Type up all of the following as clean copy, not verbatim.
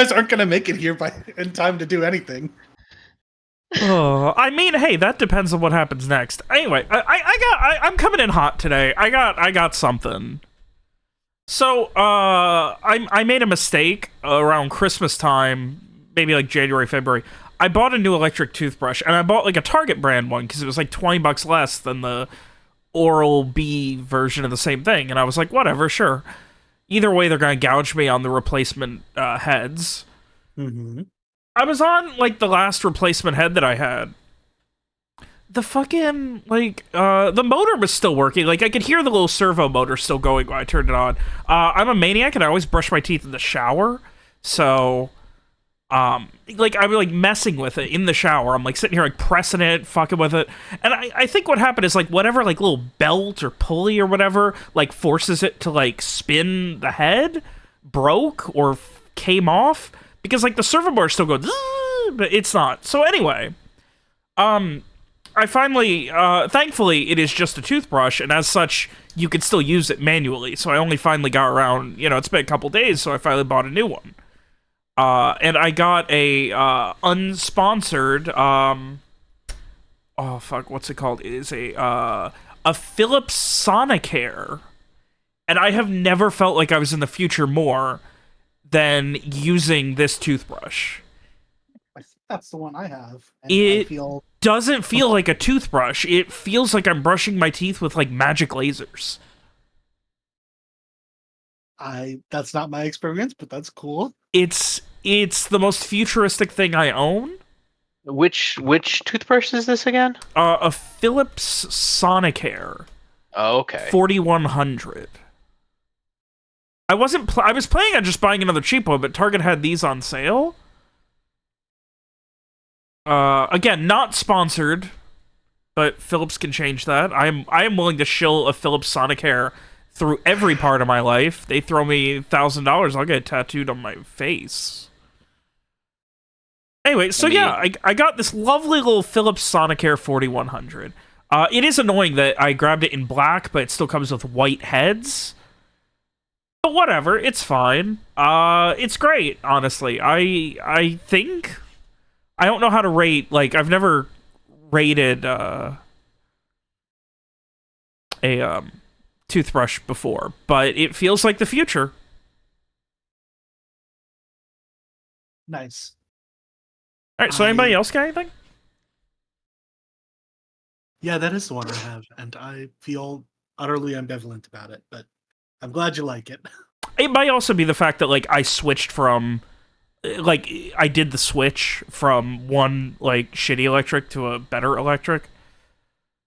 guys aren't gonna make it here in time to do anything. Oh, I mean, hey, that depends on what happens next. Anyway, I'm coming in hot today. I got something. So, I made a mistake around Christmas time, maybe like January, February. I bought a new electric toothbrush, and I bought like a Target brand one because it was like 20 bucks less than the Oral-B version of the same thing. And I was like, whatever, sure. Either way, they're gonna gouge me on the replacement heads. Mm-hmm. I was on like the last replacement head that I had. The fucking like the motor was still working. Like I could hear the little servo motor still going when I turned it on. I'm a maniac and I always brush my teeth in the shower. So like I'm like messing with it in the shower. I'm like sitting here like pressing it, fucking with it. And I think what happened is like whatever like little belt or pulley or whatever like forces it to like spin the head broke or came off because like the servo motor still goes but it's not. So anyway, I finally, thankfully, it is just a toothbrush, and as such, you can still use it manually. So I only finally got around, it's been a couple days, so I finally bought a new one. And I got a, unsponsored, oh fuck, what's it called? It is a Philips Sonicare. And I have never felt like I was in the future more than using this toothbrush. I think that's the one I have. And It I feel doesn't feel like a toothbrush. It feels like I'm brushing my teeth with like magic lasers. that's not my experience, but that's cool. It's the most futuristic thing I own. Which toothbrush is this again? A Philips Sonicare. Oh, okay. 4100. I was planning on just buying another cheap one, but Target had these on sale. Again, not sponsored, but Philips can change that. I am willing to shill a Philips Sonicare through every part of my life. They throw me $1,000, I'll get it tattooed on my face. Anyway, so yeah, I got this lovely little Philips Sonicare 4100. It is annoying that I grabbed it in black, but it still comes with white heads. But whatever, it's fine. It's great, honestly. I think I don't know how to rate, like, I've never rated a toothbrush before, but it feels like the future. Nice. Alright, so anybody else got anything? Yeah, that is the one I have, and I feel utterly ambivalent about it, but I'm glad you like it. It might also be the fact that, like, I switched from... Like, I did the switch from one, like, shitty electric to a better electric.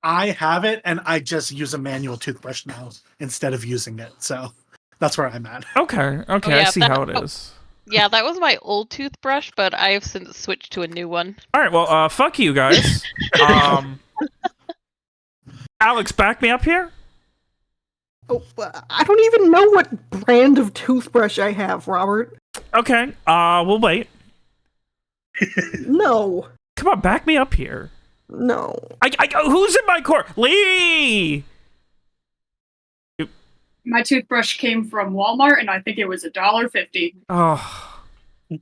I have it, and I just use a manual toothbrush now instead of using it, so that's where I'm at. Okay, Oh, I yeah, see how it is. Yeah, that was my old toothbrush, but I have since switched to a new one. Alright, well, fuck you guys. Alex, back me up here? Oh, I don't even know what brand of toothbrush I have, Robert. Okay, we'll wait. No. Come on, back me up here. No. Who's in my court? Lee! My toothbrush came from Walmart, and I think it was $1.50. Oh. Yeah,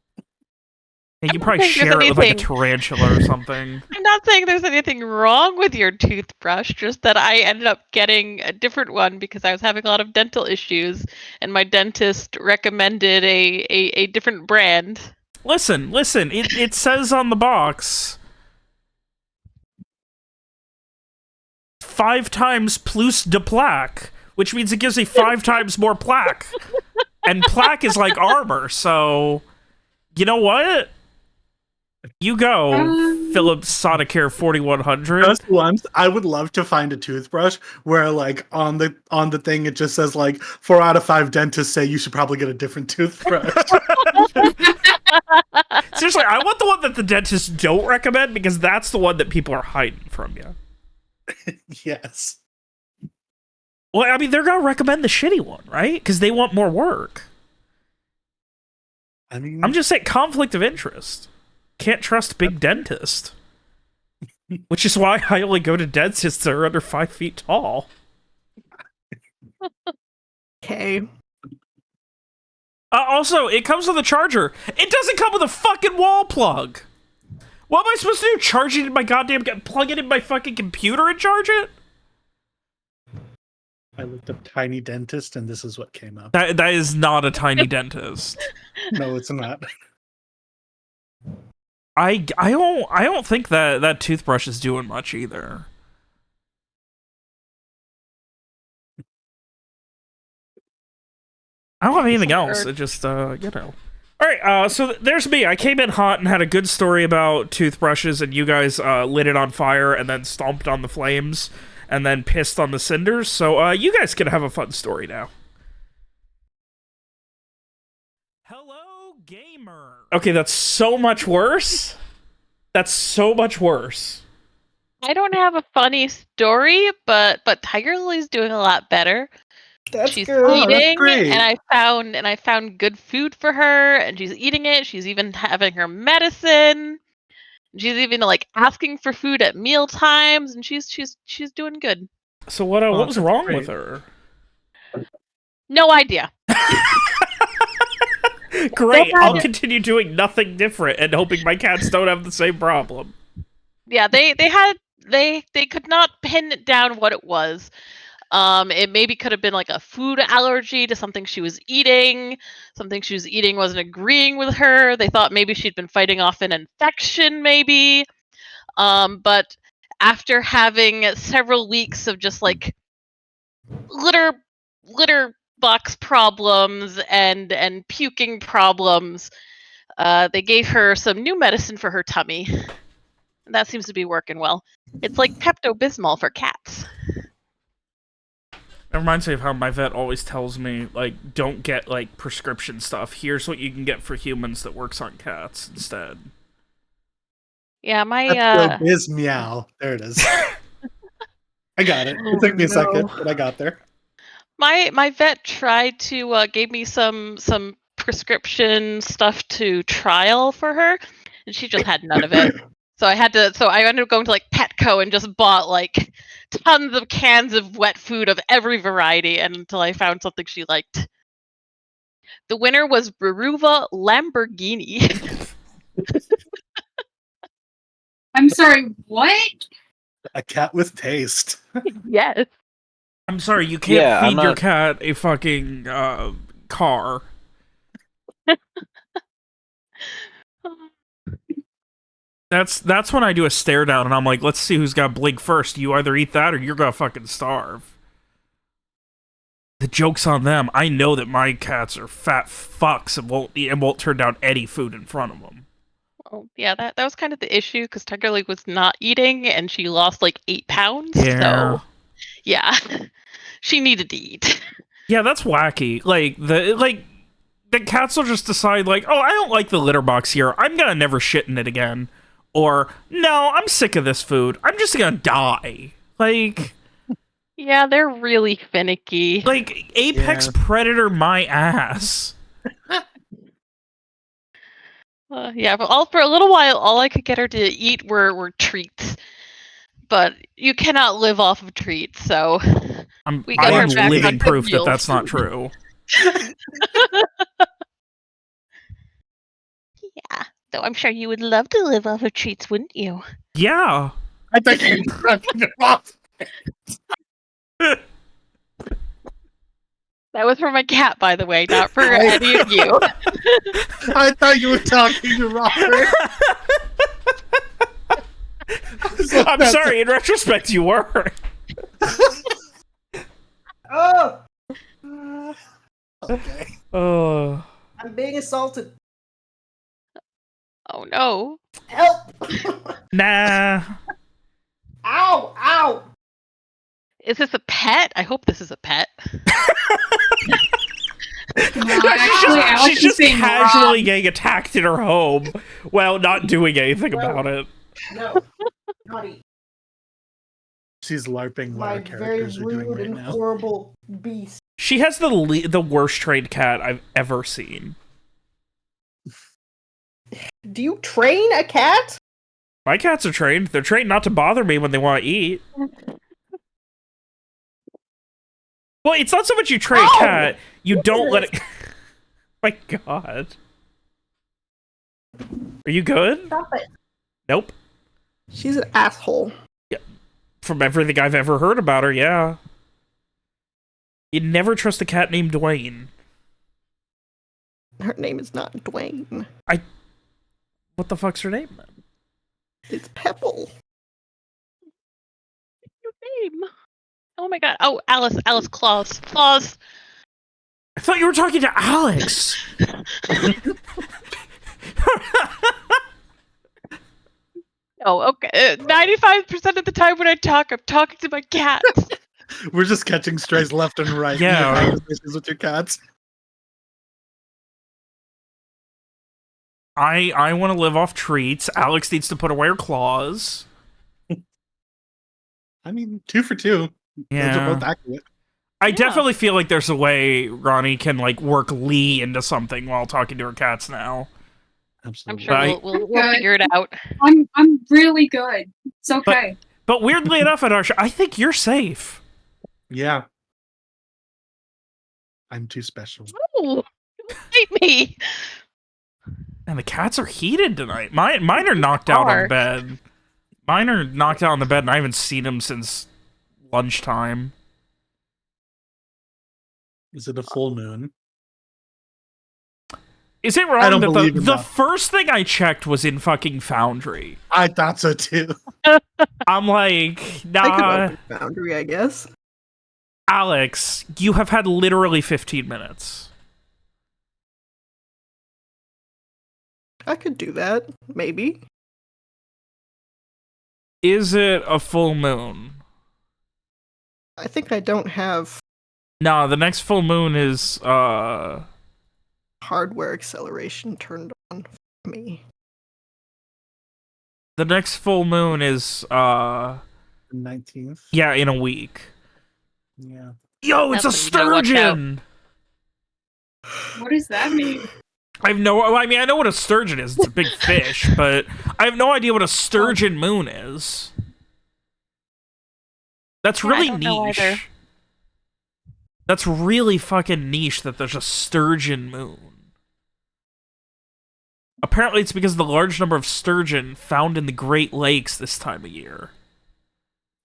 you I don't probably think there's share it with like a anything- tarantula or something. I'm not saying there's anything wrong with your toothbrush, just that I ended up getting a different one because I was having a lot of dental issues, and my dentist recommended a different brand. Listen, it says on the box 5 times plus de plaque, which means it gives me 5 times more plaque. And plaque is like armor, so you know what? You go, Philips Sonicare 4100. Just once, I would love to find a toothbrush where, like, on the thing, it just says, like, 4 out of 5 dentists say you should probably get a different toothbrush. Seriously, I want the one that the dentists don't recommend because that's the one that people are hiding from you. Yes. Well, I mean, they're gonna recommend the shitty one, right? Because they want more work. I mean, I'm just saying, conflict of interest. Can't trust big dentist. Which is why I only go to dentists that are under 5 feet tall. Okay. Also, it comes with a charger. It doesn't come with a fucking wall plug. What am I supposed to do? Charge it in my goddamn... Plug it in my fucking computer and charge it? I looked up tiny dentist, and this is what came up. That is not a tiny dentist. No, it's not. I don't think that toothbrush is doing much either. I don't have anything else. It just, you know. Alright, so there's me. I came in hot and had a good story about toothbrushes, and you guys lit it on fire and then stomped on the flames and then pissed on the cinders. So you guys can have a fun story now. Hello, gamer. Okay, that's so much worse. That's so much worse. I don't have a funny story, but Tiger Lily's doing a lot better. That's She's good. Oh, that's eating, great. and I found good food for her, and she's eating it. She's even having her medicine. She's even like asking for food at meal times, and she's doing good. So what Oh, was that's wrong great. with her? No idea. Great, They had- I'll continue doing nothing different and hoping my cats don't have the same problem. Yeah, they could not pin down what it was. It maybe could have been like a food allergy to something she was eating. Something she was eating wasn't agreeing with her. They thought maybe she'd been fighting off an infection, maybe. But after having several weeks of just like litter box problems and puking problems, they gave her some new medicine for her tummy. And that seems to be working well. It's like Pepto-Bismol for cats. It reminds me of how my vet always tells me, like, don't get, like, prescription stuff. Here's what you can get for humans that works on cats instead. Yeah, my Pepto-Biz meow. There it is. I got it. It took me a second, but I got there. my vet tried to gave me some prescription stuff to trial for her, and she just had none of it. So I ended up going to like Petco and just bought like tons of cans of wet food of every variety until I found something she liked. The winner was Baruva Lamborghini. I'm sorry, what? A cat with taste. Yes. I'm sorry, you can't Yeah, I'm feed your not- cat a fucking, car. That's when I do a stare down and I'm like, let's see who's got blink first. You either eat that or you're gonna fucking starve. The joke's on them. I know that my cats are fat fucks and won't turn down any food in front of them. Well, yeah, that was kind of the issue because Tiger Lily was not eating and she lost like 8 pounds. Yeah. So yeah, she needed to eat. Yeah, that's wacky. The cats will just decide like, oh, I don't like the litter box here. I'm gonna never shit in it again. Or no, I'm sick of this food. I'm just gonna die. Like Yeah, they're really finicky. Apex Yeah. Predator my ass. Yeah, but for a little while, all I could get her to eat were treats. But you cannot live off of treats, so we got I her am back living on good proof that meals. that's not true. Yeah, though I'm sure you would love to live off of treats, wouldn't you? Yeah. I think you fucking off. That was for my cat, by the way, not for any of you. I thought you were talking to Robert. I'm sorry, in retrospect you were. Oh, Okay. Oh. I'm being assaulted. Oh no. Help! Nah. Ow! Ow! Is this a pet? I hope this is a pet. Actually, She's just casually getting attacked in her home while not doing anything about it. No. Naughty. She's LARPing what My our very characters are doing rude right and now. horrible beast. She has the worst trained cat I've ever seen. Do you train a cat? My cats are trained. They're trained not to bother me when they want to eat. Well, it's not so much you train a Ow! cat, you don't let it... My God. Are you good? Stop it. Nope. She's an asshole. From everything I've ever heard about her, yeah. You'd never trust a cat named Dwayne. Her name is not Dwayne. What the fuck's her name, then? It's Pebble. Your name. Oh my god. Oh, Alice Claus. Claus. I thought you were talking to Alex! Oh, okay. 95% of the time when I talk, I'm talking to my cats. We're just catching strays left and right. in Yeah. your conversations with your cats. I want to live off treats. Alex needs to put away her claws. I mean, 2 for 2. Those Yeah. are both accurate. I Yeah. definitely feel like there's a way Ronnie can, like, work Lee into something while talking to her cats now. I'm Absolutely. sure Right. we'll figure it out. I'm really good. It's okay. But weirdly enough, at our show, I think you're safe. Yeah. I'm too special. Oh, don't hate me. And the cats are heated tonight. Mine are knocked out on Are. bed. Mine are knocked out on the bed, and I haven't seen them since lunchtime. Is it a full moon? Is it I wrong don't that believe in the that. first thing I checked was in fucking Foundry? I thought so too. I'm like, I could nah, open Boundary, I guess. Alex, you have had literally 15 minutes. I could do that. Maybe. Is it a full moon? I think I don't have No, the next full moon is, hardware acceleration turned on for me. the next full moon is, The 19th. yeah, in a week. Yeah. Yo, it's a That's when you gotta watch out. sturgeon! What does that mean? I mean, I know what a sturgeon is. It's a big fish, but I have no idea what a sturgeon moon is. That's Yeah, I really don't know niche. either. That's really fucking niche that there's a sturgeon moon. Apparently it's because of the large number of sturgeon found in the Great Lakes this time of year.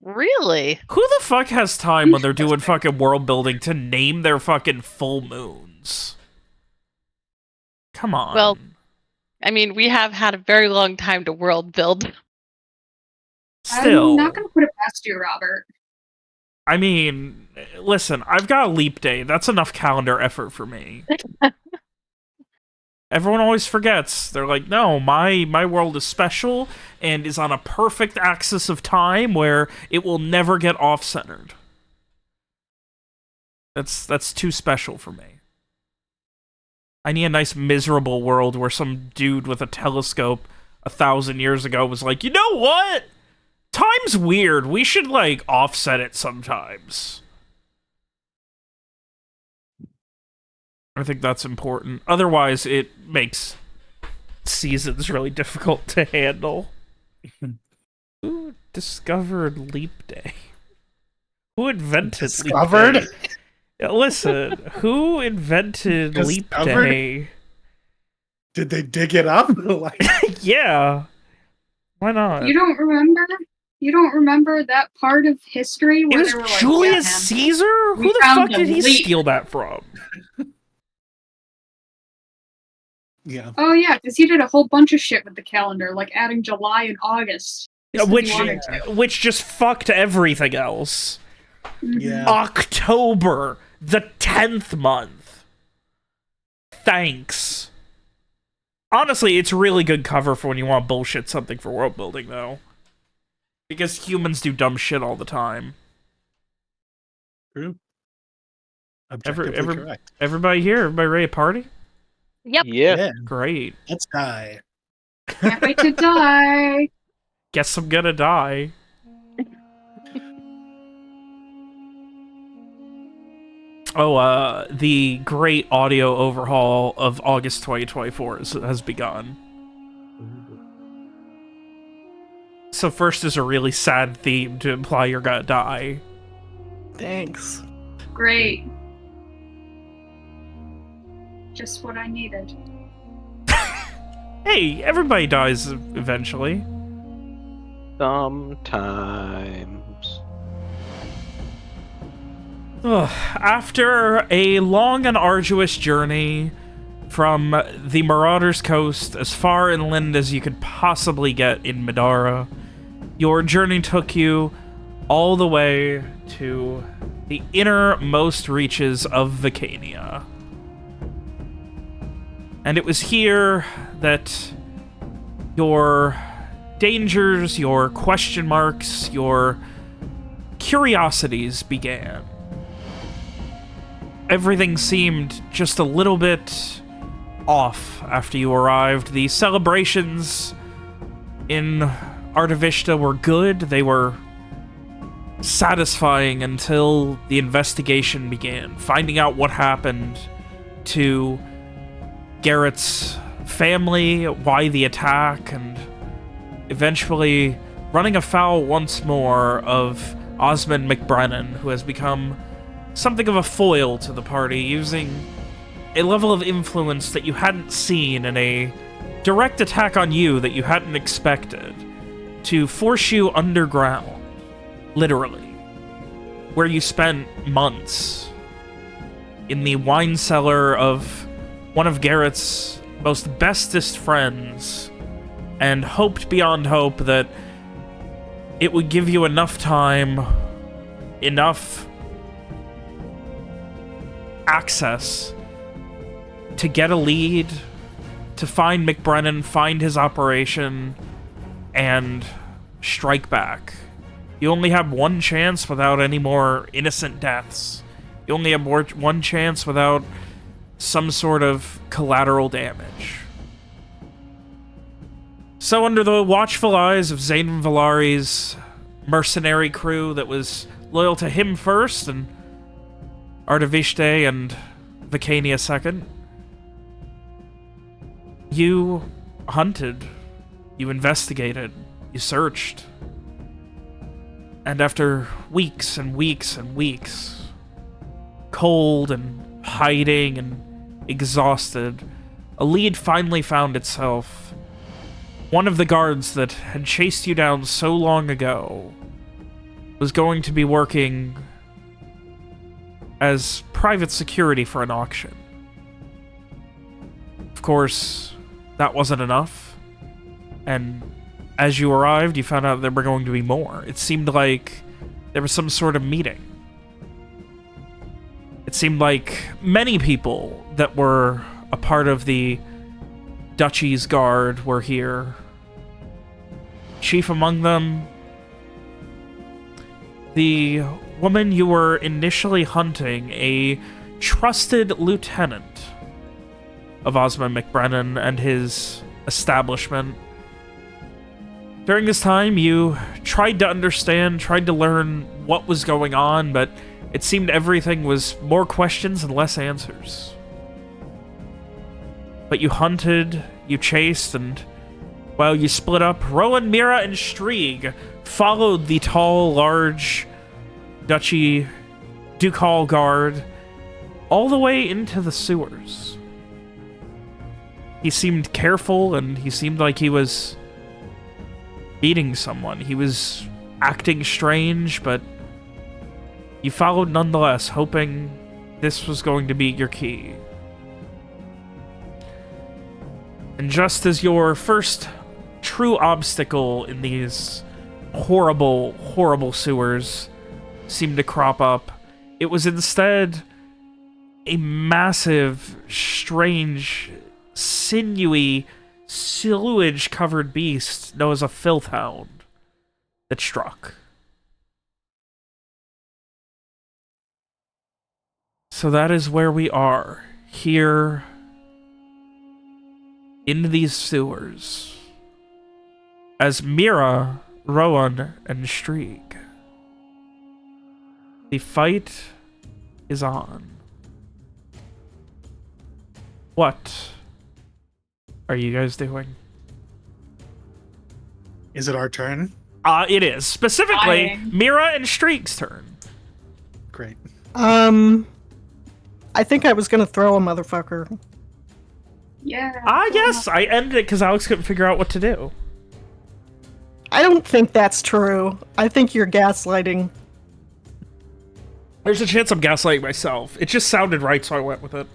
Really? Who the fuck has time when they're doing fucking world building to name their fucking full moons? Come on. Well, I mean, we have had a very long time to world build. Still. I'm not going to put it past you, Robert. I mean, listen, I've got a leap day. That's enough calendar effort for me. Everyone always forgets. They're like, no, my world is special and is on a perfect axis of time where it will never get off-centered. That's too special for me. I need a nice miserable world where some dude with a telescope 1,000 years ago was like, you know what? Time's weird. We should, like, offset it sometimes. I think that's important. Otherwise, it makes seasons really difficult to handle. Who discovered Leap Day? Who invented Discovered? Leap Day? Yeah, listen, who invented Leap Discovered? Day? Did they dig it up? Like, Yeah. Why not? You don't remember? You don't remember that part of history It where was they were like, Julius yeah, man, Caesar? we Who the found fuck did a he leap. steal that from? yeah. Oh yeah, because he did a whole bunch of shit with the calendar, like adding July and August. Yeah, just 'cause which he wanted to. which just fucked everything else. Mhm. Yeah. October, the 10th month. Thanks. Honestly, it's really good cover for when you want to bullshit something for world building, though. Because humans do dumb shit all the time. True. Objectively every- correct. Everybody here? Everybody ready to party? Yep. Yeah. Great. Let's die. Can't wait to die. Guess I'm gonna die. Oh, the great audio overhaul of August 2024 has begun. So first is a really sad theme to imply you're gonna die. Thanks. Great. Just what I needed. Hey, everybody dies eventually. Sometimes. Ugh. After a long and arduous journey from the Marauders Coast as far inland as you could possibly get in Madara, your journey took you all the way to the innermost reaches of Vicania. And it was here that your dangers, your question marks, your curiosities began. Everything seemed just a little bit off after you arrived. The celebrations in Artavista were good. They were satisfying until the investigation began, finding out what happened to Garrett's family, why the attack, and eventually running afoul once more of Osmond MacBraenon, who has become something of a foil to the party, using a level of influence that you hadn't seen in a direct attack on you that you hadn't expected, to force you underground, literally, where you spent months in the wine cellar of one of Garrett's most bestest friends, and hoped beyond hope that it would give you enough time, enough access to get a lead, to find MacBraenon, find his operation, and strike back. You only have one chance without any more innocent deaths. You only have one chance without some sort of collateral damage. So under the watchful eyes of Zayn Valari's mercenary crew that was loyal to him first, and Artaviste and Vicania second, you hunted, you investigated, you searched. And after weeks and weeks and weeks, cold and hiding and exhausted, a lead finally found itself. One of the guards that had chased you down so long ago was going to be working as private security for an auction. Of course, that wasn't enough, and as you arrived, you found out there were going to be more. It seemed like there was some sort of meeting. It seemed like many people that were a part of the Duchy's guard were here. Chief among them, the woman you were initially hunting, a trusted lieutenant of Osmond MacBraenon and his establishment. During this time, you tried to understand, tried to learn what was going on, but it seemed everything was more questions and less answers. But you hunted, you chased, and while you split up, Rowan, Mira, and Strieg followed the tall, large Duchy Ducal guard all the way into the sewers. He seemed careful, and he seemed like he was beating someone. He was acting strange, but you followed nonetheless, hoping this was going to be your key. And just as your first true obstacle in these horrible, horrible sewers seemed to crop up, it was instead a massive, strange, sinewy, sewage-covered beast known as a filth hound that struck. So that is where we are, here in these sewers, as Mira, Rowan, and Strieg. The fight is on. What are you guys doing? Is it our turn? It is. Specifically, Mira and Strieg's turn. Great. I think I was gonna throw a motherfucker. Yeah. I guess I ended it because Alex couldn't figure out what to do. I don't think that's true. I think you're gaslighting. There's a chance I'm gaslighting myself. It just sounded right, so I went with it.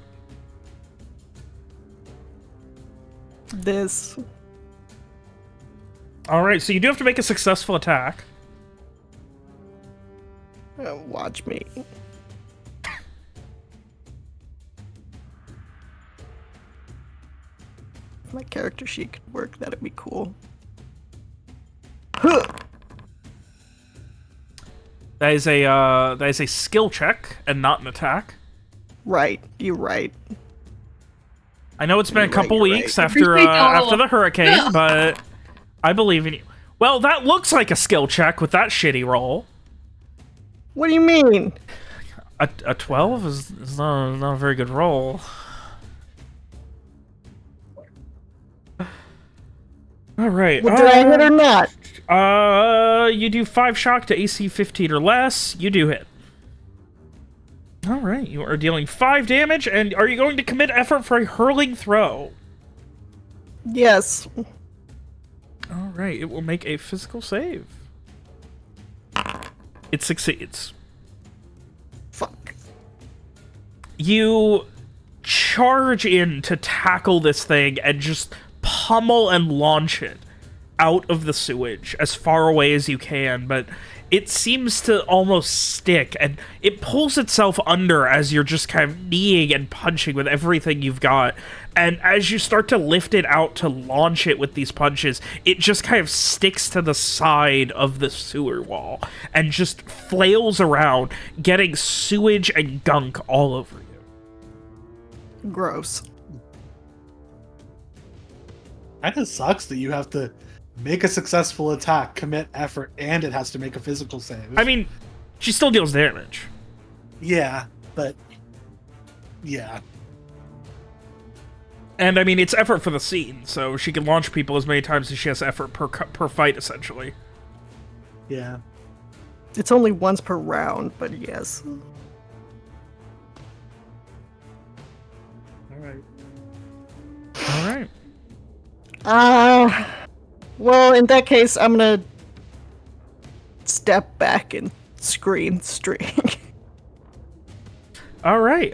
This. Alright, so you do have to make a successful attack. Watch me. If my character sheet could work, that'd be cool. Huh. That is a skill check and not an attack. Right, you're right. I know it's been a You're couple right, you're weeks right. after Appreciate y'all. after the hurricane, but I believe in you. Well, that looks like a skill check with that shitty roll. What do you mean? A 12 is not a very good roll. All right. Well, did I hit or not? You do 5 shock to AC 15 or less. You do hit. All right. You are dealing 5 damage, and are you going to commit effort for a hurling throw? Yes. All right. It will make a physical save. It succeeds. Fuck. You charge in to tackle this thing and just pummel and launch it out of the sewage as far away as you can, but it seems to almost stick, and it pulls itself under as you're just kind of kneeing and punching with everything you've got. And as you start to lift it out to launch it with these punches, it just kind of sticks to the side of the sewer wall and just flails around, getting sewage and gunk all over you. Gross. That just sucks that you have to make a successful attack, commit effort, and it has to make a physical save. I mean, she still deals damage. yeah, but yeah. And I mean, it's effort for the scene, so she can launch people as many times as she has effort per fight, essentially. Yeah. It's only once per round, but yes. Alright. All right. Well, in that case, I'm gonna step back and scream string. All right.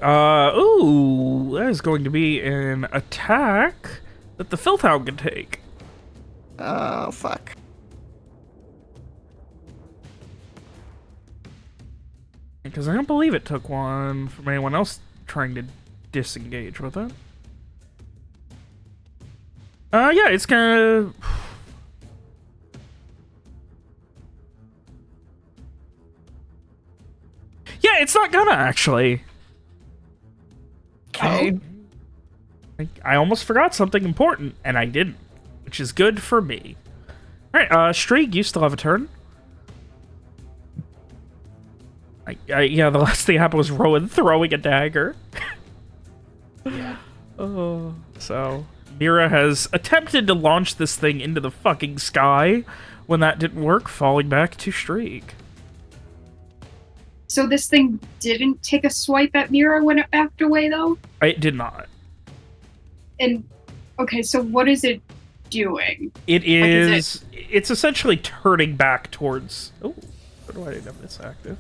Ooh, that is going to be an attack that the Filthhound can take. Oh, fuck. Because I don't believe it took one from anyone else trying to disengage with it. Yeah, it's gonna... Yeah, it's not gonna, actually. Okay. I almost forgot something important, and I didn't. Which is good for me. Alright, Streak, you still have a turn. Yeah, the last thing happened was Rowan throwing a dagger. Oh, so Mira has attempted to launch this thing into the fucking sky. When that didn't work, falling back to Streak. So this thing didn't take a swipe at Mira when it backed away, though? It did not. And, okay, so what is it doing? It is is... It's essentially turning back towards... Oh, why do I didn't have this active?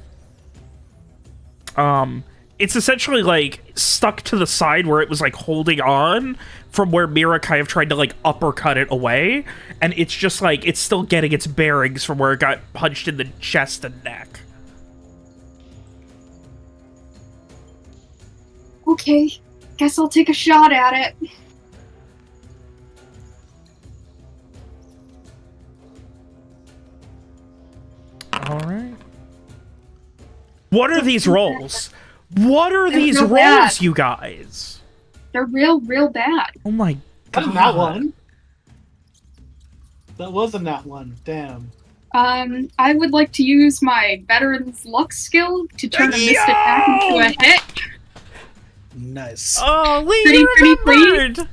It's essentially, like, stuck to the side where it was, like, holding on from where Mira kind of tried to, like, uppercut it away. And it's just, like, it's still getting its bearings from where it got punched in the chest and neck. Okay, guess I'll take a shot at it. Alright. What are these rolls? What are They're these real rolls, bad. you guys? They're real bad. Oh my god. Wasn't that one? That wasn't that one. Damn. I would like to use my Veteran's Luck skill to turn a missed attack into a hit. Nice. Oh, Lee, Pretty, you pretty please. remembered!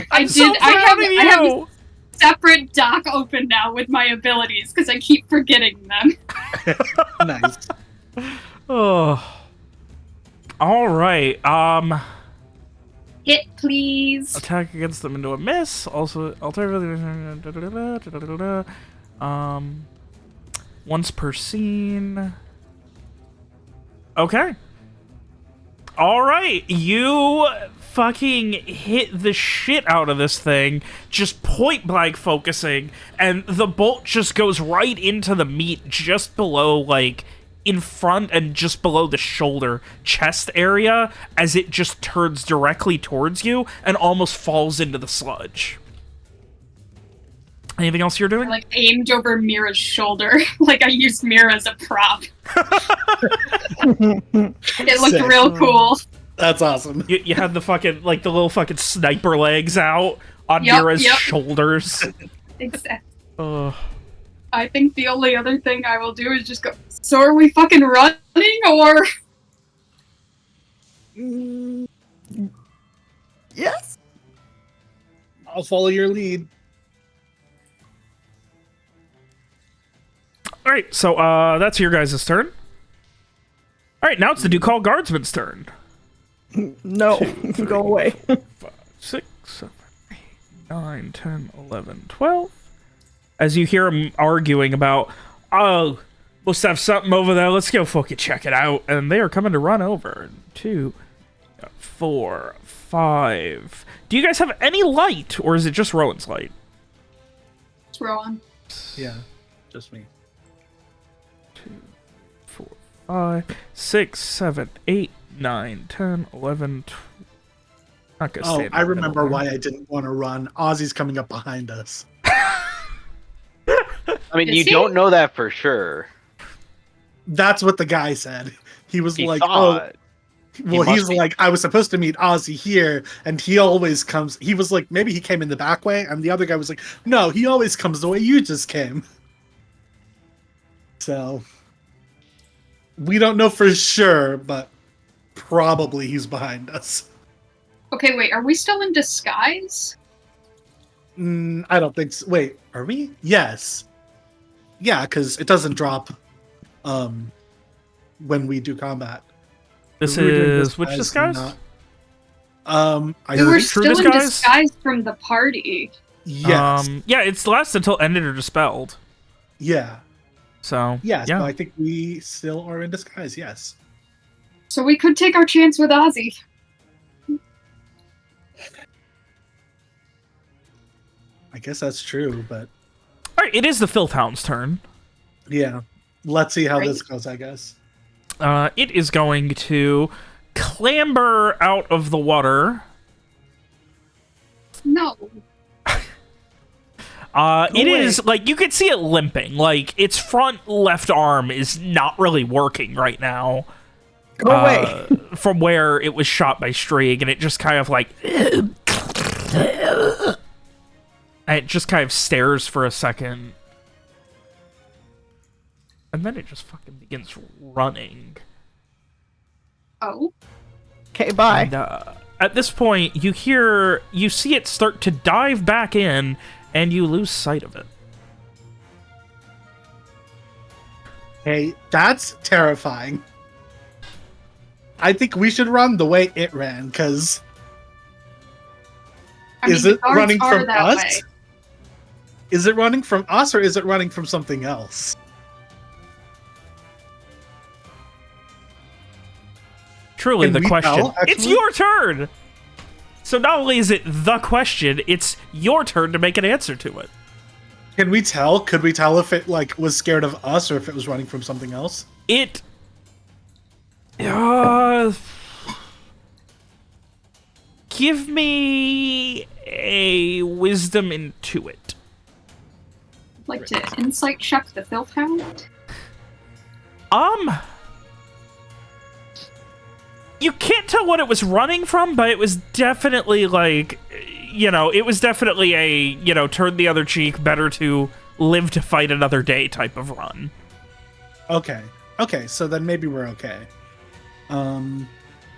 I I'm so did. I proud of have a you! separate doc open now with my abilities because I keep forgetting them. Nice. Oh. Alright, hit, please. Attack against them into a miss. Also, alternatively, once per scene. Okay. All right, you fucking hit the shit out of this thing, just point blank focusing, and the bolt just goes right into the meat just below, like, in front and just below the shoulder chest area, as it just turns directly towards you and almost falls into the sludge. Anything else you're doing? I, like, aimed over Mira's shoulder. Like, I used Mira as a prop. It looked Sick. real cool. That's awesome. You had the fucking, like, the little fucking sniper legs out on Mira's shoulders. Exactly. Ugh. I think the only other thing I will do is just go, so are we fucking running, or? Yes. I'll follow your lead. All right, so that's your guys' turn. All right, now it's the Ducal Guardsman's turn. No, 2, go away. 5, 6, 7, 8, 9, 10, 11, 12. As you hear them arguing about, oh, must have something over there. Let's go fucking check it out. And they are coming to run over. 2, 4, 5. Do you guys have any light, or is it just Rowan's light? It's Rowan. Yeah, just me. 2, 4, 5, 6, 7, 8, 9, 10, 11, 12. Not gonna Oh, stay in I the middle remember there. why I didn't want to run. Ozzy's coming up behind us. I mean, Is you he? don't know that for sure. That's what the guy said. He was He like, saw "Oh, it. well." must He's be. like, "I was supposed to meet Ozzy here, and he always comes." He was like, "Maybe he came in the back way," and the other guy was like, "No, he always comes the way you just came." So we don't know for sure, but probably he's behind us. Okay, wait, are we still in disguise? I don't think so. Wait, are we? Yes. Yeah, because it doesn't drop when we do combat. This We were doing is which disguise? not- I We were think- true still in disguise? disguise from the party. yes. Yeah, it's lasts until ended or dispelled. Yeah. So Yes. yeah. No, I think we still are in disguise. Yes. So we could take our chance with Ozzy. I guess that's true, but All right, it is the Filth Hound's turn. yeah. Let's see how Right. this goes, I guess. It is going to clamber out of the water. No. It away. is, like, you can see it limping. Like, its front left arm is not really working right now. Go away. From where it was shot by Strieg, and it just kind of, like... and it just kind of stares for a second. And then it just fucking begins running. Oh. Okay, bye. And, at this point, you see it start to dive back in, and you lose sight of it. Hey, that's terrifying. I think we should run the way it ran, because I mean, is the it guards running are from that us? way. Is it running from us, or is it running from something else? Truly, Can the we question. tell, It's actually? your turn! So not only is it the question, it's your turn to make an answer to it. Can we tell? Could we tell if it like was scared of us or if it was running from something else? It... give me a wisdom into it. Like to insight check the Filth Hound? You can't tell what it was running from, but it was definitely like, it was definitely a, turn the other cheek, better to live to fight another day type of run. Okay. Okay, so then maybe we're okay.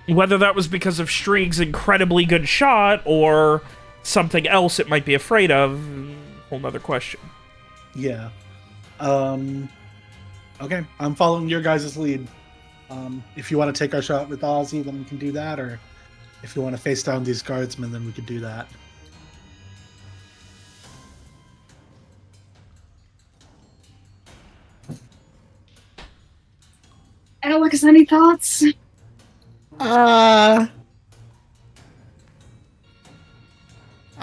Whether that was because of Strieg's incredibly good shot or something else it might be afraid of, whole nother question. Yeah. Okay, I'm following your guys' lead. If you want to take our shot with Ozzy, then we can do that, or If you want to face down these guardsmen, then we could do that. Alex, any thoughts? I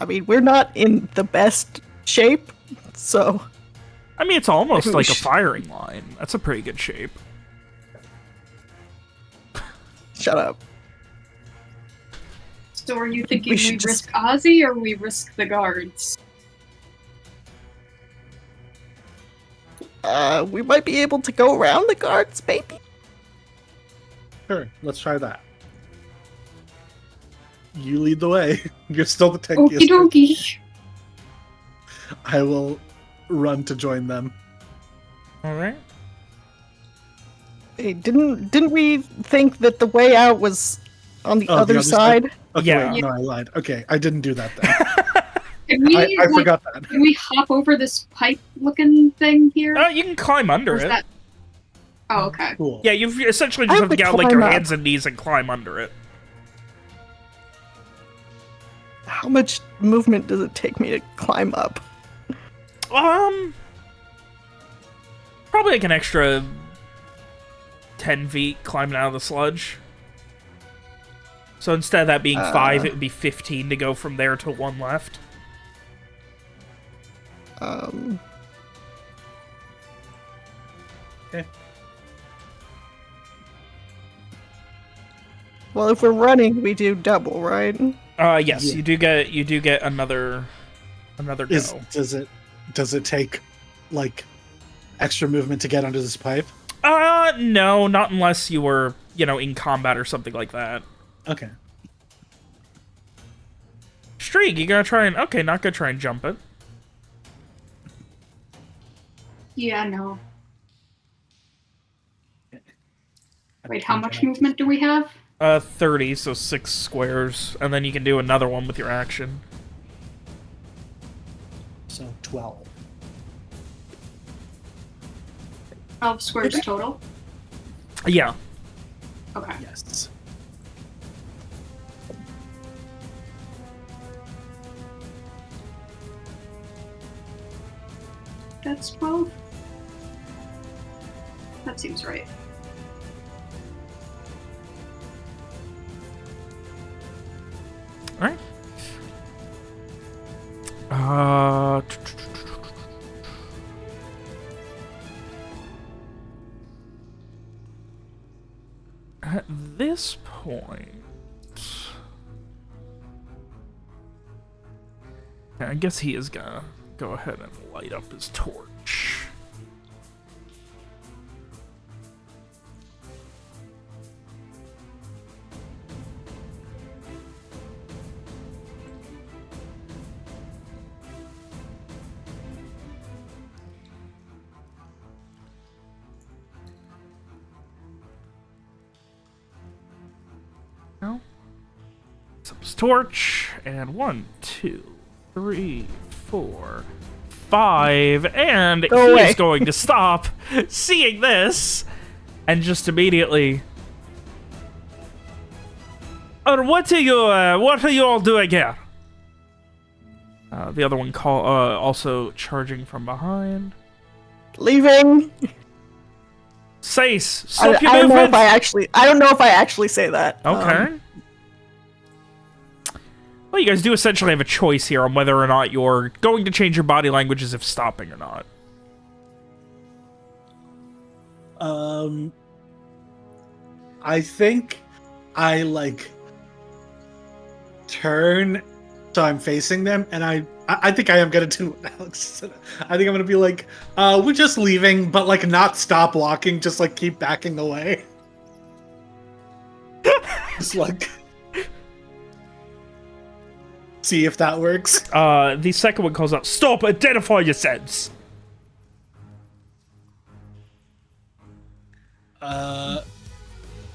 mean, we're not in the best shape, so I mean, it's almost Maybe we like a should- firing line. That's a pretty good shape. shut up. So are you thinking We we, should just- risk Ozzy or we risk the guards? We might be able to go around the guards, maybe? Sure, let's try that. You lead the way. You're still the Okie tankiest. dokie. I will run to join them. All right. Hey, didn't we think that the way out was on the Oh, the other other side? side? Okay, Yeah. wait, no, I lied. Okay, I didn't do that then. Can we, I like, forgot that. can we hop over this pipe-looking thing here? You can climb under Or is it. that... Oh, okay. Cool. Yeah, you essentially just I have to would get on like your climb up. hands and knees and climb under it. How much movement does it take me to climb up? Probably like an extra 10 feet climbing out of the sludge. So instead of that being 5, it would be 15 to go from there to 1 left. Okay. Well, if we're running, we do double, right? Yes, Yeah. you do get another go. Does it take like extra movement to get under this pipe? No, not unless you were, in combat or something like that. Okay. Streak, you gonna try and... Okay, not gonna try and jump it. Yeah, no. I Wait, how think much I- movement do we have? 30, so 6 squares, and then you can do another one with your action. So 12. 12 squares total? Yeah. Okay. Yes. That's 12? That seems right. Alright. At this point... I guess he is gonna go ahead and light up his torch. No. Lights up his torch, and 1, 2, 3, 4, 5, and Go he away. is going to stop seeing this, and just immediately. What are you all doing here? The other one also charging from behind. Leaving. Sace, stop your I don't know movement. if I don't know if I actually say that. Okay. Well, you guys do essentially have a choice here on whether or not you're going to change your body language as if stopping or not. I think I turn so I'm facing them, and I think I am gonna do what Alex said. I think I'm gonna be like, we're just leaving, but not stop walking, just keep backing away. Just see if that works. The second one calls out, "Stop! Identify yourselves!"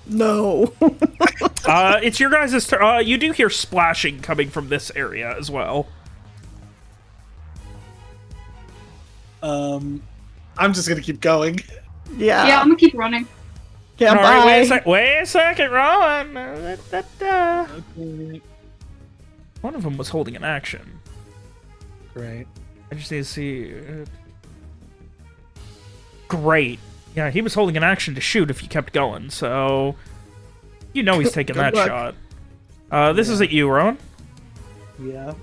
No. It's your guys' turn. You do hear splashing coming from this area as well. I'm just gonna keep going. Yeah. Yeah, I'm gonna keep running. Yeah, All bye. right, wait a second, Ron. Okay. One of them was holding an action. Great. I just need to see. Great. Yeah, he was holding an action to shoot if you kept going, so you know he's taking that luck. shot. This is at you, Ron. Yeah.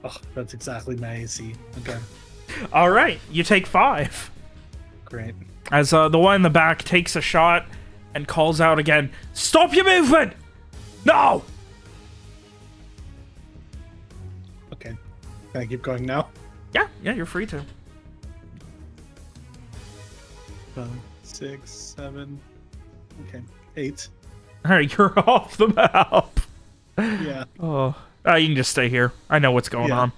Oh, that's exactly my AC. Okay, All right, you take 5. great. As the one in the back takes a shot and calls out again, "Stop your movement! No!" Okay. Can I keep going now? Yeah, you're free to. 5, 6, 7. Okay, 8. All right, you're off the map. Yeah, Oh, you can just stay here. I know what's going Yeah. on.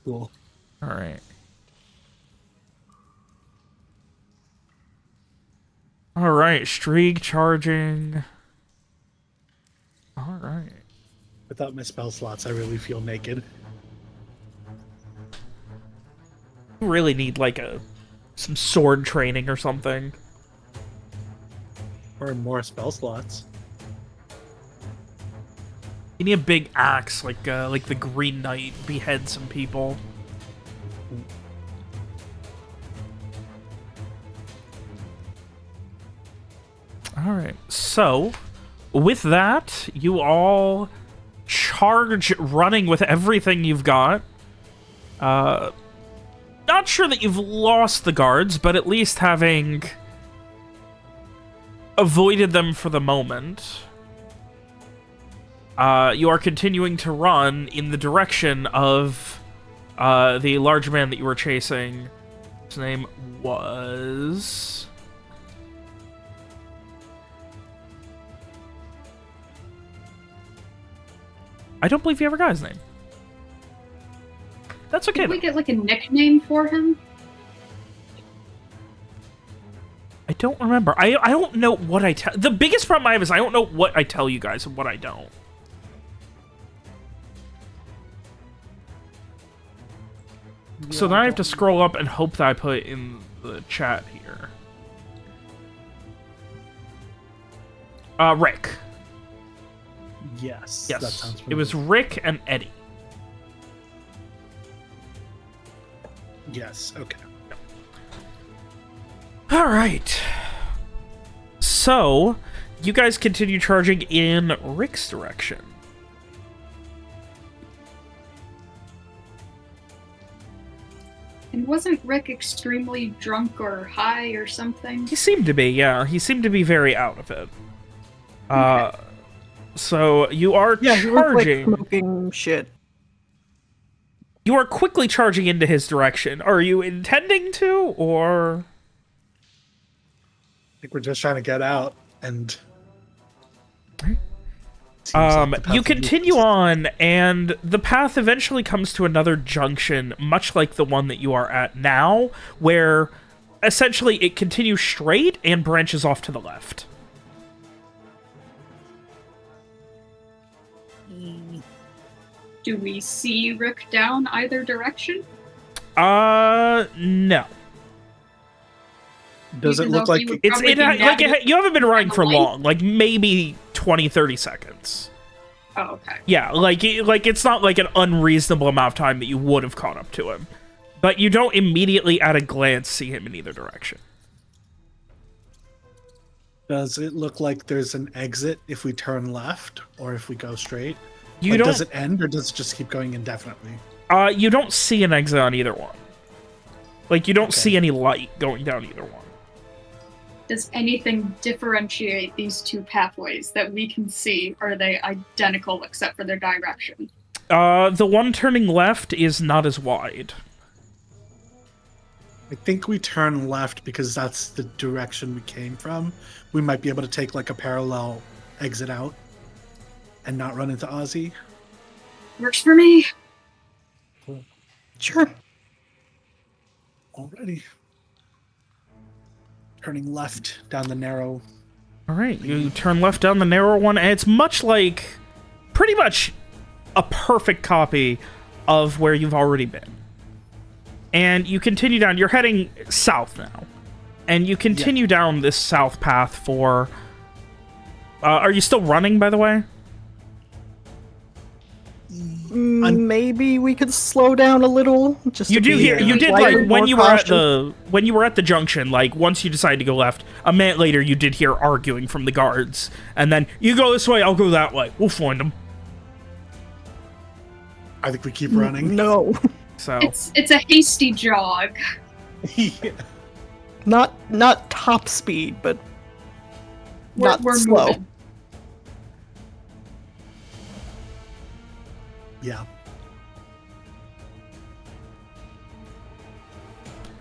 cool. All right. All right, streak charging. All right. Without my spell slots, I really feel naked. You really need like some sword training or something. Or more spell slots. You need a big axe, like the Green Knight, behead some people. All right. So, with that, you all charge running with everything you've got. Not sure that you've lost the guards, but at least having avoided them for the moment. You are continuing to run in the direction of the large man that you were chasing. His name was... I don't believe you ever got his name. That's okay. Did we though. get like a nickname for him? I don't remember. I don't know what I tell... The biggest problem I have is I don't know what I tell you guys and what I don't. So then I have to scroll up and hope that I put it in the chat here. Rick. Yes. Yes. That sounds It familiar. was Rick and Eddie. Yes, okay. All right. So, you guys continue charging in Rick's direction. And wasn't Rick extremely drunk or high or something? He seemed to be, yeah. He seemed to be very out of it. So you are Yeah, he was like charging. smoking shit. You are quickly charging into his direction. Are you intending to, or... I think we're just trying to get out, and... Seems like the You path of continue least- on, and the path eventually comes to another junction, much like the one that you are at now, where essentially it continues straight and branches off to the left. Do we see Rick down either direction? No. Does it Even look though like... he would It's probably be mad if- you haven't been riding for light? long, like maybe 20-30 seconds. Oh, okay. Yeah, like it's not like an unreasonable amount of time that you would have caught up to him. But you don't immediately at a glance see him in either direction. Does it look like there's an exit if we turn left, or if we go straight? You Like, don't does it end, or does it just keep going indefinitely? you don't see an exit on either one. Like you don't Okay. see any light going down either one. Does anything differentiate these two pathways that we can see? Or are they identical except for their direction? The one turning left is not as wide. I think we turn left because that's the direction we came from. We might be able to take like a parallel exit out and not run into Ozzy. Works for me. Sure. Already. Turning left down the narrow All right, you turn left down the narrow one, and it's pretty much a perfect copy of where you've already been. And you continue down. You're heading south now. And you continue down this south path for... are you still running, by the way? Maybe we could slow down a little. Just You to do be hear... You did, slightly like, when more you were at cautious. when you were at the junction, like, once you decided to go left, a minute later, you did hear arguing from the guards. And then, you go this way, I'll go that way. We'll find them. I think we keep running. No. So... It's a hasty jog. Yeah. Not top speed, but not We're slow. moving. Yeah.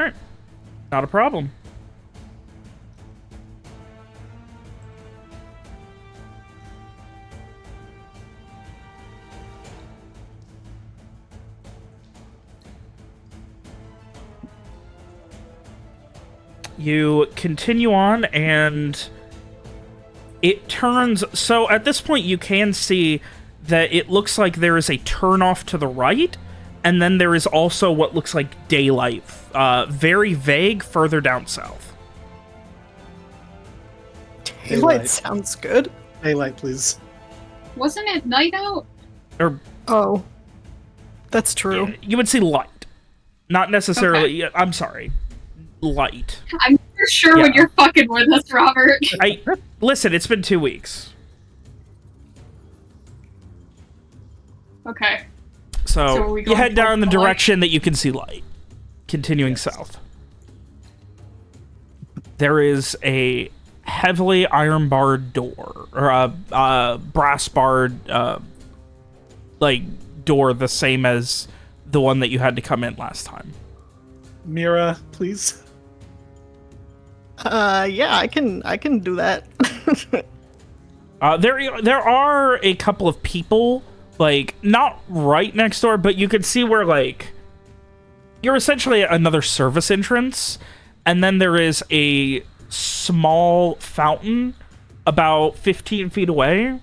Alright. Not a problem. You continue on, and it turns... So, at this point, you can see that it looks like there is a turnoff to the right, and then there is also what looks like daylight. Very vague further down south. Daylight sounds good. Daylight, please. Wasn't it night out? Or Oh, that's true. you would see light. Not necessarily... I'm sorry. Light. I'm for sure when Yeah. you're fucking with us, Robert. Listen, it's been 2 weeks. Okay. So are we you going head down the towards the light? direction that you can see light. Continuing south. There is a heavily iron-barred door, or a brass-barred, door the same as the one that you had to come in last time. Mira, please. Yeah, I can do that. There are a couple of people, like, not right next door, but you can see where, like, you're essentially at another service entrance, and then there is a small fountain about 15 feet away,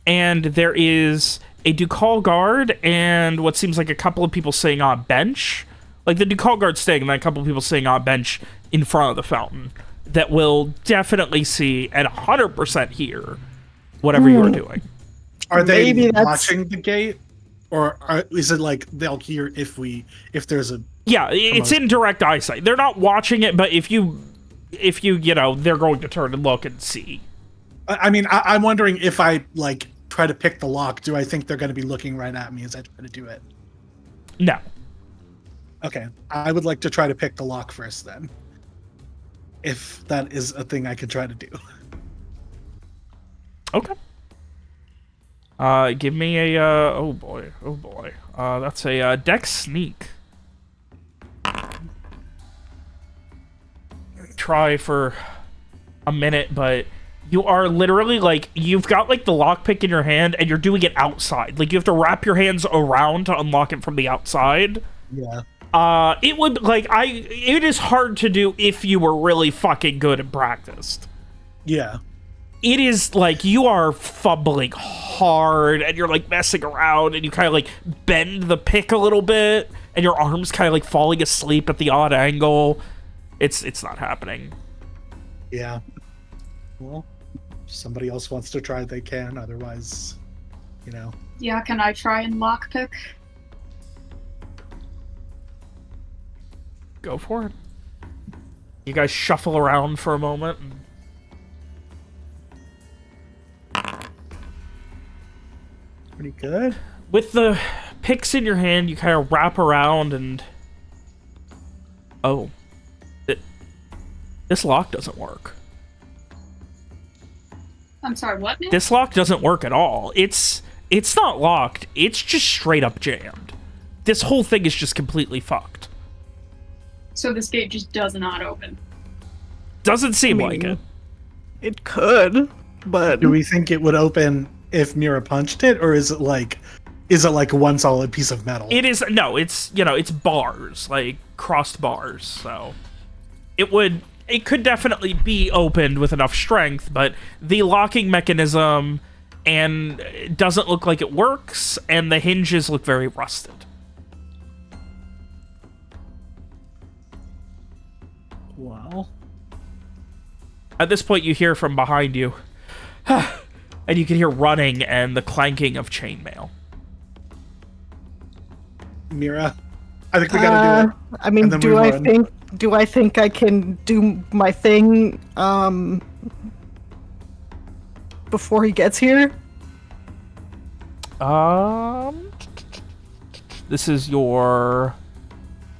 and there is a Ducal guard and what seems like a couple of people sitting on a bench. Like, the Ducal guard staying, and then a couple of people sitting on a bench in front of the fountain that will definitely see and 100% hear whatever you're doing. Are they Maybe that's- watching the gate? Or is it like they'll hear if there's a... Yeah, it's in direct eyesight. They're not watching it, but if you know, they're going to turn and look and see. I mean, I'm wondering if I, like, try to pick the lock, do I think they're going to be looking right at me as I try to do it? No. Okay, I would like to try to pick the lock first, then. If that is a thing I could try to do. Okay. Give me a, oh boy. That's a, Dex Sneak. Try for a minute, but you are literally, like, you've got, like, the lockpick in your hand, and you're doing it outside. Like, you have to wrap your hands around to unlock it from the outside. Yeah. It would, like, it is hard to do if you were really fucking good and practiced. Yeah. It is, like, you are fumbling hard, and you're, like, messing around, and you kind of, like, bend the pick a little bit, and your arm's kind of, like, falling asleep at the odd angle. It's not happening. Yeah. Well, if somebody else wants to try, they can. Otherwise, you know. Yeah, can I try and lockpick? Go for it. You guys shuffle around for a moment. Pretty good. With the picks in your hand, you kind of wrap around and... Oh. This lock doesn't work. I'm sorry, what now? This lock doesn't work at all. It's not locked. It's just straight up jammed. This whole thing is just completely fucked. So this gate just does not open. Doesn't seem like it. It could, but Do we think it would open if Mira punched it, or is it like one solid piece of metal? It is, no, it's, you know, it's bars, like crossed bars, so it would it could definitely be opened with enough strength, but the locking mechanism and it doesn't look like it works, and the hinges look very rusted. Well, At this point, you hear from behind you, and you can hear running and the clanking of chainmail. Mira, I think we gotta do it. I mean, And then we run. do I think I can do my thing before he gets here? This is your...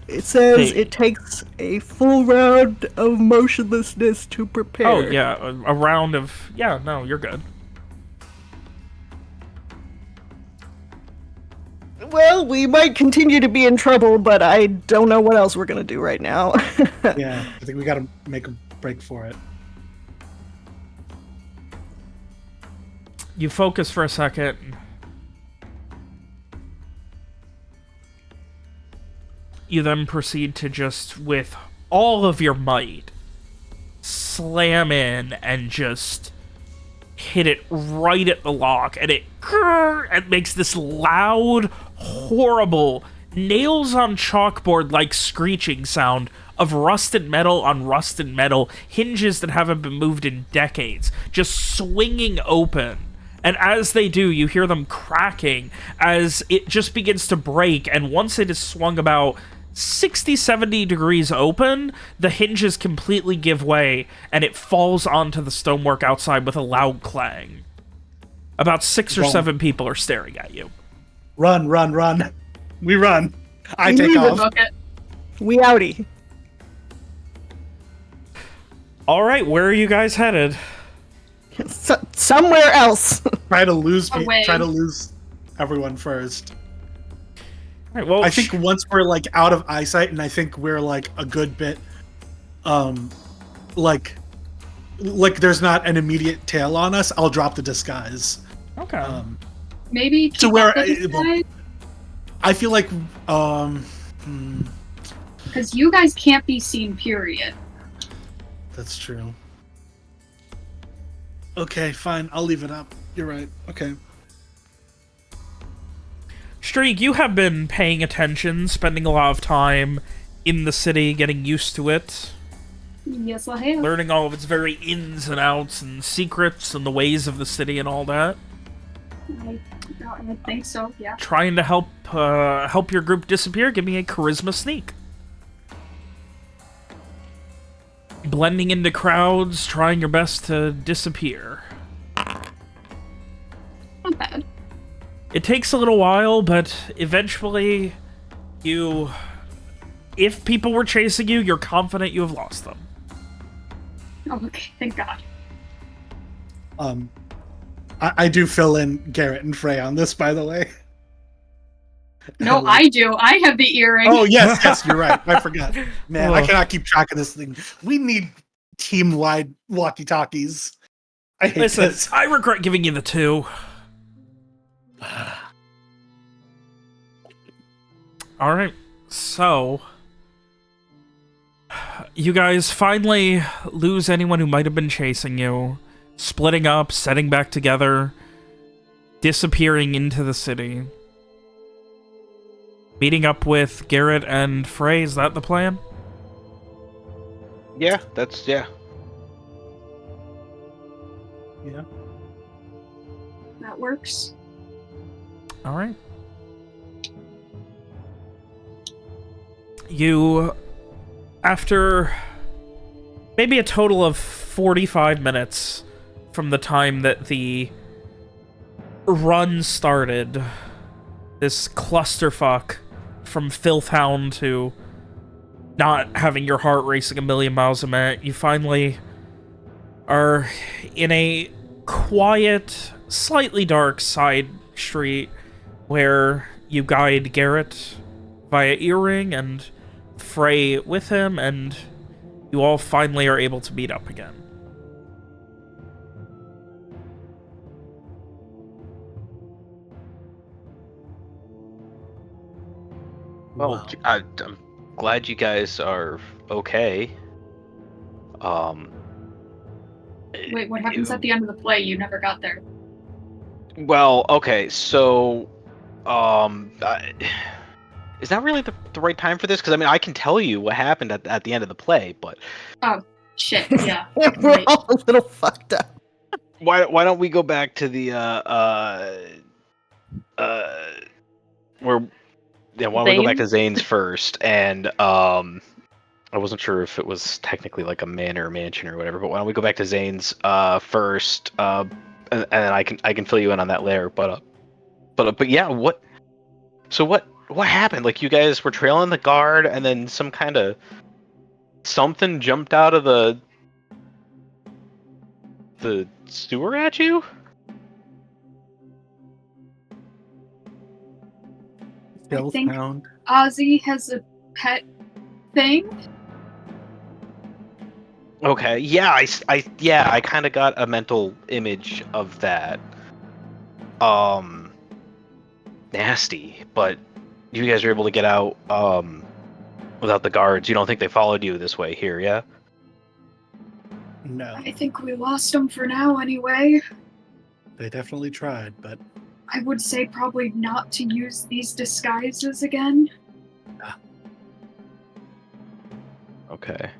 It says Hey. it takes a full round of motionlessness to prepare. Oh, yeah, a round of... Yeah, no, you're good. Well, we might continue to be in trouble, but I don't know what else we're gonna do right now. Yeah, I think we gotta make a break for it. You focus for a second. You then proceed to just, with all of your might, slam in and just hit it right at the lock, and it makes this loud, horrible, nails on chalkboard like screeching sound of rusted metal on rusted metal, hinges that haven't been moved in decades, just swinging open. And as they do, you hear them cracking as it just begins to break, and once it is swung about 60, 70 degrees open, the hinges completely give way, and it falls onto the stonework outside with a loud clang. About 6 or Wrong. 7 people are staring at you. Run, run, run. We run. I We take leave it. off. Book it. We outie. All right, where are you guys headed? Somewhere else. Try to lose Away. try to lose everyone first. All right, well, I think once we're like out of eyesight, and I think we're like a good bit, like there's not an immediate tail on us, I'll drop the disguise. okay. Maybe To keep where up the disguise, I feel like, because you guys can't be seen. Period. that's true. Okay, fine. I'll leave it up. You're right. Okay. Streak, you have been paying attention, spending a lot of time in the city, getting used to it, Yes, I have. learning all of its very ins and outs and secrets and the ways of the city and all that. I think so. Yeah. Trying to help your group disappear. Give me a charisma sneak. Blending into crowds, trying your best to disappear. Not bad. It takes a little while, but eventually if people were chasing you, you're confident you have lost them. Oh, okay. Thank God. I do fill in Garrett and Frey on this, by the way. No, I do. I have the earring. Oh yes, you're right. I forgot. Man, I Oh. cannot keep track of this thing. We need team-wide walkie-talkies. I hate Listen, this. I regret giving you the 2. Alright, so... You guys finally lose anyone who might have been chasing you, splitting up, setting back together, disappearing into the city. Meeting up with Garrett and Frey, is that the plan? Yeah. Yeah. That works. Alright. You, after maybe a total of 45 minutes from the time that the run started, this clusterfuck from Filthhound to not having your heart racing a million miles a minute, you finally are in a quiet, slightly dark side street where you guide Garrett via earring and Frey with him, and you all finally are able to meet up again. Well, Wow. I'm glad you guys are okay. Wait, what happens at the end of the play? You never got there. Well, okay, so is that really the right time for this? Because I mean, I can tell you what happened at the end of the play, but Oh, shit, yeah. We're Right. all a little fucked up. why don't we go back to the where why don't we go back to Zane's first? And I wasn't sure if it was technically like a manor or mansion or whatever, but why don't we go back to Zane's first, and I can fill you in on that later. But yeah, what happened? Like, you guys were trailing the guard, and then some kind of something jumped out of the sewer at you? I Stealth think hound. Ozzy has a pet thing. Okay, yeah, I kind of got a mental image of that. Nasty, but you guys are able to get out without the guards. You don't think they followed you this way here, yeah? No, I think we lost him for now anyway. they definitely tried, but I would say probably not to use these disguises again. Okay.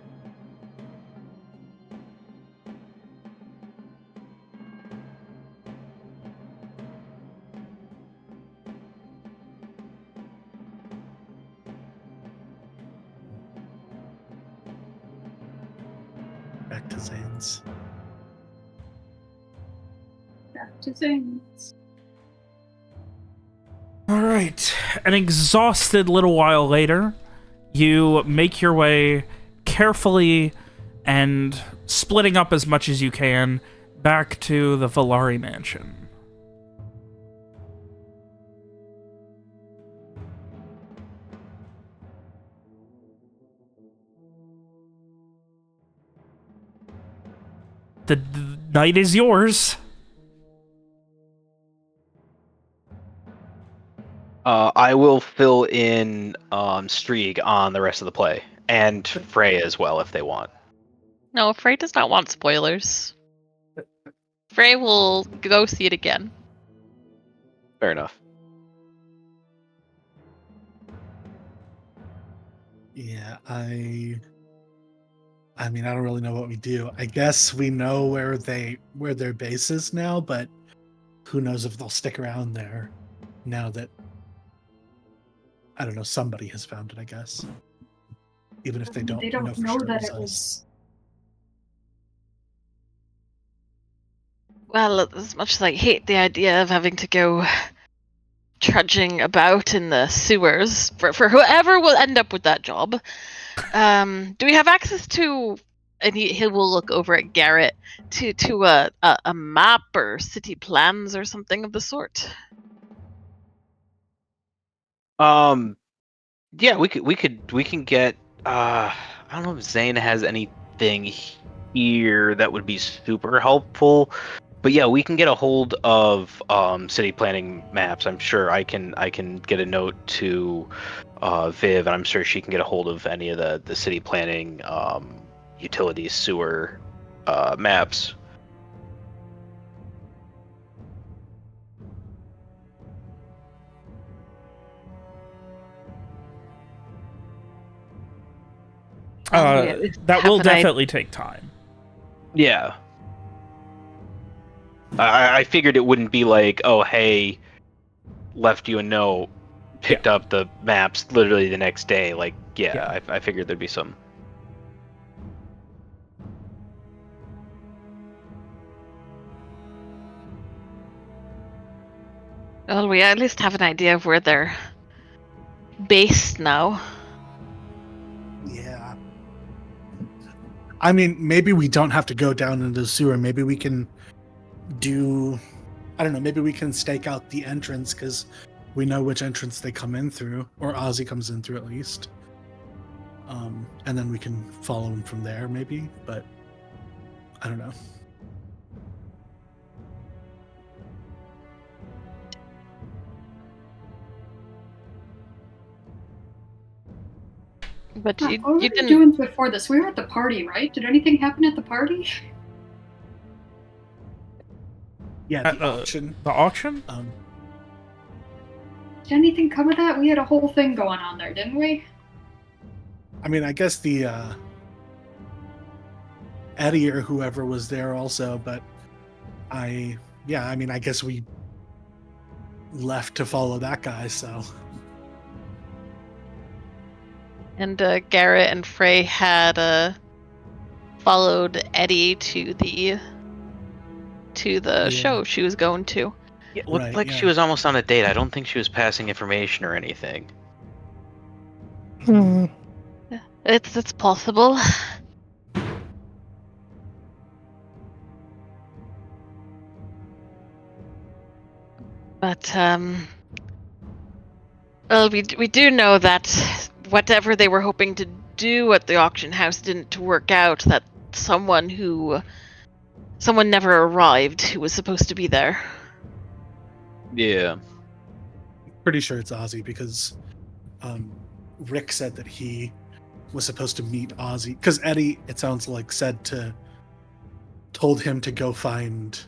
back to Zane's. Back to things. All right. An exhausted little while later, you make your way carefully and splitting up as much as you can back to the Valari mansion. The night is yours. I will fill in Strieg on the rest of the play, and Frey as well if they want. No, Frey does not want spoilers. Frey will go see it again. Fair enough. Yeah, I mean, I don't really know what we do. I guess we know where their base is now, but who knows if they'll stick around there now that, I don't know, somebody has found it, I guess. Even if they don't know for sure that it's it us. was. Well, as much as I hate the idea of having to go trudging about in the sewers for whoever will end up with that job, do we have access to? And he will look over at Garrett to a map or city plans or something of the sort. Yeah, we can get I don't know if Zane has anything here that would be super helpful. But yeah, we can get a hold of city planning maps. I'm sure I can get a note to Viv, and I'm sure she can get a hold of any of the city planning utilities sewer maps. Well, we at least That have will an idea. definitely take time. Yeah. I figured it wouldn't be like, oh, hey, left you a note, picked up the maps literally the next day. Like, yeah. I figured there'd be some. Well, we at least have an idea of where they're based now. Yeah. I mean, maybe we don't have to go down into the sewer. Maybe we can do, I don't know, maybe we can stake out the entrance because we know which entrance they come in through, or Ozzy comes in through at least. And then we can follow him from there, maybe, but I don't know. But What you were we didn't. doing before this? We were at the party, right? Did anything happen at the party? Yeah, the auction. The auction? Did anything come of that? We had a whole thing going on there, didn't we? I mean, I guess the Eddie or whoever was there also, but I guess we left to follow that guy, so. And Garrett and Frey had followed Eddie to the show she was going to. It looked like she was almost on a date. I don't think she was passing information or anything. It's possible. But well, we do know that whatever they were hoping to do at the auction house didn't work out. That someone never arrived who was supposed to be there. Yeah. Pretty sure it's Ozzy because Rick said that he was supposed to meet Ozzy because Eddie, it sounds like, told him to go find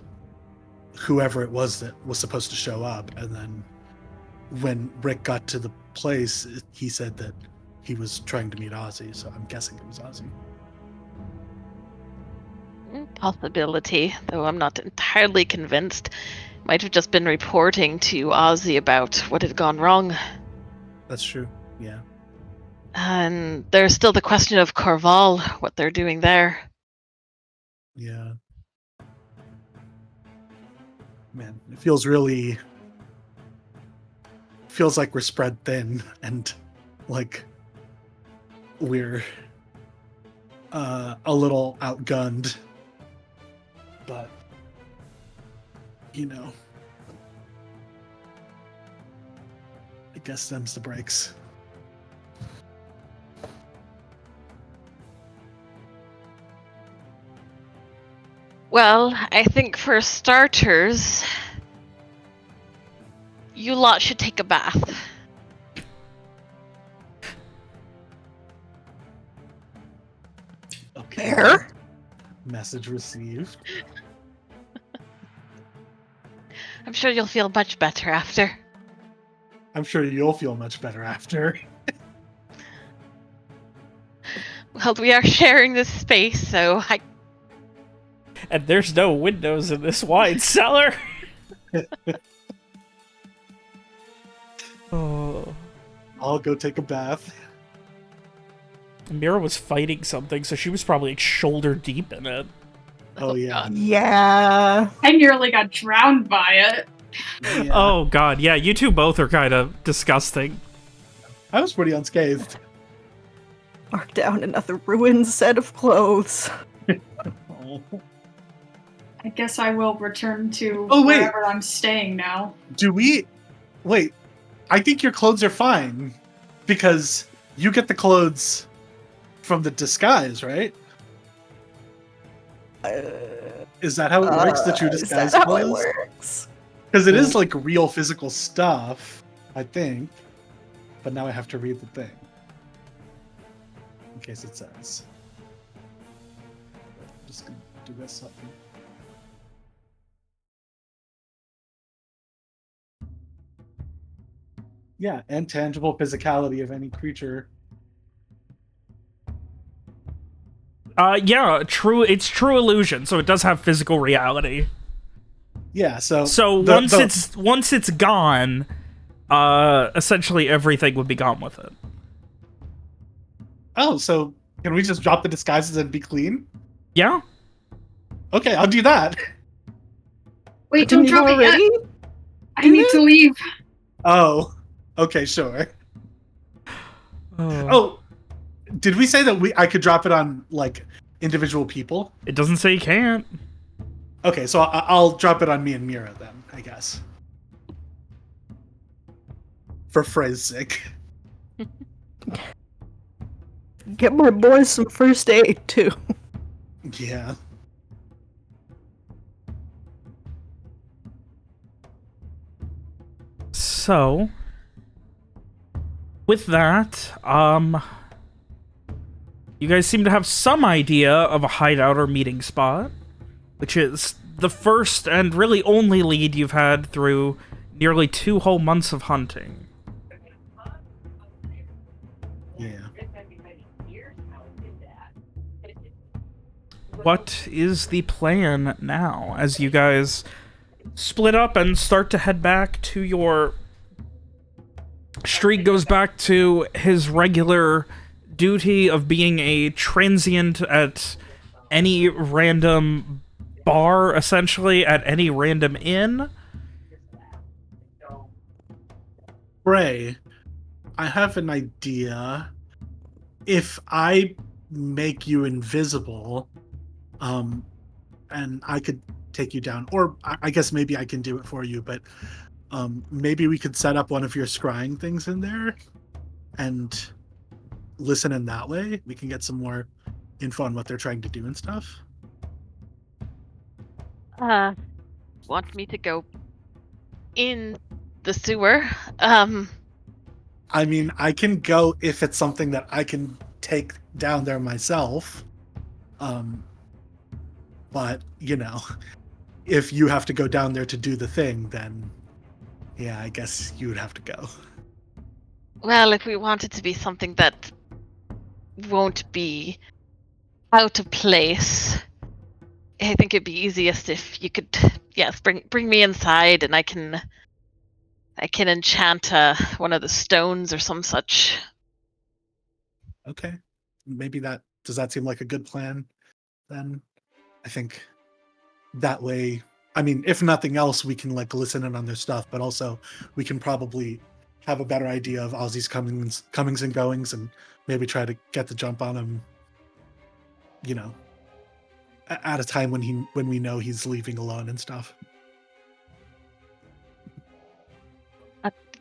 whoever it was that was supposed to show up, and then when Rick got to the place, he said that he was trying to meet Ozzy, so I'm guessing it was Ozzy. Possibility, though I'm not entirely convinced. Might have just been reporting to Ozzy about what had gone wrong. That's true, yeah. And there's still the question of Corval, what they're doing there. Yeah. Man, it feels like we're spread thin and like we're a little outgunned, but I guess them's the breaks. Well, I think for starters, you lot should take a bath. Okay. Fair. Message received. I'm sure you'll feel much better after. I'm sure you'll feel much better after. Well, we are sharing this space, so And there's no windows in this wine cellar. Oh. I'll go take a bath. Mira was fighting something, so she was probably like shoulder deep in it. Oh yeah. Yeah. I nearly got drowned by it. Yeah. Oh god, yeah, you two both are kind of disgusting. I was pretty unscathed. Mark down another ruined set of clothes. Oh. I guess I will return to Oh, wait. wherever I'm staying now. Wait, I think your clothes are fine because you get the clothes from the disguise, right? Is that how it works? The true Is disguise that how it clothes? works? Because it is like real physical stuff, I think. But now I have to read the thing. In case it says. I'm just gonna do this something. Yeah, and tangible physicality of any creature. Yeah, true. It's true illusion, so it does have physical reality. Yeah, so once it's gone, essentially everything would be gone with it. Oh, so can we just drop the disguises and be clean? Yeah. Okay, I'll do that. Wait, Didn't don't you drop it yet. already? I need to leave. Oh, okay, sure. Oh. Oh, did we say that I could drop it on like individual people? It doesn't say you can't. Okay, so I'll drop it on me and Mira then, I guess. For Frey's sake. Get my boys some first aid, too. Yeah. So, with that, You guys seem to have some idea of a hideout or meeting spot, which is the first and really only lead you've had through nearly 2 whole months of hunting. Yeah. What is the plan now as you guys split up and start to head back to your... Streak goes back to his regular duty of being a transient at any random bar, essentially, at any random inn. Bray, I have an idea. If I make you invisible, and I could take you down, or I guess maybe I can do it for you, but maybe we could set up one of your scrying things in there and listen in that way. We can get some more info on what they're trying to do and stuff. Want me to go in the sewer? I mean, I can go if it's something that I can take down there myself. But, you know, if you have to go down there to do the thing, then yeah, I guess you would have to go. Well, if we want it to be something that won't be out of place, I think it'd be easiest if you could, yes, bring me inside, and I can enchant one of the stones or some such. Okay. Maybe does that seem like a good plan then? I think that way, I mean, if nothing else, we can like listen in on their stuff, but also we can probably have a better idea of Ozzy's comings and goings, and maybe try to get the jump on him, you know, at a time when we know he's leaving alone and stuff.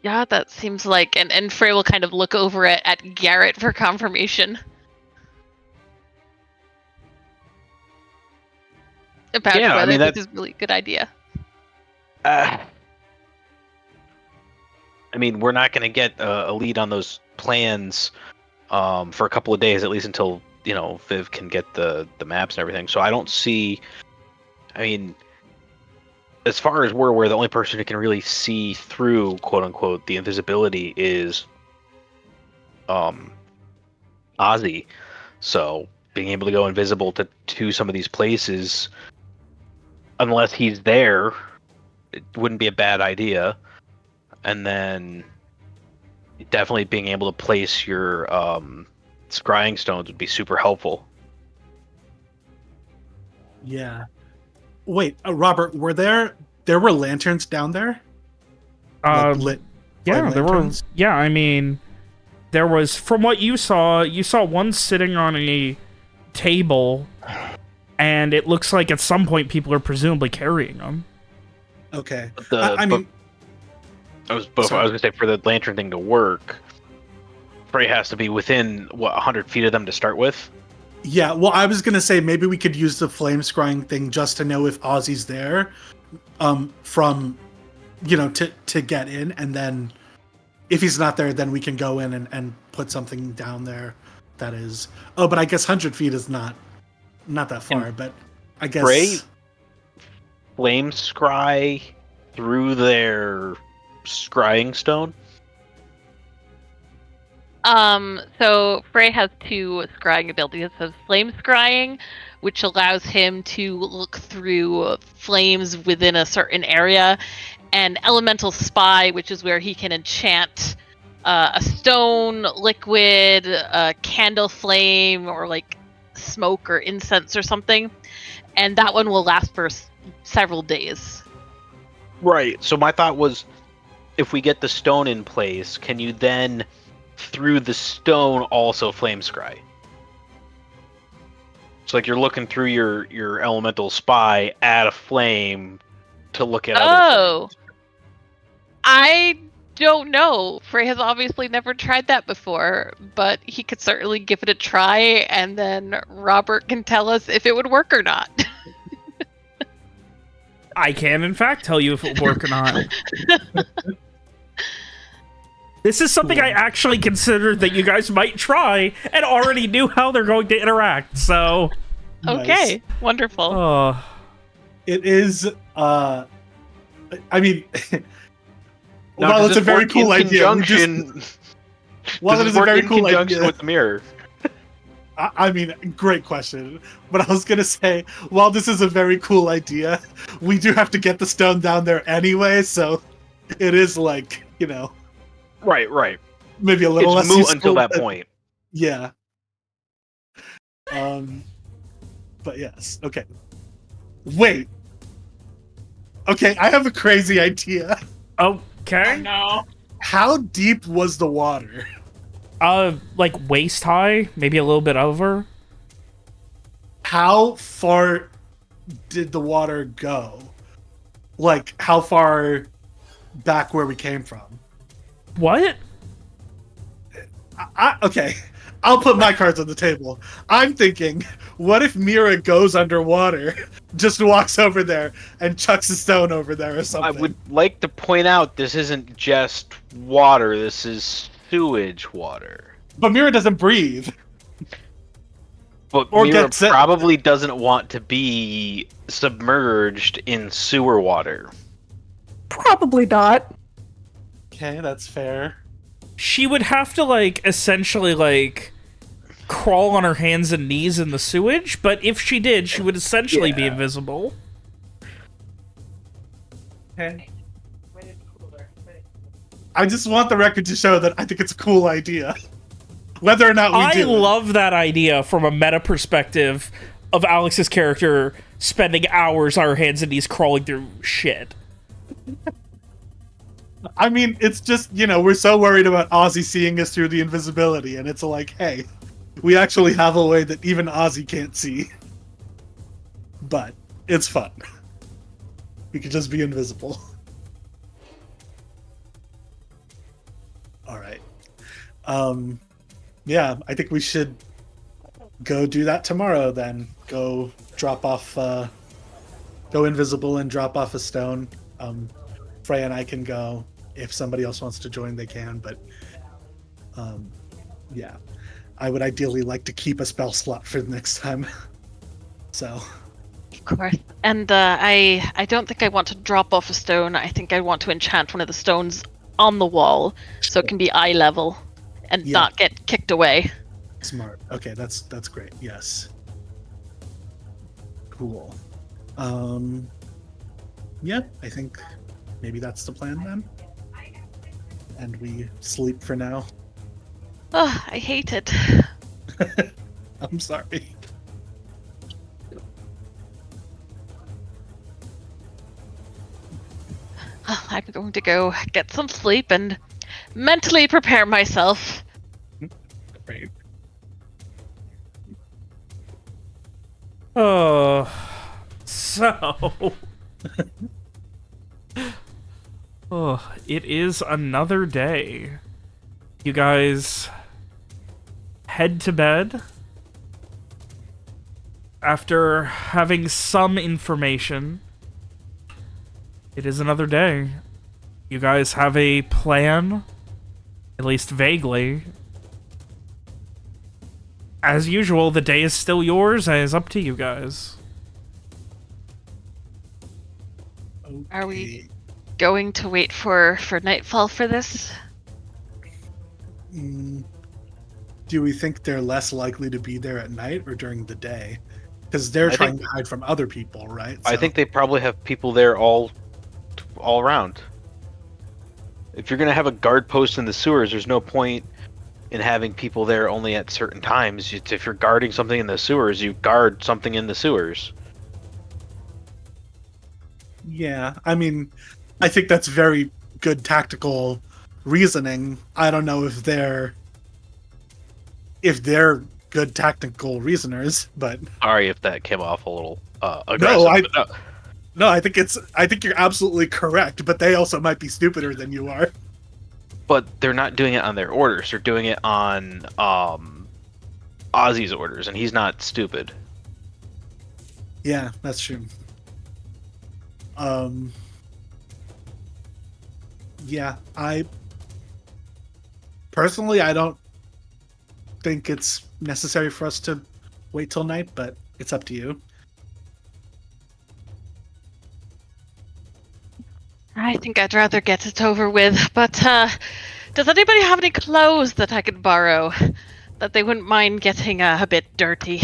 Yeah, that seems like, and Frey will kind of look over at Garrett for confirmation about whether this is really a good idea. I mean, we're not going to get a lead on those plans for a couple of days, at least until, you know, Viv can get the maps and everything. So I don't see, I mean, as far as we're aware, the only person who can really see through, quote unquote, the invisibility is Ozzy. So being able to go invisible to some of these places, unless he's there, it wouldn't be a bad idea. And then definitely being able to place your scrying stones would be super helpful. Yeah. Wait, Robert, there were lanterns down there? Like lit yeah, there were. lanterns? Yeah, I mean, there was, from what you saw one sitting on a table, and it looks like at some point people are presumably carrying them. Okay. I was going to say, for the lantern thing to work, Frey has to be within, 100 feet of them to start with? Yeah, well, I was going to say maybe we could use the flame scrying thing just to know if Ozzy's there, from, you know, to get in, and then if he's not there, then we can go in and put something down there that is... Oh, but I guess 100 feet is not that far, but I guess... Frey flame scry through their scrying stone? So Frey has 2 scrying abilities. So flame scrying, which allows him to look through flames within a certain area, and elemental spy, which is where he can enchant a stone, liquid, a candle flame, or like smoke or incense or something, and that one will last for several days. Right. So my thought was, if we get the stone in place, can you then, through the stone, also flame scry? So like you're looking through your elemental spy at a flame to look at other things. I don't know. Frey has obviously never tried that before, but he could certainly give it a try, and then Robert can tell us if it would work or not. I can, in fact, tell you if it will work or not. This is something I actually considered that you guys might try and already knew how they're going to interact, so... Okay, wonderful. Oh. It is, I mean... No, well, it's a very work cool in idea. Conjunction, Well, it is a very cool conjunction idea. with the mirror. I mean, great question. But I was gonna say, while this is a very cool idea, we do have to get the stone down there anyway, so it is like, you know, Right. maybe a little It's less moot until useful, that but- point. Yeah. But yes, okay. Wait. Okay, I have a crazy idea. Okay. No. How deep was the water? Like waist high, maybe a little bit over. How far did the water go? Like, how far back where we came from? What? Okay, I'll put my cards on the table. I'm thinking, what if Mira goes underwater, just walks over there, and chucks a stone over there or something? I would like to point out this isn't just water. This is sewage water. But Mira doesn't breathe. But Or Mira gets it. probably doesn't want to be submerged in sewer water. Probably not. Okay, that's fair. She would have to, like, essentially, like, crawl on her hands and knees in the sewage, but if she did, she would essentially be invisible. Okay. I just want the record to show that I think it's a cool idea. Whether or not we I do. love that idea from a meta perspective of Alex's character spending hours on her hands and knees crawling through shit. I mean, it's just, you know, we're so worried about Ozzy seeing us through the invisibility, and it's like, hey, we actually have a way that even Ozzy can't see. But it's fun. We could just be invisible. All right. Yeah, I think we should go do that tomorrow then. Go drop off, go invisible and drop off a stone. Freya and I can go. If somebody else wants to join, they can, but yeah. I would ideally like to keep a spell slot for the next time. So. Of course. And I don't think I want to drop off a stone. I think I want to enchant one of the stones on the wall so it can be eye level and not get kicked away. Smart. Okay, that's great. Yes. Cool. Yeah, I think maybe that's the plan then. And we sleep for now. Oh, I hate it. I'm sorry. I'm going to go get some sleep and mentally prepare myself. Great. Oh, so... Oh, it is another day. You guys head to bed after having some information. It is another day. You guys have a plan, at least vaguely. As usual, the day is still yours and it's up to you guys. Okay. Are we going to wait for nightfall for this? Do we think they're less likely to be there at night or during the day? Because they're trying to hide from other people, right? I think they probably have people there all around. If you're going to have a guard post in the sewers, there's no point in having people there only at certain times. If you're guarding something in the sewers, you guard something in the sewers. Yeah, I mean, I think that's very good tactical reasoning. I don't know if they're good tactical reasoners, but Sorry if that came off a little aggressive. no, I think you're absolutely correct, but they also might be stupider than you are. But they're not doing it on their orders. They're doing it on Ozzy's orders, and he's not stupid. Yeah, that's true. Yeah, Personally, I don't think it's necessary for us to wait till night, but it's up to you. I think I'd rather get it over with, but does anybody have any clothes that I could borrow? That they wouldn't mind getting a bit dirty?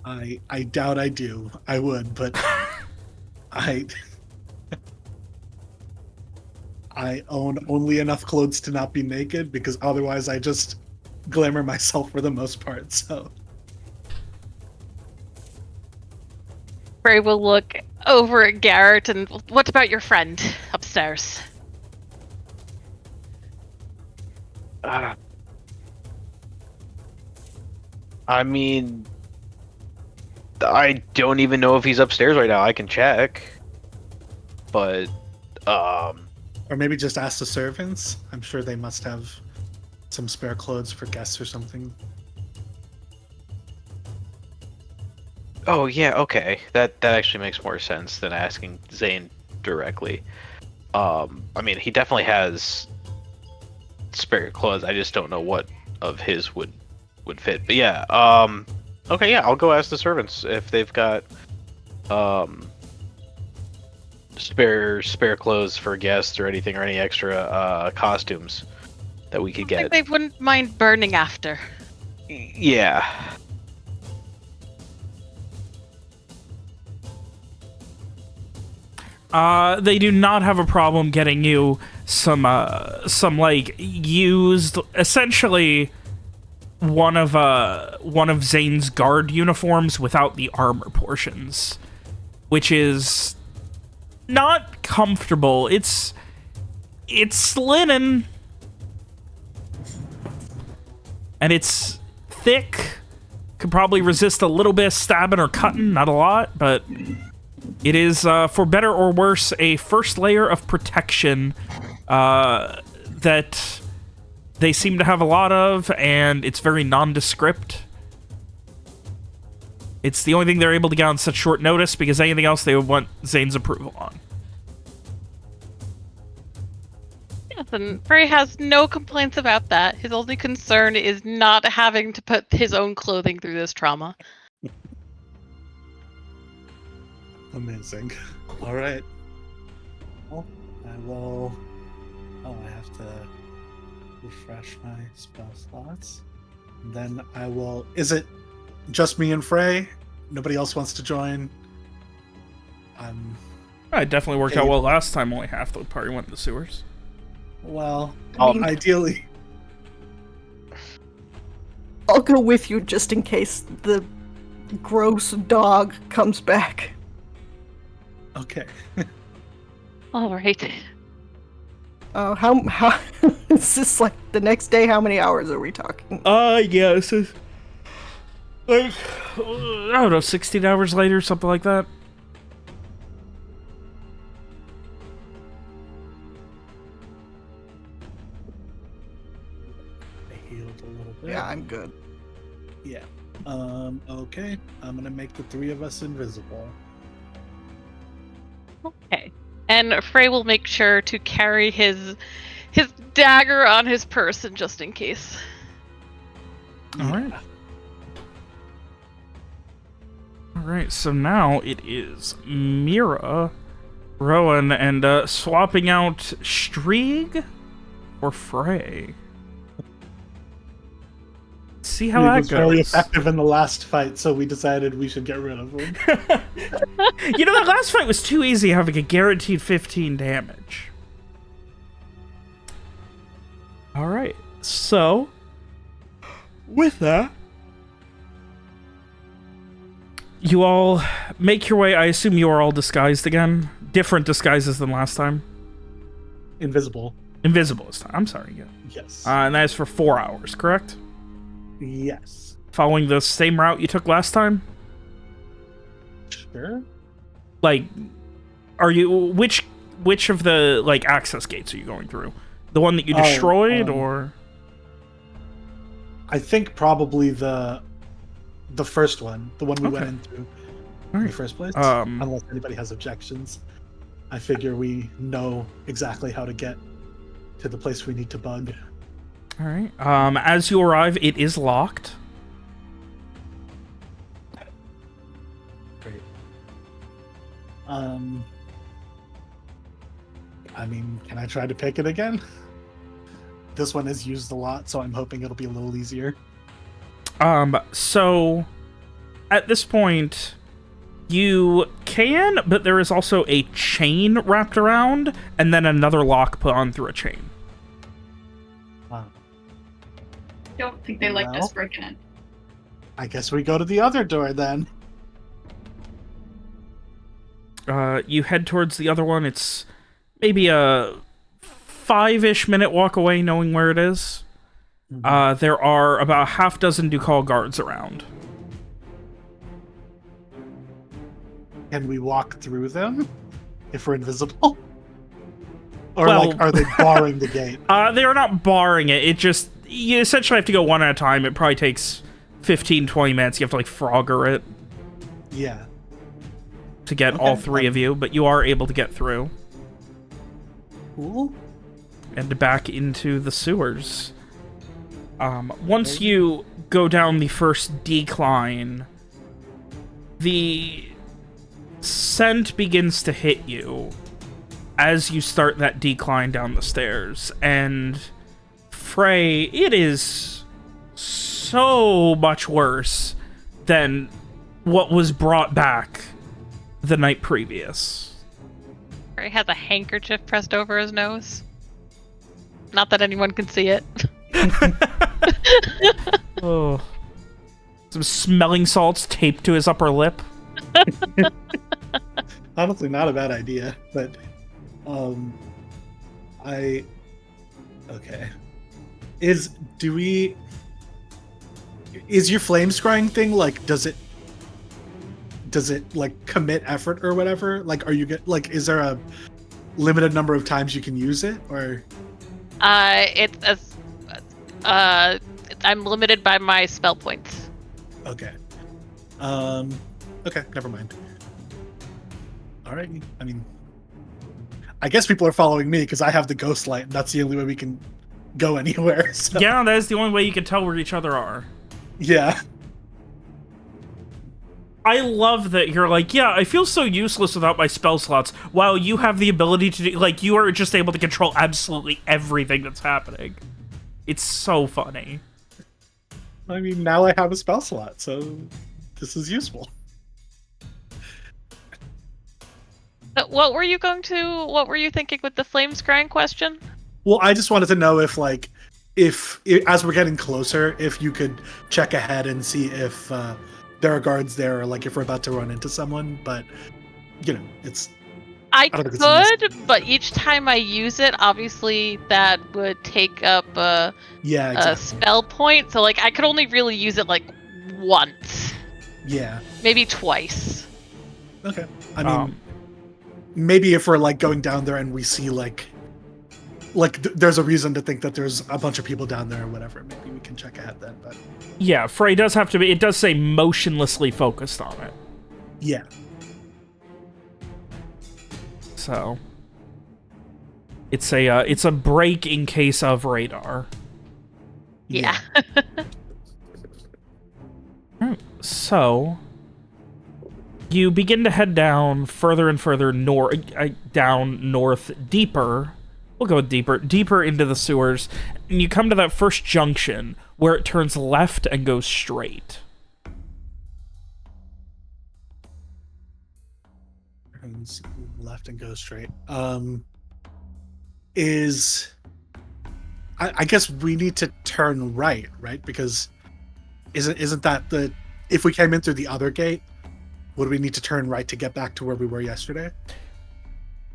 I doubt I do. I would, but I own only enough clothes to not be naked, because otherwise I just glamour myself for the most part, so. Frey will look over at Garrett and, what about your friend upstairs? I mean, I don't even know if he's upstairs right now. I can check. But, Or maybe just ask the servants. I'm sure they must have some spare clothes for guests or something. oh yeah, okay. That actually makes more sense than asking Zane directly. I mean, he definitely has spare clothes. I just don't know what of his would fit. But yeah, okay, yeah, I'll go ask the servants if they've got spare clothes for guests or anything, or any extra costumes that we could I get. think they wouldn't mind burning after. Yeah. They do not have a problem getting you some like used, essentially one of Zane's guard uniforms without the armor portions, which is not comfortable. It's linen, and it's thick. Could probably resist a little bit of stabbing or cutting, not a lot, but it is, for better or worse, a first layer of protection that they seem to have a lot of, and it's very nondescript. It's the only thing they're able to get on such short notice, because anything else they would want Zane's approval on. Yes, and Frey has no complaints about that. His only concern is not having to put his own clothing through this trauma. Amazing. All right. Well, I will. Oh, I have to refresh my spell slots. And then I will. Is it just me and Frey? Nobody else wants to join? It definitely worked out well last time. Only half the party went in the sewers. Well, ideally. I'll go with you just in case the gross dog comes back. Okay. All right. Oh, how is this like the next day? How many hours are we talking? Yeah, this is like, I don't know, 16 hours later, something like that. I healed a little bit. Yeah, I'm good. Yeah. Okay. I'm gonna make the three of us invisible. Okay. And Frey will make sure to carry his dagger on his person just in case. All right. All right, so now it is Mira, Rowan, and swapping out Strieg for Frey. See how that He was very goes. effective in the last fight, so we decided we should get rid of him. You know, that last fight was too easy, having a guaranteed 15 damage. All right, so with that, you all make your way. I assume you are all disguised again. Different disguises than last time. Invisible. Invisible this time. I'm sorry. Yeah. Yes. And that is for 4 hours, correct? Yes. Following the same route you took last time? Sure. Like, are you which of the like access gates are you going through? The one that you destroyed, or? I think probably the first one, the one we went in through in the first place. Unless anybody has objections. I figure we know exactly how to get to the place we need to bug. All right. As you arrive, it is locked. Great. I mean, can I try to pick it again? This one is used a lot, so I'm hoping it'll be a little easier. So at this point, you can, but there is also a chain wrapped around, and then another lock put on through a chain. Wow. Don't think they liked us breaking in. I guess we go to the other door then. You head towards the other one. It's maybe a 5-ish minute walk away, knowing where it is. There are about a half dozen Ducal guards around. Can we walk through them if we're invisible? Or Well, like, are they barring the gate? They are not barring it. It just, you essentially have to go one at a time. It probably takes 15, 20 minutes. You have to like Frogger it Yeah. to get all three of you, but you are able to get through. Cool. And back into the sewers. Once you go down the first decline, the scent begins to hit you as you start that decline down the stairs. And Frey, it is so much worse than what was brought back the night previous. He has a handkerchief pressed over his nose. Not that anyone can see it. Oh. Some smelling salts taped to his upper lip. Honestly, not a bad idea, but okay. Is your flame scrying thing like does it like commit effort or whatever? Like, are you like, is there a limited number of times you can use it, or? It's as I'm limited by my spell points. Okay. Okay, never mind. All right. I mean, I guess people are following me because I have the ghost light, and that's the only way we can go anywhere. So. Yeah, that is the only way you can tell where each other are. Yeah. I love that you're like, yeah, I feel so useless without my spell slots, while you have the ability to do, like, you are just able to control absolutely everything that's happening. It's so funny. I mean, now I have a spell slot, so this is useful. What were you thinking with the flame scrying question? Well, I just wanted to know if, like, if as we're getting closer, if you could check ahead and see if there are guards there, or like if we're about to run into someone. But you know, I could, but each time I use it, obviously that would take up a spell point. So like I could only really use it like once. Yeah. Maybe twice. Okay. I mean, maybe if we're like going down there and we see like there's a reason to think that there's a bunch of people down there or whatever, maybe we can check ahead then. But yeah, Frey does have to be. It does say motionlessly focused on it. Yeah. So it's a break in case of radar. Yeah. So you begin to head down further and further down north, deeper. We'll go deeper into the sewers, and you come to that first junction where it turns left and goes straight. Turns left and goes straight. I guess we need to turn right, Because isn't that if we came in through the other gate, would we need to turn right to get back to where we were yesterday?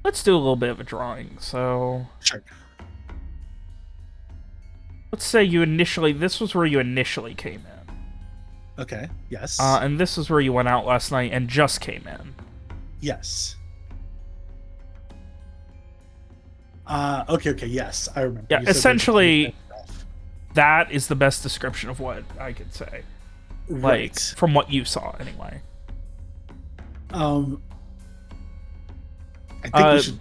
Let's do a little bit of a drawing. So sure. Let's say this was where you initially came in. Okay. Yes. And this is where you went out last night and just came in. Yes. Okay. Yes, I remember. Yeah. Essentially, that is the best description of what I could say. Right. Like from what you saw, anyway. I think we should...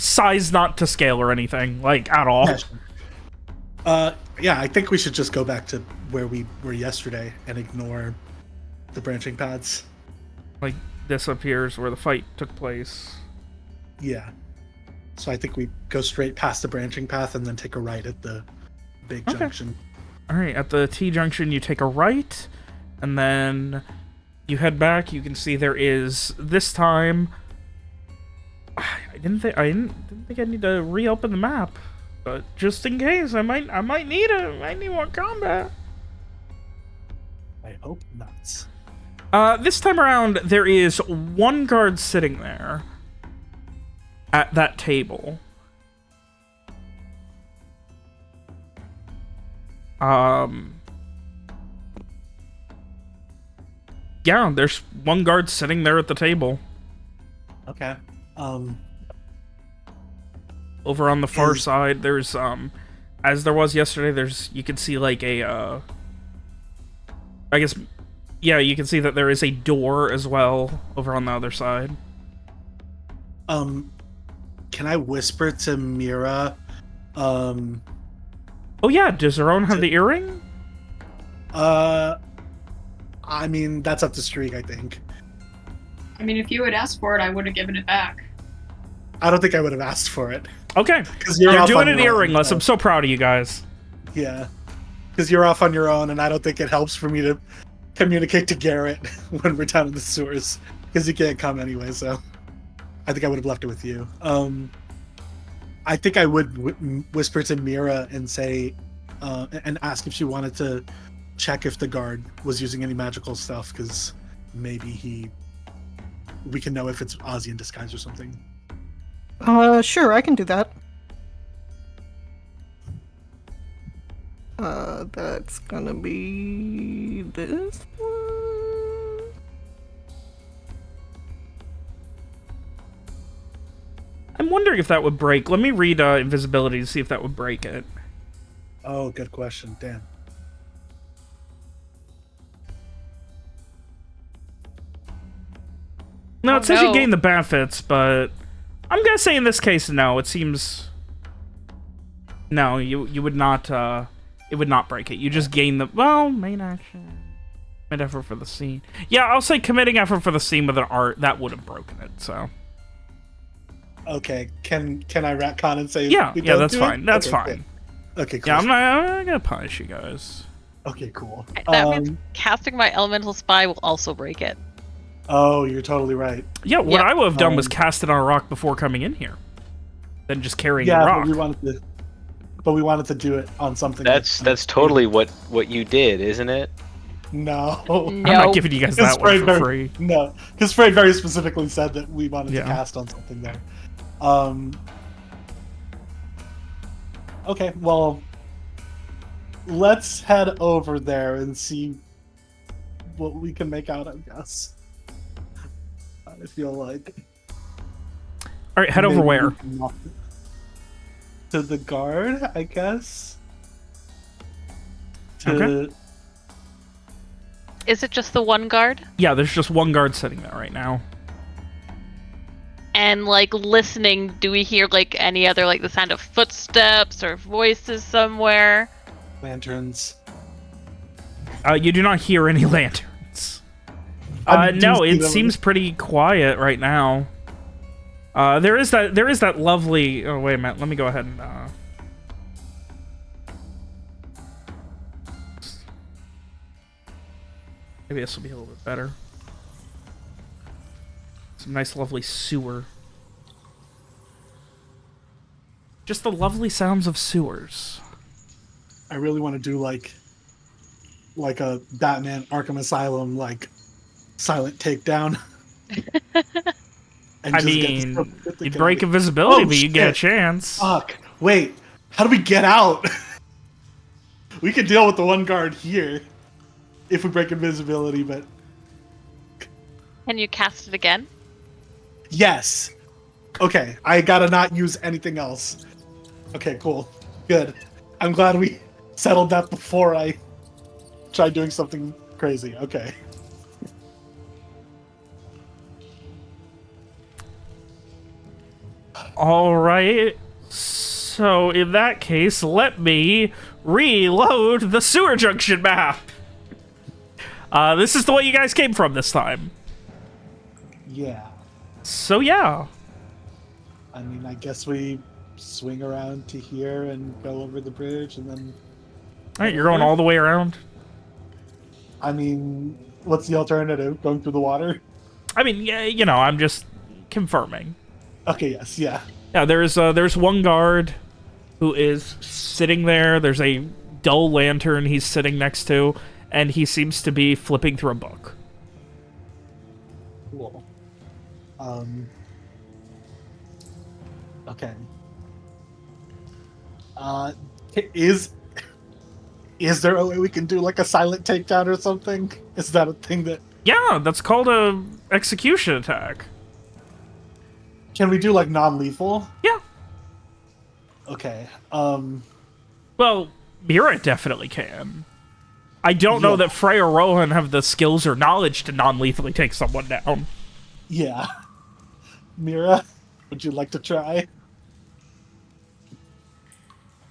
Size not to scale or anything, like, at all. Yeah, sure. Yeah, I think we should just go back to where we were yesterday and ignore the branching paths. Like, this appears where the fight took place. Yeah. So I think we go straight past the branching path and then take a right at the big junction. Alright, at the T-junction you take a right, and then you head back. You can see there is, this time... I didn't think I need to reopen the map, but just in case, I might need more combat. I hope not. This time around, there is one guard sitting there at that table. Yeah, there's one guard sitting there at the table. Okay. Over on the far side, there's as there was yesterday, there's, you can see like a I guess, yeah, you can see that there is a door as well over on the other side. Can I whisper to Mira? Oh yeah, does her own have the earring? I mean, that's up to Streak, I think. I mean, if you had asked for it, I would have given it back. I don't think I would have asked for it. Okay, you're doing an earringless. I'm so proud of you guys. Yeah, because you're off on your own, and I don't think it helps for me to communicate to Garrett when we're down in the sewers, because you can't come anyway, so I think I would have left it with you. I think I would whisper to Mira and say, and ask if she wanted to check if the guard was using any magical stuff, because maybe we can know if it's Ozzy in disguise or something. Sure, I can do that. That's gonna be this one. I'm wondering if that would break. Let me read invisibility to see if that would break it. Oh, good question. Damn. No, it says you gain the benefits, but I'm gonna say in this case, no. It seems no. You would not. It would not break it. You just gain the main action, commit effort for the scene. Yeah, I'll say committing effort for the scene with an art that would have broken it. So. Okay, can I retcon and say yeah, that's fine. That's okay, fine. Cool. Okay, cool. Yeah, I'm not gonna punish you guys. Okay, cool. That means casting my elemental spy will also break it. Oh, you're totally right. Yeah, what I would have done was cast it on a rock before coming in here, then just carrying the rock. But we wanted to do it on something. That's totally what you did, isn't it? No. I'm not giving you guys that one for free. No, because Frey very specifically said that we wanted to cast on something there. Okay, well, let's head over there and see what we can make out, I guess. I feel like. All right, head over where? To the guard, I guess. Okay. Is it just the one guard? Yeah, there's just one guard sitting there right now. And like listening, do we hear like any other like the sound of footsteps or voices somewhere? Lanterns. You do not hear any lanterns. No, it seems pretty quiet right now. There is that lovely. Oh wait a minute. Let me go ahead and. Maybe this will be a little bit better. Some nice, lovely sewer. Just the lovely sounds of sewers. I really want to do like a Batman Arkham Asylum like silent takedown. I mean, you'd break invisibility, but you get a chance. Fuck. Wait, how do we get out? We could deal with the one guard here if we break invisibility, but... Can you cast it again? Yes. Okay, I gotta not use anything else. Okay, cool. Good. I'm glad we settled that before I tried doing something crazy. Okay. All right. So in that case, let me reload the sewer junction map. This is the way you guys came from this time. Yeah. So yeah. I mean, I guess we swing around to here and go over the bridge and then... All right, you're going all the way around? I mean, what's the alternative? Going through the water? I mean, yeah, you know, I'm just confirming. Okay, yes, yeah. Yeah, there's one guard who is sitting there. There's a dull lantern he's sitting next to, and he seems to be flipping through a book. Cool. Okay. Is there a way we can do like a silent takedown or something? Is that a thing that... Yeah, that's called a execution attack. Can we do like non-lethal? Yeah. Okay. Well, Mira definitely can. I don't know that Frey or Rohan have the skills or knowledge to non-lethally take someone down. Yeah. Mira, would you like to try?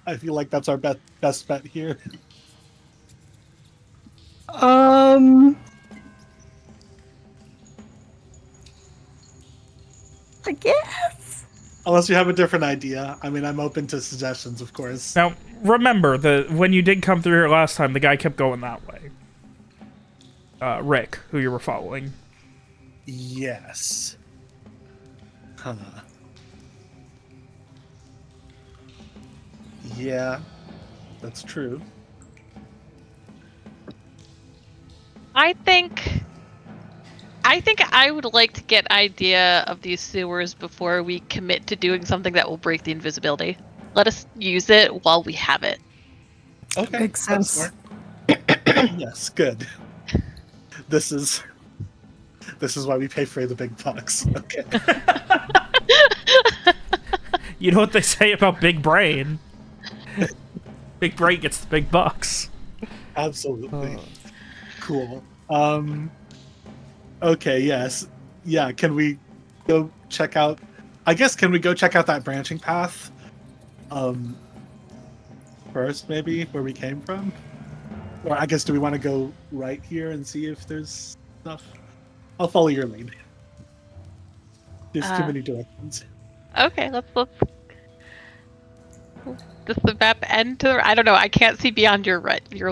I feel like that's our best bet here. I guess. Unless you have a different idea. I mean, I'm open to suggestions, of course. Now, remember, when you did come through here last time, the guy kept going that way. Rick, who you were following. Yes. Huh. Yeah, that's true. I think I would like to get idea of these sewers before we commit to doing something that will break the invisibility. Let us use it while we have it. Okay, Makes sense. Yes, good. This is why we pay for the big bucks. Okay. You know what they say about big brain? Big brain gets the big bucks. Absolutely. Cool. Okay, yes. Yeah, can we go check out... I guess, can we go check out that branching path? First, maybe, where we came from? Or I guess, do we want to go right here and see if there's stuff? I'll follow your lead. There's too many directions. Okay, let's. Does the map end to? I don't know. I can't see beyond your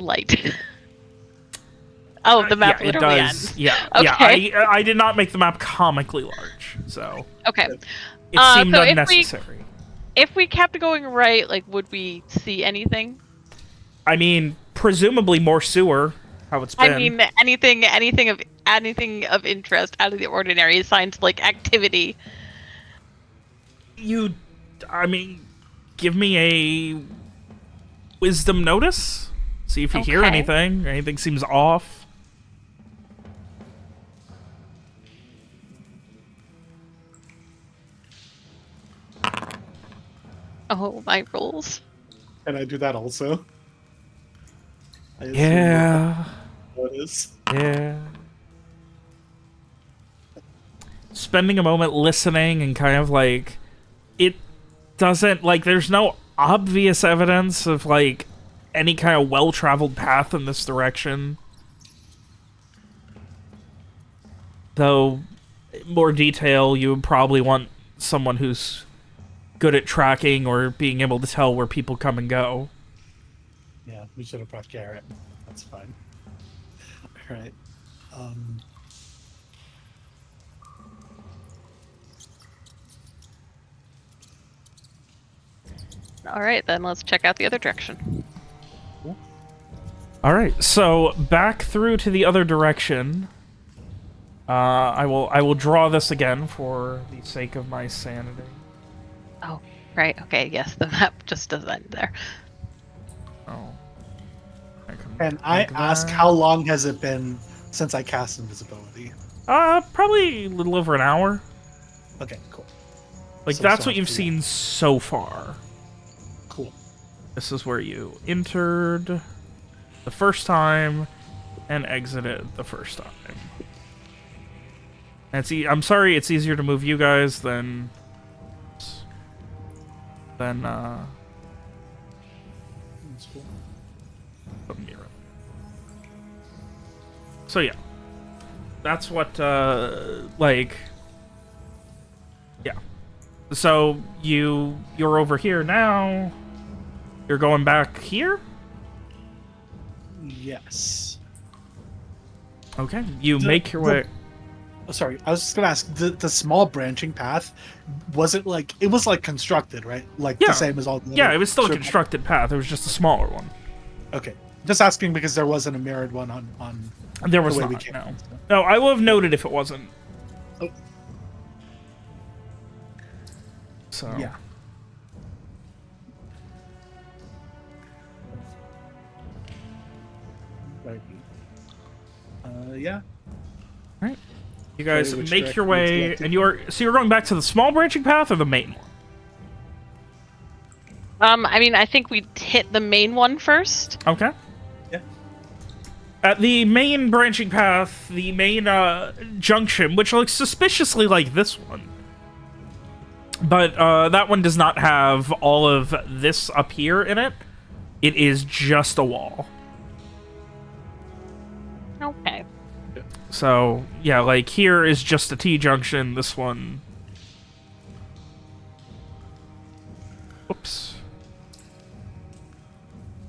light. Oh, the map yeah, literally it does. ends. Yeah, Okay. yeah. I did not make the map comically large, so Okay. it seemed so unnecessary. If we kept going right, like, would we see anything? I mean, presumably more sewer. How it's been. I mean, anything of interest out of the ordinary, signs like activity. I mean, give me a wisdom notice. See if you hear Okay. anything. Anything seems off. Oh, my rolls. Can I do that also? I assume Yeah. what it is. Yeah. Spending a moment listening and kind of like, it doesn't, like, there's no obvious evidence of, like, any kind of well-traveled path in this direction. Though, more detail, you would probably want someone who's good at tracking or being able to tell where people come and go. Yeah, we should have brought Garrett. That's fine. All right. All right, then let's check out the other direction. All right, so back through to the other direction. I will draw this again for the sake of my sanity. Oh, right. Okay. Yes, the map just doesn't end there. Oh. And I ask, how long has it been since I cast invisibility? Probably a little over an hour. Okay, cool. Like, So that's so what you've much seen so far. Cool. This is where you entered the first time and exited the first time. And I'm sorry, it's easier to move you guys than... Then That's cool. put Mira. So yeah, that's what like. Yeah. So you're over here now. You're going back here? Yes. Okay. You make your way. Oh, sorry, I was just gonna ask, the small branching path, was it like, it was like constructed, right? Like Yeah. the same as all the Yeah, other it was still a strip- constructed path. It was just a smaller one. Okay. Just asking because there wasn't a mirrored one on There was the way we not, came. no. No, I will have noted if it wasn't. Oh. So. Yeah. Right. Yeah. Right. You guys Which make your direction way, it's and you're going back to the small branching path or the main one? I mean, I think we hit the main one first. Okay. Yeah. At the main branching path, the main junction, which looks suspiciously like this one. But that one does not have all of this up here in it. It is just a wall. Okay. So, yeah, like, here is just a T-junction. This one... Oops.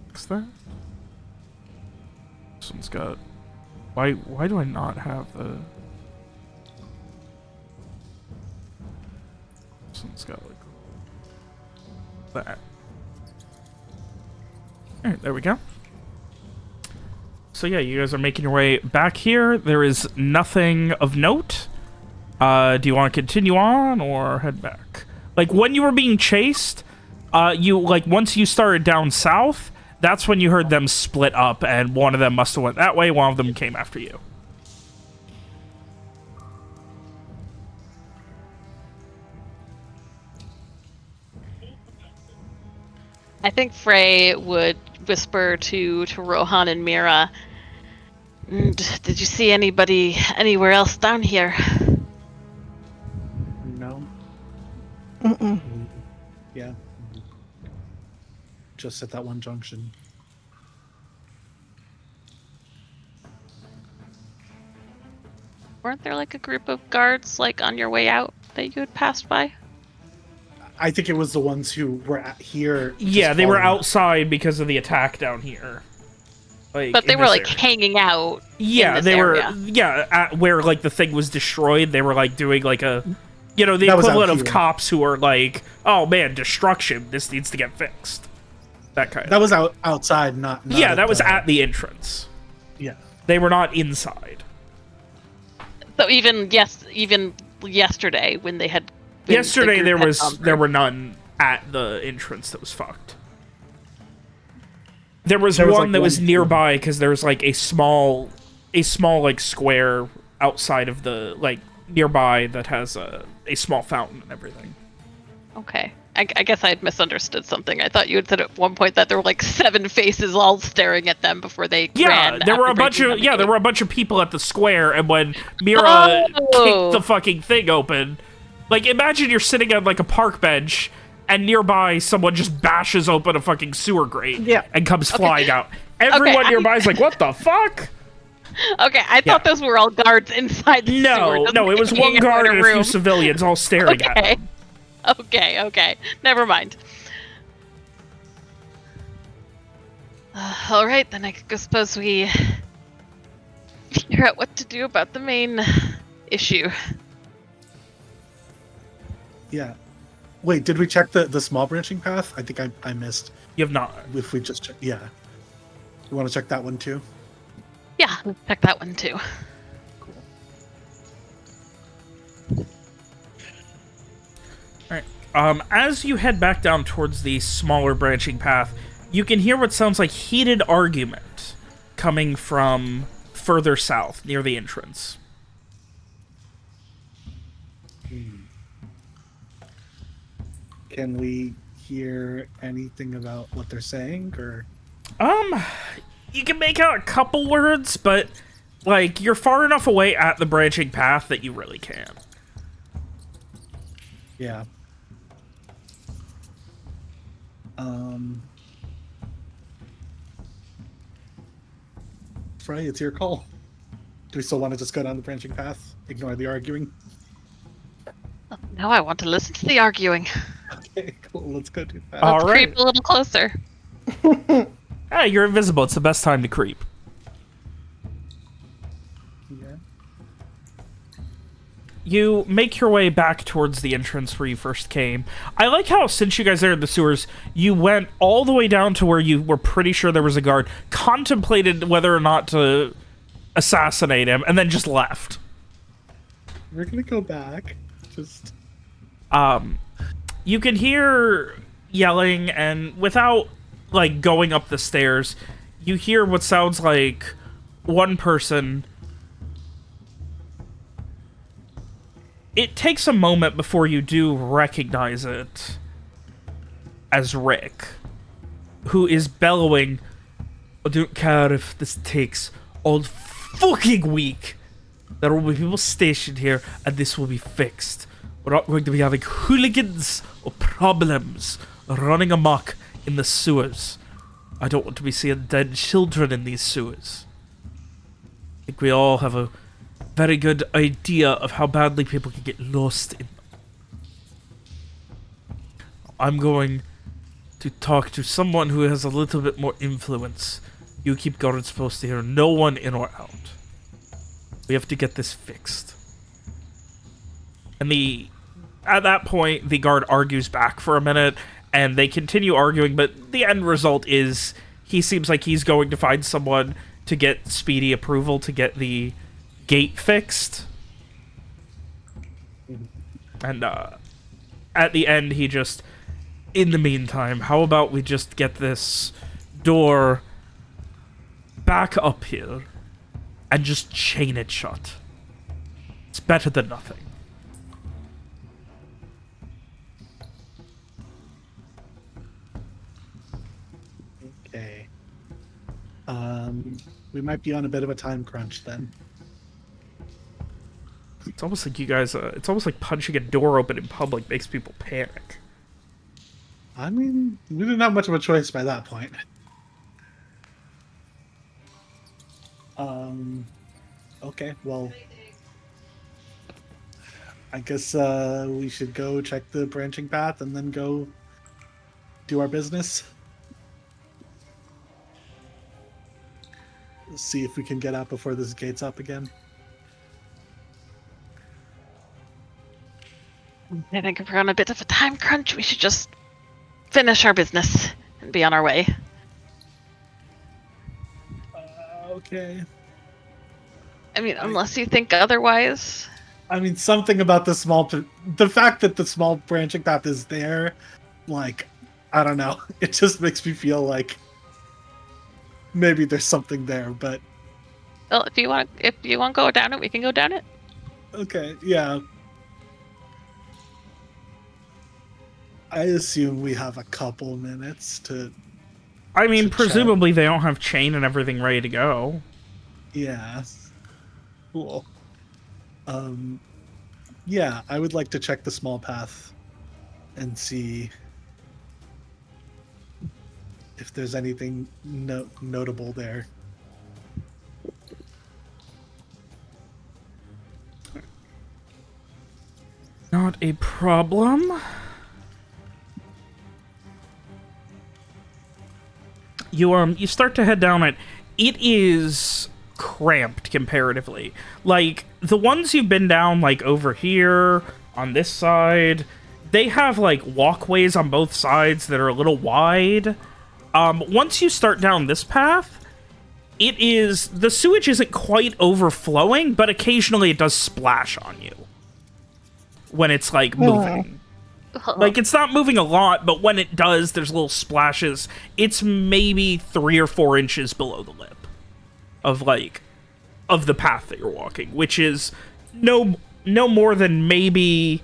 What's that? This one's got... Why do I not have the... This one's got, like... that. Alright, there we go. So yeah, you guys are making your way back here. There is nothing of note. Do you want to continue on or head back? Like, when you were being chased, once you started down south, that's when you heard them split up, and one of them must have went that way, one of them came after you. I think Frey would whisper to Rohan and Mira, "Did you see anybody anywhere else down here?" No. Mm-mm. Yeah. Just at that one junction. Weren't there like a group of guards like on your way out that you had passed by? I think it was the ones who were here. Yeah, just they were following. outside because of the attack down here. Like, But they in were this like area. hanging out. Yeah, in this they area. were. Yeah, at where like the thing was destroyed, they were like doing like a, the That was out equivalent of here. cops who are like, "Oh man, destruction! This needs to get fixed." That kind of. That was outside, not Yeah, that was the- at the entrance. Yeah. They were not inside. So even yesterday when they had. when the Yesterday group there had was gone there through. were none at the entrance that was fucked. There was There was, one like, that was one- nearby because there was like a small like square outside of the like nearby that has a small fountain and everything. Okay. I guess I had misunderstood something. I thought you had said at one point that there were like 7 faces all staring at them before they Yeah, ran. there were after a bunch breaking of them in. there were a bunch of people at the square, and when Mira Oh. kicked the fucking thing open, like imagine you're sitting on like a park bench, and nearby someone just bashes open a fucking sewer grate Yeah. and comes flying out. Everyone I- nearby is like, "What the fuck?" Okay, I thought those were all guards inside the sewer. No, just no, it was hanging one out guard in and a few room. civilians all staring at Okay. him. Okay. Never mind. All right, then I suppose we figure out what to do about the main issue. Yeah. Wait, did we check the small branching path? I think I missed. You have not. If we just check, yeah. You want to check that one too? Yeah, let's check that one too. As you head back down towards the smaller branching path, you can hear what sounds like heated argument coming from further south near the entrance. Can we hear anything about what they're saying, or? You can make out a couple words, but like you're far enough away at the branching path that you really can't. Yeah. Frey, it's your call. Do we still want to just go down the branching path? Ignore the arguing? Now I want to listen to the arguing. Okay, cool. Let's go do that. All Let's right. creep a little closer. Hey, you're invisible. It's the best time to creep. Yeah. You make your way back towards the entrance where you first came. I like how, since you guys are in the sewers, you went all the way down to where you were pretty sure there was a guard, contemplated whether or not to assassinate him, and then just left. We're gonna go back. Just... You can hear yelling, and without, like, going up the stairs, you hear what sounds like one person. It takes a moment before you do recognize it as Rick, who is bellowing, "I don't care if this takes all fucking week. There will be people stationed here, and this will be fixed. We're not going to be having hooligans or problems running amok in the sewers. I don't want to be seeing dead children in these sewers." I think we all have a very good idea of how badly people can get lost in them. I'm going to talk to someone who has a little bit more influence. You keep guards posted here, no one in or out. We have to get this fixed. And at that point, the guard argues back for a minute, and they continue arguing, but the end result is he seems like he's going to find someone to get speedy approval to get the gate fixed. And at the end, he just, in the meantime, how about we just get this door back up here and just chain it shut? It's better than nothing. Okay. We might be on a bit of a time crunch then. It's almost like you guys, it's almost like punching a door open in public makes people panic. I mean, we didn't have much of a choice by that point. Okay, well, I guess we should go check the branching path and then go do our business. See if we can get out before this gate's up again. I think if we're on a bit of a time crunch, we should just finish our business and be on our way. Okay. I mean, unless you think otherwise. I mean, something about the fact that the small branching path is there, like, I don't know. It just makes me feel like maybe there's something there, but... Well, if you want to go down it, we can go down it. Okay, yeah. I assume we have a couple minutes to... I mean, to presumably they don't have chain and everything ready to go. Yeah. Cool. Yeah, I would like to check the small path and see if there's anything notable there. Not a problem. You start to head down it. It is cramped comparatively. Like, the ones you've been down, like, over here, on this side, they have, like, walkways on both sides that are a little wide. Once you start down this path, the sewage isn't quite overflowing, but occasionally it does splash on you when it's, like, moving. Like, it's not moving a lot, but when it does, there's little splashes. It's maybe 3 or 4 inches below the lip of the path that you're walking, which is no more than maybe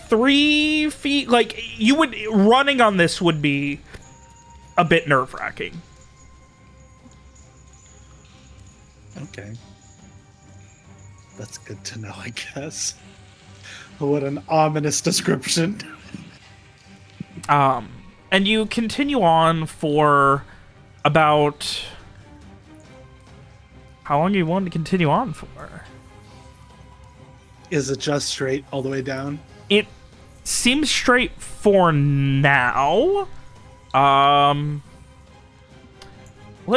3 feet. Like, running on this would be a bit nerve-wracking. Okay. That's good to know, I guess. What an ominous description. And you continue on for about... How long do you want to continue on for? Is it just straight all the way down? It seems straight for now. Let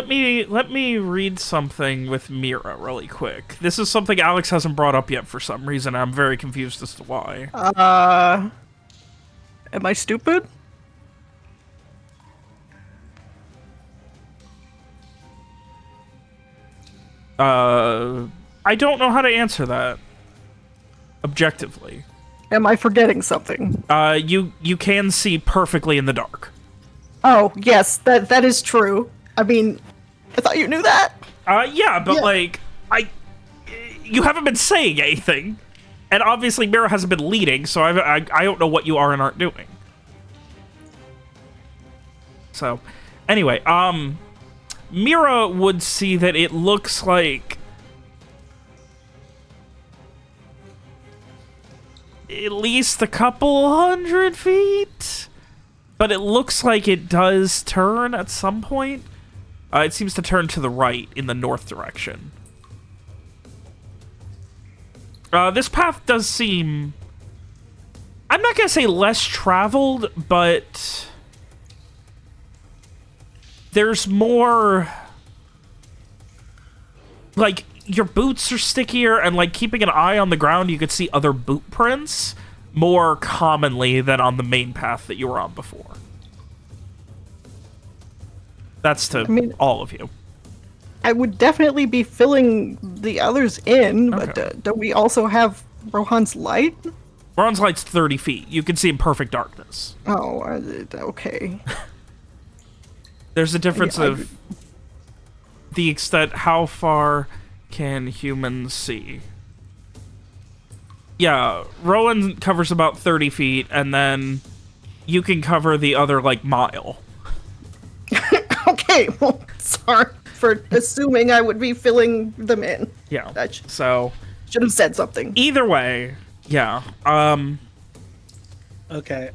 me read something with Mira really quick. This is something Alex hasn't brought up yet for some reason. I'm very confused as to why. Am I stupid? I don't know how to answer that objectively. Am I forgetting something? You can see perfectly in the dark. Oh, yes, that is true. I mean, I thought you knew that. Yeah, but Yeah. like, you haven't been saying anything, and obviously Mira hasn't been leading, so I don't know what you are and aren't doing. So, anyway, Mira would see that it looks like at least a couple 100 feet, but it looks like it does turn at some point. It seems to turn to the right in the north direction. This path does seem... I'm not going to say less traveled, but... There's more... Like, your boots are stickier, and, like, keeping an eye on the ground, you could see other boot prints more commonly than on the main path that you were on before. That's to all of you. I would definitely be filling the others in, Okay. but don't we also have Rohan's light? Rohan's light's 30 feet. You can see in perfect darkness. Oh, okay. There's a difference of the extent how far can humans see. Yeah, Rowan covers about 30 feet, and then you can cover the other, like, mile. Okay, well, sorry for assuming I would be filling them in. Yeah, I so... should have said something. Either way, yeah. Okay,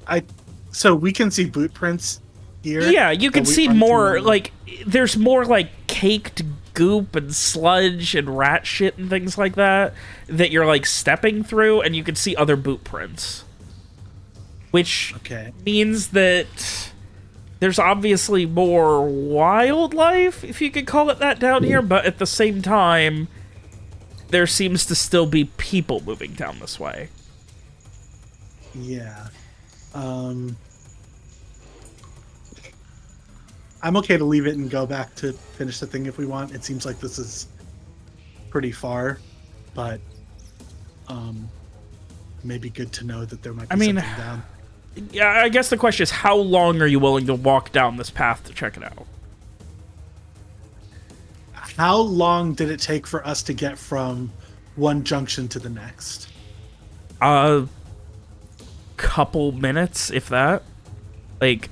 so we can see boot prints here. Yeah, you can but we see aren't more, seeing- like, there's more, like, caked goop and sludge and rat shit and things like that you're, like, stepping through, and you can see other boot prints. Which means that there's obviously more wildlife, if you could call it that, down here, but at the same time, there seems to still be people moving down this way. Yeah. I'm okay to leave it and go back to finish the thing if we want. It seems like this is pretty far, but maybe good to know that there might be something down. Yeah, I guess the question is, how long are you willing to walk down this path to check it out? How long did it take for us to get from one junction to the next? Couple minutes, if that. Like,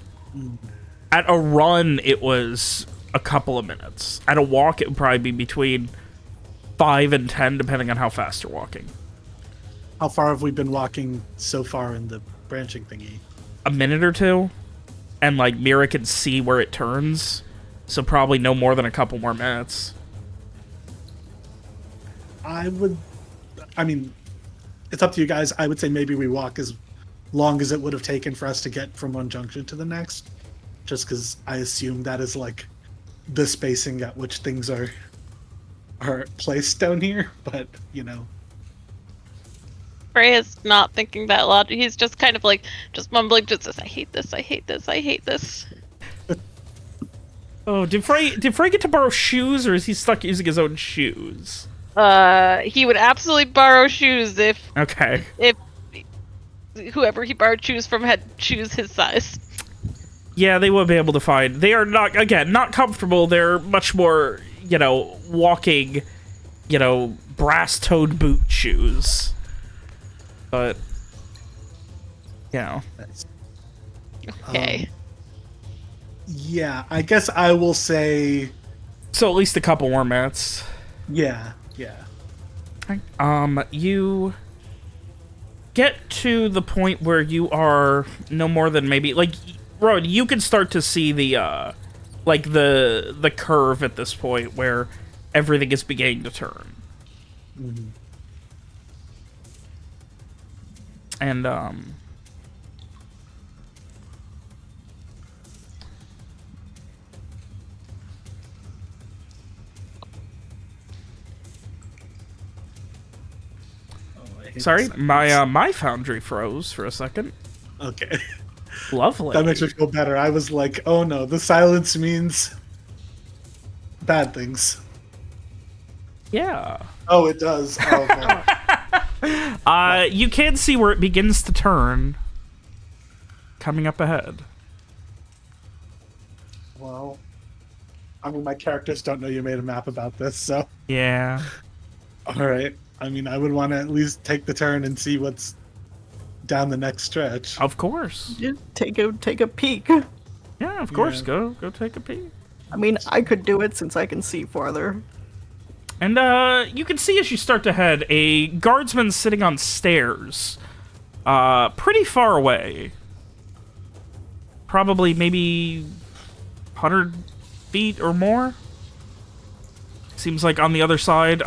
at a run, it was a couple of minutes. At a walk, it would probably be between 5 and 10, depending on how fast you're walking. How far have we been walking so far in the branching thingy? A minute or two, and like Mira can see where it turns, so probably no more than a couple more minutes. I mean, it's up to you guys. I would say maybe we walk as long as it would have taken for us to get from one junction to the next, just because I assume that is like the spacing at which things are placed down here. But you know, Frey is not thinking that logic. He's just kind of like, just mumbling, just says, I hate this, I hate this, I hate this. Oh, did Frey get to borrow shoes, or is he stuck using his own shoes? He would absolutely borrow shoes if whoever he borrowed shoes from had shoes his size. Yeah, they would be able to find. They are not, again, not comfortable. They're much more, walking, brass-toed boot shoes. But, Okay. Yeah, I guess I will say. So at least a couple more minutes. Yeah. You get to the point where you are no more than maybe, like, Rowan, you can start to see the, like, the curve at this point where everything is beginning to turn. Mm-hmm. And, sorry, my foundry froze for a second. Okay. Lovely. That makes me feel better. I was like, oh no, the silence means bad things. Yeah. Oh, it does. Oh, okay. You can see where it begins to turn. Coming up ahead. Well, I mean, my characters don't know you made a map about this, so. Yeah. All right. I mean, I would want to at least take the turn and see what's down the next stretch. Of course. Yeah, take a peek. Yeah, of course. Yeah. Go take a peek. I mean, I could do it since I can see farther. And you can see as you start to head a guardsman sitting on stairs, pretty far away. Probably maybe 100 feet or more. Seems like on the other side,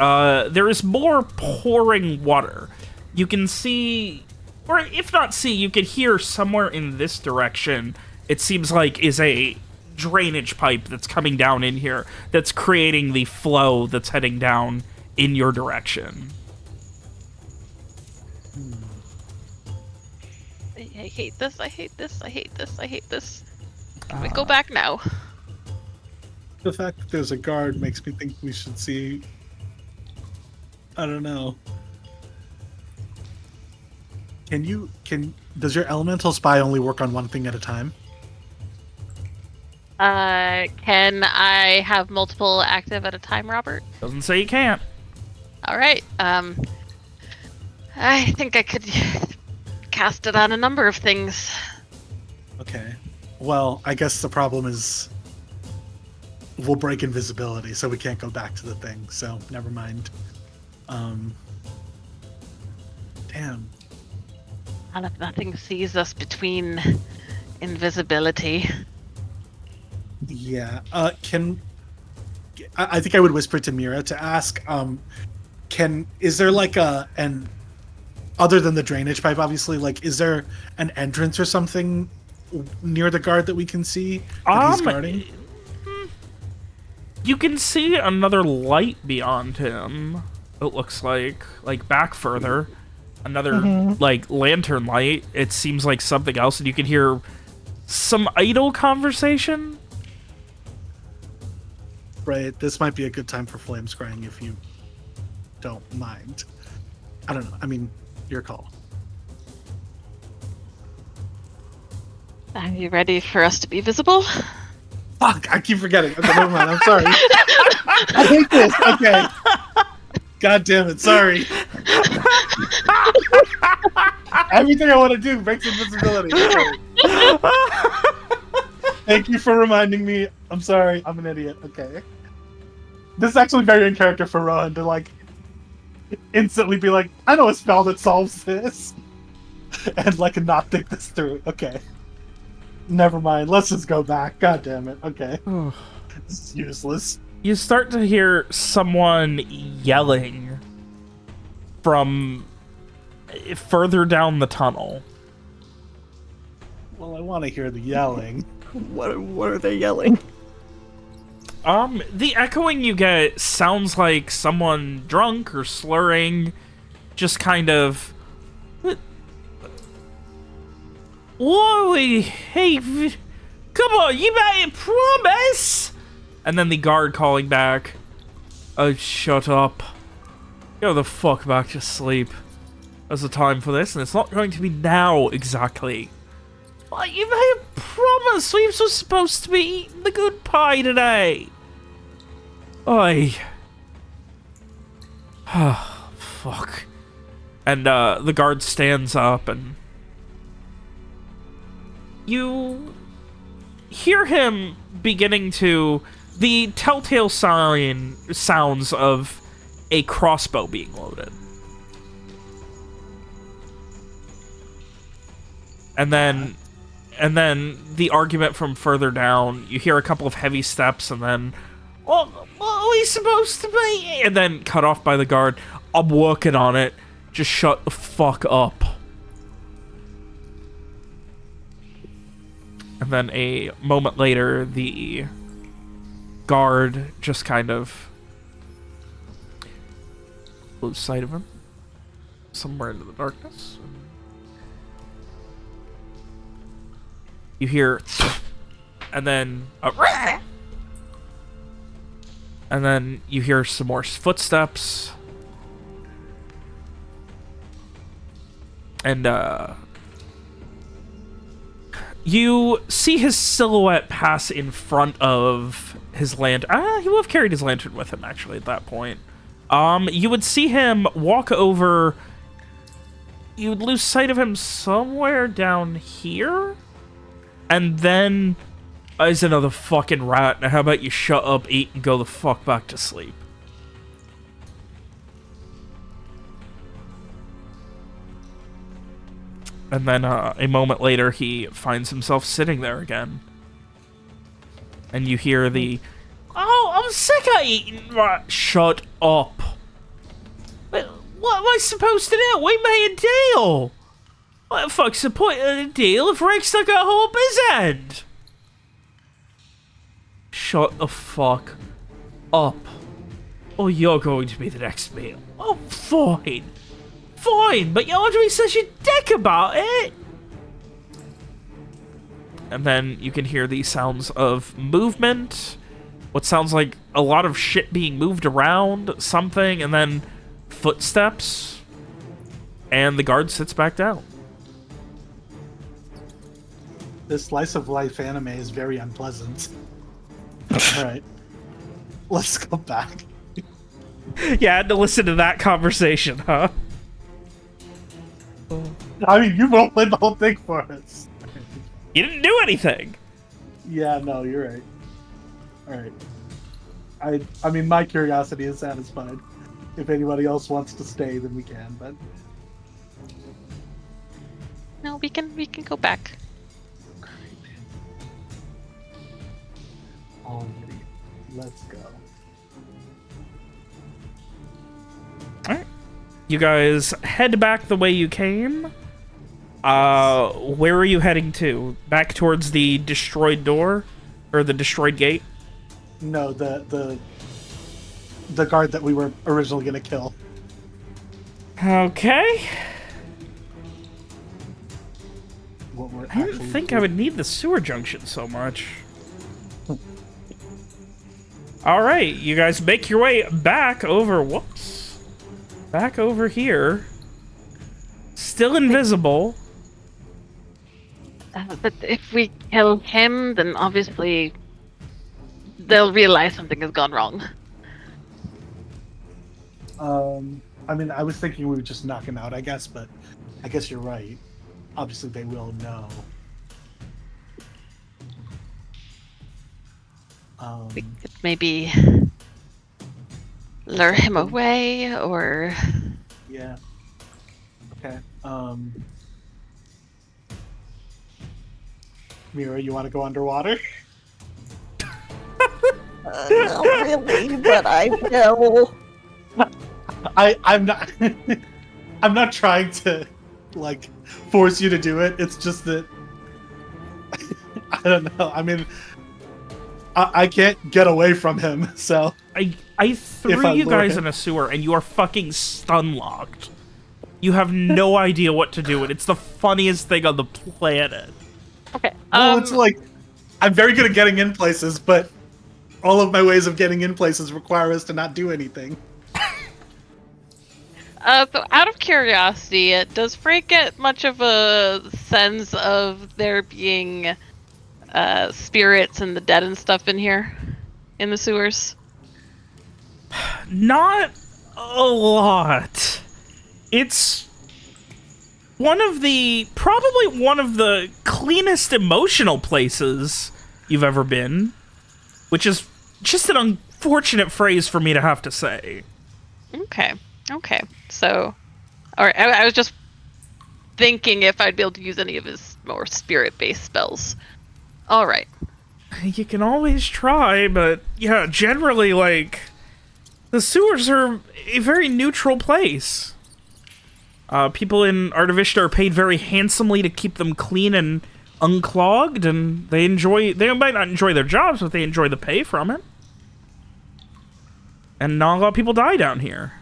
there is more pouring water. You can see, or if not see, you can hear somewhere in this direction, it seems like is a drainage pipe that's coming down in here that's creating the flow that's heading down in your direction. I hate this, I hate this, I hate this, I hate this. Can we go back now? The fact that there's a guard makes me think we should see. I don't know. Does your elemental spy only work on one thing at a time? Can I have multiple active at a time, Robert? Doesn't say you can't. All right. I think I could cast it on a number of things. Okay. Well, I guess the problem is we'll break invisibility, so we can't go back to the thing. So never mind. Damn. And if nothing sees us between invisibility. Yeah. I think I would whisper to Mira to ask. Is there like an other than the drainage pipe, obviously, like, is there an entrance or something near the guard that we can see that he's guarding? You can see another light beyond him. It looks like back further, another like lantern light. It seems like something else, and you can hear some idle conversation. Right. This might be a good time for flame scrying if you don't mind. I don't know. I mean, your call. Are you ready for us to be visible? Fuck! I keep forgetting. Okay, never mind. I'm sorry. I hate this. Okay. God damn it. Sorry. Everything I want to do breaks invisibility. Okay. Thank you for reminding me. I'm sorry. I'm an idiot. Okay. This is actually very in character for Rohan to, like, instantly be like, I know a spell that solves this. And, like, not think this through. Okay. Never mind. Let's just go back. God damn it. Okay. This is useless. You start to hear someone yelling from further down the tunnel. Well, I want to hear the yelling. What are they yelling? The echoing you get sounds like someone drunk or slurring, just kind of. Whoa, hey, come on, you made a promise! And then the guard calling back, oh, shut up. Go the fuck back to sleep. There's a time for this, and it's not going to be now, exactly. But you made a promise! We were supposed to be eating the good pie today! Oi. Oh, fuck. And, the guard stands up, and you hear him beginning to... the telltale sounds of a crossbow being loaded. And then and then the argument from further down, you hear a couple of heavy steps, and then, what are we supposed to be? And then cut off by the guard. I'm working on it. Just shut the fuck up. And then a moment later, the guard just kind of lose sight of him somewhere into the darkness. You hear, and then you hear some more footsteps, and you see his silhouette pass in front of his lantern. He would have carried his lantern with him, actually, at that point. You would see him walk over. You would lose sight of him somewhere down here. And then, he's another fucking rat. Now how about you shut up, eat, and go the fuck back to sleep? And then a moment later, he finds himself sitting there again. And you hear the, "Oh, I'm sick of eating." Shut up. What am I supposed to do? We made a deal. What the fuck's the point of the deal if Rick's not gonna hold his end? Shut the fuck up. Or you're going to be the next meal. Oh, fine. Fine, but you ought to be such a dick about it. And then you can hear the sounds of movement. What sounds like a lot of shit being moved around, something, and then footsteps. And the guard sits back down. This slice of life anime is very unpleasant. Alright. Let's go back. Yeah, I had to listen to that conversation, huh? I mean, you won't play the whole thing for us. You didn't do anything. Yeah, no, you're right. Alright. I mean, my curiosity is satisfied. If anybody else wants to stay, then we can, but... No, we can go back. Alrighty. Let's go. Alright. You guys head back the way you came. Where are you heading to? Back towards the destroyed door? Or the destroyed gate? No, the guard that we were originally gonna kill. Okay. What we're I didn't actually think doing. I would need the sewer junction so much. Alright, you guys make your way back over... Whoops. Back over here. Still invisible. But if we kill him, then obviously they'll realize something has gone wrong. I mean, I was thinking we would just knock him out, I guess, but I guess you're right. Obviously, they will know. We could maybe lure him away, or... Yeah. Okay. Mira, you want to go underwater? Not really, but I will. I'm not. I'm not trying to like force you to do it. It's just that I don't know. I mean, I can't get away from him. So I threw you guys in a sewer and you are fucking stun locked. You have no idea what to do, and it's the funniest thing on the planet. Okay. Well, it's like I'm very good at getting in places, but all of my ways of getting in places require us to not do anything. So out of curiosity, does Frey get much of a sense of there being spirits and the dead and stuff in here? In the sewers? Not a lot. It's probably one of the cleanest emotional places you've ever been, which is just an unfortunate phrase for me to have to say. Okay. So, alright, I was just thinking if I'd be able to use any of his more spirit-based spells. All right. You can always try, but yeah, generally, like, the sewers are a very neutral place. People in Artivista are paid very handsomely to keep them clean and unclogged, and they might not enjoy their jobs, but they enjoy the pay from it. And not a lot of people die down here.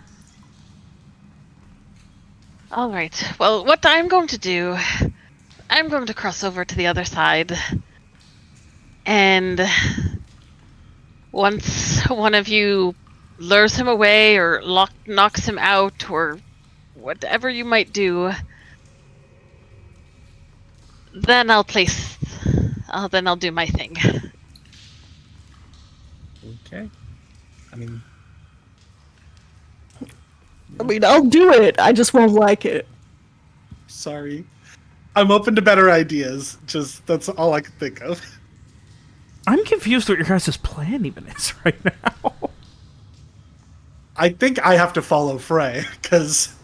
All right. Well, what I'm going to do, I'm going to cross over to the other side. And once one of you lures him away or knocks him out or whatever you might do, then I'll do my thing. Okay. I mean, I'll do it. I just won't like it. sorry. I'm open to better ideas. Just, that's all I can think of. I'm confused what your guys' plan even is right now. I think I have to follow Frey, because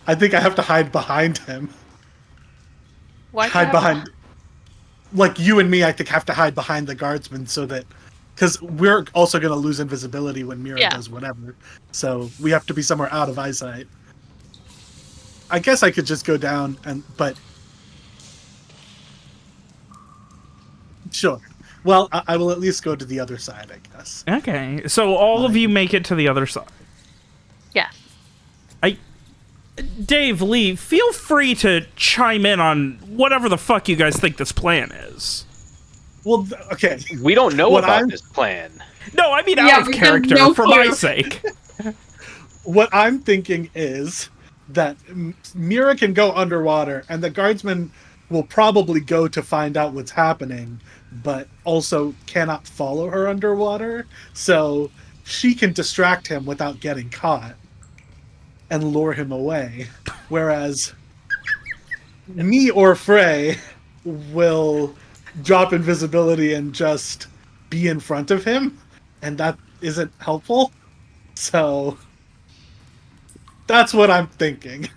I think I have to hide behind him. Why Hide behind... Like, you and me, I think, have to hide behind the guardsmen so that... Because we're also going to lose invisibility when Mira does whatever. So we have to be somewhere out of eyesight. I guess I could just go down but... Sure. Well, I will at least go to the other side, I guess. Okay, so all of you make it to the other side. Yeah. Dave, Lee, feel free to chime in on whatever the fuck you guys think this plan is. Well, okay. We don't know about this plan. No, I mean Yeah, out of we have character, no for clue. my sake. What I'm thinking is that Mira can go underwater, and the guardsmen will probably go to find out what's happening, but also cannot follow her underwater, so she can distract him without getting caught and lure him away. Whereas me or Frey will drop invisibility and just be in front of him, and that isn't helpful. So that's what I'm thinking.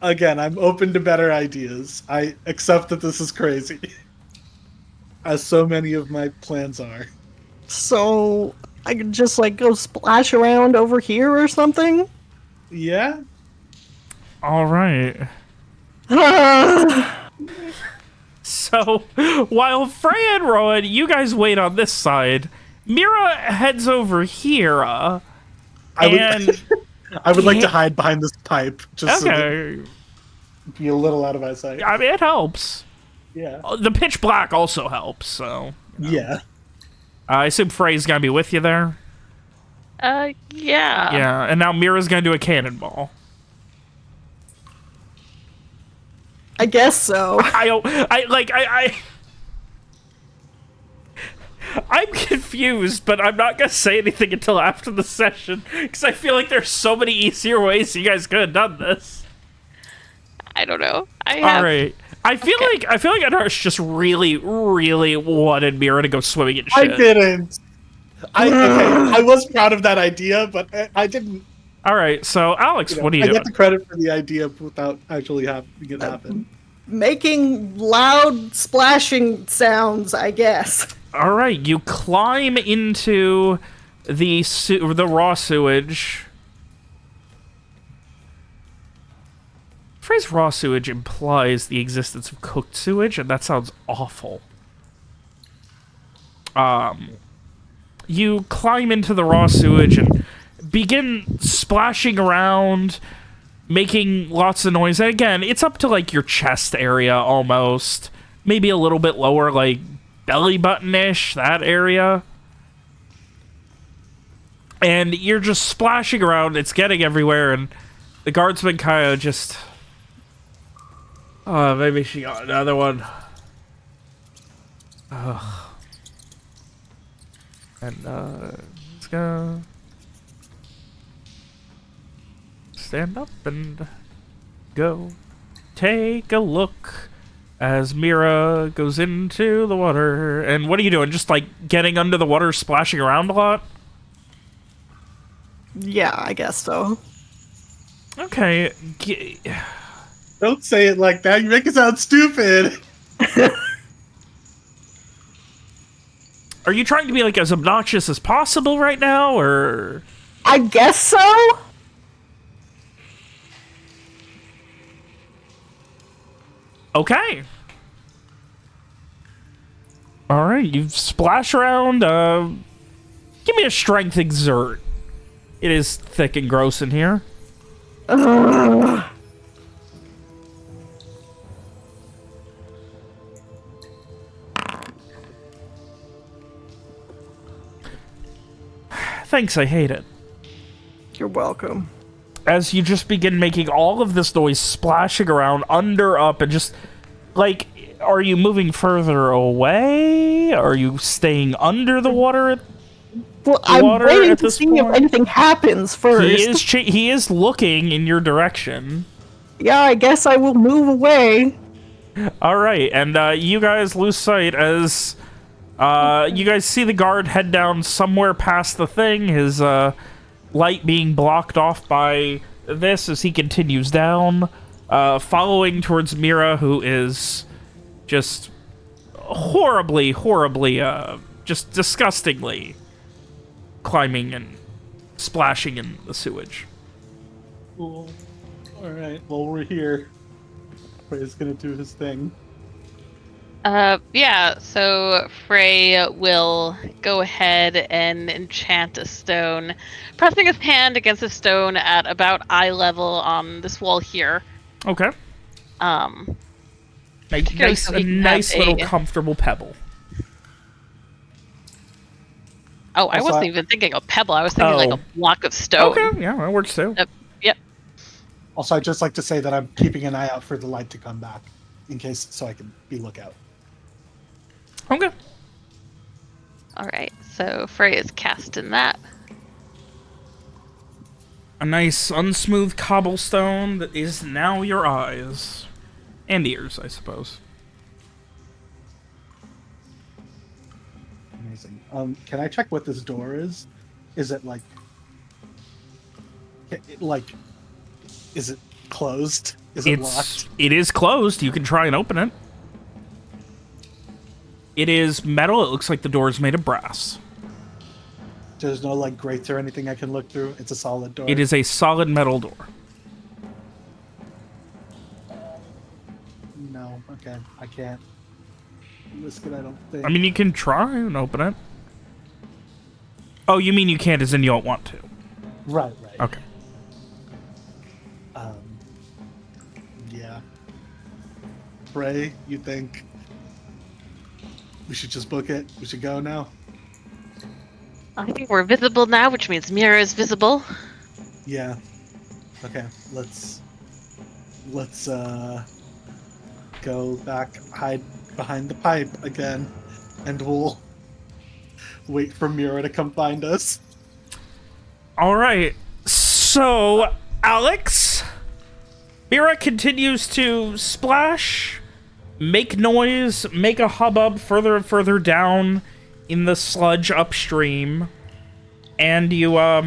Again, I'm open to better ideas. I accept that this is crazy. As so many of my plans are. So I could just like go splash around over here or something? Yeah? All right. So, while Frey and Rowan, you guys wait on this side, Mira heads over here, I would like to hide behind this pipe, just so that be a little out of my sight. I mean, it helps. Yeah. The pitch black also helps, so... Yeah. I assume Frey's gonna be with you there? Yeah. Yeah, and now Mira's gonna do a cannonball. I guess so. I'm confused, but I'm not gonna say anything until after the session, because I feel like there's so many easier ways you guys could have done this. I don't know. All right. I feel like Anaris just really, really wanted Mira to go swimming in shit. I didn't. I was proud of that idea, but I didn't. All right, so Alex, what are you doing? I get the credit for the idea without actually having it happen. Making loud splashing sounds, I guess. All right, you climb into the raw sewage. The phrase raw sewage implies the existence of cooked sewage, and that sounds awful. You climb into the raw sewage and begin splashing around, making lots of noise. And again, it's up to like your chest area almost. Maybe a little bit lower, like belly button-ish, that area. And you're just splashing around, it's getting everywhere, and the guardsman kind of just... Oh, maybe she got another one. Ugh. And, let's go... Stand up and go. Take a look as Mira goes into the water. And what are you doing? Just, like, getting under the water, splashing around a lot? Yeah, I guess so. Okay. Don't say it like that. You make it sound stupid. Are you trying to be like as obnoxious as possible right now, or? I guess so. Okay. All right, you splash around. Give me a strength exert. It is thick and gross in here. Thanks, I hate it. You're welcome. As you just begin making all of this noise, splashing around, under, up, and just, like, are you moving further away? Are you staying under the water? Well, I'm waiting to see if point? anything happens first. He is looking in your direction. Yeah, I guess I will move away. All right, and you guys lose sight as you guys see the guard head down somewhere past the thing, his light being blocked off by this as he continues down, following towards Mira, who is just horribly, just disgustingly climbing and splashing in the sewage. Cool. All right. Well, we're here. Frey's gonna do his thing. Yeah, so Frey will go ahead and enchant a stone, pressing his hand against a stone at about eye level on this wall here. Okay. Nice little comfortable pebble. Oh, I wasn't even thinking a pebble. I was thinking like a block of stone. Okay, yeah, that works too. Yep. Also, I'd just like to say that I'm keeping an eye out for the light to come back, in case, so I can be lookout. Okay. All right, so Frey is casting that. A nice unsmooth cobblestone that is now your eyes. And ears, I suppose. Amazing. Can I check what this door is? Is it is it closed? Is it locked? It is closed. You can try and open it. It is metal. It looks like the door is made of brass. There's no like grates or anything I can look through. It's a solid door. It is a solid metal door. No, okay, I can't risk it. I don't think. I mean, you can try and open it. Oh, you mean you can't as in you don't want to? Right. Okay. Yeah. Frey, you think we should just book it? We should go now? I think we're visible now, which means Mira is visible. Yeah. Okay, let's go back, hide behind the pipe again, and we'll wait for Mira to come find us. All right. So, Alex, Mira continues to splash, make noise, make a hubbub further and further down in the sludge upstream, and you are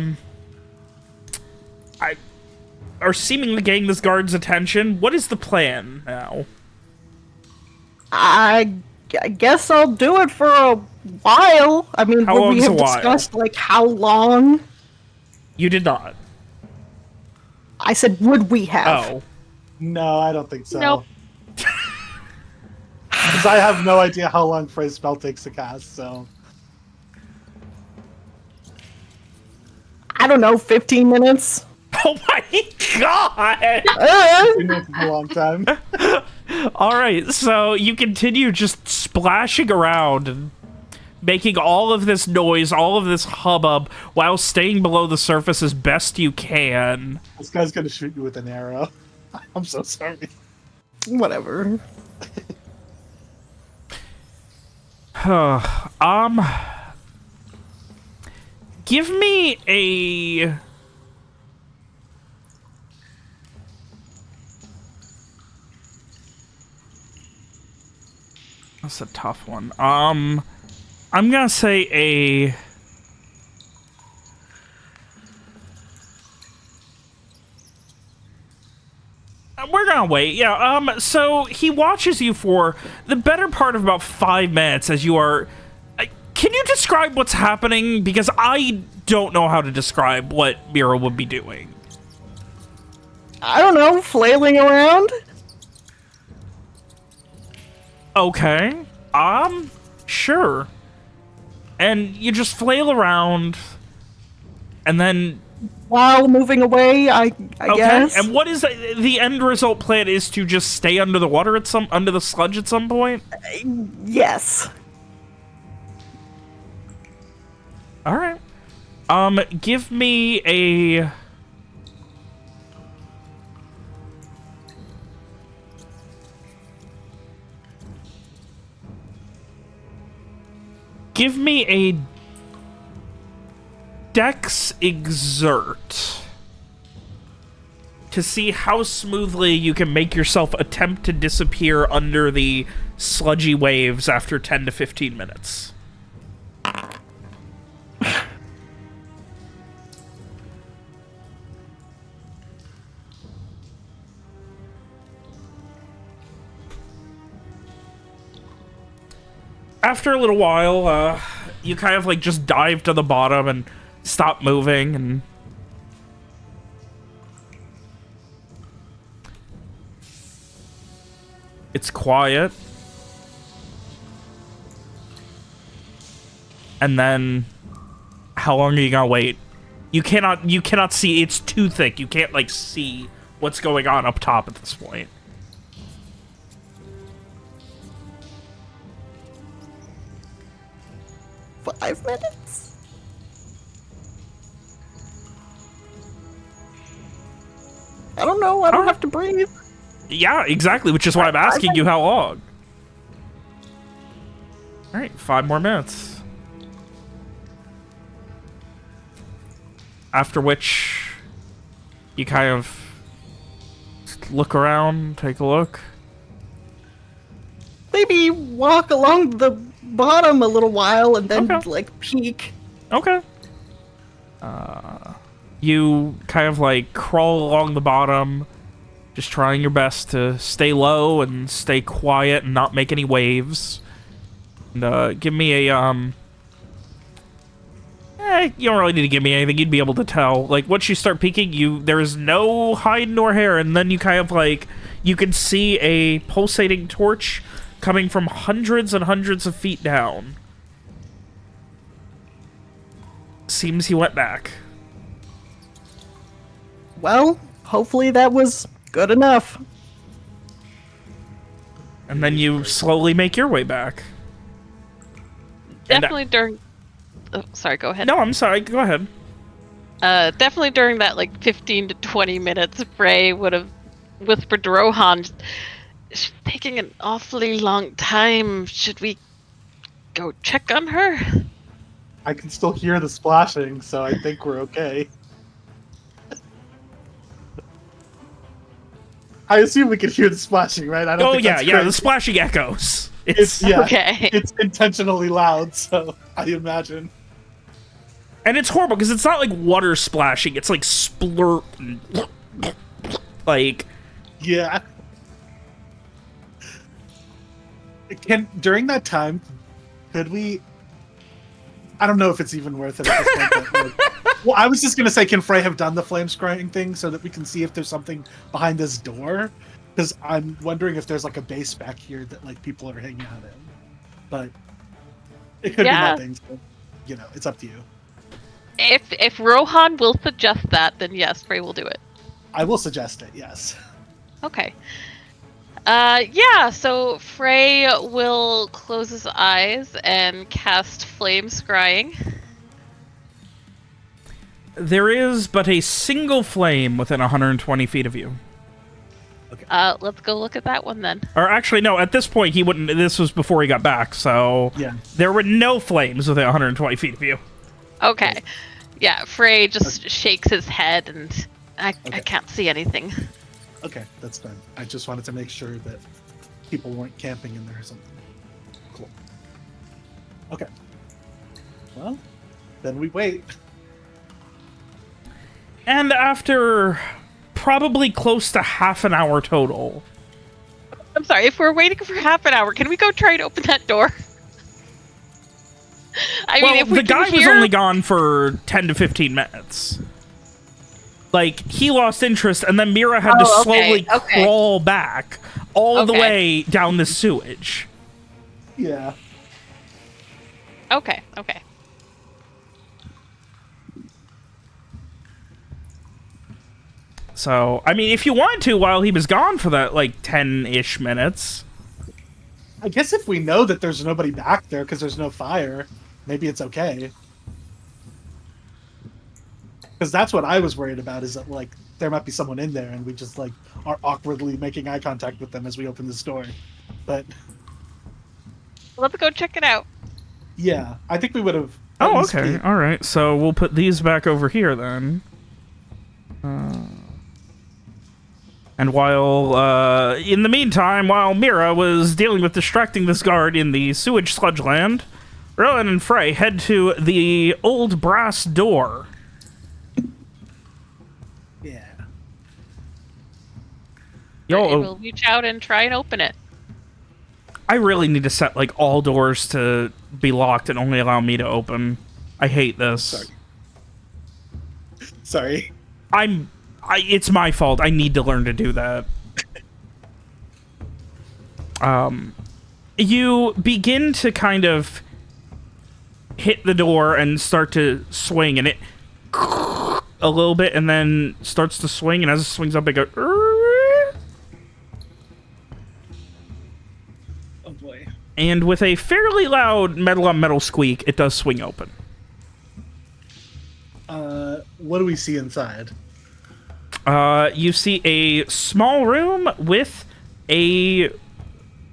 seemingly getting this guard's attention. What is the plan now? I guess I'll do it for a while. I mean, How would we long's have a while? discussed like how long? You did not. I said, would we have? Oh. No, I don't think so. Nope. Because I have no idea how long Frey's spell takes to cast, so... I don't know, 15 minutes? Oh my god! 15 minutes is a long time. All right, so you continue just splashing around and making all of this noise, all of this hubbub, while staying below the surface as best you can. This guy's gonna shoot you with an arrow. I'm so sorry. Whatever. Give me a... That's a tough one. I'm gonna say a... We're gonna wait, yeah. So he watches you for the better part of about 5 minutes as you are... Can you describe what's happening? Because I don't know how to describe what Mira would be doing. I don't know, flailing around? Okay. Sure. And you just flail around, and then... While moving away, I guess. And what is the end result plan? Is to just stay under the water under the sludge at some point? Yes. All right. Give me a... Give me a Dex Exert to see how smoothly you can make yourself attempt to disappear under the sludgy waves after 10 to 15 minutes. After a little while, you kind of like just dive to the bottom and stop moving, and it's quiet. And then how long are you gonna wait? You cannot see, it's too thick. You can't like see what's going on up top at this point. Five minutes? I don't know. I don't have to breathe. Yeah, exactly, which is why I'm asking you how long. All right, 5 more minutes. After which, you kind of look around, take a look. Maybe walk along the bottom a little while and then, Okay. like, peek. Okay. You kind of like crawl along the bottom, just trying your best to stay low and stay quiet and not make any waves. And give me a you don't really need to give me anything. You'd be able to tell. Like once you start peeking, there is no hide nor hair, and then you kind of like you can see a pulsating torch coming from hundreds and hundreds of feet down. Seems he went back. Well, hopefully that was good enough. And then you slowly make your way back. Definitely during... Oh, sorry, go ahead. No, I'm sorry. Go ahead. Definitely during that, like, 15 to 20 minutes, Frey would have whispered to Rohan, "She's taking an awfully long time. Should we go check on her?" I can still hear the splashing, so I think we're okay. I assume we can hear the splashing, right? I don't Oh think yeah, that's yeah. crazy. The splashing echoes. It's yeah, Okay. it's intentionally loud, so I imagine. And it's horrible because it's not like water splashing. It's like splurt. Like Yeah. During that time, could we? I don't know if it's even worth it at this point. But, like, well, I was just gonna say, can Frey have done the flame scrying thing so that we can see if there's something behind this door? Because I'm wondering if there's like a base back here that like people are hanging out in. But it could be nothing. So, you know, it's up to you. If Rohan will suggest that, then yes, Frey will do it. I will suggest it. Yes. Okay. Yeah, so Frey will close his eyes and cast Flame Scrying. there is but a single flame within 120 feet of you. Let's go look at that one then. Or actually, no. At this point, he wouldn't. This was before he got back, so Yeah. there were no flames within 120 feet of you. Okay. Yeah, Frey just shakes his head and I can't see anything. Okay, that's fine. I just wanted to make sure that people weren't camping in there or something. Cool. Okay. Well, then we wait. And after probably close to half an hour total. I'm sorry, if we're waiting for half an hour, can we go try and open that door? I mean, if we the guy can was hear... only gone for 10 to 15 minutes. Like, he lost interest, and then Mira had to slowly crawl back all the way down the sewage. Yeah. Okay. So, I mean, if you wanted to, while he was gone for that, like, 10-ish minutes... I guess if we know that there's nobody back there because there's no fire, maybe it's okay. Because that's what I was worried about, is that, like, there might be someone in there and we just, like, are awkwardly making eye contact with them as we open this door. But... let's go check it out. Yeah, I think we would have... Oh, okay. All right. So we'll put these back over here, then. And while, in the meantime, while Mira was dealing with distracting this guard in the sewage sludge land, Rowan and Frey head to the old brass door. Yeah. We'll reach out and try and open it. I really need to set, like, all doors to be locked and only allow me to open. I hate this. Sorry. It's my fault. I need to learn to do that. You begin to kind of hit the door and start to swing, and it a little bit, and then starts to swing, and as it swings up, it goes... Oh, boy. And with a fairly loud metal-on-metal squeak, it does swing open. What do we see inside? You see a small room with a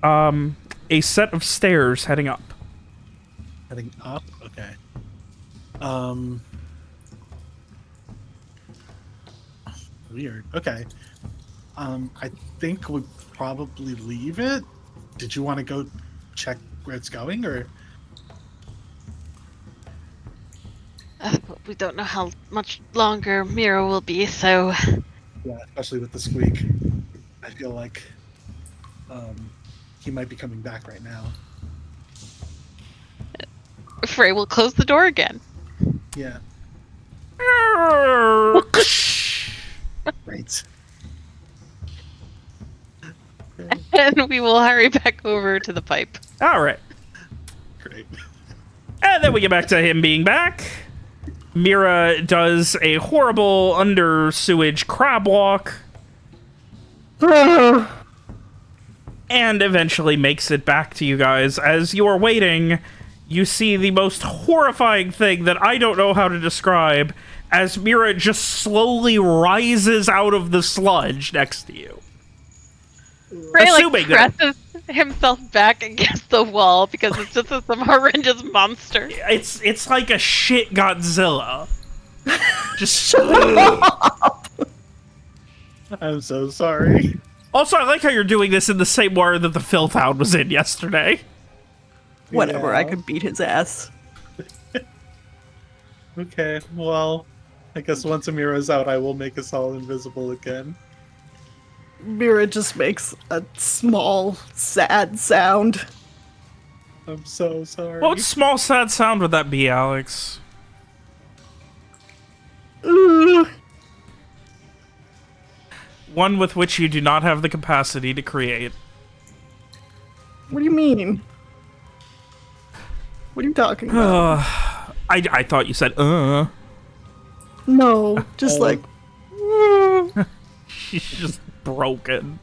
set of stairs heading up. Heading up? Okay. Weird. Okay. I think we'd probably leave it. Did you want to go check where it's going, or? We don't know how much longer Mira will be, so... Yeah, especially with the squeak. I feel like he might be coming back right now. Frey will close the door again. Yeah. Right. And we will hurry back over to the pipe. All right. Great. And then we get back to him being back. Mira does a horrible under-sewage crab walk. And eventually makes it back to you guys. As you are waiting, you see the most horrifying thing that I don't know how to describe, as Mira just slowly rises out of the sludge next to you. Frey, like, presses himself back against the wall because it's just some horrendous monster. It's like a shit Godzilla. Just I'm so sorry. Also, I like how you're doing this in the same water that the Filth Hound was in yesterday. Whatever, Yeah. I could beat his ass. Okay, well, I guess once Amira's out, I will make us all invisible again. Mira just makes a small, sad sound. I'm so sorry. What small, sad sound would that be, Alex? One with which you do not have the capacity to create. What do you mean? What are you talking about? I thought you said, No, just like... She's just broken.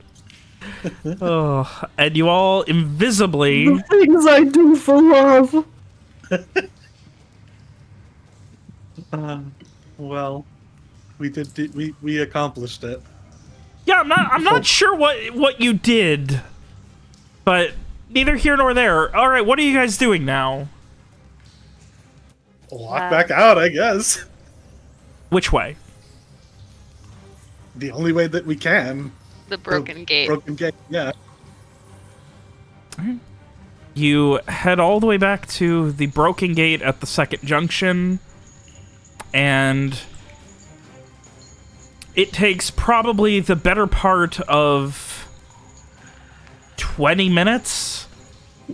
And you all invisibly... The things I do for love. Well, we accomplished it. Yeah, I'm not sure what you did, but neither here nor there. All right, what are you guys doing now? Walk back out, I guess. Which way? The only way that we can. The broken gate. Broken gate, yeah. You head all the way back to the broken gate at the second junction, and it takes probably the better part of 20 minutes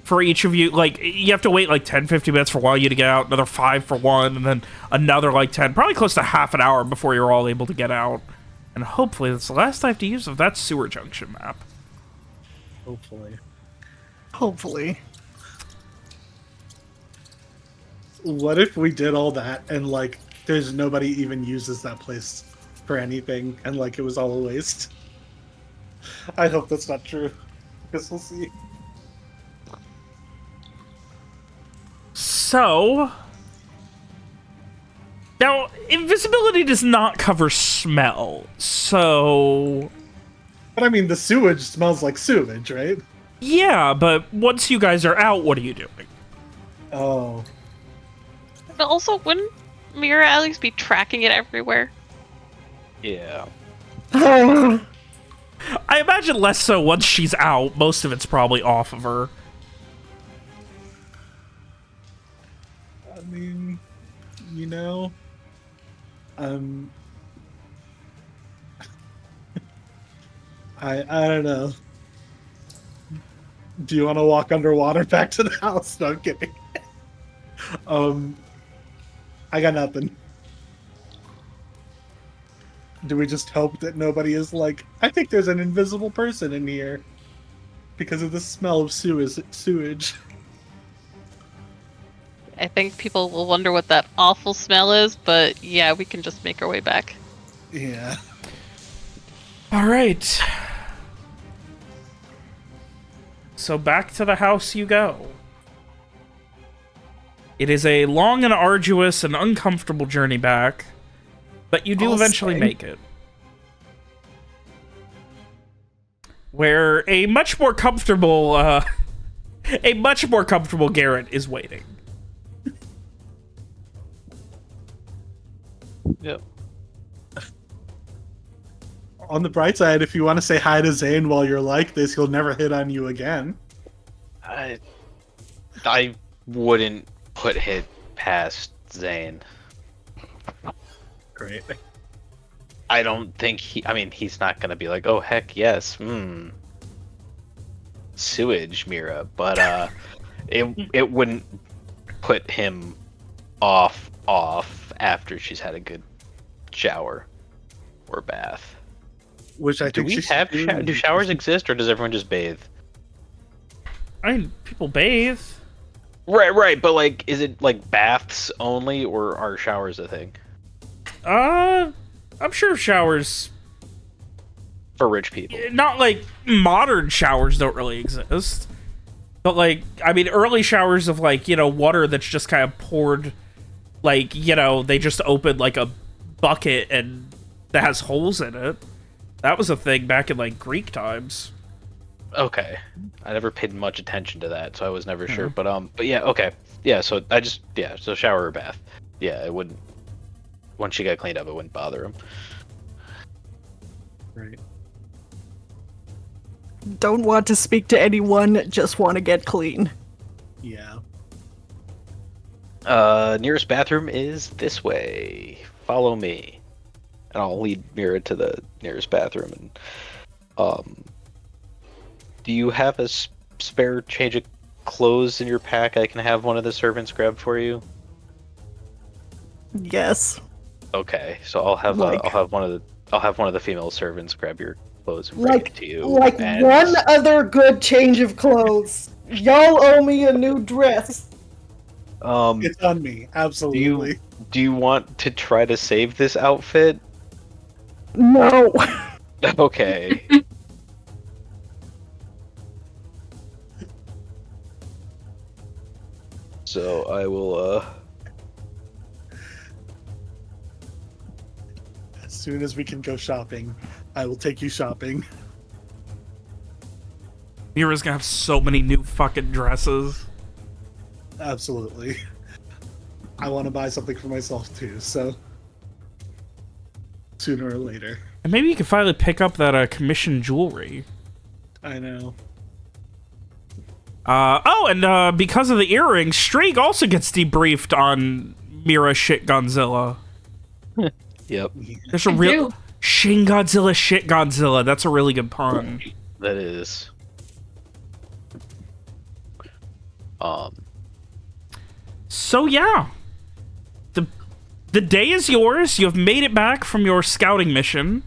for each of you. Like, you have to wait like 10, 15 minutes for one of you to get out, another 5 for one, and then another like 10, probably close to half an hour before you're all able to get out. And hopefully that's the last I have to use of that sewer junction map. Hopefully. Hopefully. What if we did all that and, like, there's nobody even uses that place for anything and, like, it was all a waste? I hope that's not true. Guess we'll see. So... Now, invisibility does not cover smell, so... But I mean, the sewage smells like sewage, right? Yeah, but once you guys are out, what are you doing? Oh. But also, wouldn't Mira at least be tracking it everywhere? Yeah. I imagine less so once she's out. Most of it's probably off of her. I mean, you know, I don't know. Do you want to walk underwater back to the house? No, I'm kidding. I got nothing. Do we just hope that nobody is like, I think there's an invisible person in here because of the smell of sewage? I think people will wonder what that awful smell is, but yeah, we can just make our way back. Yeah. All right. So back to the house you go. It is a long and arduous and uncomfortable journey back, but you do I'll eventually say. make it. Where a much more comfortable Garrett is waiting. Yep. On the bright side, if you want to say hi to Zane while you're like this, he'll never hit on you again. I wouldn't put it past Zane. Great. I don't think he's not gonna be like, oh heck yes, sewage, Mira, but it wouldn't put him off after she's had a good shower or bath. Which I Do think we she have should do. do showers exist, or does everyone just bathe? I mean, people bathe. Right, but like, is it like baths only, or are showers a thing I'm sure showers... for rich people? Not like modern showers don't really exist. But like, I mean, early showers of like, you know, water that's just kind of poured, like, you know, they just opened like a bucket and that has holes in it. That was a thing back in like Greek times. Okay, I never paid much attention to that, so I was never sure. But yeah, okay, yeah. So so shower or bath. Yeah, it wouldn't. Once she got cleaned up, it wouldn't bother him. Right. Don't want to speak to anyone, just want to get clean. Yeah. Nearest bathroom is this way. Follow me, and I'll lead Mira to the nearest bathroom. And do you have a spare change of clothes in your pack? I can have one of the servants grab for you. Yes. Okay, so I'll have one of the female servants grab your clothes and bring it to you. Like and one other good change of clothes. Y'all owe me a new dress. It's on me, absolutely. Do you want to try to save this outfit? No. Okay. So I will As soon as we can go shopping, I will take you shopping. Mira's gonna have so many new fucking dresses. Absolutely. I want to buy something for myself too, so sooner or later. And maybe you can finally pick up that commissioned jewelry. I know. And because of the earrings, Streak also gets debriefed on Mira shit Gonzilla. Yep. There's a real Shin Godzilla, shit Godzilla. That's a really good pun. That is. So yeah, the day is yours. You have made it back from your scouting mission.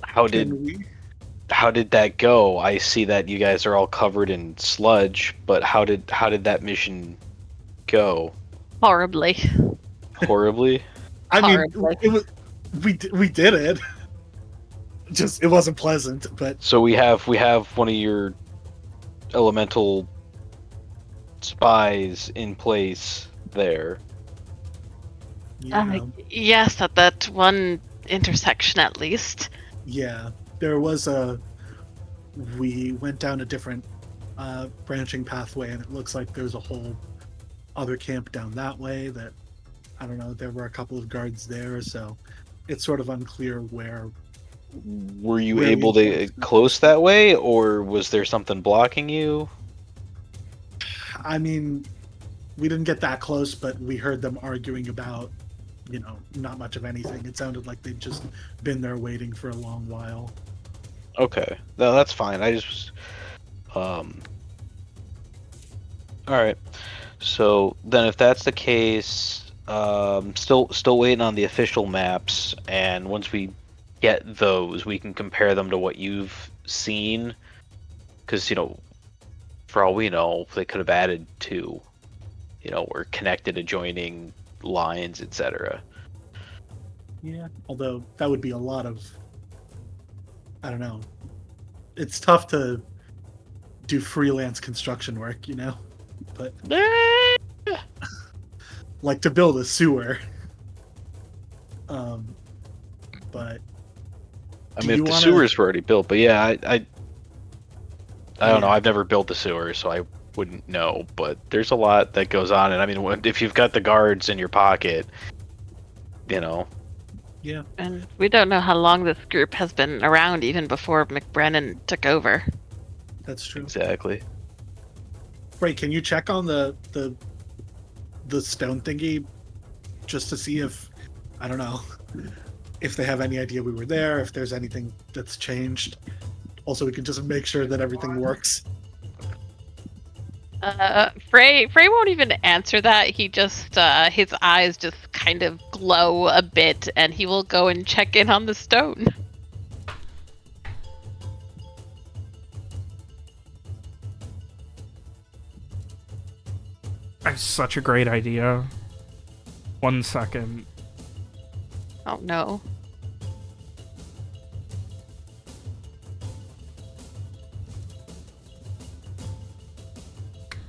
How did that go? I see that you guys are all covered in sludge, but how did that mission go? Horribly. Horribly? I mean, Horribly. it was we did it. Just it wasn't pleasant, but So we have one of your elemental spies in place there. yeah, Yes, at that one intersection at least. yeah. There was we went down a different branching pathway, and it looks like there's a whole other camp down that way. That I don't know. There were a couple of guards there, so it's sort of unclear where. Were you Where able we- to close that way, or was there something blocking you? I mean, we didn't get that close, but we heard them arguing about, not much of anything. It sounded like they'd just been there waiting for a long while. Okay, no, that's fine. I just, all right. So then, if that's the case, still waiting on the official maps, and once we get those, we can compare them to what you've seen. Because for all we know, they could have added to, or connected adjoining lines, etc. Yeah. Although that would be a lot of, I don't know. It's tough to do freelance construction work, but like to build a sewer. But I Do mean, you if the wanna- sewers were already built, but yeah, I don't know. I've never built the sewer, so I wouldn't know. But there's a lot that goes on, and I mean, if you've got the guards in your pocket, yeah, And we don't know how long this group has been around even before MacBraenon took over. that's true. exactly. Ray, can you check on the stone thingy just to see if, I don't know, if they have any idea we were there, if there's anything that's changed. Also, we can just make sure that everything works. Frey won't even answer that. He just his eyes just kind of glow a bit, and he will go and check in on the stone. That's such a great idea. 1 second. Oh no.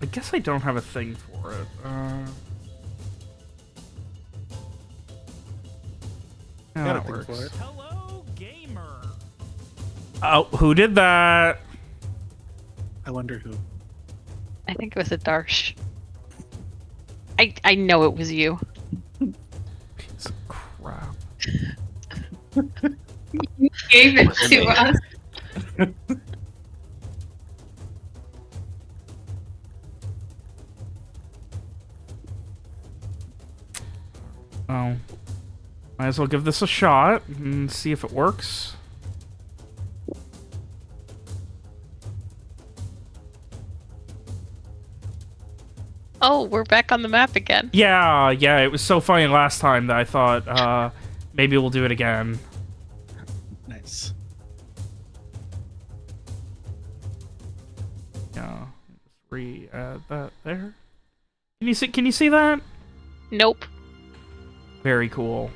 I guess I don't have a thing for it. Yeah, Got a that thing works. for it. Hello, gamer. Oh, who did that? I wonder who. I think it was a Darsh. I know it was you. Piece of crap. You gave it Wasn't to me. us. Oh. Might as well give this a shot and see if it works. Oh, we're back on the map again. Yeah, it was so funny last time that I thought, maybe we'll do it again. Nice. Yeah. Just re-add that there. Can you see that? Nope. Very cool.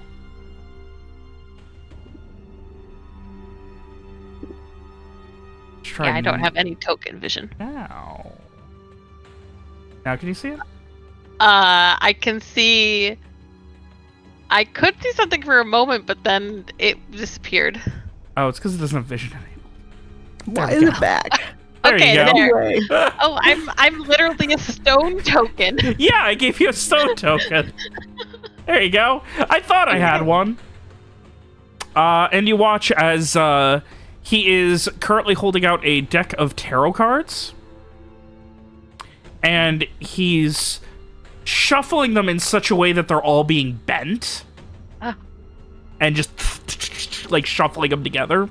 Let's try Yeah, I don't have any token vision. now. Now can you see it? I can see. I could see something for a moment, but then it disappeared. Oh, it's because it doesn't have vision anymore. Why we is go. it back? There Okay, you go. there. Anyway, Oh, I'm literally a stone token. Yeah, I gave you a stone token. There you go. I thought I had one. And you watch as he is currently holding out a deck of tarot cards. And he's shuffling them in such a way that they're all being bent. Ah. And just like shuffling them together.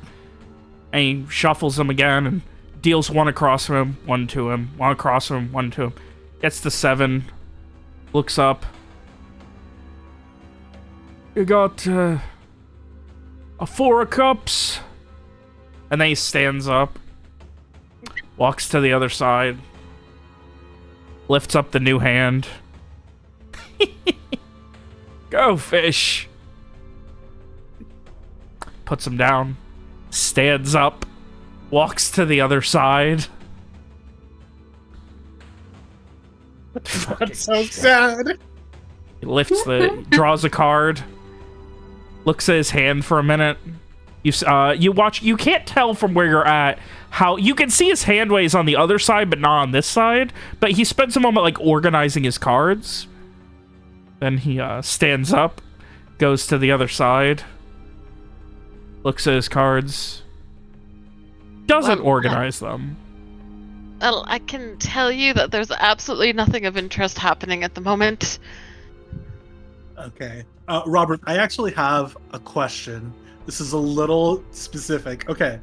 And he shuffles them again and deals one across from him, one to him, one across from him, one to him. Gets to 7. Looks up. You got a 4 of cups. And then he stands up. Walks to the other side. Lifts up the new hand. Go, fish. Puts him down. Stands up. Walks to the other side. That's so sad. He lifts draws a card. Looks at his hand for a minute. You watch. You can't tell from where you're at how you can see his hand ways on the other side, but not on this side. But he spends a moment like organizing his cards. Then he stands up, goes to the other side, looks at his cards, doesn't organize them. Well, I can tell you that there's absolutely nothing of interest happening at the moment. Okay. Robert, I actually have a question. This is a little specific. Okay.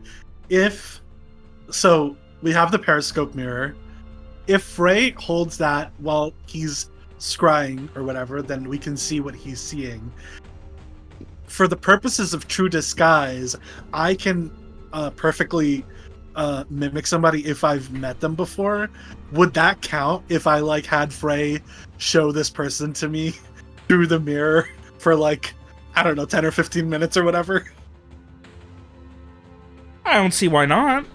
So we have the periscope mirror. If Frey holds that while he's scrying or whatever, then we can see what he's seeing. For the purposes of true disguise, I can perfectly mimic somebody if I've met them before. Would that count if I like had Frey show this person to me through the mirror for like, I don't know, 10 or 15 minutes or whatever? I don't see why not.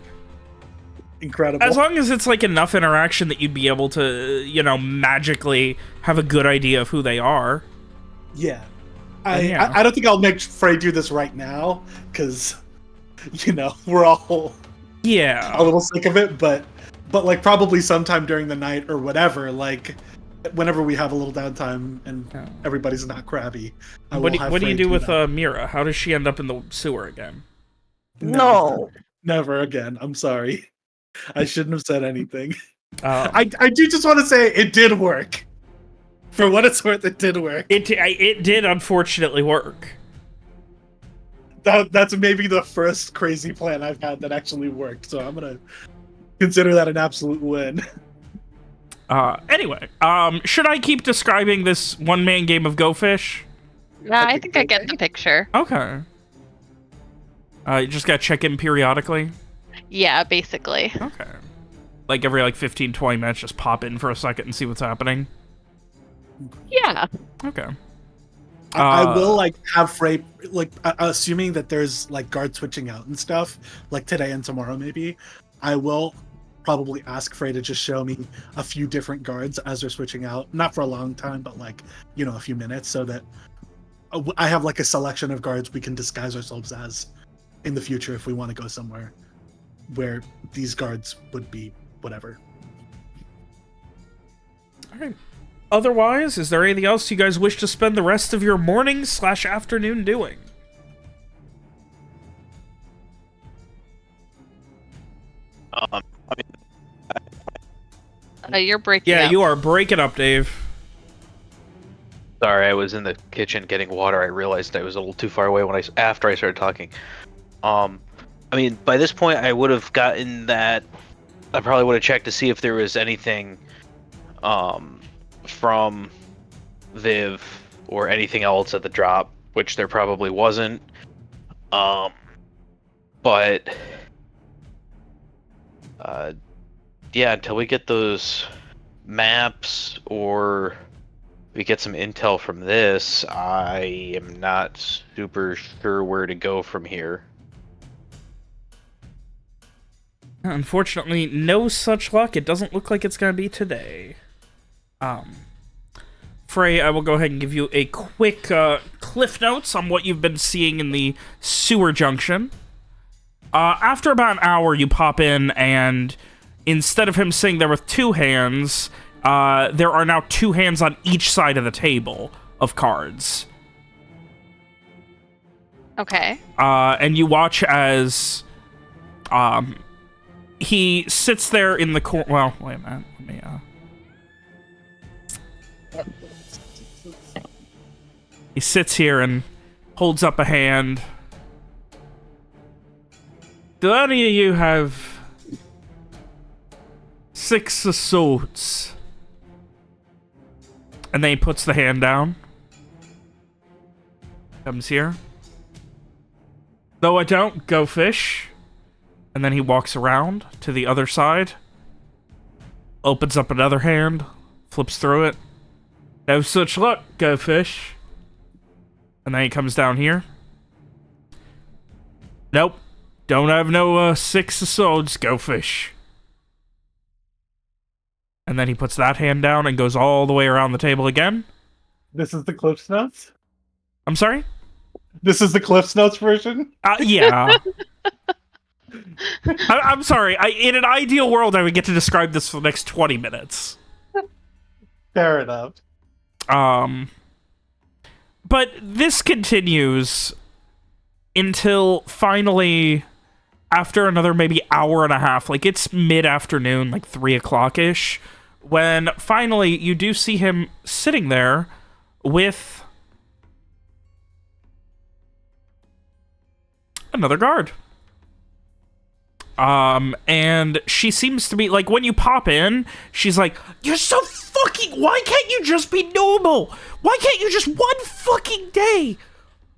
Incredible. As long as it's like enough interaction that you'd be able to, you know, magically have a good idea of who they are. Yeah. Yeah. I don't think I'll make Frey do this right now, because, you know, we're all a little sick of it, but like probably sometime during the night or whatever, like whenever we have a little downtime and everybody's not crabby. What do you do with Mira? How does she end up in the sewer again? No. Never again. I'm sorry. I shouldn't have said anything. I do just want to say it did work. For what it's worth, it did work. It did unfortunately work. That's maybe the first crazy plan I've had that actually worked, so I'm gonna consider that an absolute win. Anyway, should I keep describing this one-man game of Go Fish? Yeah, I think I get the picture. Okay. You just gotta check in periodically? Yeah, basically. Okay. Like every 15, 20 minutes, just pop in for a second and see what's happening? Yeah. Okay. I will have Frey, assuming that there's guard switching out and stuff, like today and tomorrow maybe, I will probably ask Frey to just show me a few different guards as they're switching out. Not for a long time, but a few minutes, so that I have a selection of guards we can disguise ourselves as in the future if we want to go somewhere where these guards would be whatever. All right. Otherwise, is there anything else you guys wish to spend the rest of your morning/afternoon doing? You're breaking Yeah, up. you are breaking up, Dave. Sorry, I was in the kitchen getting water. I realized I was a little too far away after I started talking. I mean, by this point, I would have gotten that. I probably would have checked to see if there was anything, from Viv or anything else at the drop, which there probably wasn't. But yeah, until we get those maps or we get some intel from this, I am not super sure where to go from here. Unfortunately, no such luck. It doesn't look like it's going to be today. Frey, I will go ahead and give you a quick cliff notes on what you've been seeing in the sewer junction. After about an hour, you pop in, and instead of him sitting there with 2 hands, there are now 2 hands on each side of the table of cards. Okay. And you watch as he sits there in the corner. Well, wait a minute. Let me, He sits here and holds up a hand, do any of you have 6 of swords? And then he puts the hand down. Comes here. No, I don't. Go fish. And then he walks around to the other side. Opens up another hand. Flips through it. No such luck. Go fish. And then he comes down here. Nope. Don't have no 6 of swords. Go fish. And then he puts that hand down and goes all the way around the table again. This is the Cliff's Notes? I'm sorry? This is the Cliff's Notes version? Yeah. I'm sorry. In an ideal world, I would get to describe this for the next 20 minutes. Fair enough. But this continues until finally, after another maybe hour and a half, like it's mid-afternoon, like 3 o'clock-ish, when finally you do see him sitting there with another guard. And she seems to be, like, when you pop in, she's like, you're so fucking, why can't you just be normal? Why can't you just one fucking day?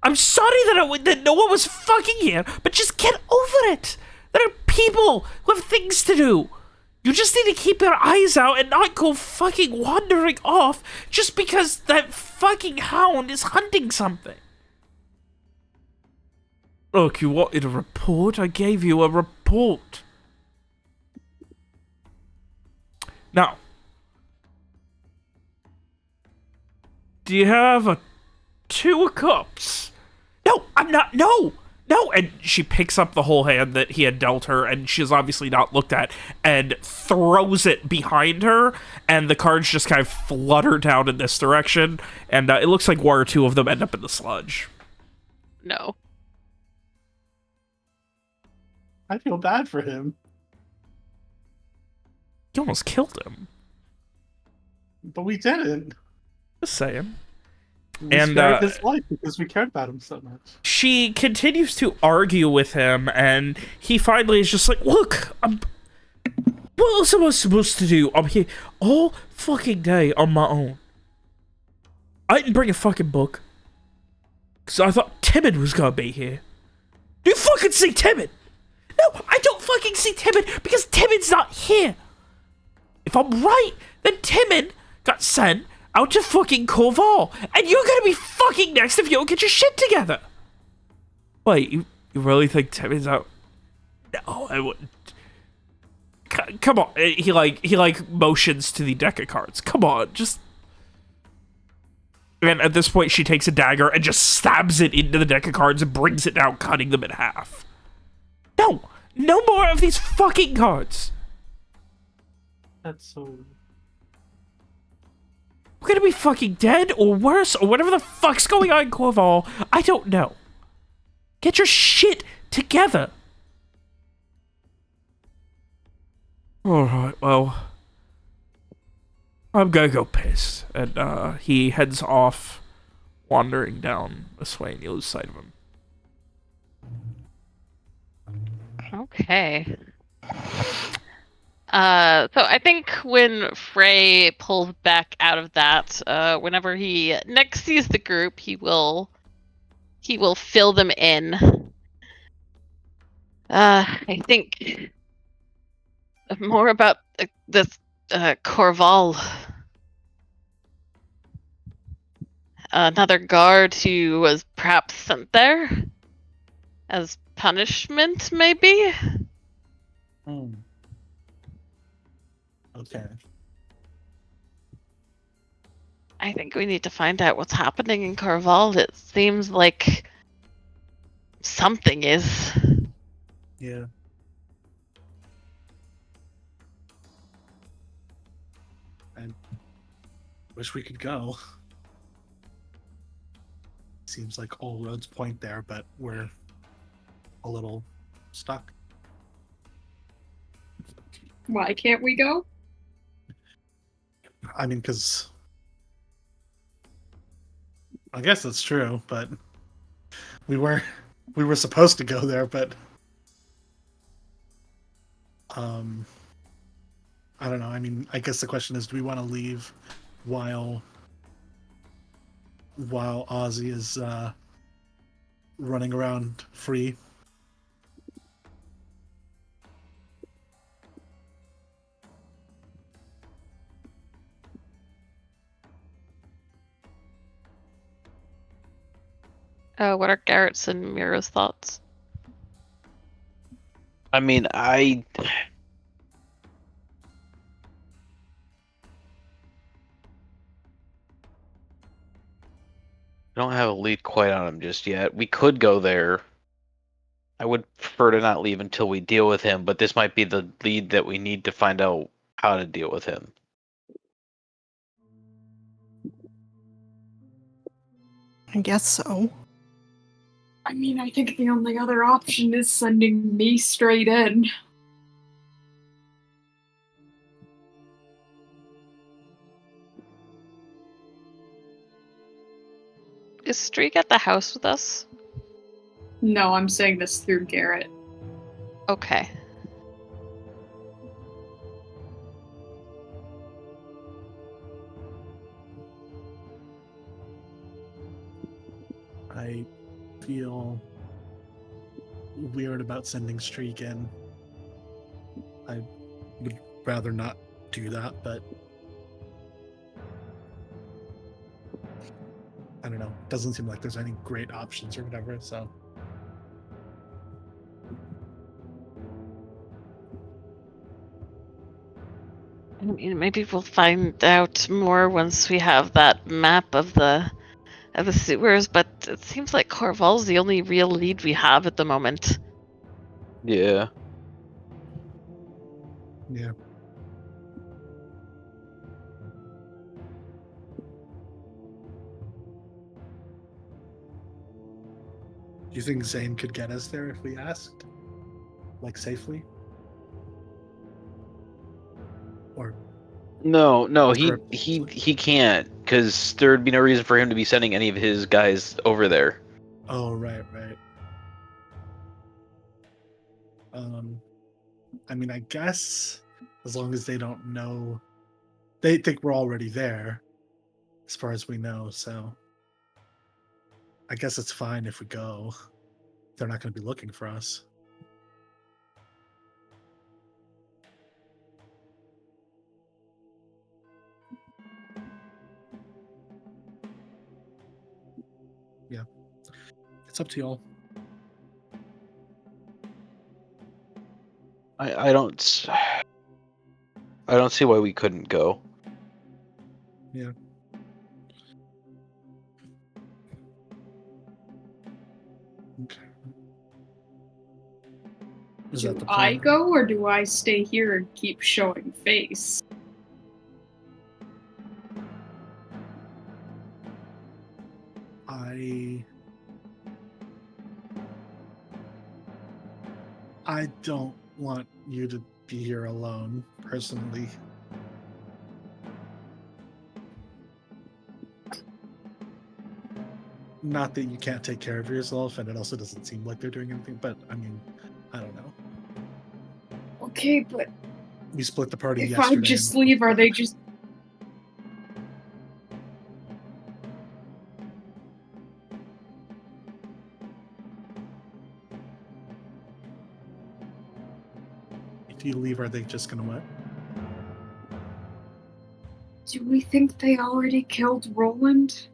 I'm sorry that no one was fucking here, but just get over it. There are people who have things to do. You just need to keep your eyes out and not go fucking wandering off just because that fucking hound is hunting something. Look, you wanted a report? I gave you a report. Now, do you have a 2 of cups? No, I'm not. No. And she picks up the whole hand that he had dealt her, and she's obviously not looked at, and throws it behind her, and the cards just kind of flutter down in this direction, and it looks like 1 or 2 of them end up in the sludge. No. I feel bad for him. You almost killed him. But we didn't. Just saying. We spared his life because we cared about him so much. She continues to argue with him, and he finally is just like, look, what else am I supposed to do? I'm here all fucking day on my own. I didn't bring a fucking book, because I thought Timid was gonna be here. Do you fucking see Timid? No, I don't fucking see Timid, because Timid's not here. If I'm right, then Timid got sent out to fucking Corval, and you're gonna be fucking next if you don't get your shit together. Wait, you really think Timmy's out? No, I wouldn't. Come on, he like motions to the deck of cards. Come on, just. And at this point, she takes a dagger and just stabs it into the deck of cards and brings it down, cutting them in half. No more of these fucking cards. That's so. We're gonna be fucking dead, or worse, or whatever the fuck's going on in Corval. I don't know. Get your shit together. Alright, well. I'm gonna go piss. And he heads off, wandering down this way on the other side of him. Okay. So I think when Frey pulls back out of that, whenever he next sees the group, he will fill them in. I think more about this Corval. Another guard who was perhaps sent there as punishment, maybe? Okay. I think we need to find out what's happening in Corval. It seems like something is. Yeah. I wish we could go. Seems like all roads point there, but we're a little stuck. Why can't we go? I mean, because I guess that's true, but we were supposed to go there, but I don't know. I mean, I guess the question is, do we want to leave while Ozzy is running around free? What are Garrett's and Mira's thoughts? I mean, I don't have a lead quite on him just yet. We could go there. I would prefer to not leave until we deal with him, but this might be the lead that we need to find out how to deal with him. I guess so. I mean, I think the only other option is sending me straight in. Is Streak at the house with us? No, I'm saying this through Garrett. Okay. I feel weird about sending Streak in. I would rather not do that, but I don't know. It doesn't seem like there's any great options or whatever, so. I mean, maybe we'll find out more once we have that map of the sewers, but it seems like Corval's the only real lead we have at the moment. Yeah. Yeah. Do you think Zane could get us there if we asked? Like, safely? Or No, he surreptitiously? can't, because there would be no reason for him to be sending any of his guys over there. Oh, right. I mean, I guess as long as they don't know, they think we're already there, as far as we know. So I guess it's fine if we go. They're not going to be looking for us. Yeah, it's up to y'all. I don't see why we couldn't go. Yeah. Okay. Is that the Do plan? I go or do I stay here and keep showing face? I don't want you to be here alone, personally. Not that you can't take care of yourself, and it also doesn't seem like they're doing anything, but I mean, I don't know. Okay, but We split the party if yesterday. I just leave, are they just... If you leave, are they just gonna what? Do we think they already killed Roland?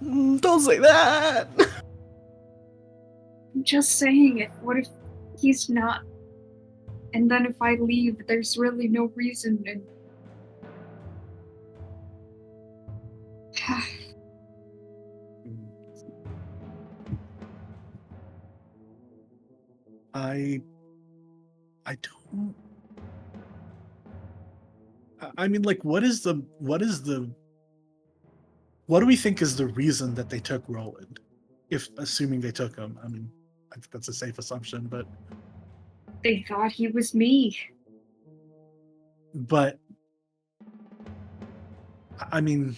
Don't say that! I'm just saying, what if he's not? And then if I leave, there's really no reason and... I don't. I mean, like, what do we think is the reason that they took Roland? If assuming they took him, I mean, I think that's a safe assumption, but They thought he was me. but I mean,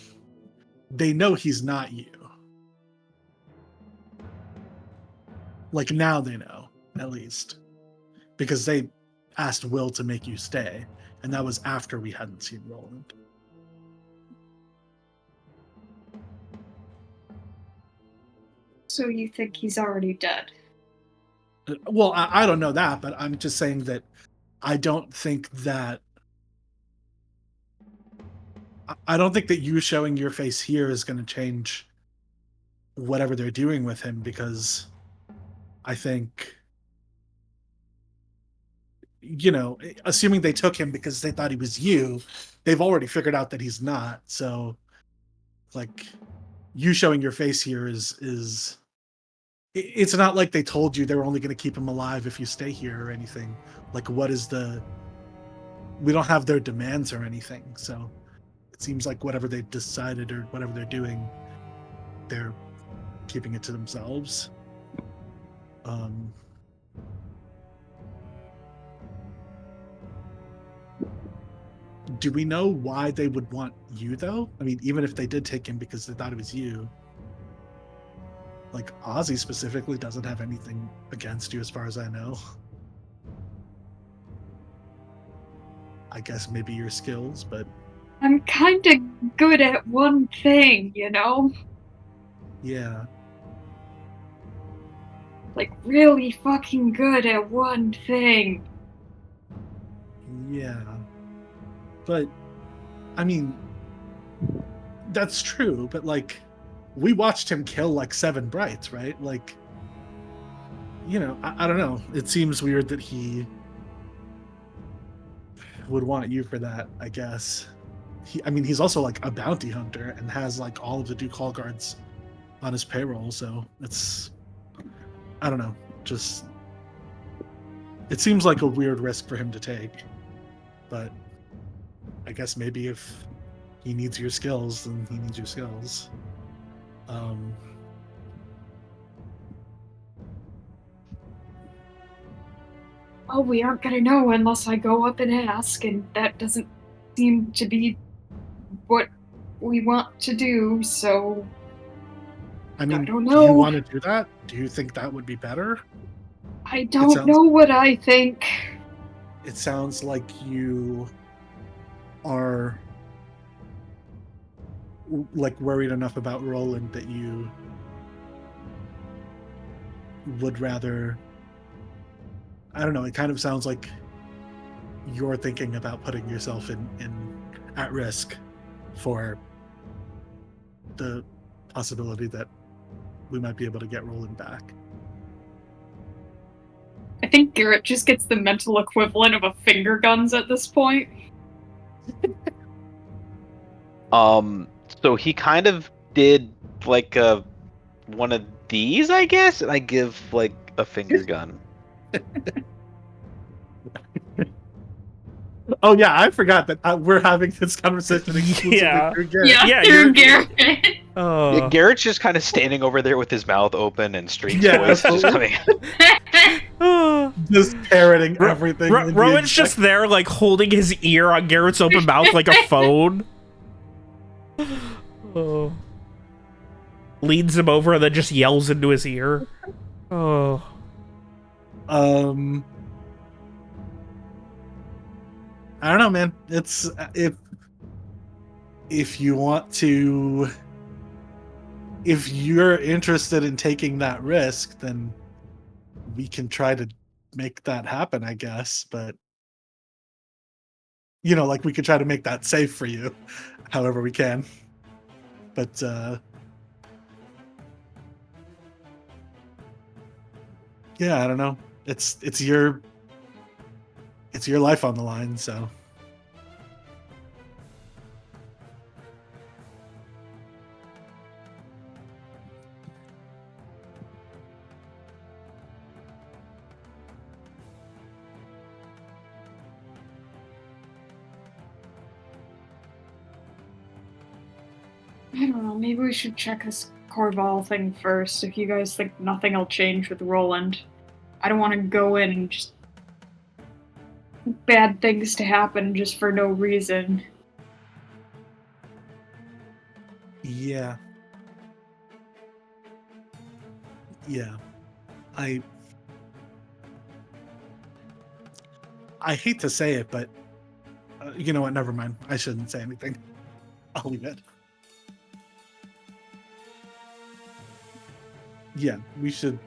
they know he's not you. Like, now they know, at least. because they asked Will to make you stay, and that was after we hadn't seen Roland. So you think he's already dead? Well, I don't know that, but I'm just saying that I don't think that you showing your face here is going to change whatever they're doing with him, because I think, assuming they took him because they thought he was you, they've already figured out that he's not. So, like, you showing your face here is it's not like they told you they were only going to keep him alive if you stay here or anything. Like, we don't have their demands or anything. So it seems like whatever they've decided or whatever they're doing, they're keeping it to themselves. Do we know why they would want you, though? I mean, even if they did take him because they thought it was you, like, Ozzy specifically doesn't have anything against you as far as I know. I guess maybe your skills, but I'm kind of good at one thing, you know? yeah. Like, really fucking good at one thing. Yeah. But, I mean, that's true, but, like, we watched him kill, like, 7 Brights, right? Like, I don't know. It seems weird that he would want you for that, I guess. He's also, like, a bounty hunter and has, like, all of the Duke Hall guards on his payroll, so it's... I don't know. Just... It seems like a weird risk for him to take. But I guess maybe if he needs your skills, then he needs your skills. Oh, we aren't gonna know unless I go up and ask, and that doesn't seem to be what we want to do, so... I mean, don't do you know. want to do that? Do you think that would be better? I don't know what I think. It sounds like you are, like, worried enough about Roland that you would rather... I don't know, it kind of sounds like you're thinking about putting yourself in at risk for the possibility that we might be able to get Roland back. I think Garrett just gets the mental equivalent of a finger guns at this point. So he kind of did like one of these, I guess, and I give like a finger gun. Oh yeah, I forgot that we're having this conversation exclusively through Garrett. Yeah, through Garrett. Yeah, Garrett's just kind of standing over there with his mouth open and Streak's voice just coming. Just parroting everything. Rowan's just there, like, holding his ear on Garrett's open mouth like a phone. Leads him over and then just yells into his ear. Oh. I don't know, man. It's if you want to, if you're interested in taking that risk, then we can try to make that happen, I guess. But like, we could try to make that safe for you, however we can. But yeah, I don't know. It's your life on the line, so. I don't know, maybe we should check this Corval thing first, if you guys think nothing will change with Roland. I don't want to go in and just... bad things to happen just for no reason. Yeah. Yeah. I hate to say it, but you know what? Never mind. I shouldn't say anything. I'll leave it. Yeah, we should.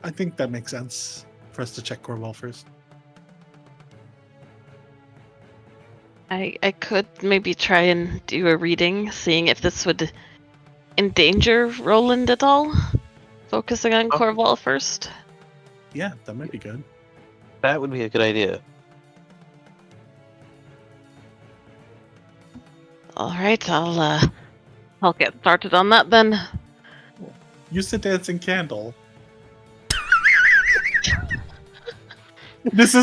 I think that makes sense for us to check Corval first. I could maybe try and do a reading, seeing if this would endanger Roland at all. Focusing on Corval first. Yeah, that might be good. That would be a good idea. All right, I'll get started on that then. Use the dancing candle. This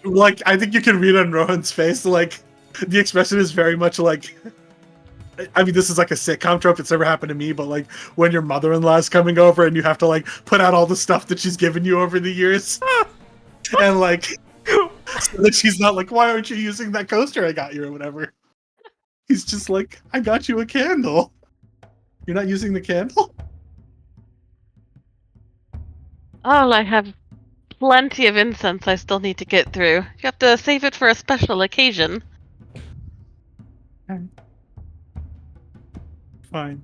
like, I think you can read on Rohan's face, like, the expression is very much like, I mean, this is like a sitcom trope. It's never happened to me, but like when your mother-in-law is coming over and you have to like put out all the stuff that she's given you over the years, and like, so that she's not like, why aren't you using that coaster I got you or whatever? He's just like, I got you a candle. You're not using the candle? Oh, I have plenty of incense I still need to get through. You have to save it for a special occasion. Fine.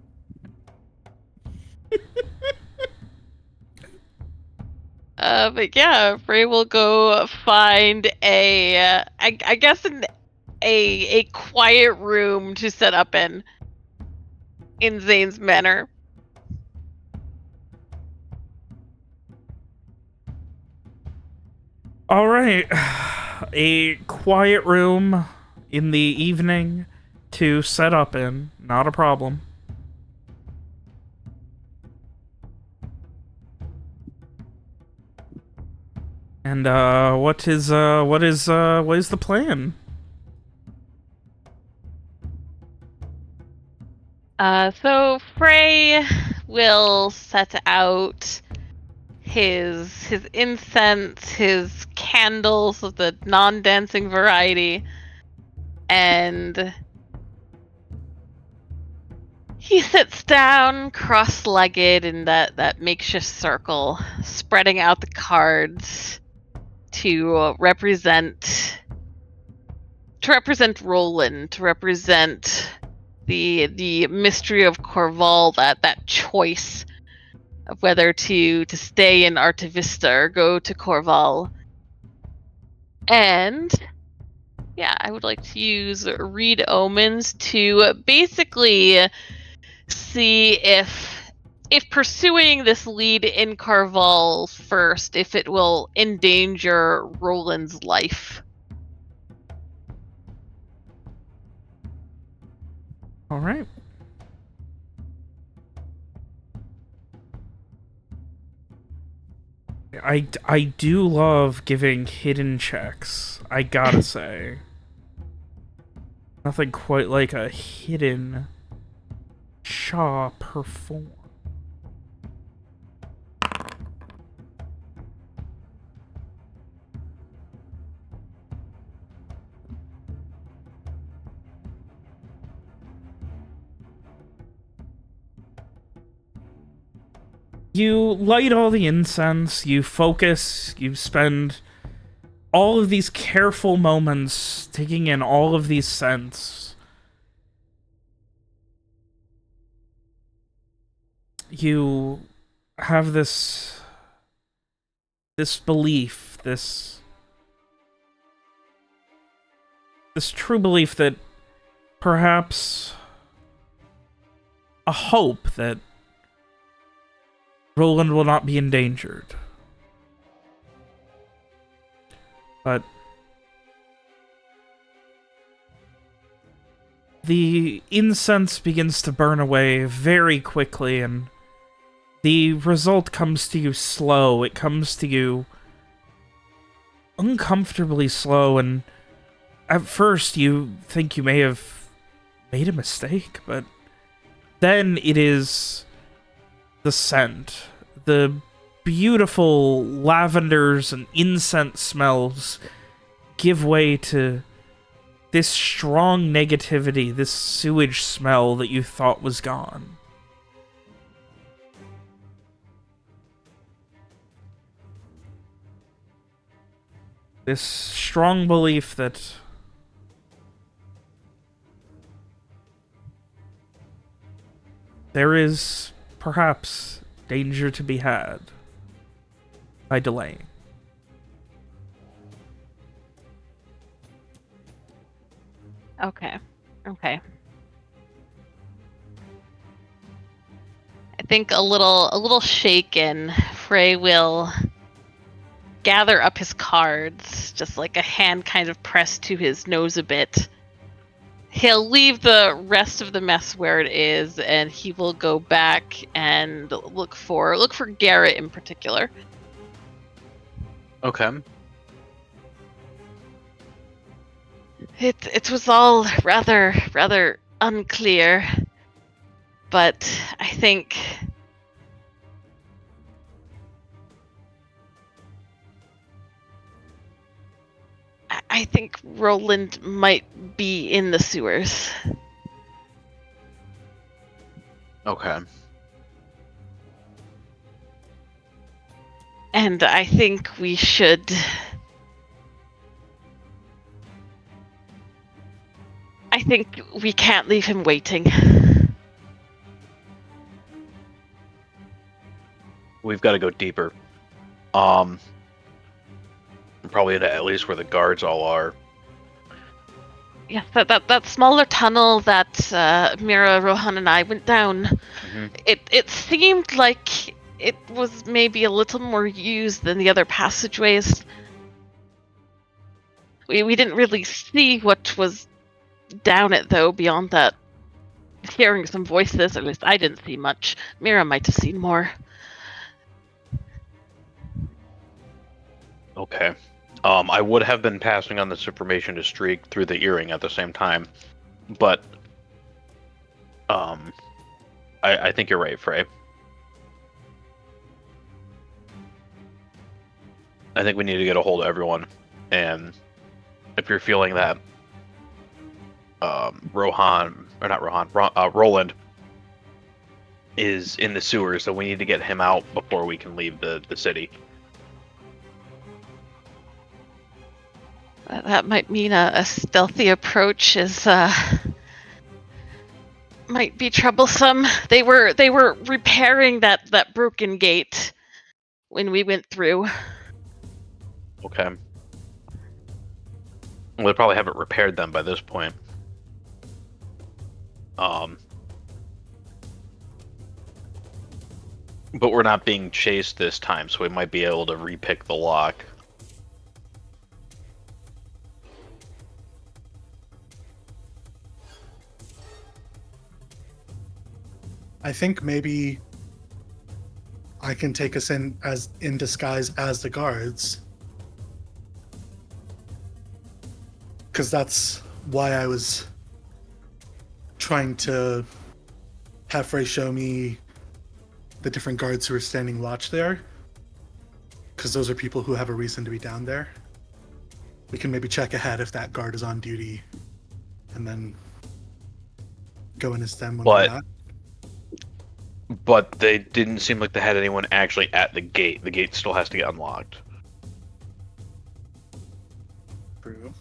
But yeah, Frey will go find I guess a quiet room to set up in Zane's manor. All right, a quiet room in the evening to set up in. Not a problem. And what is the plan? So Frey will set out his incense, his candles of the non-dancing variety, and he sits down cross-legged in that makeshift circle, spreading out the cards to represent Roland, to represent the mystery of Corval, that choice of whether to stay in Artivista or go to Corval. And yeah, I would like to use Read Omens to basically see if pursuing this lead in Corval first, if it will endanger Roland's life. All right. I do love giving hidden checks, I gotta say. Nothing quite like a hidden Shaw perform. You light all the incense, you focus, you spend all of these careful moments taking in all of these scents. You have this belief, this true belief that perhaps a hope that Roland will not be endangered. But the incense begins to burn away very quickly, and the result comes to you slow. It comes to you uncomfortably slow, and at first you think you may have made a mistake, but then it is the scent. The beautiful lavenders and incense smells give way to this strong negativity, this sewage smell that you thought was gone. this strong belief that there is perhaps danger to be had by delaying. Okay. Okay. I think a little shaken, Frey will gather up his cards, just like a hand kind of pressed to his nose a bit. He'll leave the rest of the mess where it is, and he will go back and look for Garrett in particular. Okay. It was all rather unclear, but I think Roland might be in the sewers. Okay. And I think we should... I think we can't leave him waiting. We've got to go deeper. Probably at least where the guards all are. Yeah, that smaller tunnel that Mira, Rohan, and I went down. Mm-hmm. It seemed like it was maybe a little more used than the other passageways. We didn't really see what was down it, though, beyond that. Hearing some voices, at least I didn't see much. Mira might have seen more. Okay. I would have been passing on this information to Streak through the earring at the same time, but I think you're right, Frey. I think we need to get a hold of everyone, and if you're feeling that Roland is in the sewers, so we need to get him out before we can leave the city. That might mean a stealthy approach is might be troublesome. They were repairing that broken gate when we went through. Okay. Well, they probably haven't repaired them by this point. But we're not being chased this time, so we might be able to repick the lock. I think maybe I can take us in disguise as the guards. Because that's why I was trying to have Frey show me the different guards who are standing watch there. Because those are people who have a reason to be down there. We can maybe check ahead if that guard is on duty. And then go in as them when we're not. But they didn't seem like they had anyone actually at the gate. The gate still has to get unlocked. True.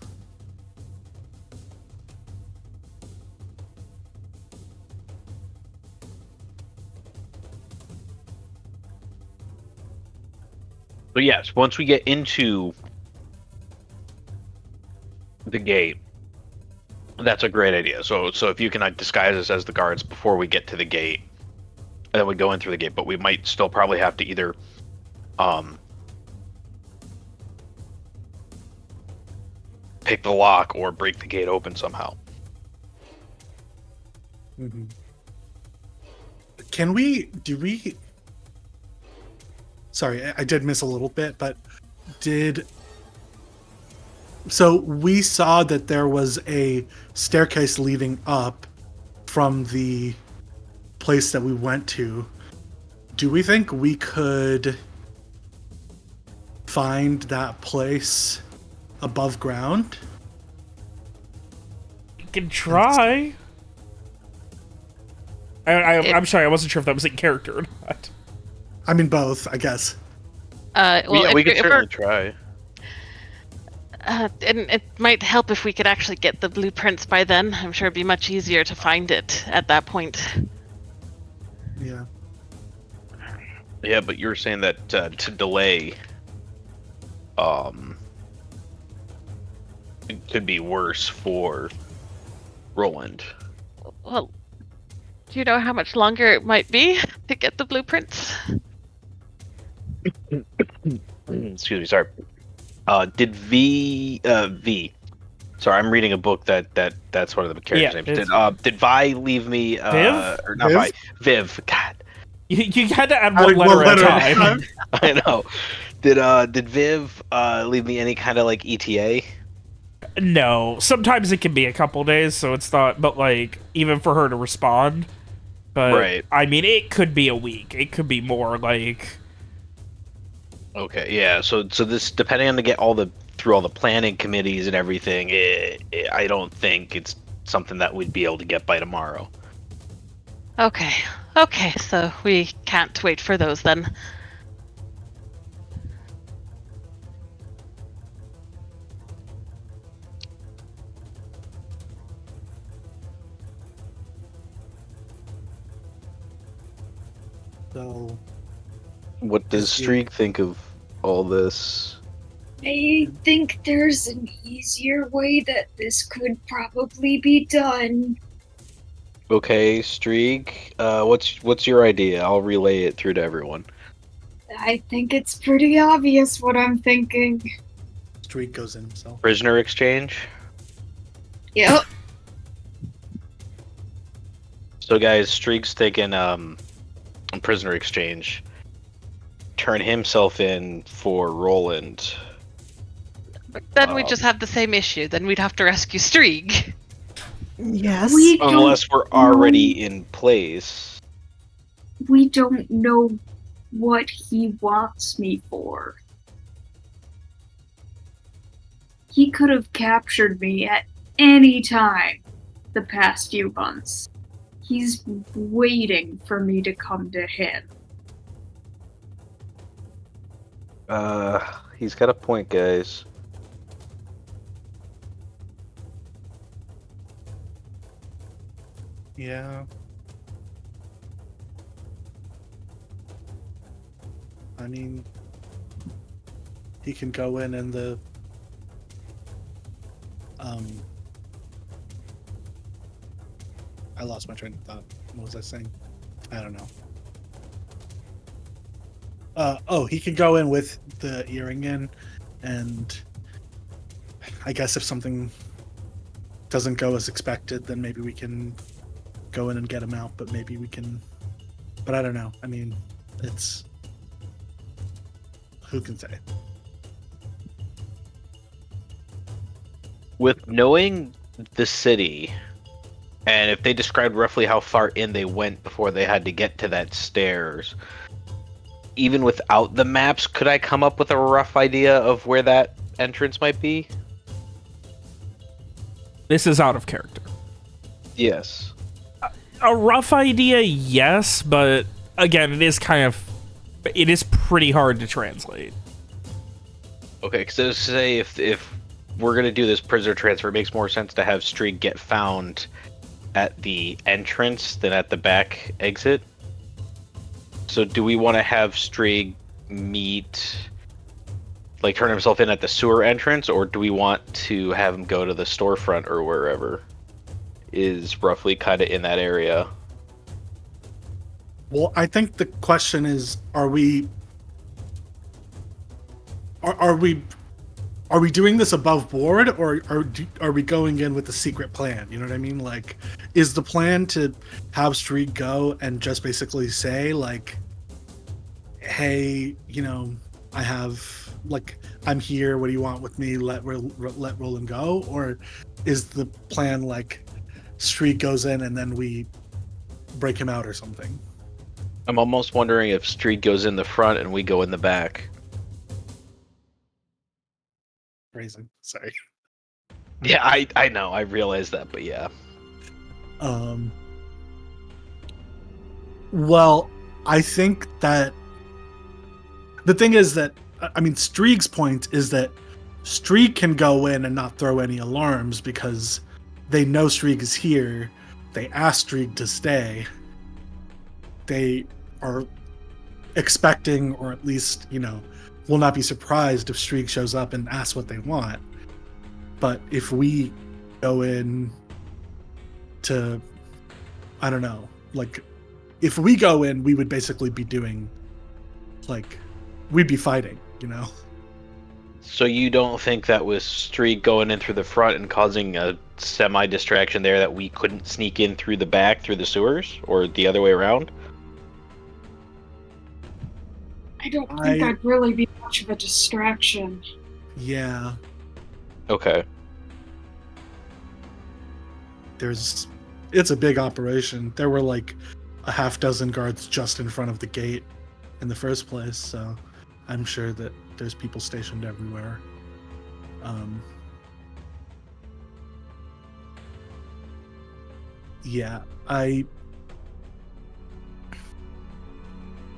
So yes, once we get into the gate, that's a great idea. So if you can disguise us as the guards before we get to the gate, and then we go in through the gate, but we might still probably have to either pick the lock or break the gate open somehow. Mm-hmm. Sorry, I did miss a little bit, but so we saw that there was a staircase leading up from the place that we went to. Do we think we could find that place above ground? You can try. I'm sorry, I wasn't sure if that was in character or not. I mean, both, I guess. Well, yeah, we could certainly try. And it might help if we could actually get the blueprints by then. I'm sure it'd be much easier to find it at that point. Yeah. Yeah, but you were saying that to delay, it could be worse for Roland. Well, do you know how much longer it might be to get the blueprints? Excuse me, sorry. Did V? Sorry, I'm reading a book that's one of the characters' names. Did Vi leave me? Viv? Or not Viv? Vi? Viv. God, You had to add Adding one letter at a time. I know. Did Viv leave me any kind of like ETA? No, sometimes it can be a couple days, so it's not. But like, even for her to respond, but Right. I mean, it could be a week. It could be more. Like, Okay, yeah. So this, depending on through all the planning committees and everything, I don't think it's something that we'd be able to get by tomorrow. Okay. Okay, so we can't wait for those then. So What does Streak think of all this? I think there's an easier way that this could probably be done. Okay, Streak, what's your idea? I'll relay it through to everyone. I think it's pretty obvious what I'm thinking. Streak goes in himself. Prisoner exchange. Yep. So guys, Streak's taking prisoner exchange. Turn himself in for Roland. But then we'd just have the same issue. Then we'd have to rescue Streak. Yes. Unless we're already in place. We don't know what he wants me for. He could have captured me at any time the past few months. He's waiting for me to come to him. He's got a point, guys. Yeah. I mean, he can go in and the I lost my train of thought. What was I saying? I don't know. He can go in with the earring in, and I guess if something doesn't go as expected, then maybe we can go in and get him out, but maybe we can... But I don't know. I mean, it's... Who can say? With knowing the city, and if they described roughly how far in they went before they had to get to that stairs, even without the maps, could I come up with a rough idea of where that entrance might be? this is out of character. Yes. A rough idea, yes, but again, it is pretty hard to translate. Okay, so say if we're gonna do this prisoner transfer, it makes more sense to have Streak get found at the entrance than at the back exit. So do we want to have Streak turn himself in at the sewer entrance, or do we want to have him go to the storefront or wherever is roughly kind of in that area? Well, I think the question is, are we doing this above board, or are we going in with a secret plan? You know what I mean? Like, is the plan to have Streak go and just basically say, like, hey, I'm here, what do you want with me, let Roland go? Or is the plan like Streak goes in and then we break him out or something? I'm almost wondering if Streak goes in the front and we go in the back. Phrasing, sorry. Yeah, I know, I realize that, but yeah. Well, I think that the thing is that, I mean, Streak's point is that Streak can go in and not throw any alarms because they know Streak is here. They asked Streak to stay. They are expecting, or at least, will not be surprised if Streak shows up and asks what they want. But if we go in to, I don't know, like, if we go in, we would basically be doing, like, we'd be fighting, So you don't think that was Streak going in through the front and causing a semi-distraction there that we couldn't sneak in through the back through the sewers, or the other way around? I don't think that'd really be much of a distraction. Yeah. Okay. It's a big operation. There were like a half dozen guards just in front of the gate in the first place, so I'm sure that there's people stationed everywhere. Yeah, I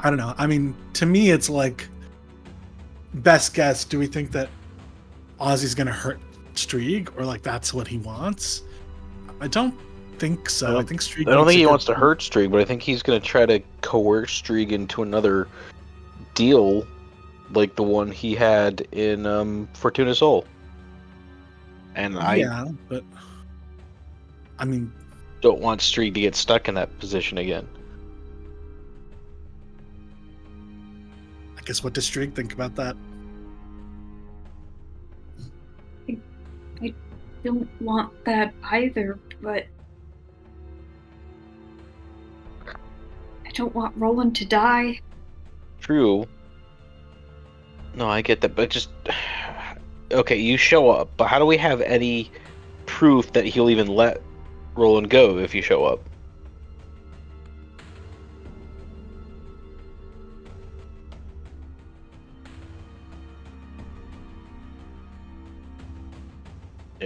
don't know. I mean, to me, it's like, best guess, do we think that Ozzy's going to hurt Streak, or like that's what he wants? I don't think so. I think Streak. I don't think he wants to hurt Streak, but I think he's going to try to coerce Streak into another deal, like the one he had in Fortuna Soul. And but I mean, don't want Streak to get stuck in that position again. I guess, what does Streak think about that? I don't want that either, but I don't want Roland to die. True. No, I get that, but just... Okay, you show up, but how do we have any proof that he'll even let Roland go if you show up?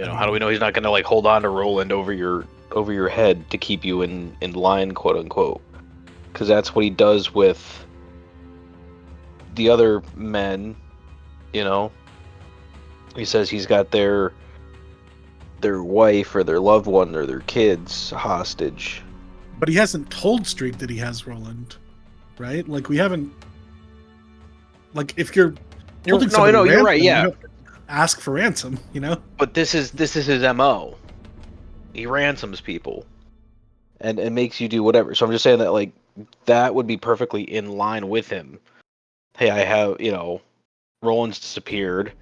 How do we know he's not gonna like hold on to Roland over your head to keep you in line, quote unquote? Because that's what he does with the other men. He says he's got their wife or their loved one or their kids hostage. But he hasn't told Streak that he has Roland, right? Like, we haven't. Like, if you're holding somebody I know, you're right. ransom, Yeah, you don't ask for ransom, But this is his MO. He ransoms people, and makes you do whatever. So I'm just saying that like that would be perfectly in line with him. Hey, I have Roland's disappeared.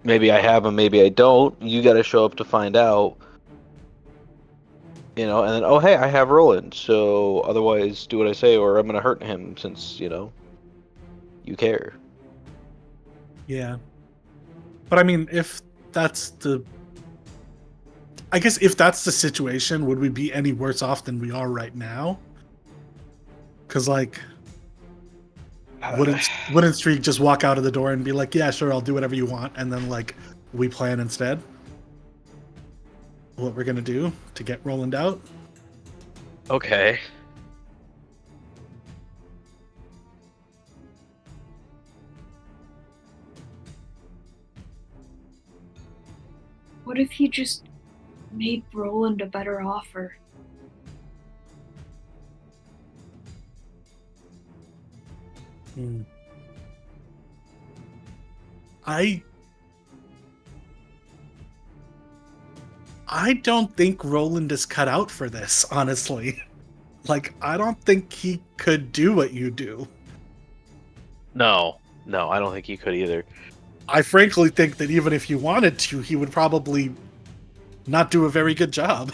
Maybe I have him, maybe I don't. You got to show up to find out. And then, oh hey, I have Roland. So otherwise, do what I say, or I'm gonna hurt him since you care. Yeah. But I mean, if that's the situation, would we be any worse off than we are right now? Because, like, wouldn't Streak just walk out of the door and be like, yeah, sure, I'll do whatever you want, and then, like, we plan instead what we're gonna do to get Roland out? Okay. What if he just made Roland a better offer? I don't think Roland is cut out for this, honestly. Like, I don't think he could do what you do. No, I don't think he could either. I frankly think that even if he wanted to, he would probably not do a very good job.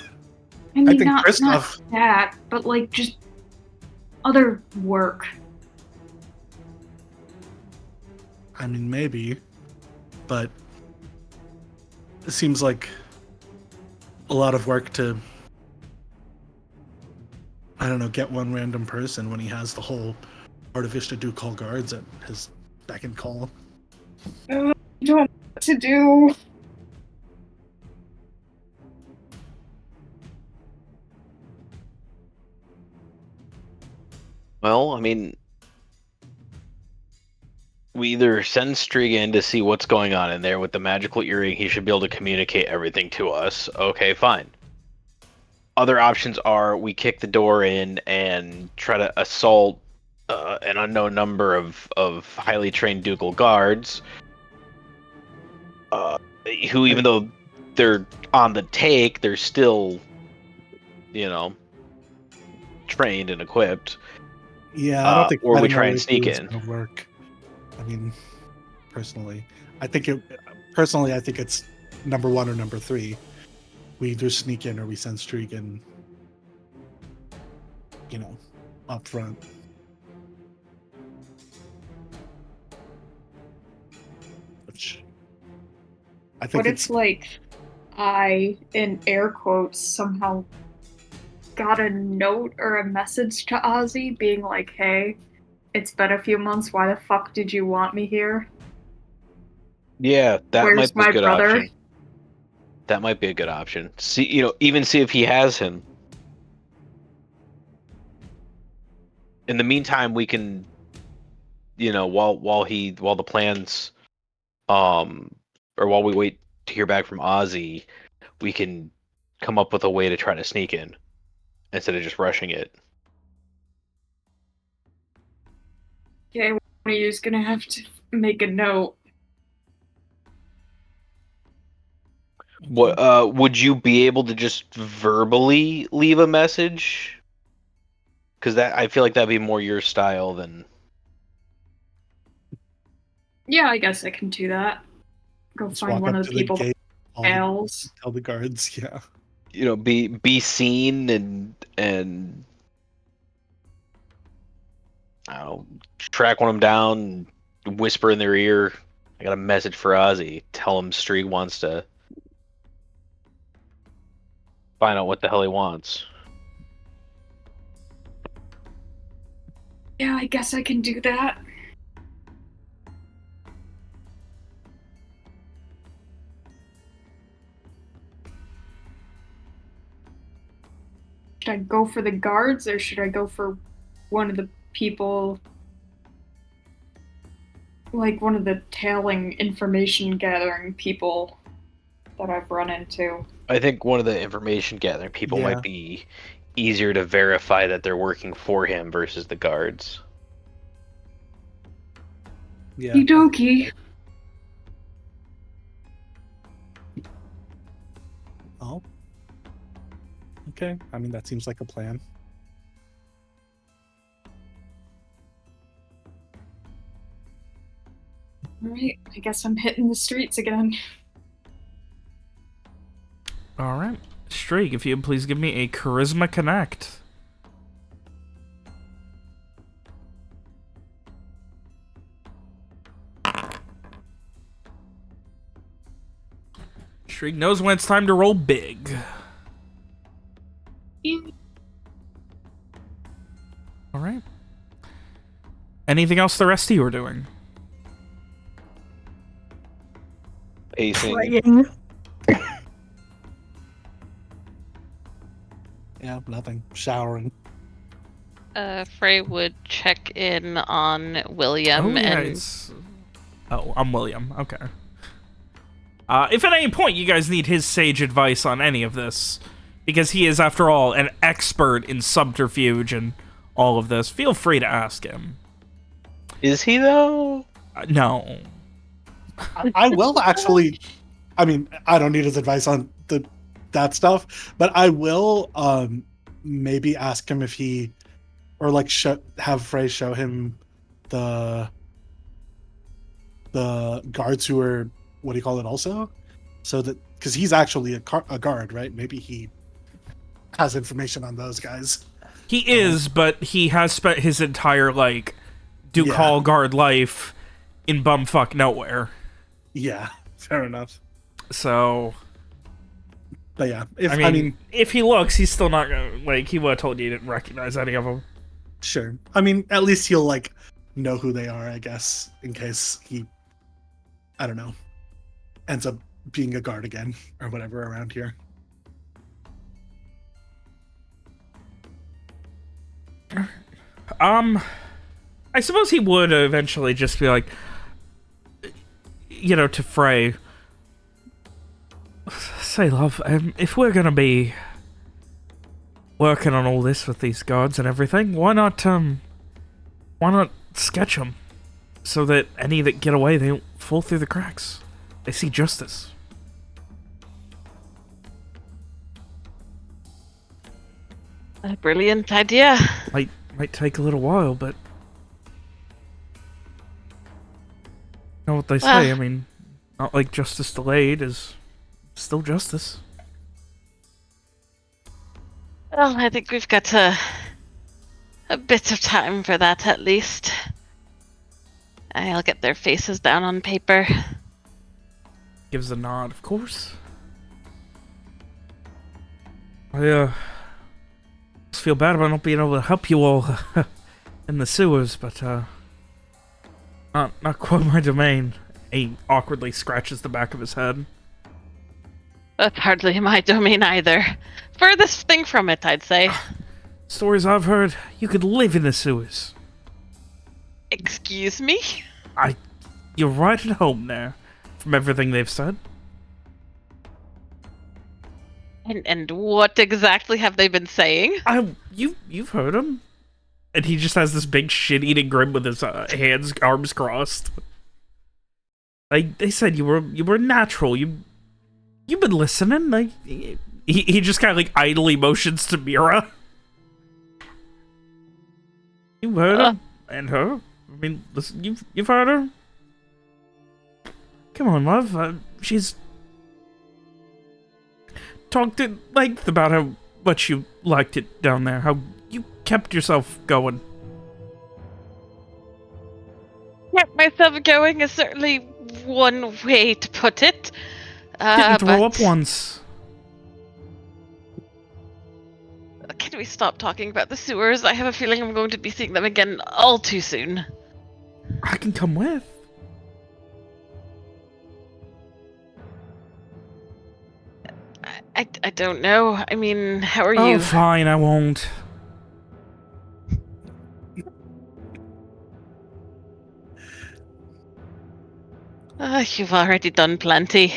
I mean, think not Christoph... that, but like just other work. I mean, maybe, but it seems like a lot of work to, I don't know, get one random person when he has the whole Artificia do call guards at his beck and call. I don't know what to do. Well, I mean, we either send Striga in to see what's going on in there with the magical earring. He should be able to communicate everything to us. Okay, fine. Other options are we kick the door in and try to assault an unknown number of highly trained ducal guards, who, even though they're on the take, they're still, trained and equipped. Yeah, I don't think or we fighting try our and way sneak through is in. gonna work. I mean, personally, I think it's number 1 or number 3. We either sneak in or we send Strigan, up front. Which I think What if, like, I, in air quotes, somehow got a note or a message to Ozzy being like, hey, it's been a few months, why the fuck did you want me here? Yeah, that Where's might be my a good brother? option. That might be a good option. See, even see if he has him. In the meantime, we can, while the plans, or while we wait to hear back from Ozzy, we can come up with a way to try to sneak in instead of just rushing it. Okay, one of you's gonna have to make a note. What would you be able to just verbally leave a message? Because I feel like that'd be more your style than. Yeah, I guess I can do that. Go Just find walk one up of to the the people gate, else. tell the guards, yeah. Be seen and I don't know, track one of them down, whisper in their ear, I got a message for Ozzy. Tell him Streak wants to find out what the hell he wants. Yeah, I guess I can do that. Should I go for the guards or should I go for one of the people, like one of the tailing information gathering people that I've run into? I think one of the information gathering people Yeah. might be easier to verify that they're working for him versus the guards. Yeah. Okie. Oh. Okay. I mean, that seems like a plan. Alright, I guess I'm hitting the streets again. All right. Streak, if you'd please give me a Charisma Connect. Streak knows when it's time to roll big. All right. Anything else the rest of you are doing? Pacing. Praying. Yeah, nothing. Showering. Frey would check in on William Oh, yeah, and Oh, I'm William. Okay. If at any point you guys need his sage advice on any of this, because he is, after all, an expert in subterfuge and all of this, feel free to ask him. Is he though? No. I will actually. I mean, I don't need his advice on that stuff, but I will maybe ask him if he, or like have Frey show him the guards who are, what do you call it, also, so that, because he's actually a guard, right? Maybe he has information on those guys. He is, but he has spent his entire, like, Ducal guard life in bumfuck nowhere. Yeah, fair enough. So, but yeah, I mean, if he looks, he's still not gonna, like, he would have told you he didn't recognize any of them. Sure. I mean, at least he'll, like, know who they are, I guess, in case he, I don't know, ends up being a guard again or whatever around here. I suppose he would eventually just be like, to Frey. Say, love, if we're gonna be working on all this with these guards and everything, why not sketch them so that any that get away, they don't fall through the cracks. They see justice. A brilliant idea. Might take a little while, but you know what they say. I mean, not like justice delayed is still justice. Well, I think we've got a bit of time for that at least. I'll get their faces down on paper. Gives a nod, of course. I just feel bad about not being able to help you all in the sewers, but not quite my domain. He awkwardly scratches the back of his head. That's hardly my domain either. Furthest thing from it, I'd say. Stories I've heard, you could live in the sewers. Excuse me? You're right at home there, from everything they've said. And what exactly have they been saying? You've heard them. And he just has this big shit-eating grin with his arms crossed. They said you were natural. You've been listening. Like he just kind of like idly motions to Mira. You heard her and her. I mean, listen, you've heard her. Come on, love. She's talked at length about how much you liked it down there. How you kept yourself going. Kept myself going is certainly one way to put it. Didn't throw up once. Can we stop talking about the sewers? I have a feeling I'm going to be seeing them again all too soon. I can come with. I don't know. I mean, how are you? Oh, fine, I won't. You've already done plenty.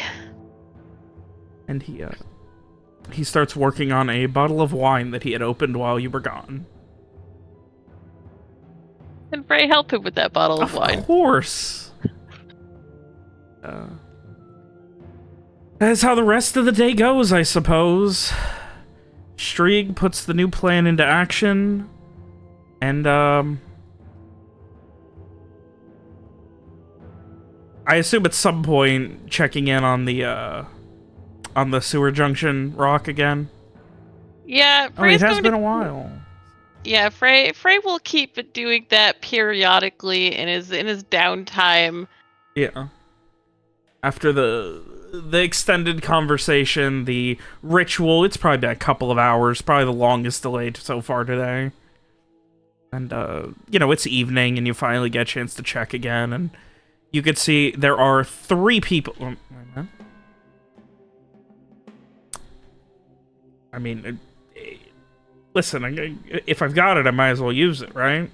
And he starts working on a bottle of wine that he had opened while you were gone. Can Frey help him with that bottle of wine? Of course. That's how the rest of the day goes, I suppose. Strieg puts the new plan into action, and I assume at some point checking in on the sewer junction rock again. Yeah, it has been a while. Yeah, Frey will keep doing that periodically in his downtime. Yeah. After the extended conversation, the ritual, it's probably been a couple of hours, probably the longest delayed so far today. And it's evening and you finally get a chance to check again, and you could see there are 3 people. Wait a minute. I mean, listen, if I've got it, I might as well use it, right?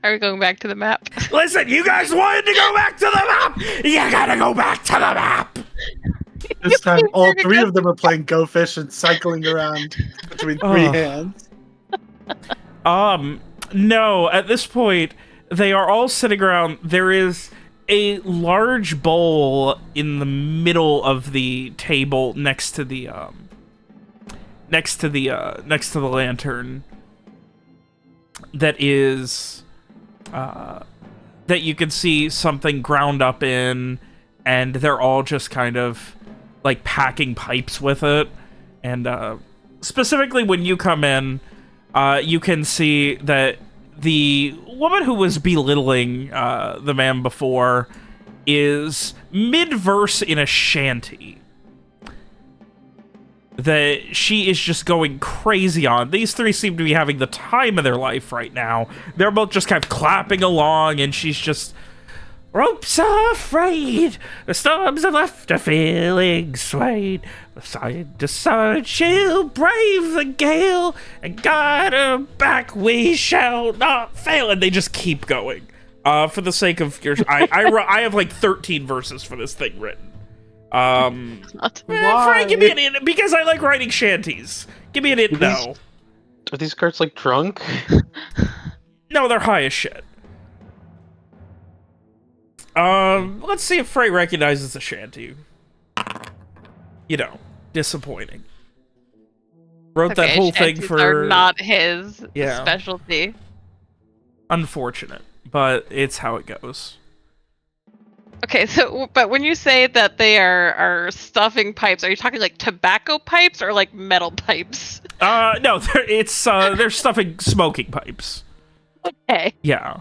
Are we going back to the map? Listen, you guys wanted to go back to the map! You gotta go back to the map! This time, all 3 of them are playing Go Fish and cycling around between 3 hands. No, at this point, they are all sitting around. There is a large bowl in the middle of the table next to the lantern that is that you can see something ground up in, and they're all just kind of like packing pipes with it. And specifically when you come in, you can see that the woman who was belittling the man before is mid-verse in a shanty that she is just going crazy on. These 3 seem to be having the time of their life right now. They're both just kind of clapping along, and she's just... Ropes are frayed, the storms have left her feeling swayed. Side to side she'll brave the gale, and guide her back we shall not fail. And they just keep going. For the sake of your, I have like 13 verses for this thing written. Frank, give me an in because I like writing shanties. Give me an in now. Are these cards like drunk? No, they're high as shit. Let's see if Frey recognizes the shanty. You know, disappointing. Wrote that whole thing for... are not his Yeah. specialty. Unfortunate, but it's how it goes. Okay, so, but when you say that they are stuffing pipes, are you talking like tobacco pipes or like metal pipes? No, they're stuffing smoking pipes. Okay. Yeah.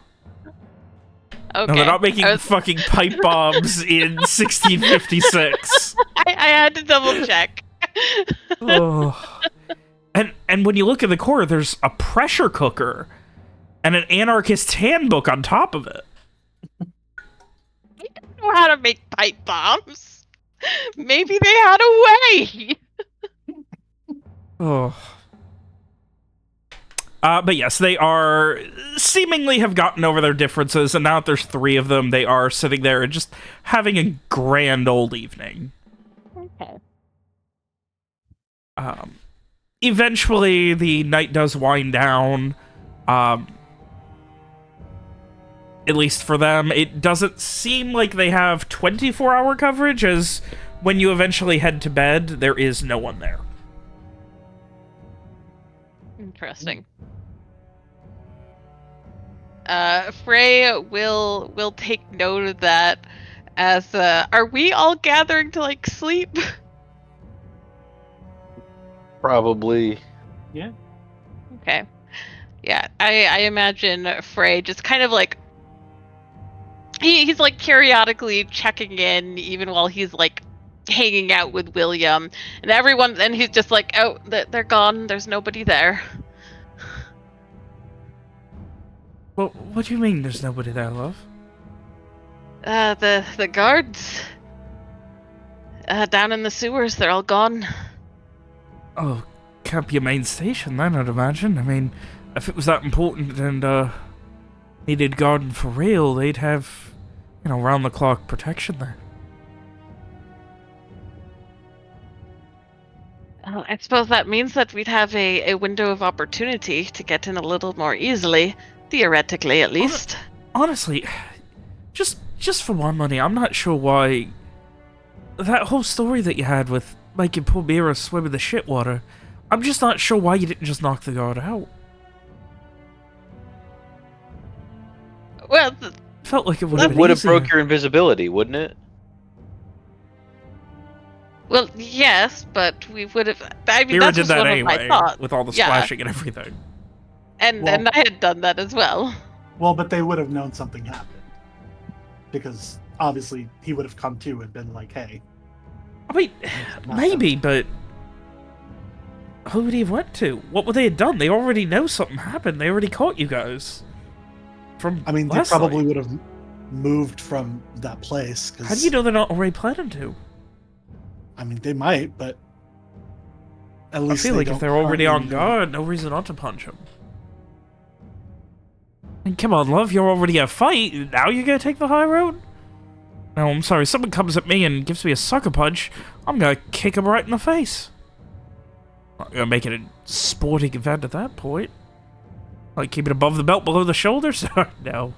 Okay. No, they're not making fucking pipe bombs in 1656. I had to double check. Oh. And when you look in the corner, there's a pressure cooker and an anarchist handbook on top of it. I don't know how to make pipe bombs. Maybe they had a way. Oh. But yes, they are seemingly have gotten over their differences, and now that there's 3 of them, they are sitting there and just having a grand old evening. Okay. Eventually, the night does wind down. At least for them, it doesn't seem like they have 24-hour coverage, as when you eventually head to bed, there is no one there. Interesting. Frey will take note of that as are we all gathering to like sleep? Probably. Yeah. Okay. Yeah, I imagine Frey just kind of like he's like periodically checking in even while he's like hanging out with William and everyone, and he's just like, oh, they're gone, there's nobody there. Well, what do you mean there's nobody there, love? The guards down in the sewers, they're all gone. Oh, can't be a main station then, I'd imagine. I mean, if it was that important and needed guarding for real, they'd have, you know, round-the-clock protection there. Well, I suppose that means that we'd have a window of opportunity to get in a little more easily, theoretically at least. Honestly, just for one money, I'm not sure why that whole story that you had with making poor Mira swim in the shit water, I'm just not sure why you didn't just knock the guard out. Well, Felt like it would have been Would have easier. broke your invisibility, wouldn't it? well, yes, but we would have. I mean, Mira that's did just that one anyway, of my thoughts. with all the Yeah. splashing and everything. And Well- I had done that as well. Well, but they would have known something happened. Because obviously he would have come to and been like, hey. I mean, maybe, but who would he have went to? What would they have done? They already know something happened. They already caught you guys. From I mean, they last probably night. would have moved from that place. How do you know they're not already planning to? I mean, they might, but at I least feel they like if don't they're already on currently- guard, no reason not to punch them. And come on, love, you're already a fight. Now you're gonna take the high road? No, I'm sorry. Someone comes at me and gives me a sucker punch, I'm gonna kick him right in the face. Not gonna make it a sporting event at that point. Like keep it above the belt, below the shoulders? No.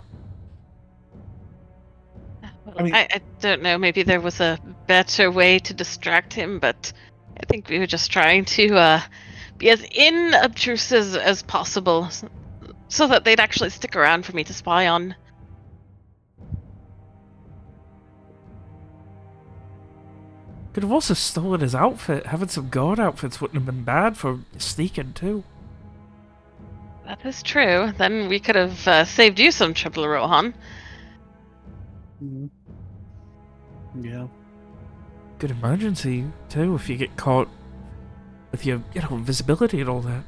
I mean- I don't know. Maybe there was a better way to distract him, but I think we were just trying to be as inobtrusive as possible, so that they'd actually stick around for me to spy on. Could have also stolen his outfit. Having some guard outfits wouldn't have been bad for sneaking too. That is true. Then we could have saved you some trouble, Rohan. Mhm. Yeah. Good emergency too if you get caught with your, you know, visibility and all that.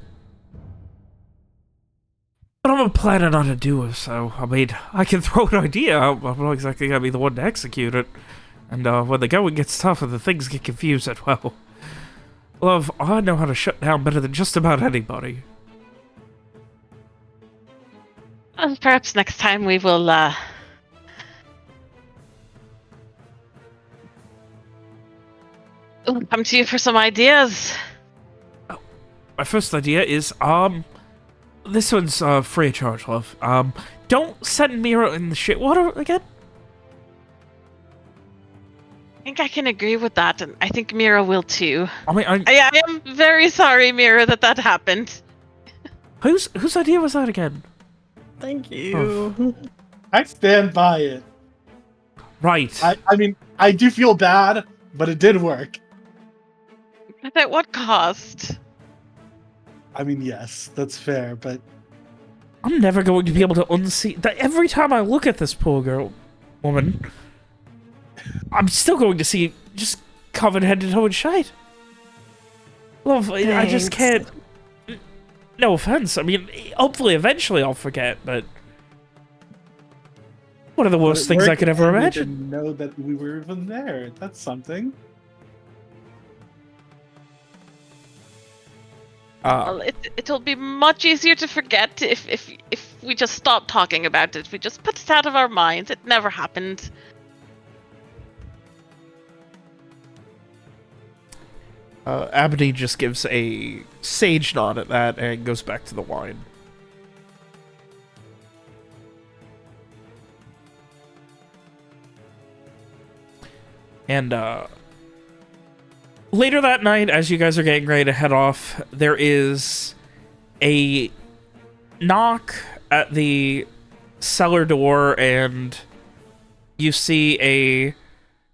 But I'm planning on a duo, so I mean, I can throw an idea out. I'm not exactly gonna be the one to execute it. And when the going gets tough and the things get confused, well, love, I know how to shut down better than just about anybody. Perhaps next time we will come to you for some ideas. My first idea is, this one's, free of charge, love. Don't send Mira in the shit water again. I think I can agree with that, and I think Mira will too. I mean, I am very sorry, Mira, that happened. whose idea was that again? Thank you. I stand by it. Right. I mean, I do feel bad, but it did work. But at what cost? I mean, yes, that's fair, but I'm never going to be able to unsee that. Every time I look at this poor woman, I'm still going to see just covered head to toe in shite. Love, I just can't. No offense. I mean, hopefully, eventually, I'll forget. But one of the worst things I could ever imagine. I didn't know that we were even there. That's something. Well, it'll be much easier to forget if we just stop talking about it. We just put it out of our minds. It never happened. Abney just gives a sage nod at that and goes back to the wine. And later that night, as you guys are getting ready to head off, there is a knock at the cellar door, and you see a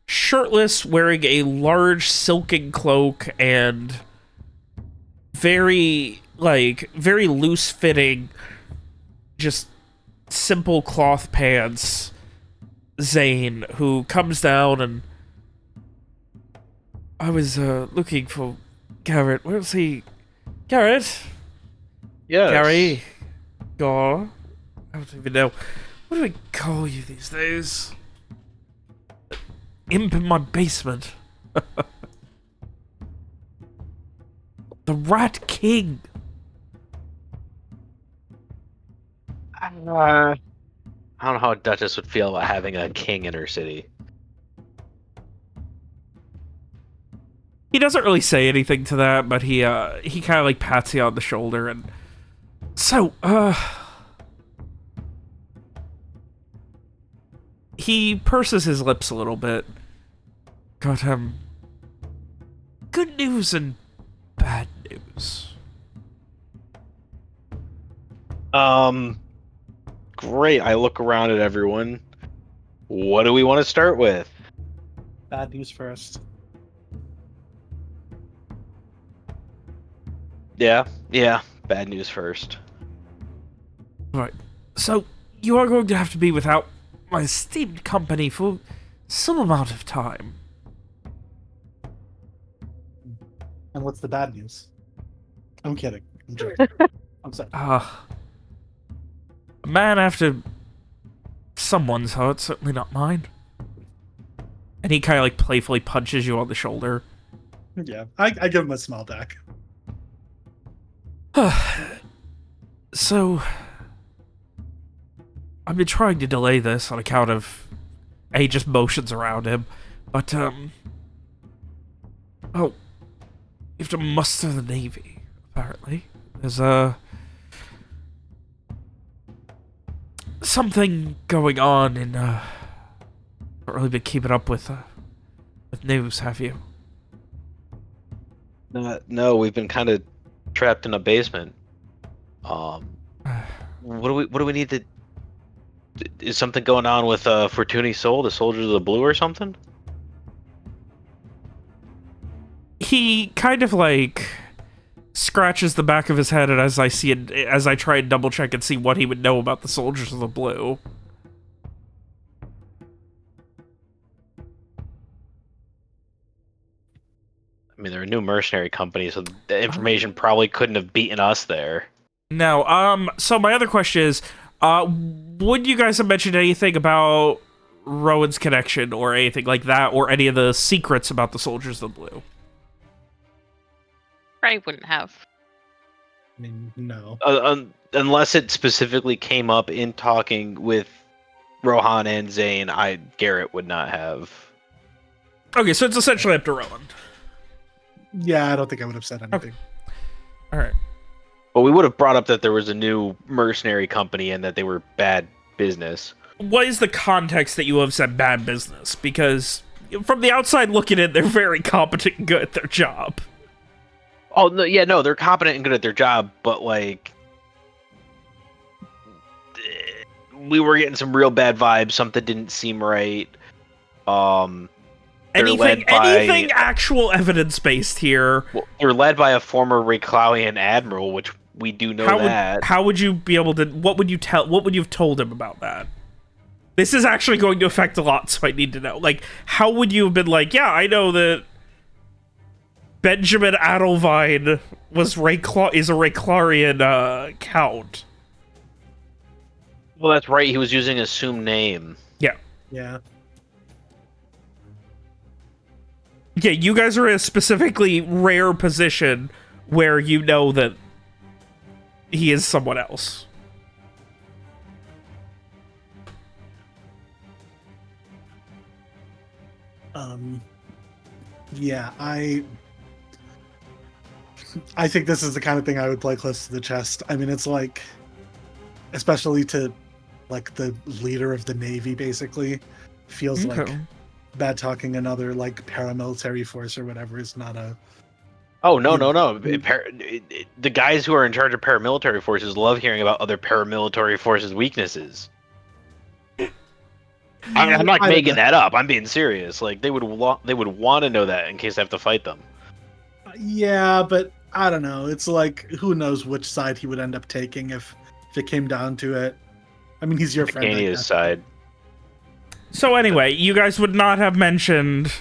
shirtless, wearing a large silken cloak and very loose-fitting, just simple cloth pants, Zane, who comes down and... I was looking for Garrett. Where's he? Garrett? Yes. Gary? Gar? I don't even know. What do we call you these days? Imp in my basement. The Rat King. I don't know how Duchess would feel about having a king in her city. He doesn't really say anything to that, but he kind of like pats you on the shoulder and... So, he purses his lips a little bit. Got, good news and bad news. Great. I look around at everyone. What do we want to start with? Bad news first. Yeah. Bad news first. Right. So, you are going to have to be without my esteemed company for some amount of time. And what's the bad news? I'm kidding. I'm joking. I'm sorry. A man after someone's heart, certainly not mine. And he kind of like playfully punches you on the shoulder. Yeah, I give him a smile back. So, I've been trying to delay this on account of just motions around him, but oh, you have to muster the Navy. Apparently, there's something going on in not really been keeping up with news, have you? No, we've been kind of trapped in a basement. What do we need to? Is something going on with Fortuny's soul, the Soldiers of the Blue, or something? He kind of like scratches the back of his head, and as I try and double check and see what he would know about the Soldiers of the Blue. I mean, they're a new mercenary company, so the information probably couldn't have beaten us there. No, so my other question is, would you guys have mentioned anything about Rowan's connection or anything like that, or any of the secrets about the Soldiers of the Blue? I wouldn't have. I mean, no. Unless it specifically came up in talking with Rohan and Zane, Garrett would not have. Okay, so it's essentially up to Rowan. Yeah, I don't think I would have said anything. All right. But we would have brought up that there was a new mercenary company and that they were bad business. What is the context that you have said bad business? Because from the outside looking in, they're very competent and good at their job. Oh, no, yeah, no, they're competent and good at their job, but, like, we were getting some real bad vibes. Something didn't seem right. Anything actual evidence-based here. Well, they're led by a former Rayclawian admiral, which we do know that. How would you be able to... What would you have told him about that? This is actually going to affect a lot, so I need to know. Like, how would you have been like, yeah, I know that Benjamin Adelvine is a Rayclarian count. Well, that's right. He was using an assumed name. Yeah. Yeah. Yeah, you guys are in a specifically rare position where you know that he is someone else. Yeah, I think this is the kind of thing I would play close to the chest. I mean, it's like, especially to, like, the leader of the Navy, basically, feels like bad talking another, like, paramilitary force or whatever is not a... Oh, no. The guys who are in charge of paramilitary forces love hearing about other paramilitary forces' weaknesses. I'm not making that up. I'm being serious. Like, they would want to know that in case they have to fight them. Yeah, but I don't know. It's like, who knows which side he would end up taking if it came down to it. I mean, he's your friend. Arcania's side. So anyway, you guys would not have mentioned,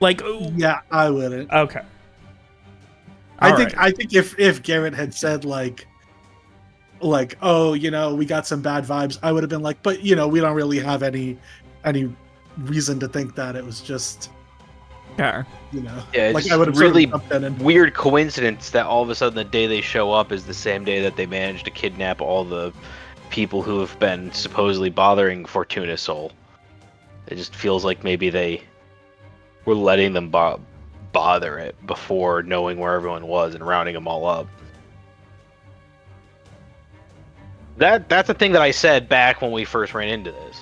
like... Yeah, I wouldn't. Okay. I think if Garrett had said like, oh, you know, we got some bad vibes, I would have been like, but, you know, we don't really have any reason to think that. It was just, yeah, you know, yeah, like it's I would have really and... weird coincidence that all of a sudden the day they show up is the same day that they managed to kidnap all the people who have been supposedly bothering Fortuna Soul. It just feels like maybe they were letting them bother it before knowing where everyone was and rounding them all up. That's the thing that I said back when we first ran into this.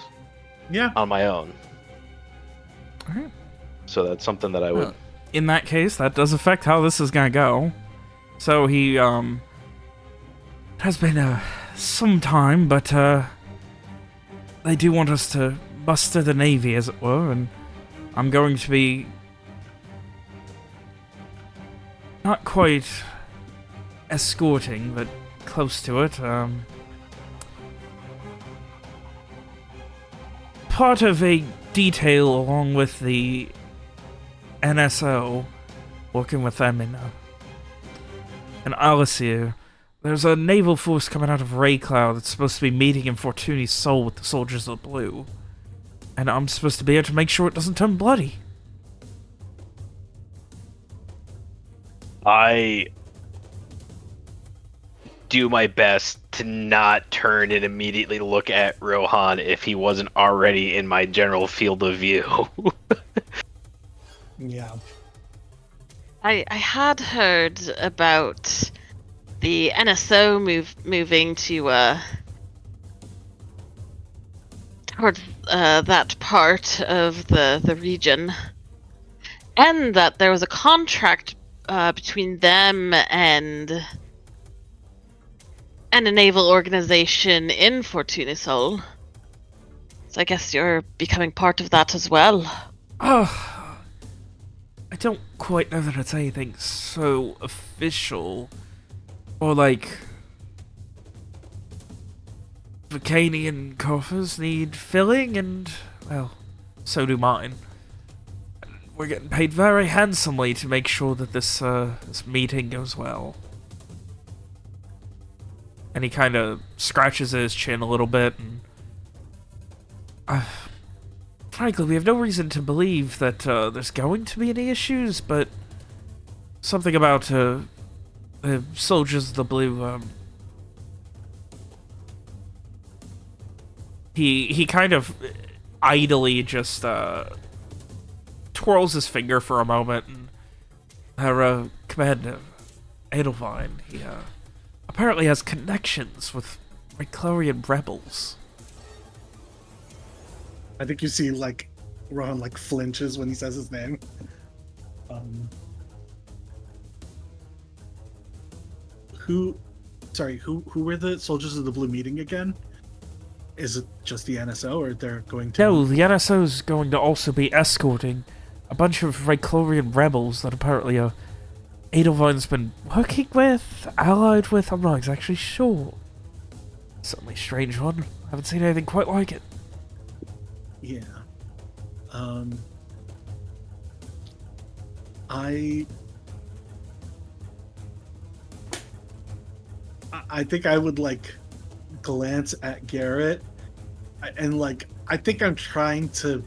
Yeah. On my own. Alright. So that's something that I would... in that case, that does affect how this is gonna go. So he, it has been, some time, but, they do want us to muster the Navy, as it were, and I'm going to be not quite escorting, but close to it. Part of a detail along with the NSO, working with them in Alasir. There's a naval force coming out of Raycloud that's supposed to be meeting in Fortuny's Soul with the Soldiers of the Blue. And I'm supposed to be able to make sure it doesn't turn bloody. I do my best to not turn and immediately look at Rohan if he wasn't already in my general field of view. Yeah. I had heard about the NSO moving to towards that part of the region, and that there was a contract between them and a naval organization in Fortuna Sol. So I guess you're becoming part of that as well. Oh, I don't quite know that it's anything so official. Or like, Vacanian coffers need filling, and, well, so do mine. We're getting paid very handsomely to make sure that this meeting goes well. And he kind of scratches his chin a little bit, and... frankly, we have no reason to believe that there's going to be any issues, but something about the soldiers of the blue, he kind of idly just twirls his finger for a moment, and Commander Edelvine, he apparently has connections with Reclarian rebels. I think you see like Ron like flinches when he says his name. Who were the soldiers of the blue meeting again? Is it just the NSO, or they're going to? No, the NSO's going to also be escorting a bunch of Reclarian rebels that apparently Edelvine's been working with, allied with. I'm not exactly sure. Certainly a strange one. I haven't seen anything quite like it. Yeah. I think I would like glance at Garrett, and like I think I'm trying to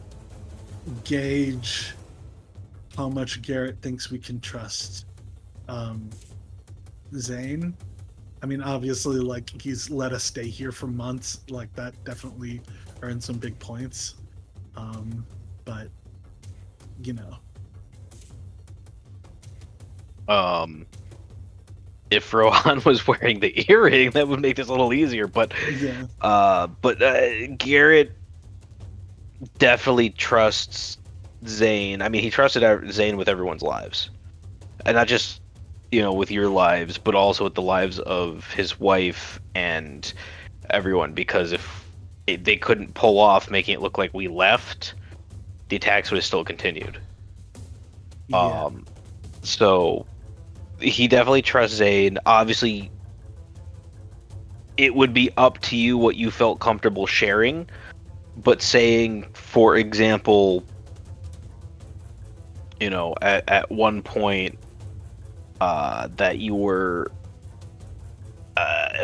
gauge how much Garrett thinks we can trust Zane. I mean, obviously, like he's let us stay here for months. Like that definitely earned some big points. But you know, if Rohan was wearing the earring, that would make this a little easier. But yeah, Garrett definitely trusts Zane. I mean, he trusted Zane with everyone's lives, and not just with your lives, but also with the lives of his wife and everyone. Because if they couldn't pull off making it look like we left, the attacks would have still continued. yeah. So he definitely trusts Zane. Obviously, it would be up to you what you felt comfortable sharing, but saying, for example, at one point that you were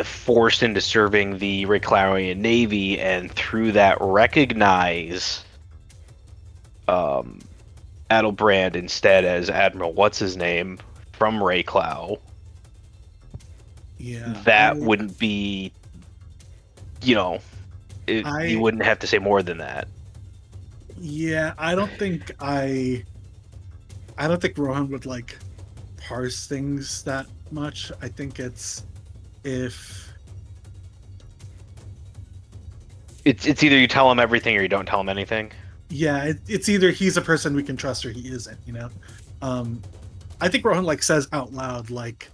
forced into serving the Reclarian Navy, and through that recognize Adelbrand instead as Admiral What's-His-Name from Rayclow. Yeah, That wouldn't be, you wouldn't have to say more than that. Yeah, I don't think Rohan would like parse things that much. I think it's either you tell him everything or you don't tell him anything. Yeah, it's either he's a person we can trust or he isn't. I think Rohan like says out loud like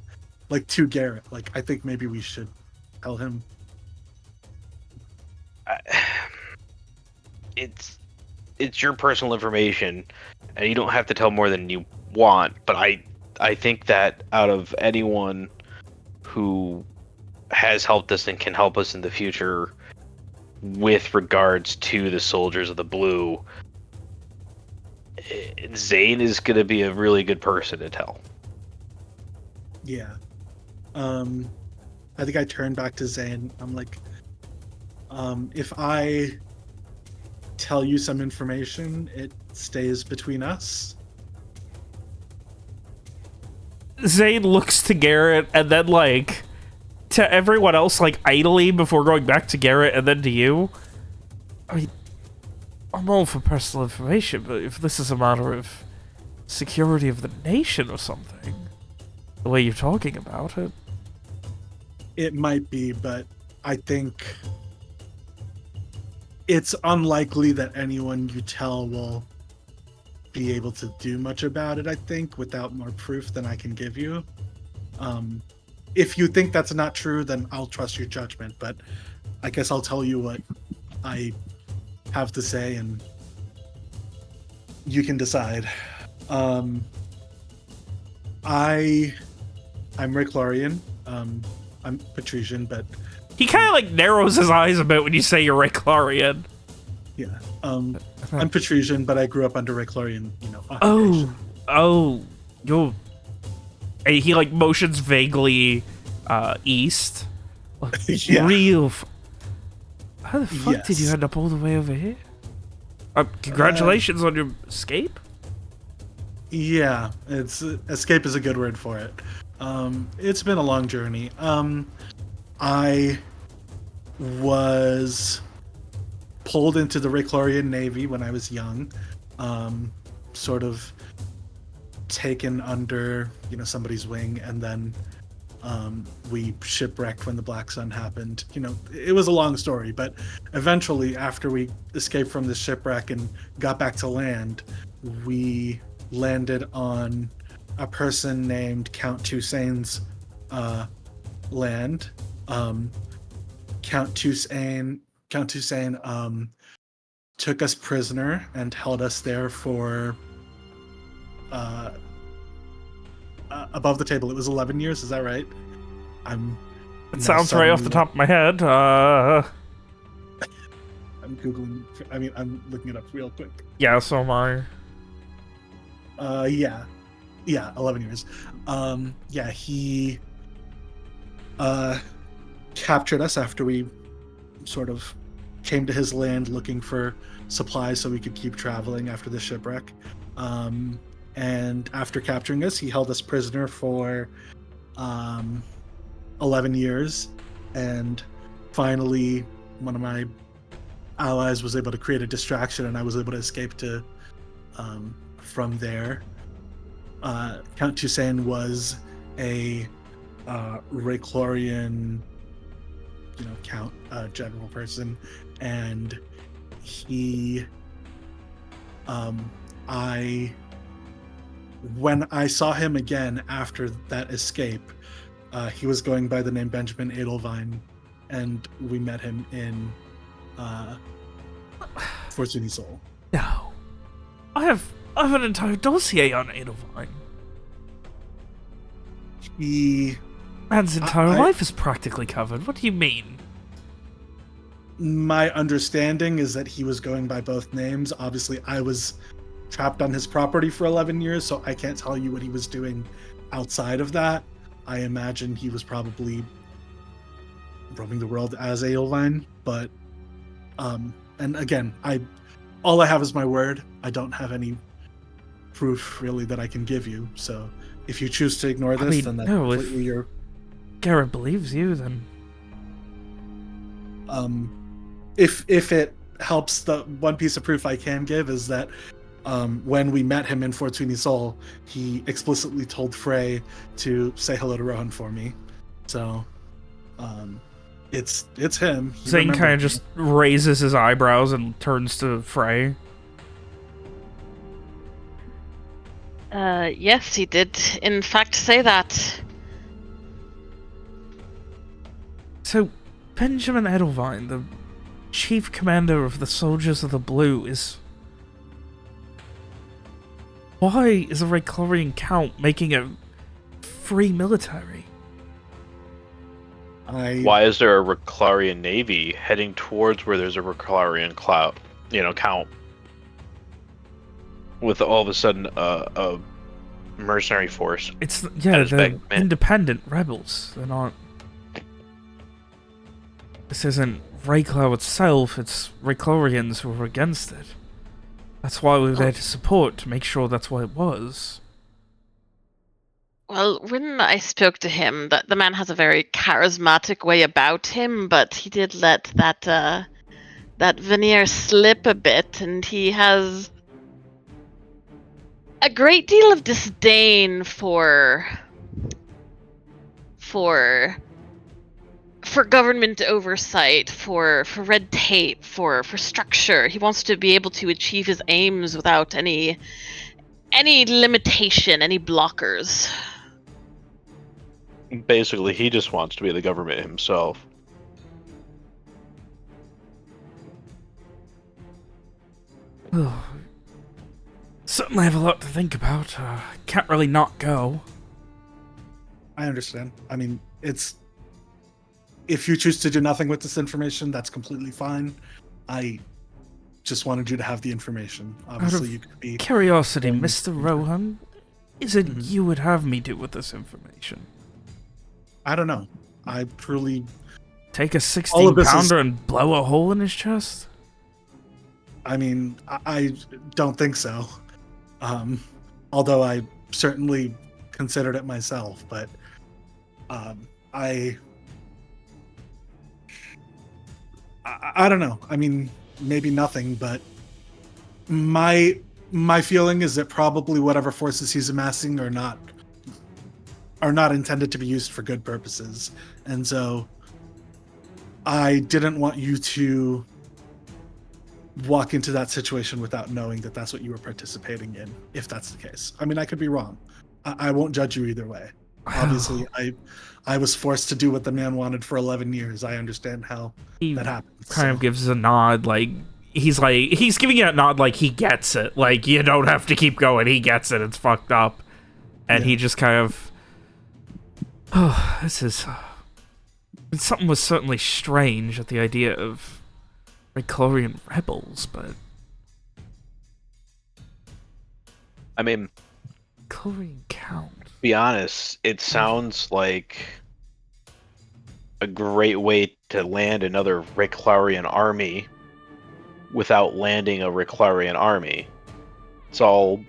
to Garrett, like I think maybe we should tell him. It's your personal information, and you don't have to tell more than you want. But I think that out of anyone who has helped us and can help us in the future with regards to the soldiers of the blue, Zane is going to be a really good person to tell. Yeah. I think I turn back to Zane. I'm like, if I tell you some information, it stays between us. Zane looks to Garrett and then like to everyone else like idly before going back to Garrett and then to you. I mean, I'm all for personal information, but if this is a matter of security of the nation or something, the way you're talking about it. It might be, but I think it's unlikely that anyone you tell will be able to do much about it, I think, without more proof than I can give you. If you think that's not true, then I'll trust your judgment, but I guess I'll tell you what I have to say and you can decide. I'm Reclarian. I'm Patrician, but he kind of like narrows his eyes a bit when you say you're Reclarian. Yeah. I'm Patrician, but I grew up under Reclarian, occupation. You're... He like motions vaguely east. Yeah. How the fuck Yes. did you end up all the way over here? Congratulations on your escape. Yeah, escape is a good word for it. It's been a long journey. I was pulled into the Raychlorian Navy when I was young, sort of taken under, somebody's wing, and then we shipwrecked when the Black Sun happened. It was a long story, but eventually, after we escaped from the shipwreck and got back to land, we landed on a person named Count Toussaint's land. Count Toussaint took us prisoner and held us there for above the table. It was 11 years. Is that right? It sounds right off the top of my head. I'm googling. I'm looking it up real quick. Yeah, so am I. Yeah, 11 years. He captured us after we sort of came to his land looking for supplies so we could keep traveling after the shipwreck. And after capturing us, he held us prisoner for 11 years. And finally, one of my allies was able to create a distraction, and I was able to escape from there. Count Toussaint was a Raychlorian, count general person, and he, when I saw him again after that escape, he was going by the name Benjamin Edelwein, and we met him in Fortuny Soul. No. I have an entire dossier on Edelwein. Man's entire life is practically covered. What do you mean? My understanding is that he was going by both names. Obviously, I was trapped on his property for 11 years, so I can't tell you what he was doing outside of that. I imagine he was probably roaming the world as Edelwein, but and again, all I have is my word. I don't have any proof really that I can give you. So if you choose to ignore this, then that's completely your. Garrett believes you, then. If it helps, the one piece of proof I can give is that when we met him in Fortuny Soul, he explicitly told Frey to say hello to Rohan for me. So it's him. Zane kind of just raises his eyebrows and turns to Frey. Yes, he did in fact say that. So, Benjamin Edelwein, the chief commander of the Soldiers of the Blue, is... Why is a Raychlorian count making a free military? Why is there a Raychlorian navy heading towards where there's a Raychlorian count? With all of a sudden a mercenary force. They're independent rebels. They're not... This isn't Rayclaw itself, it's Raychlorians who are against it. That's why we're there to support, to make sure that's what it was. Well, when I spoke to him, the man has a very charismatic way about him, but he did let that veneer slip a bit, and he has a great deal of disdain for government oversight, for red tape, for structure. He wants to be able to achieve his aims without any limitation, any blockers. Basically, he just wants to be the government himself. Certainly have a lot to think about. Can't really not go. I understand. I mean, if you choose to do nothing with this information, that's completely fine. I just wanted you to have the information. Obviously, you could be... Curiosity, Mr. Rohan, is it you would have me do with this information? I don't know. I truly... Take a 16-pounder and blow a hole in his chest? I mean, I don't think so. Although I certainly considered it myself, but I don't know. I mean, maybe nothing, but my feeling is that probably whatever forces he's amassing are not intended to be used for good purposes. And so I didn't want you to walk into that situation without knowing that that's what you were participating in, if that's the case. I mean, I could be wrong. I won't judge you either way. Obviously, I was forced to do what the man wanted for 11 years. I understand how that happens. Kind of gives a nod, like, he's giving you a nod like he gets it. Like, you don't have to keep going. He gets it. It's fucked up. And he just kind of... Oh, this is... Something was certainly strange at the idea of Reclorian rebels, but... I mean... Reclorian count. To be honest, it sounds like a great way to land another Reclorian army without landing a Reclorian army. It's all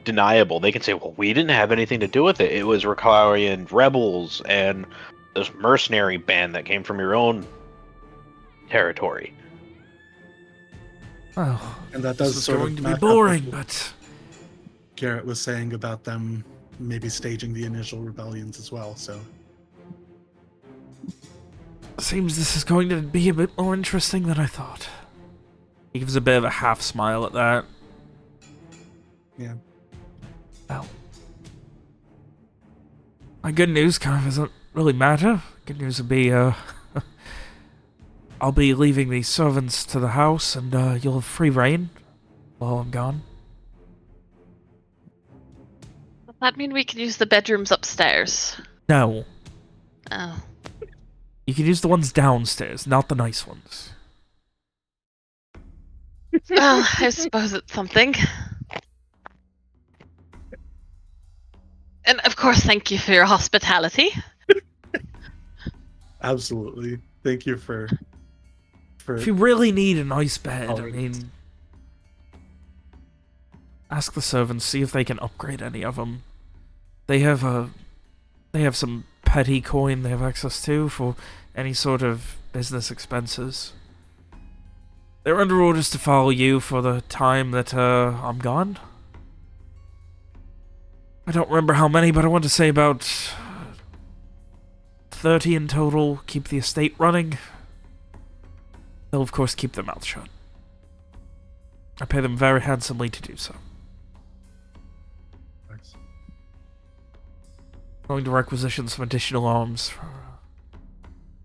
deniable. They can say, well, we didn't have anything to do with it. It was Reclorian rebels and this mercenary band that came from your own territory. Well, and that does this is sort going of to be match up boring, with but... Garrett was saying about them maybe staging the initial rebellions as well, so... Seems this is going to be a bit more interesting than I thought. He gives a bit of a half smile at that. Yeah. Well, my good news kind of doesn't really matter. Good news would be, I'll be leaving the servants to the house, and you'll have free reign while I'm gone. Does that mean we can use the bedrooms upstairs? No. Oh. You can use the ones downstairs, not the nice ones. Well, I suppose it's something. And of course, thank you for your hospitality. Absolutely. Thank you for If you really need a nice bed, I mean... Ask the servants, see if they can upgrade any of them. They have some petty coin they have access to for any sort of business expenses. They're under orders to follow you for the time that I'm gone. I don't remember how many, but I want to say about 30 in total. Keep the estate running. They'll of course keep their mouth shut. I pay them very handsomely to do so. Nice. Going to requisition some additional arms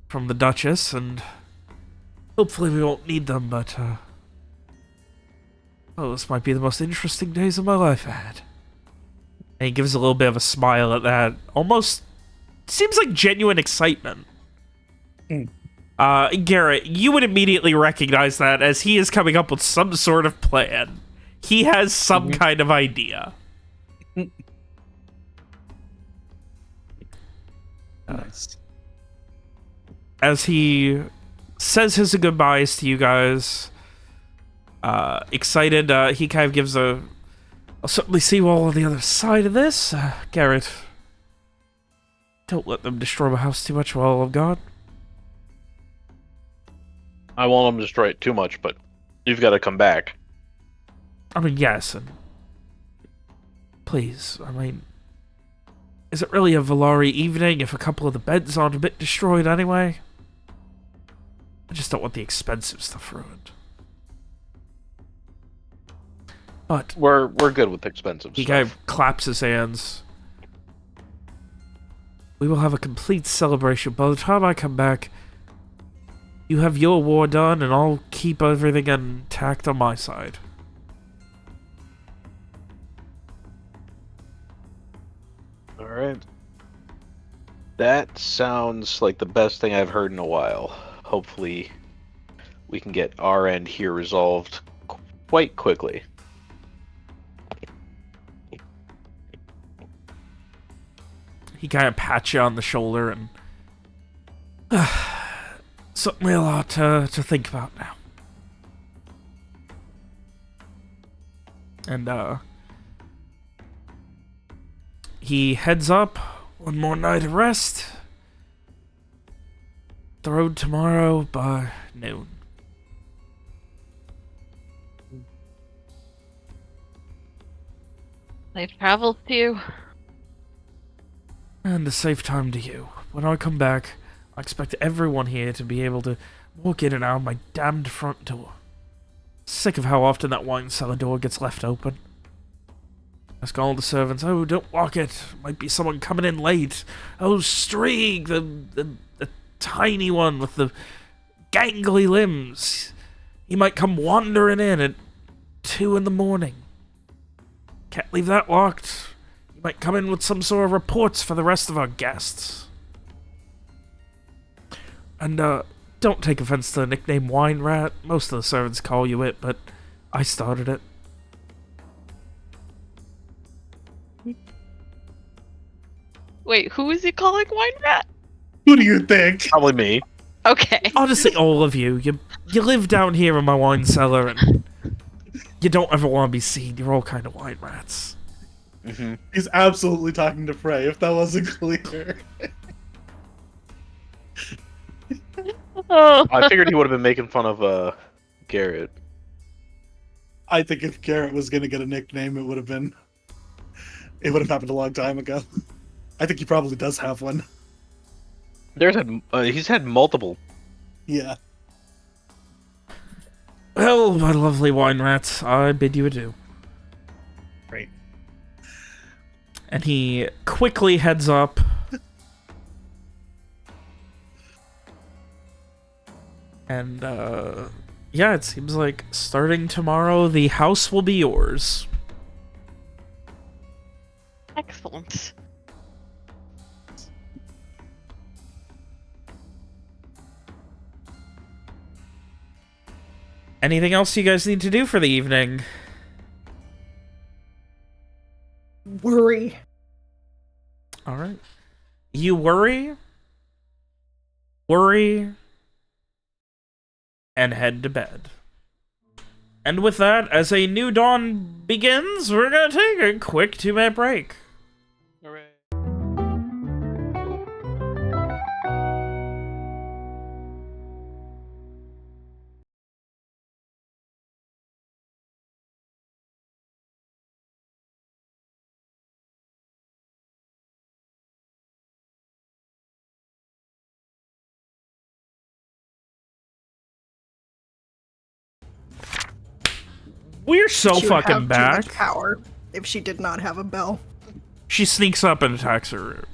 from the Duchess, and hopefully we won't need them, but oh, this might be the most interesting days of my life I had. And he gives a little bit of a smile at that. Almost seems like genuine excitement. Garrett, you would immediately recognize that as he is coming up with some sort of plan. He has some kind of idea. nice. As he says his goodbyes to you guys, excited, he kind of gives a... I'll certainly see you all on the other side of this. Garrett, don't let them destroy my house too much while I'm gone. I won't let them destroy it too much, but you've got to come back. I mean, yes, and... Please, I mean... Is it really a Valari evening if a couple of the beds aren't a bit destroyed anyway? I just don't want the expensive stuff ruined. But... We're good with expensive stuff. He kind of claps his hands. We will have a complete celebration. By the time I come back, you have your war done, and I'll keep everything intact on my side. Alright. That sounds like the best thing I've heard in a while. Hopefully, we can get our end here resolved quite quickly. He kind of pats you on the shoulder and... certainly a lot to think about now. And, he heads up, One more night of rest. The road tomorrow by noon. Safe travels to you. And a safe time to you. When I come back, I expect everyone here to be able to walk in and out of my damned front door. Sick of how often that wine cellar door gets left open. Ask all the servants, oh, don't lock it. Might be someone coming in late. Oh, Streeg, the tiny one with the gangly limbs. He might come wandering in at 2 in the morning. Can't leave that locked. He might come in with some sort of reports for the rest of our guests. And, don't take offense to the nickname Wine Rat. Most of the servants call you it, but I started it. Wait, who is he calling Wine Rat? Who do you think? Probably me. Okay. Honestly, all of you. You live down here in my wine cellar, and you don't ever want to be seen. You're all kind of wine rats. Mm-hmm. He's absolutely talking to Frey, if that wasn't clear. Oh. I figured he would have been making fun of Garrett. I think if Garrett was going to get a nickname, it would have happened a long time ago. I think he probably does have one. He's had multiple. Yeah. Well, my lovely wine rats, I bid you adieu. Great. And he quickly heads up. And, yeah, it seems like starting tomorrow, the house will be yours. Excellent. Anything else you guys need to do for the evening? Worry. Alright. You worry, and head to bed. And with that, as a new dawn begins, we're gonna take a quick 2-minute break. Hooray. We're so She would fucking have too back. much power if she did not have a bell. She sneaks up and attacks her.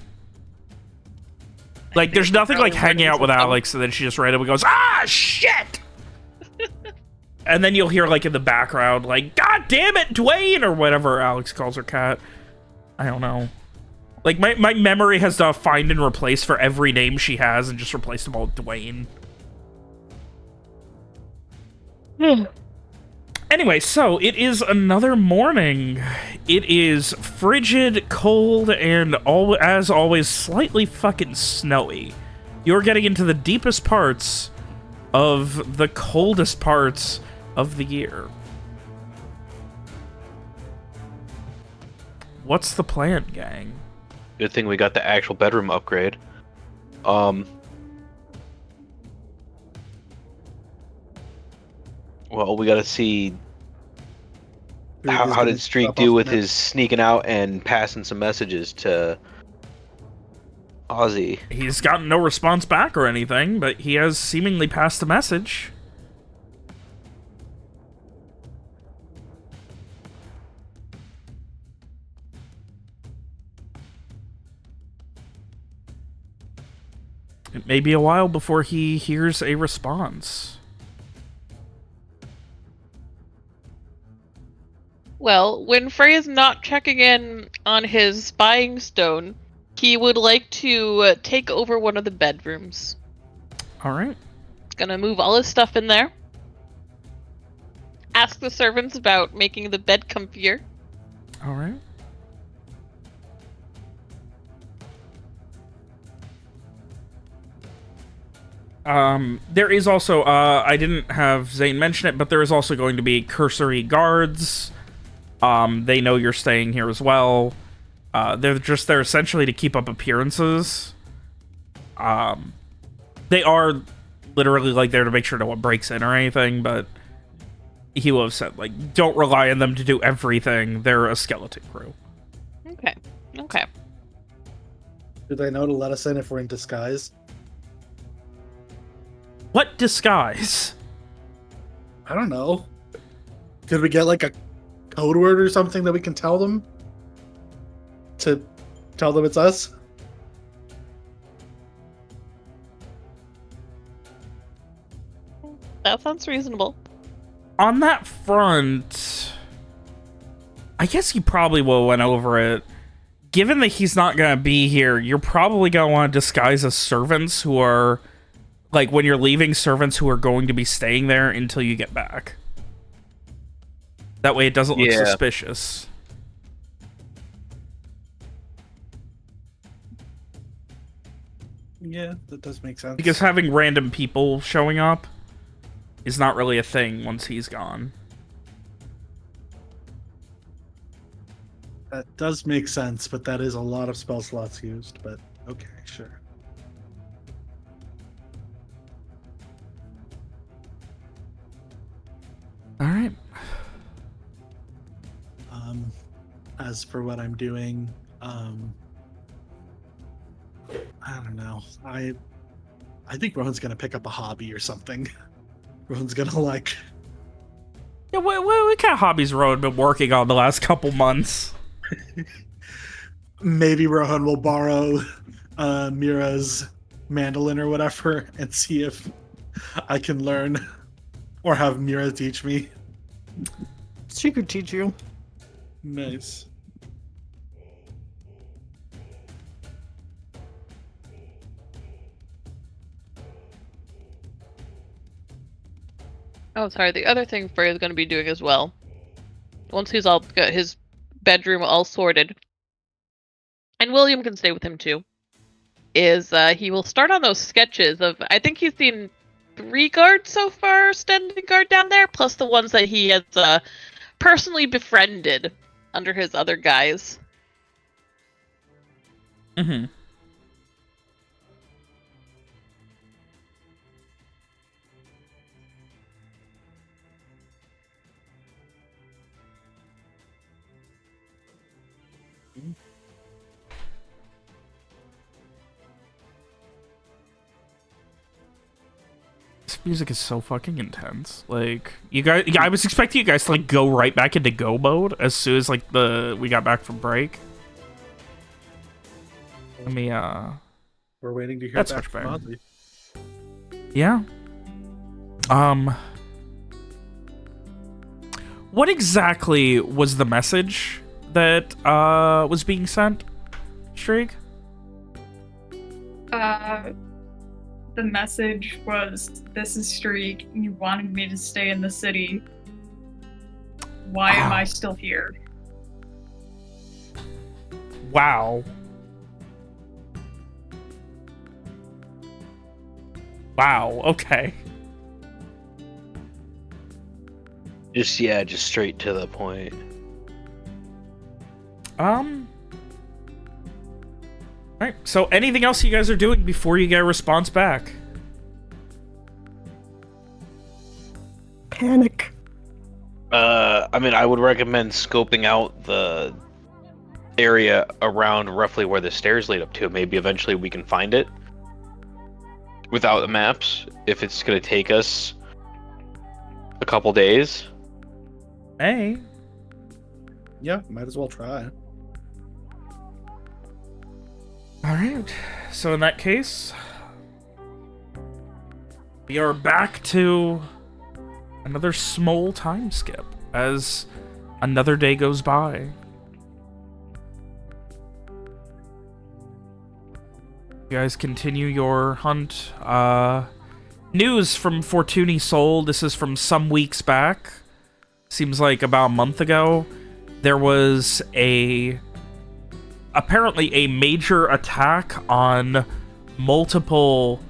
Like, there's nothing like hanging out with Alex, and then she just right away goes, ah, shit! And then you'll hear, like, in the background, like, God damn it, Dwayne! Or whatever Alex calls her cat. I don't know. Like, my memory has to find and replace for every name she has and just replace them all with Dwayne. Anyway, so it is another morning. It is frigid, cold, and as always, slightly fucking snowy. You're getting into the deepest parts of the coldest parts of the year. What's the plan, gang? Good thing we got the actual bedroom upgrade. Well, we gotta see how did Streak do with his sneaking out and passing some messages to Ozzy. He's gotten no response back or anything, but he has seemingly passed a message. It may be a while before he hears a response. Well, when Frey is not checking in on his spying stone, he would like to take over one of the bedrooms. Alright. Gonna move all his stuff in there. Ask the servants about making the bed comfier. Alright. There is also, I didn't have Zane mention it, but there is also going to be cursory guards. They know you're staying here as well. They're just there essentially to keep up appearances. They are literally like there to make sure no one breaks in or anything, but he will have said, like, don't rely on them to do everything. They're a skeleton crew. Okay. Okay. Do they know to let us in if we're in disguise? What disguise? I don't know. Could we get like a code word or something that we can tell them? To tell them it's us? That sounds reasonable. On that front, I guess you probably will went over it. Given that he's not going to be here, you're probably going to want to disguise as servants who are, like, when you're leaving, servants who are going to be staying there until you get back. That way it doesn't look suspicious. Yeah, that does make sense. Because having random people showing up is not really a thing once he's gone. That does make sense, but that is a lot of spell slots used, but okay, sure. All right. As for what I'm doing, I don't know. I think Rohan's gonna pick up a hobby or something. Rohan's gonna like... Yeah, what kind of hobbies Rohan been working on the last couple months? Maybe Rohan will borrow Mira's mandolin or whatever and see if I can learn or have Mira teach me. She could teach you. Nice. Oh, sorry. The other thing Frey is going to be doing as well, once he's all got his bedroom all sorted, and William can stay with him too, is he will start on those sketches of, I think he's seen 3 guards so far standing guard down there, plus the ones that he has personally befriended under his other guise. Mm-hmm. This music is so fucking intense. Like, you guys, I was expecting you guys to like go right back into go mode as soon as like we got back from break. Let me We're waiting to hear That's back much from better. Ozzy. Yeah. What exactly was the message that was being sent, Streak? The message was, "This is Streak. You wanted me to stay in the city. Why am I still here?" Wow. Wow, okay. Just straight to the point. Alright, so anything else you guys are doing before you get a response back? Panic. I mean, I would recommend scoping out the area around roughly where the stairs lead up to. Maybe eventually we can find it without the maps, if it's going to take us a couple days. Hey. Yeah, might as well try. Alright, so in that case, we are back to another small time skip as another day goes by. You guys continue your hunt. News from Fortuny Soul. This is from some weeks back. Seems like about a month ago. There was apparently a major attack on multiple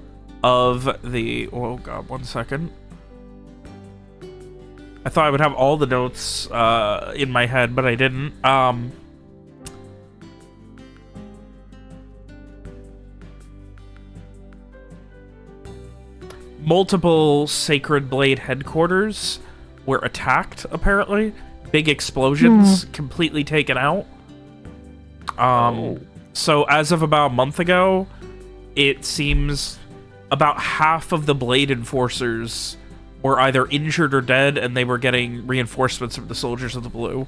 of the... Oh god, 1 second. I thought I would have all the notes in my head, but I didn't. multiple Sacred Blade headquarters were attacked, apparently. Big explosions, completely taken out. So as of about a month ago, it seems about half of the Blade Enforcers were either injured or dead, and they were getting reinforcements from the Soldiers of the Blue.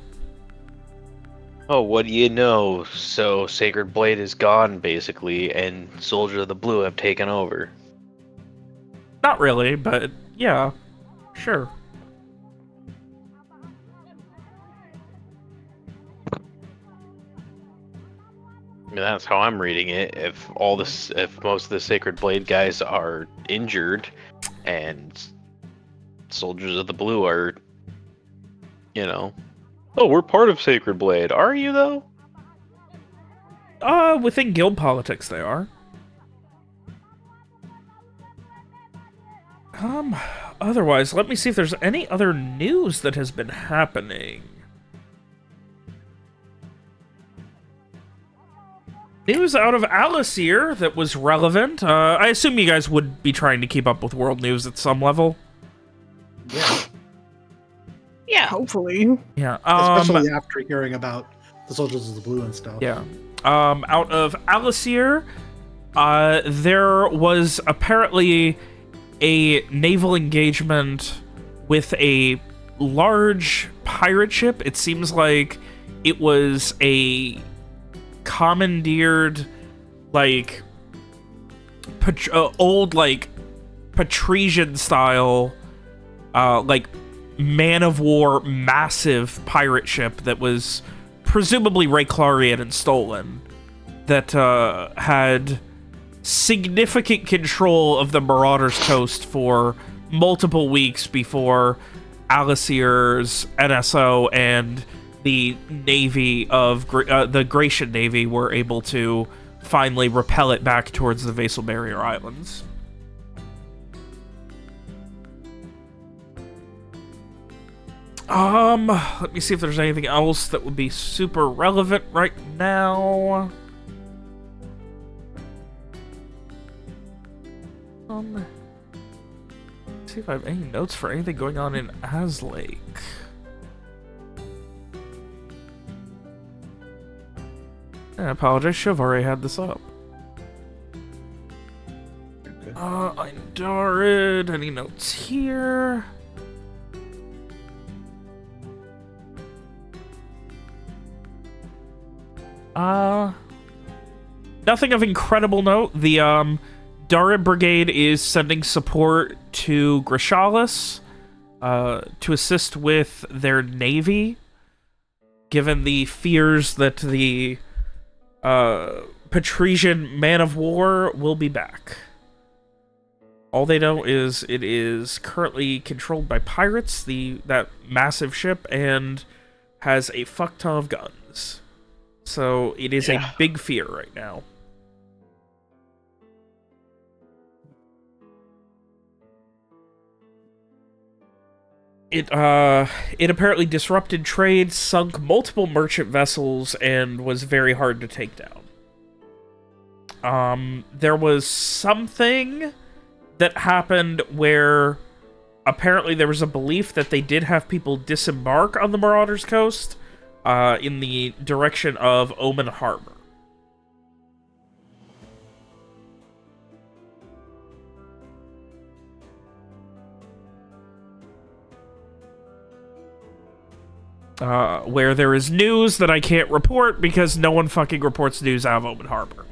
Oh, what do you know? So Sacred Blade is gone, basically, and Soldiers of the Blue have taken over. Not really, but yeah, sure. I mean, that's how I'm reading it. If most of the Sacred Blade guys are injured, and Soldiers of the Blue are, oh, we're part of Sacred Blade. Are you though? Within guild politics, they are. Otherwise, let me see if there's any other news that has been happening. News out of Alasir that was relevant. I assume you guys would be trying to keep up with world news at some level. Yeah. Yeah. Hopefully. Yeah. Especially after hearing about the Soldiers of the Blue and stuff. Yeah. Out of Alasir, there was apparently a naval engagement with a large pirate ship. It seems like it was a commandeered, like, old, like, Patrician style, like, man-of-war massive pirate ship that was presumably Rayclarian and stolen, that had significant control of the Marauders Coast for multiple weeks before Alasir's NSO and the Navy of the Gratian Navy were able to finally repel it back towards the Vassal Barrier Islands. Let me see if there's anything else that would be super relevant right now. See if I have any notes for anything going on in Aslake. I apologize, should have already had this up. Okay. Eindarid, any notes here? Nothing of incredible note. The, Darid Brigade is sending support to Grishalis, to assist with their navy, given the fears that the, Patrician man-of-war will be back. All they know is it is currently controlled by pirates, that massive ship, and has a fuck ton of guns. So it is a big fear right now. It apparently disrupted trade, sunk multiple merchant vessels, and was very hard to take down. There was something that happened where apparently there was a belief that they did have people disembark on the Marauders Coast in the direction of Omen Harbor. Where there is news that I can't report because no one fucking reports news out of Omen Harbor.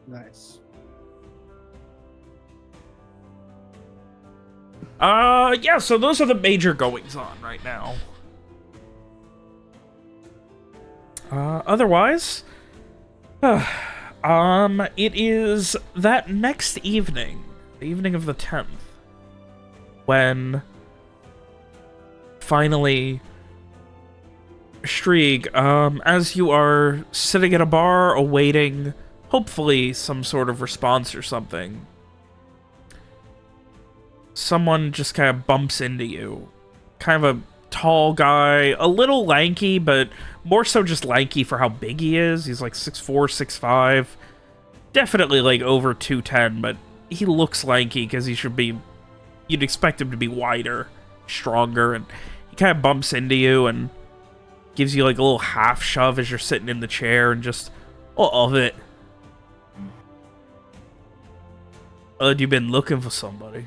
Nice. Yeah, so those are the major goings-on right now. Otherwise, it is that next evening, the evening of the 10th, when finally, Strieg, as you are sitting at a bar awaiting, hopefully, some sort of response or something, someone just kind of bumps into you. Kind of a tall guy, a little lanky, but more so just lanky for how big he is. He's like 6'4", 6'5". definitely like over 210, but he looks lanky because he should be. You'd expect him to be wider, stronger, and he kind of bumps into you and gives you like a little half shove as you're sitting in the chair and just all of it. You've been looking for somebody.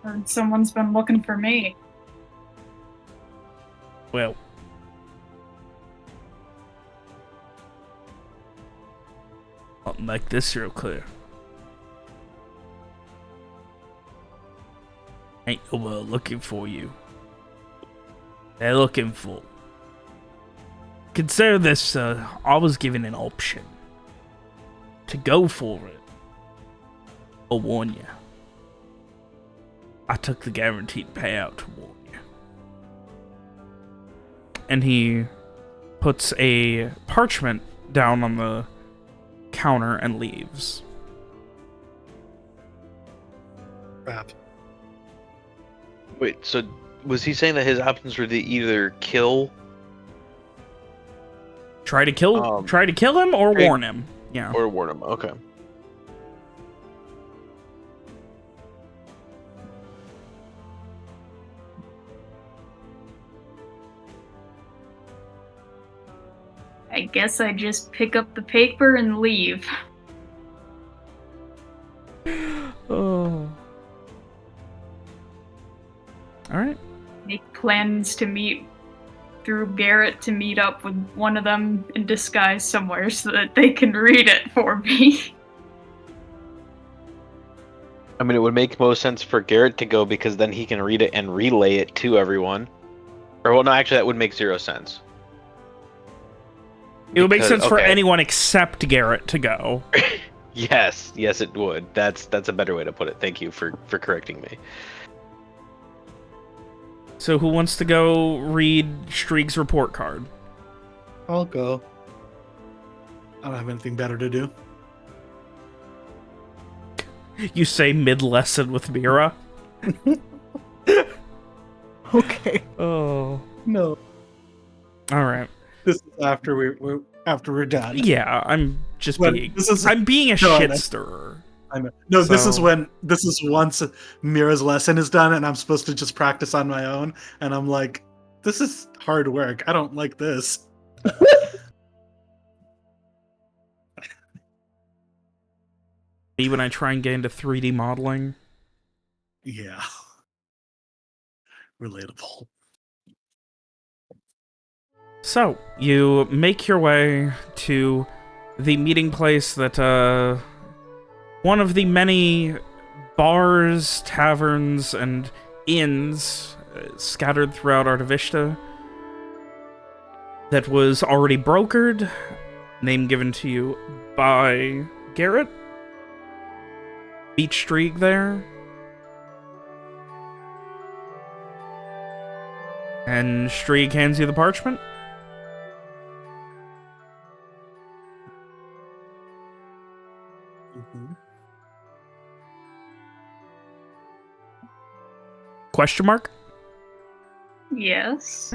Heard someone's been looking for me. Well, I'll make this real clear. Ain't no one looking for you. They're looking for. Consider this, I was given an option to go for it. I'll warn you. I took the guaranteed payout to warn you. And he puts a parchment down on the counter and leaves. Crap. Wait, so was he saying that his options were to either kill? Try to kill him or warn him. Yeah. Or warn him. Okay. I guess I just pick up the paper and leave. Oh. Alright. Make plans to meet through Garrett to meet up with one of them in disguise somewhere so that they can read it for me. I mean, it would make most sense for Garrett to go because then he can read it and relay it to everyone. Or, well, no, actually, that would make 0 sense. It would make sense for anyone except Garrett to go. Yes, it would. That's a better way to put it. Thank you for correcting me. So who wants to go read Strieg's report card? I'll go. I don't have anything better to do. You say mid-lesson with Mira? Okay. Oh. No. Alright. This is after we're done. Yeah, I'm just being... I'm being a shit stirrer. I know. No, so. This is once Mira's lesson is done and I'm supposed to just practice on my own, and I'm like, this is hard work. I don't like this. When I try and get into 3D modeling. Yeah. Relatable. So, you make your way to the meeting place that, one of the many bars, taverns, and inns scattered throughout Artavista that was already brokered, name given to you by Garrett. Beach Streak there. And Streak hands you the parchment. Mm-hmm. Question mark? Yes.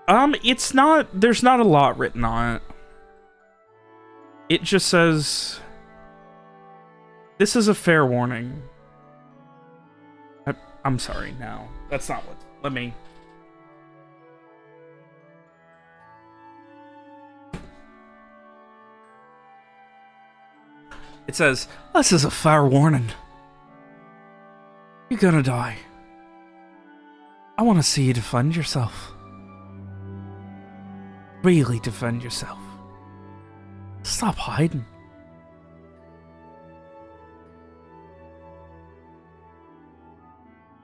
It's not... There's not a lot written on it. It just says... This is a fair warning. I'm sorry, no. That's not what... Let me... It says, this is a fair warning. You're gonna die. I want to see you defend yourself. Really defend yourself. Stop hiding.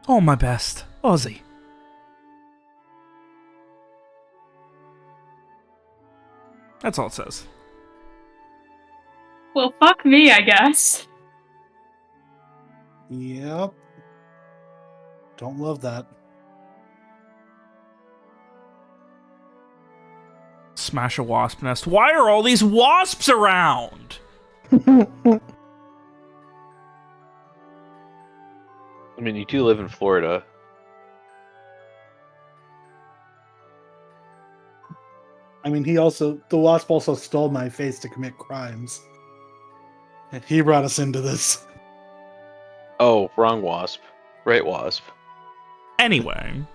All my best, Ozzy. That's all it says. Well, fuck me, I guess. Yep. Don't love that. Smash a wasp nest. Why are all these wasps around? I mean, you do live in Florida. I mean, the Wasp also stole my face to commit crimes. And he brought us into this. Oh, wrong Wasp. Right Wasp. Anyway.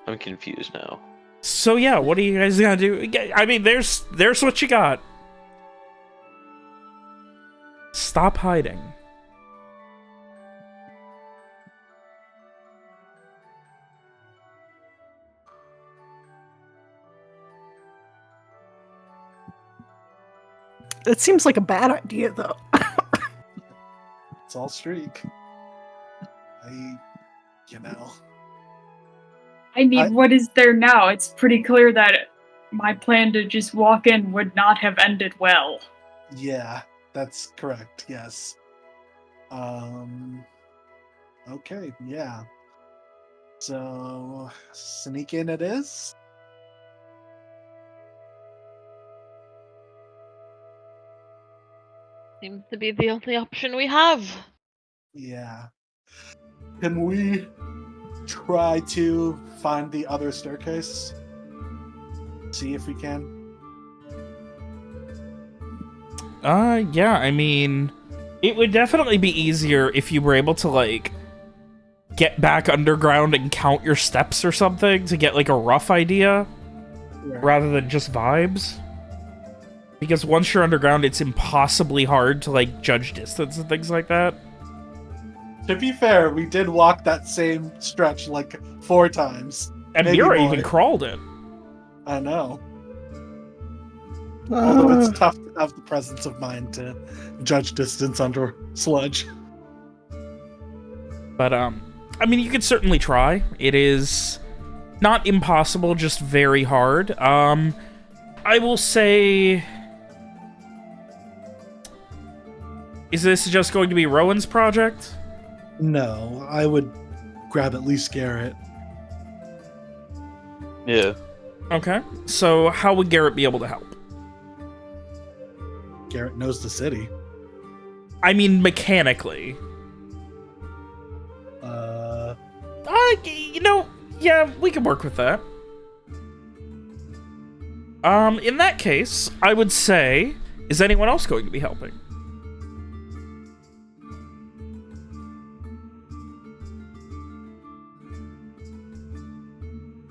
I'm confused now. So yeah, what do you guys gotta do? I mean, there's what you got. Stop hiding. It seems like a bad idea, though. It's all streak. I mean, what is there now? It's pretty clear that my plan to just walk in would not have ended well. Yeah, that's correct. Yes. Okay, yeah. So, sneak in it is? Seems to be the only option we have. Yeah. Can we try to find the other staircase? See if we can? Yeah, I mean, it would definitely be easier if you were able to, like, get back underground and count your steps or something to get, like, a rough idea, rather than just vibes. Because once you're underground, it's impossibly hard to, like, judge distance and things like that. To be fair, we did walk that same stretch, like, 4 times. And Mira even crawled it. I know. Although it's tough to have the presence of mind to judge distance under sludge. But, I mean, you could certainly try. It is not impossible, just very hard. I will say... Is this just going to be Rowan's project? No, I would grab at least Garrett. Yeah. Okay, so how would Garrett be able to help? Garrett knows the city. I mean, mechanically. You know, yeah, we can work with that. In that case, I would say, is anyone else going to be helping?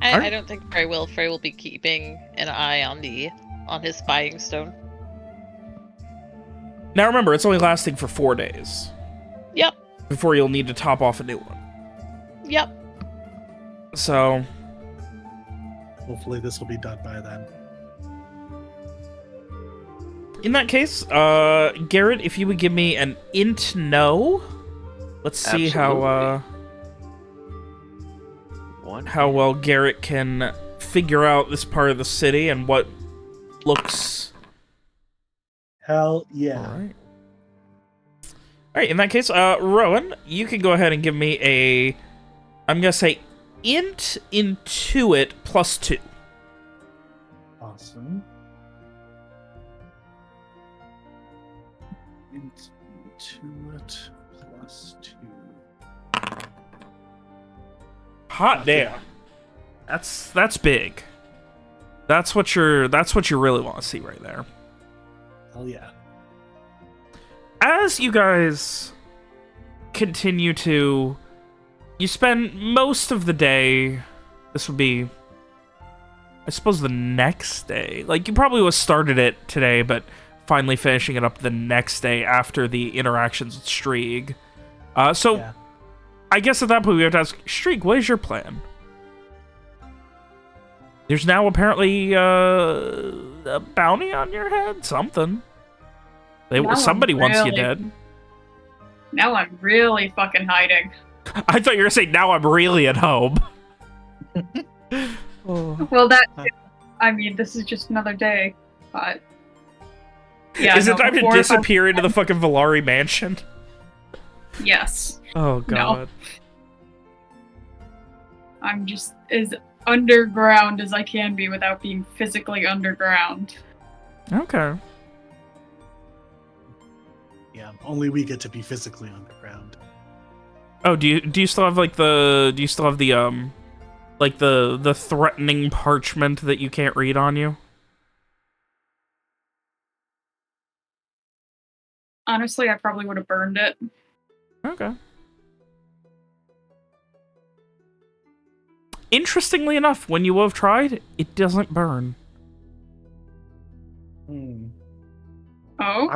I don't think Frey will. Frey will be keeping an eye on his spying stone. Now remember, it's only lasting for 4 days. Yep. Before you'll need to top off a new one. Yep. So... hopefully this will be done by then. In that case, Garrett, if you would give me an int no. Let's see how well Garrett can figure out this part of the city and what looks... Hell yeah. Alright, in that case, Rowan, you can go ahead and give me a... I'm gonna say int intuit +2. Awesome. Intuit +2. Hot damn. That's big. That's what you really want to see right there. Hell yeah. As you guys continue to... You spend most of the day... This would be... I suppose the next day. Like, you probably would have started it today, but finally finishing it up the next day after the interactions with Strieg. Yeah. I guess at that point we have to ask, Strieg, what is your plan? There's now apparently a bounty on your head? Something. Somebody wants you dead. Now I'm really fucking hiding. I thought you were going to say, now I'm really at home. Well, I mean, this is just another day, but... Yeah, is it time to disappear into the fucking Valari mansion? Yes. Oh, God. No. I'm just as underground as I can be without being physically underground. Okay. Yeah, only we get to be physically underground. Oh, do you still have like the threatening parchment that you can't read on you? Honestly, I probably would have burned it. Okay. Interestingly enough, when you have tried, it doesn't burn. Oh?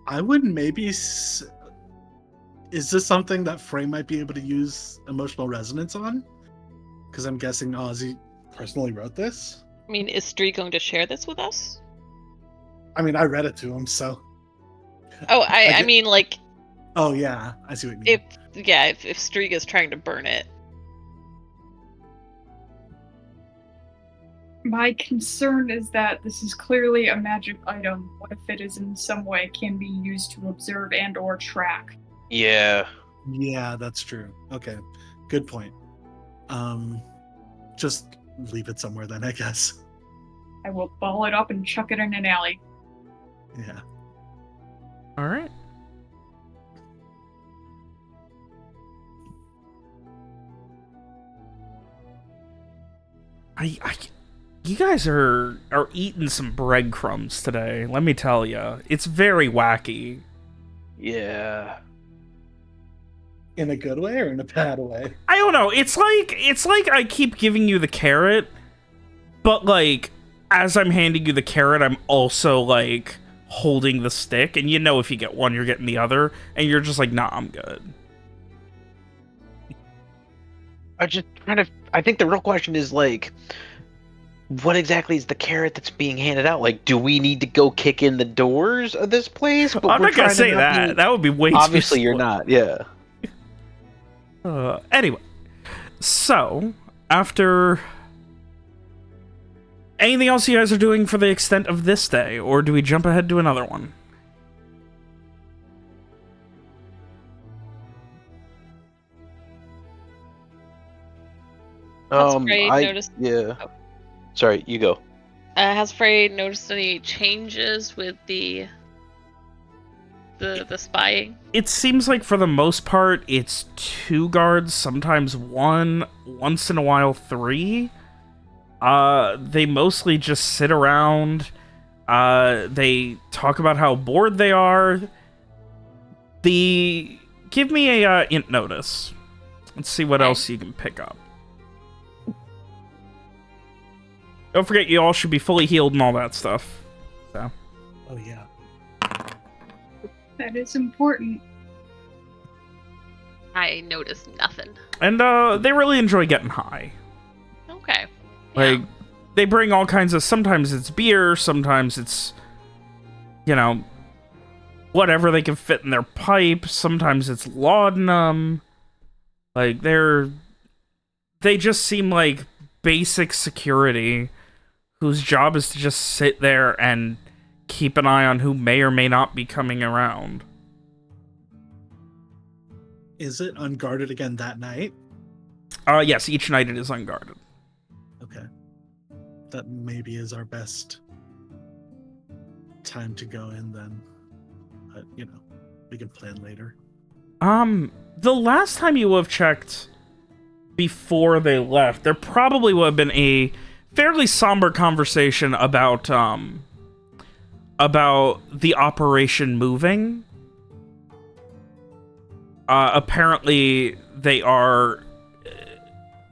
I would maybe... Is this something that Frey might be able to use emotional resonance on? Because I'm guessing Ozzy personally wrote this. I mean, is Stree going to share this with us? I mean, I read it to him, so... Oh, I mean, like... Oh, yeah. I see what you mean. If Streak is trying to burn it. My concern is that this is clearly a magic item. What if it is in some way can be used to observe and or track? Yeah. Yeah, that's true. Okay. Good point. Just leave it somewhere then, I guess. I will ball it up and chuck it in an alley. Yeah. All right. You guys are eating some breadcrumbs today. Let me tell you, it's very wacky. Yeah. In a good way or in a bad way? I don't know. It's like I keep giving you the carrot, but like as I'm handing you the carrot, I'm also like holding the stick, and you know if you get one, you're getting the other, and you're just like, nah, I'm good. I think the real question is like, what exactly is the carrot that's being handed out? Like, do we need to go kick in the doors of this place? But I'm not gonna say that. That would be way too obviously you're not. Yeah. Anyway, so after anything else you guys are doing for the extent of this day, or do we jump ahead to another one? Yeah. Oh. Sorry, you go. Has Frey noticed any changes with the spying? It seems like for the most part, it's 2 guards, sometimes 1, once in a while 3. They mostly just sit around. They talk about how bored they are. Give me a int notice. Let's see what else you can pick up. Don't forget, you all should be fully healed and all that stuff. So. Oh, yeah. That is important. I noticed nothing. And they really enjoy getting high. Okay. Like, they bring all kinds of... Sometimes it's beer, sometimes it's, you know, whatever they can fit in their pipe. Sometimes it's laudanum. Like, they just seem like basic security whose job is to just sit there and keep an eye on who may or may not be coming around. Is it unguarded again that night? Yes, each night it is unguarded. Okay. That maybe is our best time to go in then. But, you know, we can plan later. The last time you would have checked before they left, there probably would have been a fairly somber conversation about the operation moving. Apparently they're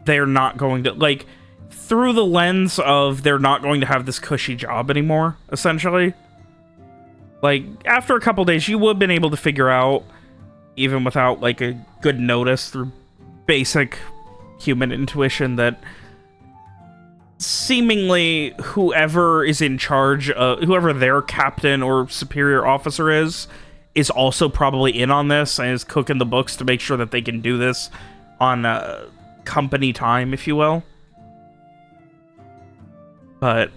not going to, like, through the lens of they're not going to have this cushy job anymore, essentially. Like, after a couple days, you would have been able to figure out, even without, like, a good notice through basic human intuition, that seemingly whoever is in charge, whoever their captain or superior officer is also probably in on this and is cooking the books to make sure that they can do this on company time, if you will. But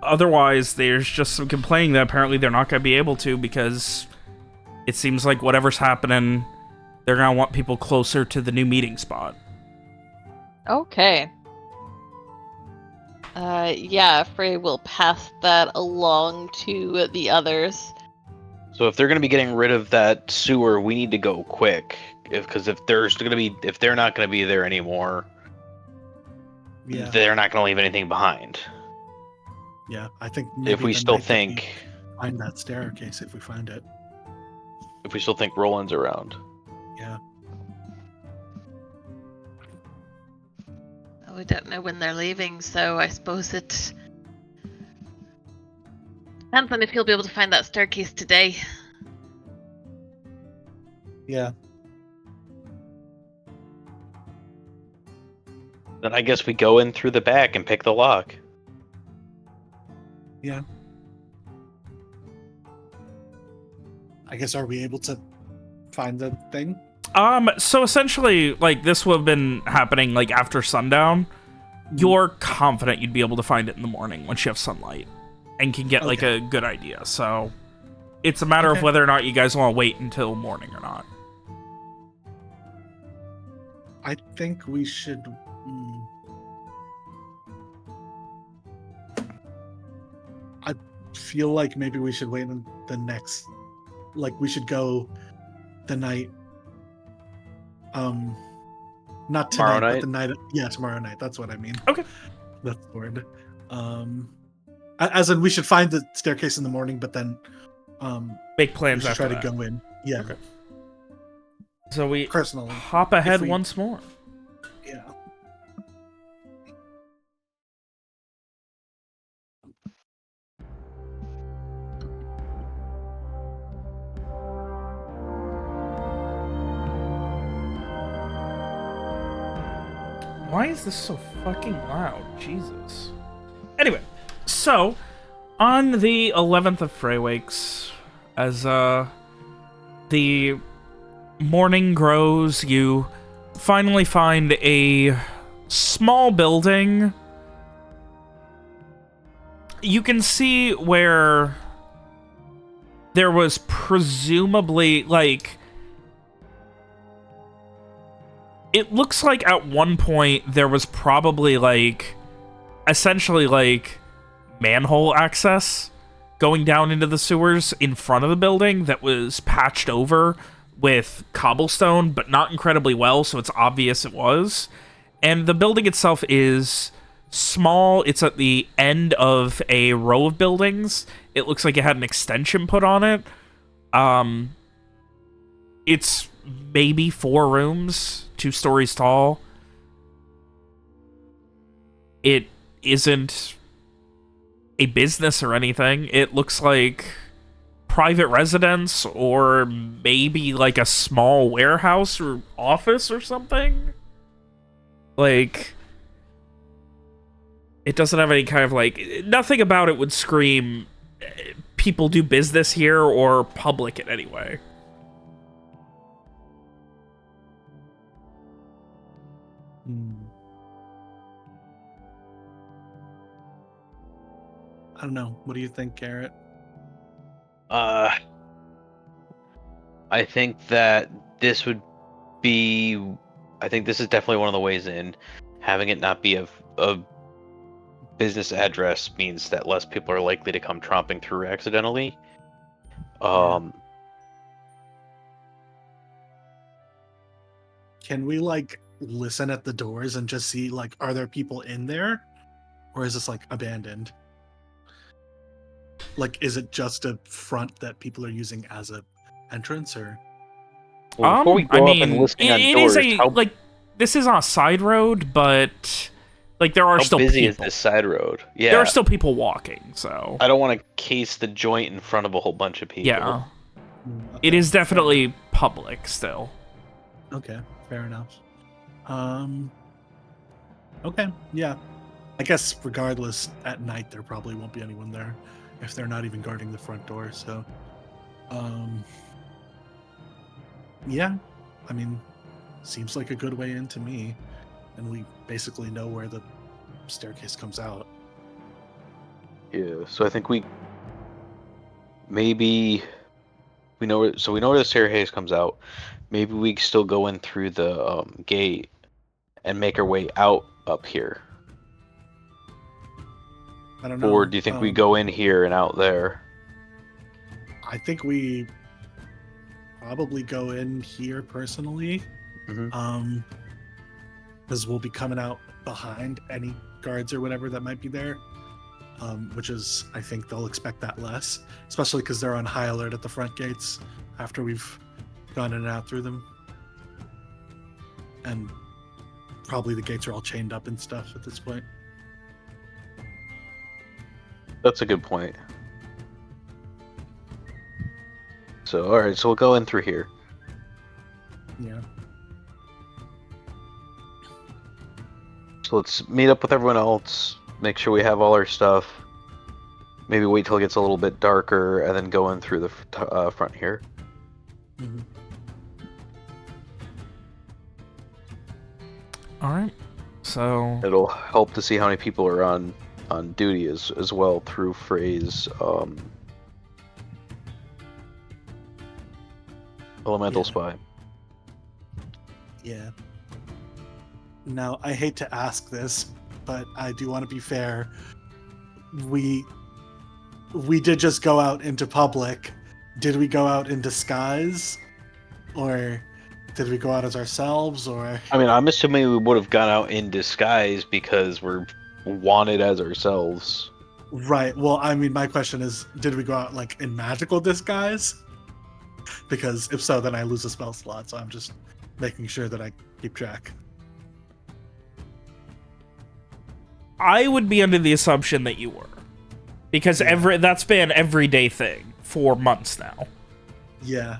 otherwise, there's just some complaining that apparently they're not going to be able to, because it seems like whatever's happening, they're going to want people closer to the new meeting spot. Okay. Yeah, Frey will pass that along to the others. So if they're going to be getting rid of that sewer, we need to go quick. Because if they're not going to be there anymore, they're not going to leave anything behind. Yeah, I think If maybe we the still night that we think, find that staircase, if we find it. Roland's around. Yeah. Well, we don't know when they're leaving, so I suppose it depends on if he'll be able to find that staircase today. Yeah. Then I guess we go in through the back and pick the lock. Yeah. I guess, are we able to find the thing? So essentially, like, this would have been happening, like, after sundown. You're confident you'd be able to find it in the morning once you have sunlight and can get, like, a good idea. So it's a matter of whether or not you guys want to wait until morning or not. I think we should... I feel like maybe we should wait on the next... Like, we should go the night... Not tonight, Tomorrow night? but the night... Yeah, tomorrow night. That's what I mean. Okay. That's the word. As in, we should find the staircase in the morning, but then... Make we plans should after try that. to go in. Yeah. Okay. So we Personally. hop ahead we- once more. Yeah. Why is this so fucking loud? Jesus. Anyway, so on the 11th of Freywakes, as the morning grows, you finally find a small building. You can see where there was presumably, like... It looks like at one point there was probably, like, essentially, like, manhole access going down into the sewers in front of the building that was patched over with cobblestone, but not incredibly well, so it's obvious it was. And the building itself is small. It's at the end of a row of buildings. It looks like it had an extension put on it. It's maybe 4 rooms, 2 stories tall. It isn't a business or anything. It looks like private residence or maybe like a small warehouse or office or something. Like, it doesn't have any kind of, like, nothing about it would scream people do business here or public in any way. I don't know. What do you think, Garrett? I think that this would be... I think this is definitely one of the ways in. Having it not be a business address means that less people are likely to come tromping through accidentally. Can we, like, listen at the doors and just see, like, are there people in there? Or is this, like, abandoned? Like, is it just a front that people are using as a entrance, or? Well, before we go up and listening on it doors, is a, like, this is on a side road, but, like, there are how still busy people. is this side road? Yeah, There are still people walking, so... I don't want to case the joint in front of a whole bunch of people. Yeah. Okay, It is definitely public still. Okay, fair enough. Okay, yeah. I guess regardless, at night there probably won't be anyone there if they're not even guarding the front door, so... Yeah, I mean, seems like a good way in to me, and we basically know where the staircase comes out. Yeah, so I think maybe we know where the staircase comes out. Maybe we still go in through the gate and make our way out up here. I don't know. Or do you think we go in here and out there? I think we probably go in here personally. Mhm. Because we'll be coming out behind any guards or whatever that might be there. which is, I think they'll expect that less, especially because they're on high alert at the front gates after we've gone in and out through them. And probably the gates are all chained up and stuff at this point. That's a good point. So, alright, so we'll go in through here. Yeah. So let's meet up with everyone else, make sure we have all our stuff. Maybe wait till it gets a little bit darker, and then go in through the front here. Mm-hmm. All right. So It'll help to see how many people are on duty as well through Frey's elemental spy. Yeah. Now, I hate to ask this, but I do want to be fair. We did just go out into public. Did we go out in disguise? Or did we go out as ourselves? Or I mean, I'm assuming we would have gone out in disguise because we're wanted as ourselves. Right. Well, I mean, my question is, did we go out like in magical disguise? Because if so, then I lose a spell slot. So I'm just making sure that I keep track. I would be under the assumption that you were, because that's been an everyday thing for months now. Yeah.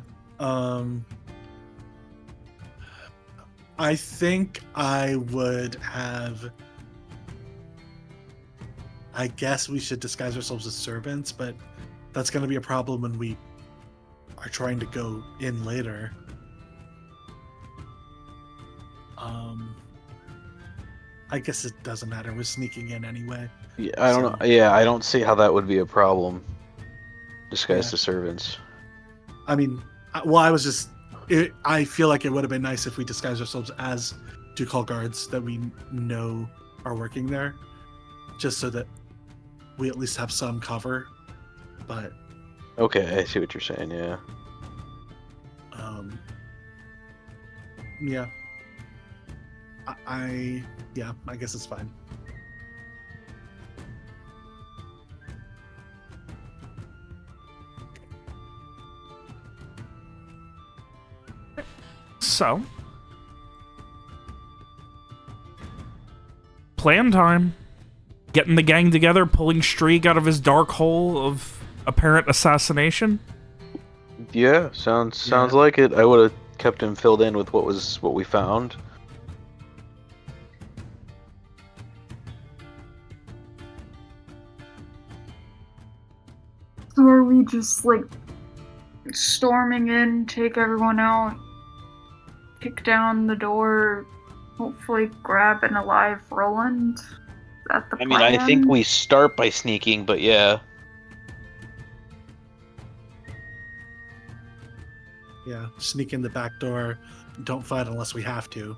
I think I would have. I guess we should disguise ourselves as servants, but that's going to be a problem when we are trying to go in later. I guess it doesn't matter. We're sneaking in anyway. Yeah, I don't know. Yeah, I don't see how that would be a problem. Disguised as servants. I mean, I feel like it would have been nice if we disguised ourselves as Ducal guards that we know are working there, just so that we at least have some cover. But okay, I see what you're saying. Yeah. Yeah. I guess it's fine. So, plan time. Getting the gang together, pulling Streak out of his dark hole of apparent assassination. Yeah, sounds like it. I would have kept him filled in with what we found. So are we just like storming in, take everyone out, kick down the door, hopefully grab an alive Roland? Is that the plan? I think we start by sneaking, but yeah. Yeah, sneak in the back door. Don't fight unless we have to.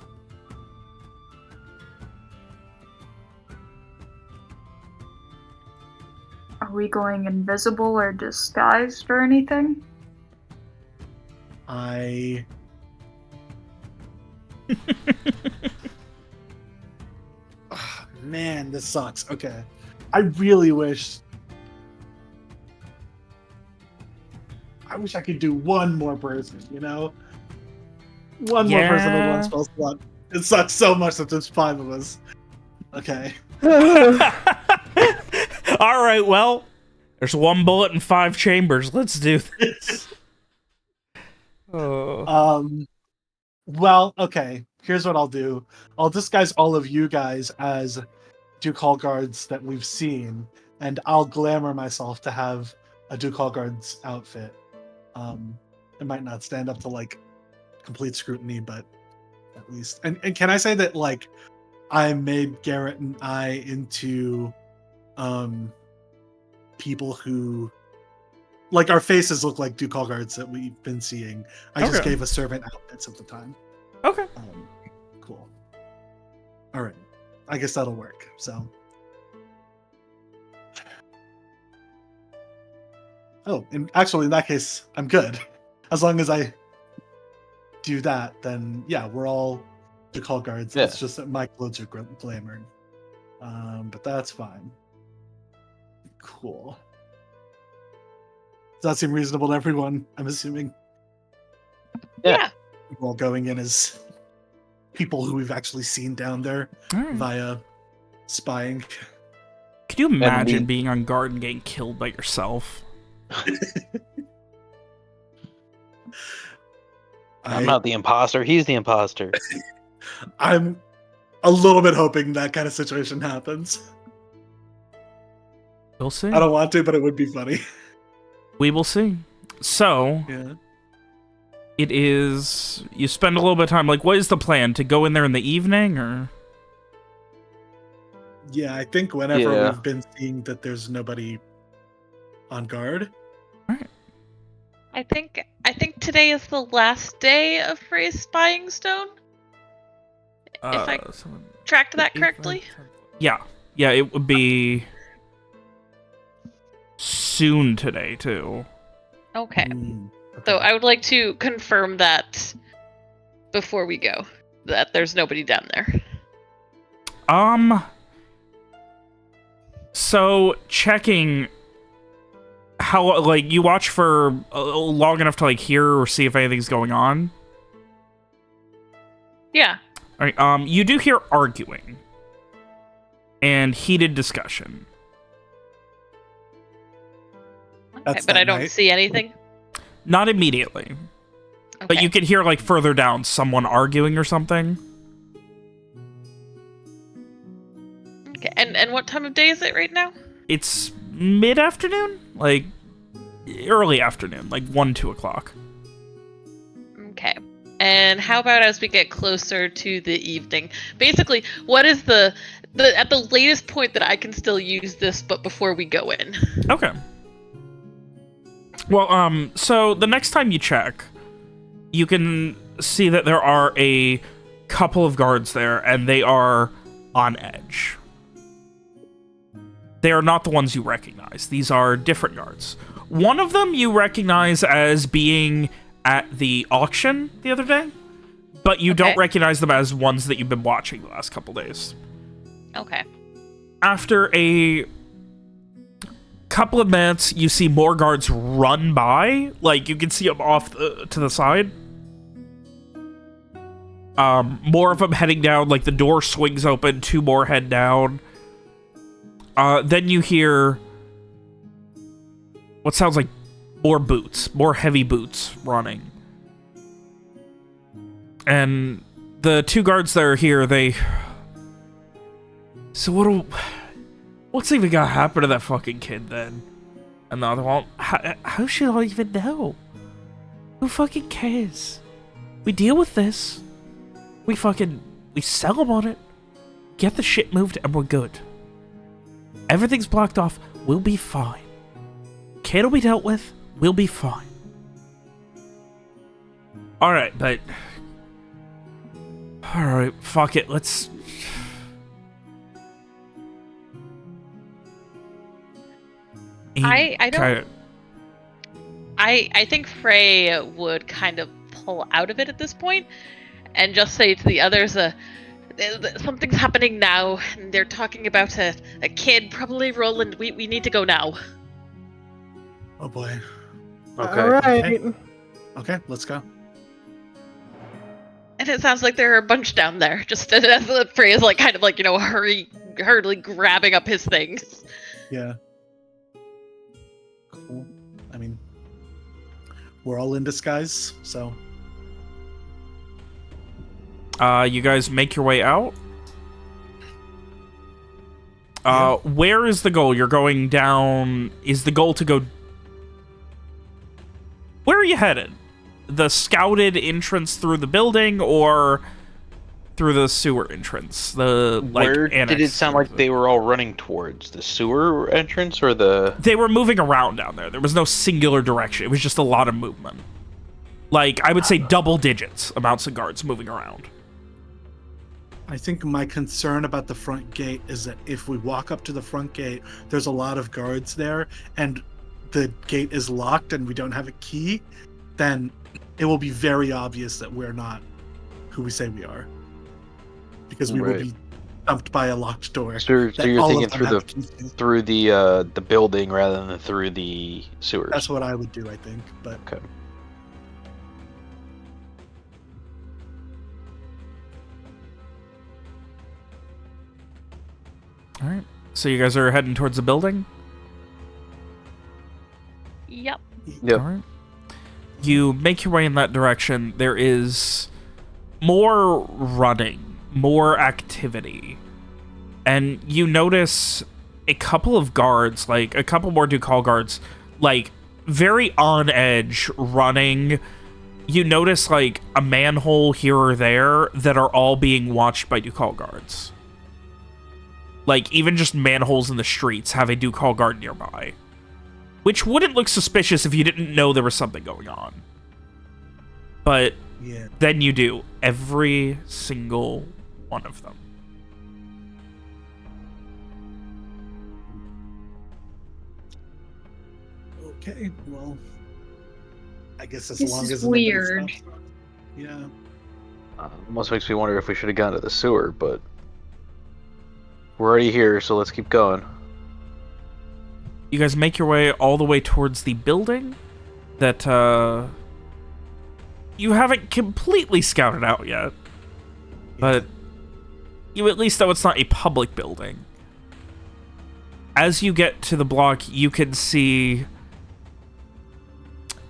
Are we going invisible or disguised or anything? Man, this sucks. Okay. I really wish I could do one more person, you know? One more person with one spell slot. It sucks so much that there's 5 of us. Okay. All right, well, there's 1 bullet and 5 chambers. Let's do this. Well, okay. Here's what I'll do. I'll disguise all of you guys as Ducal guards that we've seen, and I'll glamour myself to have a Ducal guard's outfit. It might not stand up to like complete scrutiny, but at least. And can I say that like I made Garrett and I into people who like our faces look like Ducal guards that we've been seeing. I just gave us servant outfits at the time. Okay. Cool. All right. I guess that'll work. So. Oh, and actually, in that case, I'm good. As long as I do that, then yeah, we're all Ducal guards. Yeah. It's just that my clothes are glamored. But that's fine. Cool. Does that seem reasonable to everyone? I'm assuming. Yeah. We're all going in as people who we've actually seen down there via spying. Could you imagine being on guard and getting killed by yourself? I'm not the imposter. He's the imposter. I'm a little bit hoping that kind of situation happens. We'll see. I don't want to, but it would be funny. We will see. So, it is... You spend a little bit of time... Like, what is the plan? To go in there in the evening, or...? Yeah, I think whenever we've been seeing that there's nobody on guard. Alright. I think today is the last day of Frey's spying stone. If I tracked that correctly. Yeah. Yeah, it would be soon today, too. Okay. So I would like to confirm that before we go, that there's nobody down there. So checking how, like, you watch for long enough to, like, hear or see if anything's going on? Yeah. All right, you do hear arguing and heated discussion. Okay, but I don't see anything? Not immediately. Okay. But you can hear, like, further down someone arguing or something. Okay, and what time of day is it right now? It's mid-afternoon? Like, early afternoon, like 1, 2 o'clock. Okay. And how about as we get closer to the evening? Basically, what is the at the latest point that I can still use this, but before we go in? Okay. Well, so the next time you check, you can see that there are a couple of guards there, and they are on edge. They are not the ones you recognize. These are different guards. One of them you recognize as being at the auction the other day, but you don't recognize them as ones that you've been watching the last couple days. Okay. After a couple of minutes, you see more guards run by. Like, you can see them off to the side. More of them heading down. Like, the door swings open, 2 more head down. Then you hear what sounds like more boots, more heavy boots running. And the 2 guards that are here, they... So what's even gonna happen to that fucking kid then? And the other one, how should I even know? Who fucking cares? We deal with this. We sell them on it. Get the shit moved and we're good. Everything's blocked off. We'll be fine. Kid will be dealt with. We'll be fine. Alright, but... Alright, fuck it. Let's... I don't... I think Frey would kind of pull out of it at this point and just say to the others, something's happening now, and they're talking about a kid, probably Roland. We need to go now. Oh boy. Okay. All right. Okay, let's go. And it sounds like there are a bunch down there, just as Frey is like, kind of like, you know, hurriedly grabbing up his things. Yeah. Cool. I mean, we're all in disguise, so... you guys make your way out? Where is the goal? You're going down... Is the goal to go... Where are you headed? The scouted entrance through the building, or through the sewer entrance? Where did it sound like they were all running towards? The sewer entrance, or the... They were moving around down there. There was no singular direction. It was just a lot of movement. Like, I would say double digits amounts of guards moving around. I think my concern about the front gate is that if we walk up to the front gate, there's a lot of guards there, and the gate is locked and we don't have a key, then it will be very obvious that we're not who we say we are. Because we will be stumped by a locked door. So you're that all thinking of them have keys to. through the building rather than through the sewers. That's what I would do, I think. But Okay. All right. So you guys are heading towards the building? Yep. Yep. All right. You make your way in that direction. There is more running, more activity. And you notice a couple of guards, like a couple more Ducal guards, like very on edge running. You notice like a manhole here or there that are all being watched by Ducal guards. Like even just manholes in the streets have a Ducal guard nearby. Which wouldn't look suspicious if you didn't know there was something going on. But yeah. then you do. Every single one of them. Okay, well, I guess as This long is as nobody weird. stops us. Yeah. Almost makes me wonder if we should have gone to the sewer, but we're already here, so let's keep going. You guys make your way all the way towards the building that you haven't completely scouted out yet. But you at least know it's not a public building. As you get to the block, you can see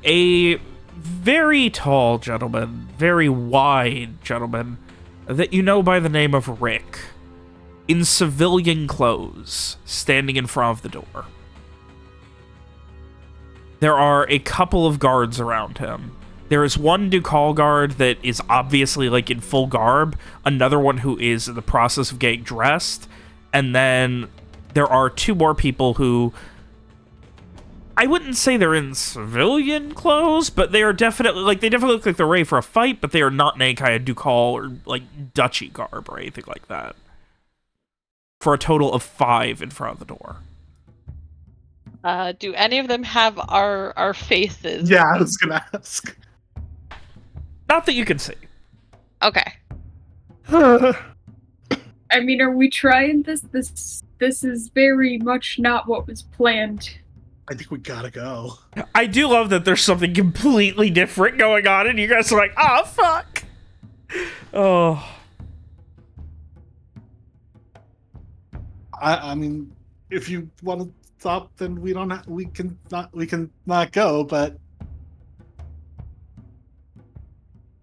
a very tall gentleman, very wide gentleman, that you know by the name of Rick, in civilian clothes, standing in front of the door. There are a couple of guards around him. There is one Ducal guard that is obviously like in full garb, another one who is in the process of getting dressed, and then there are two more people who I wouldn't say they're in civilian clothes, but they are definitely like they definitely look like they're ready for a fight, but they are not in any kind of Ducal or like duchy garb or anything like that. For a total of 5 in front of the door. Do any of them have our faces? Yeah, I was gonna ask. Not that you can see. Okay. I mean, are we trying this? This is very much not what was planned. I think we gotta go. I do love that there's something completely different going on, and you guys are like, oh, fuck. Oh. I mean, if you want to stop, then we don't. We can not go. But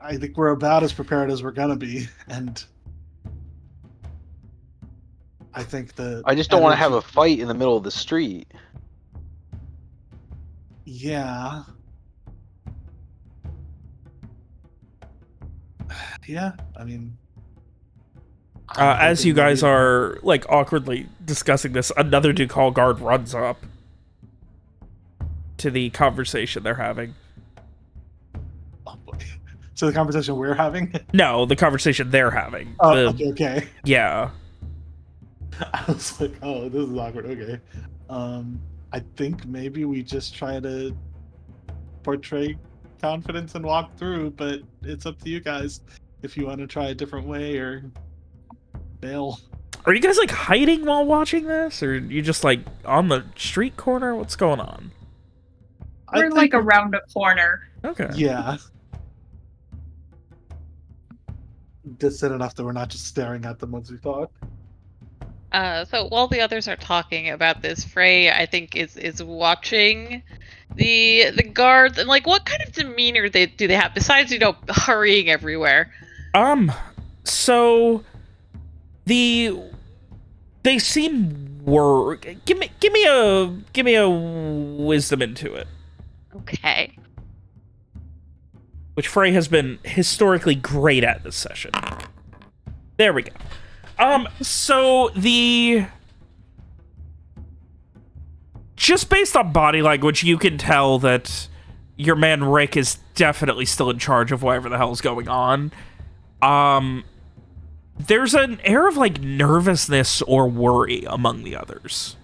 I think we're about as prepared as we're gonna be, and I think I just don't want to have a fight in the middle of the street. Yeah. Yeah, I mean... As you guys are, like, awkwardly discussing this, another Ducal guard runs up to the conversation they're having. Oh, boy. So the conversation we're having? No, the conversation they're having. Oh, okay. Yeah. I was like, oh, this is awkward. Okay. I think maybe we just try to portray confidence and walk through, but it's up to you guys if you want to try a different way or bail. Are you guys, like, hiding while watching this? Or are you just, like, on the street corner? What's going on? We're like around a corner. Okay. Yeah. Distant enough that we're not just staring at them once we talk. So while the others are talking about this, Frey, I think, is watching the guards, and like, what kind of demeanor do they have besides, you know, hurrying everywhere? So they seem give me a wisdom into it. Okay. Which Frey has been historically great at this session. There we go. So just based on body language, you can tell that your man Rick is definitely still in charge of whatever the hell's going on. There's an air of, like, nervousness or worry among the others.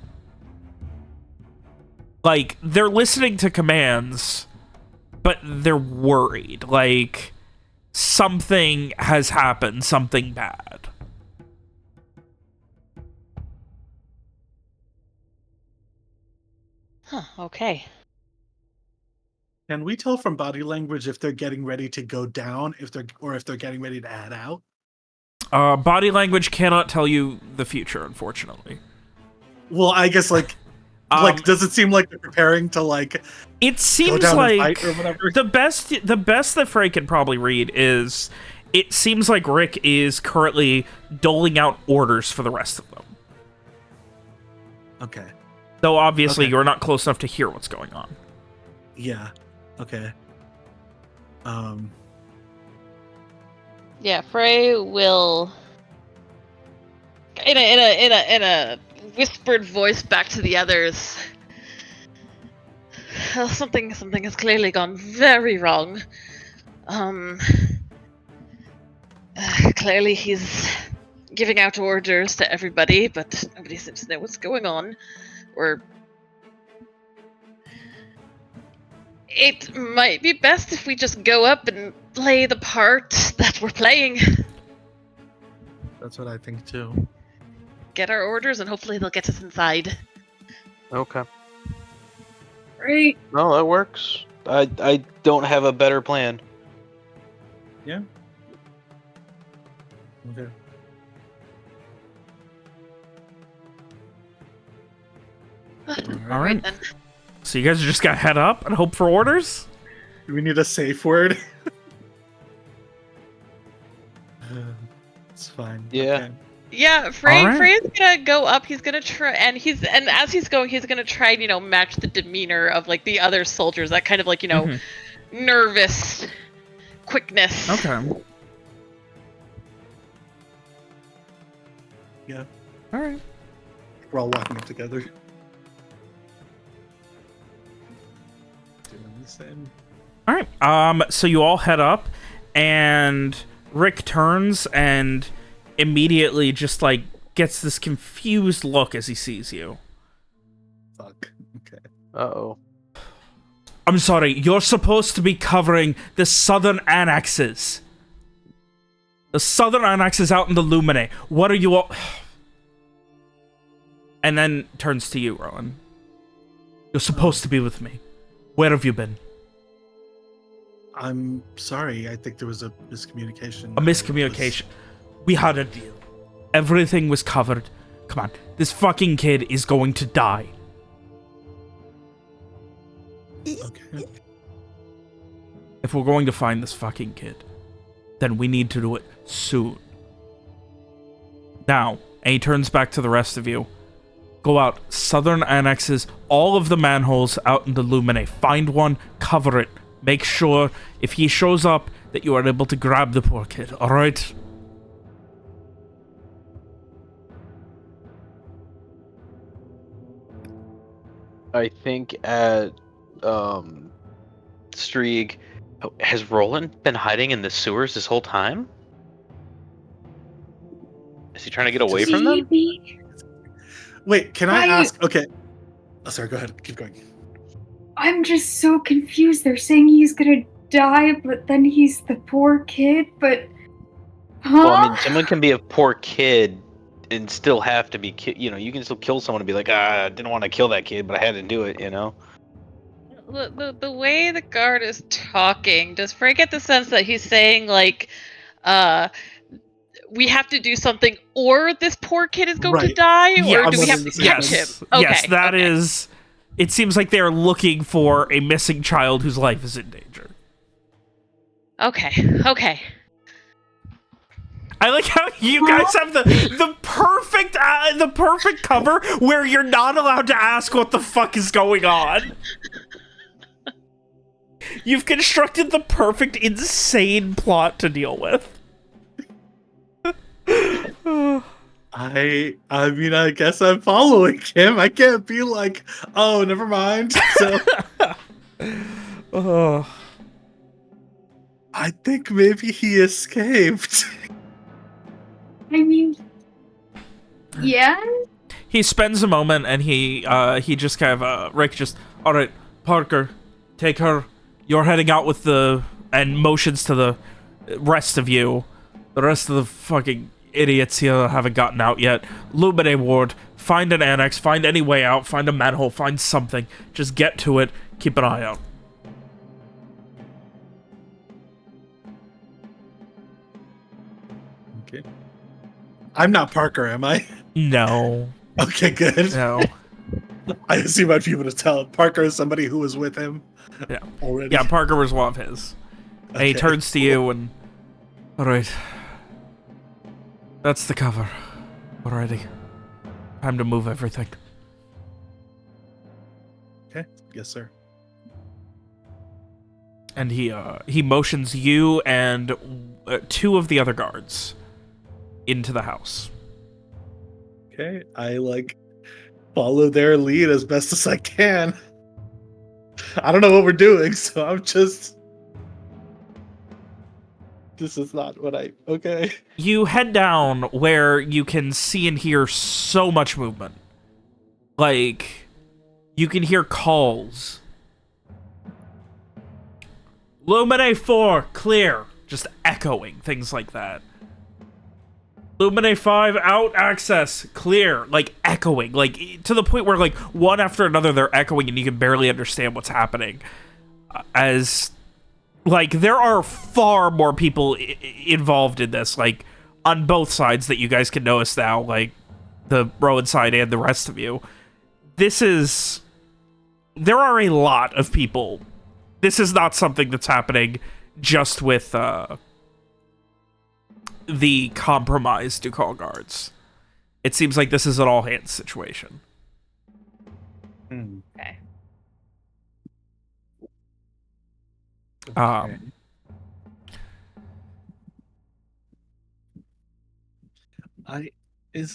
Like, they're listening to commands, but they're worried. Like, something has happened, something bad. Huh, okay. Can we tell from body language if they're getting ready to go down, if they're getting ready to head out? Body language cannot tell you the future, unfortunately. Well, I guess does it seem like they're preparing to it seems go down like and fight or whatever? the best that Frey can probably read is it seems like Rick is currently doling out orders for the rest of them. Okay. Though obviously Okay. you're not close enough to hear what's going on. Yeah. Okay. Yeah, Frey will in a whispered voice back to the others. Something has clearly gone very wrong. Clearly he's giving out orders to everybody, but nobody seems to know what's going on. It might be best if we just go up and play the part that we're playing. That's what I think too. Get our orders and hopefully they'll get us inside. Okay. Great. No, that works. I don't have a better plan. Yeah. Okay. All right. Then. So you guys are just gonna head up and hope for orders? Do we need a safe word? It's fine. Yeah. Okay. Yeah, Frey. Alright. Frey's gonna go up. He's gonna try, and as he's going, he's gonna try and match the demeanor of the other soldiers. That kind of nervous quickness. Okay. Yeah. All right. We're all walking up together. Doing the same. All right. So you all head up, and Rick turns and immediately just gets this confused look as he sees you. Fuck. Okay. Uh-oh. I'm sorry. You're supposed to be covering the southern annexes. The southern annexes out in the Lumine. What are you all? And then turns to you, Rowan. You're supposed to be with me. Where have you been? I'm sorry. I think there was a miscommunication. A miscommunication. We had a deal. Everything was covered. Come on. This fucking kid is going to die. Okay. If we're going to find this fucking kid, then we need to do it soon. Now, and he turns back to the rest of you. Go out, southern annexes, all of the manholes out in the Lumine. Find one, cover it. Make sure, if he shows up, that you are able to grab the poor kid, alright? I think at Strieg, has Roland been hiding in the sewers this whole time? Is he trying to get away from them? Maybe. Wait, can I ask? Okay. Oh, sorry, go ahead. Keep going. I'm just so confused. They're saying he's gonna die, but then he's the poor kid, but... Huh? Well, I mean, someone can be a poor kid and still have to be you can still kill someone and be like, I didn't want to kill that kid, but I had to do it, The way the guard is talking, does Frey get the sense that he's saying we have to do something, or this poor kid is going to die, or do we have to catch him? Okay, yes, that is. It seems like they are looking for a missing child whose life is in danger. Okay. I like how you guys have the perfect cover where you're not allowed to ask what the fuck is going on. You've constructed the perfect insane plot to deal with. I mean, I guess I'm following him. I can't be like, oh, never mind. So I think maybe he escaped. I mean... Yeah? He spends a moment and he just kind of, Rick just, all right, Parker, take her. You're heading out with and motions to the rest of you. The rest of the fucking idiots here haven't gotten out yet. Lumine Ward, find an annex, find any way out, find a manhole, find something. Just get to it, keep an eye out. Okay. I'm not Parker, am I? No. Okay, good. No. I assume I'd be able to tell. Parker is somebody who was with him. Yeah. Already. Yeah, Parker was one of his. And he turns to you and... Alright. That's the cover. Already. Time to move everything. Okay. Yes, sir. And he motions you and 2 of the other guards into the house. Okay. I, follow their lead as best as I can. I don't know what we're doing, so I'm just... This is not what I... Okay. You head down where you can see and hear so much movement. Like, you can hear calls. Lumine 4, clear. Just echoing, things like that. Lumine 5, out, access, clear. Like, echoing. Like, to the point where, one after another, they're echoing and you can barely understand what's happening. There are far more people involved in this, on both sides that you guys can notice now, the Rowan side and the rest of you. There are a lot of people. This is not something that's happening just with, the compromised Ducal guards. It seems like this is an all-hands situation. Okay.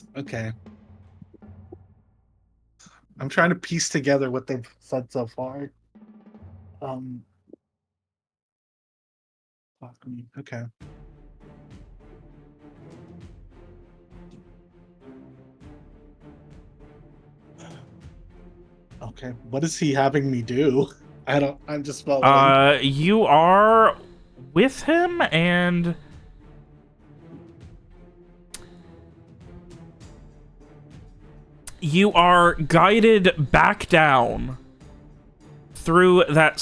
Okay. I'm trying to piece together what they've said so far. Okay. Okay, what is he having me do? I'm just following. You are with him, and you are guided back down through the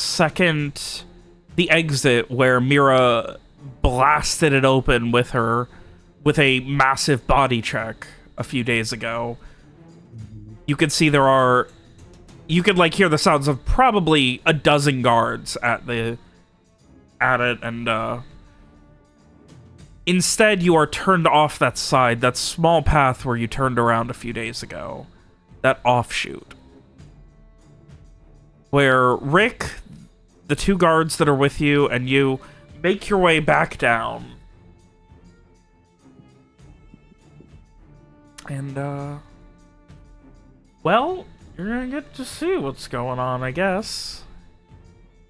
exit where Mira blasted it open with a massive body check a few days ago. You can see you could hear the sounds of probably a dozen guards at it, and instead you are turned off that side, that small path where you turned around a few days ago, that offshoot, where Rick, the 2 guards that are with you, and you make your way back down. And, well, you're gonna get to see what's going on, I guess.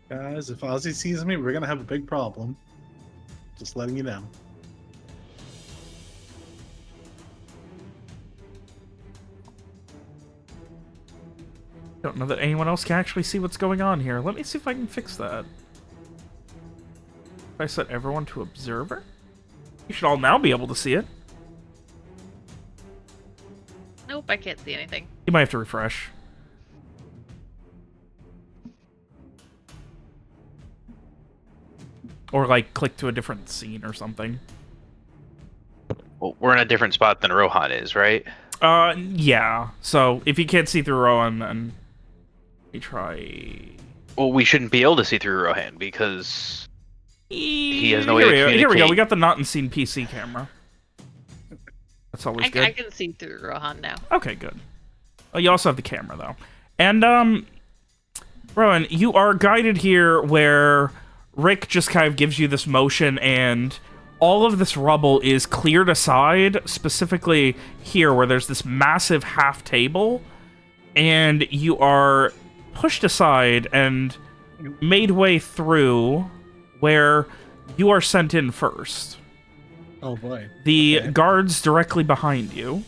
Guys, if Ozzy sees me, we're gonna have a big problem. Just letting you know. Don't know that anyone else can actually see what's going on here. Let me see if I can fix that. If I set everyone to observer, you should all now be able to see it. Nope, I can't see anything. You might have to refresh. Or, click to a different scene or something. Well, we're in a different spot than Rohan is, right? Yeah. So, if you can't see through Rohan, then we try... Well, we shouldn't be able to see through Rohan because he has no way to communicate. Here we go. We got the not in scene PC camera. That's always good. I can see through Rohan now. Okay, good. Oh, you also have the camera, though. And, Rowan, you are guided here where Rick just kind of gives you this motion, and all of this rubble is cleared aside, specifically here where there's this massive half table, and you are pushed aside and made way through where you are sent in first. Oh boy. The Okay. guards directly behind you.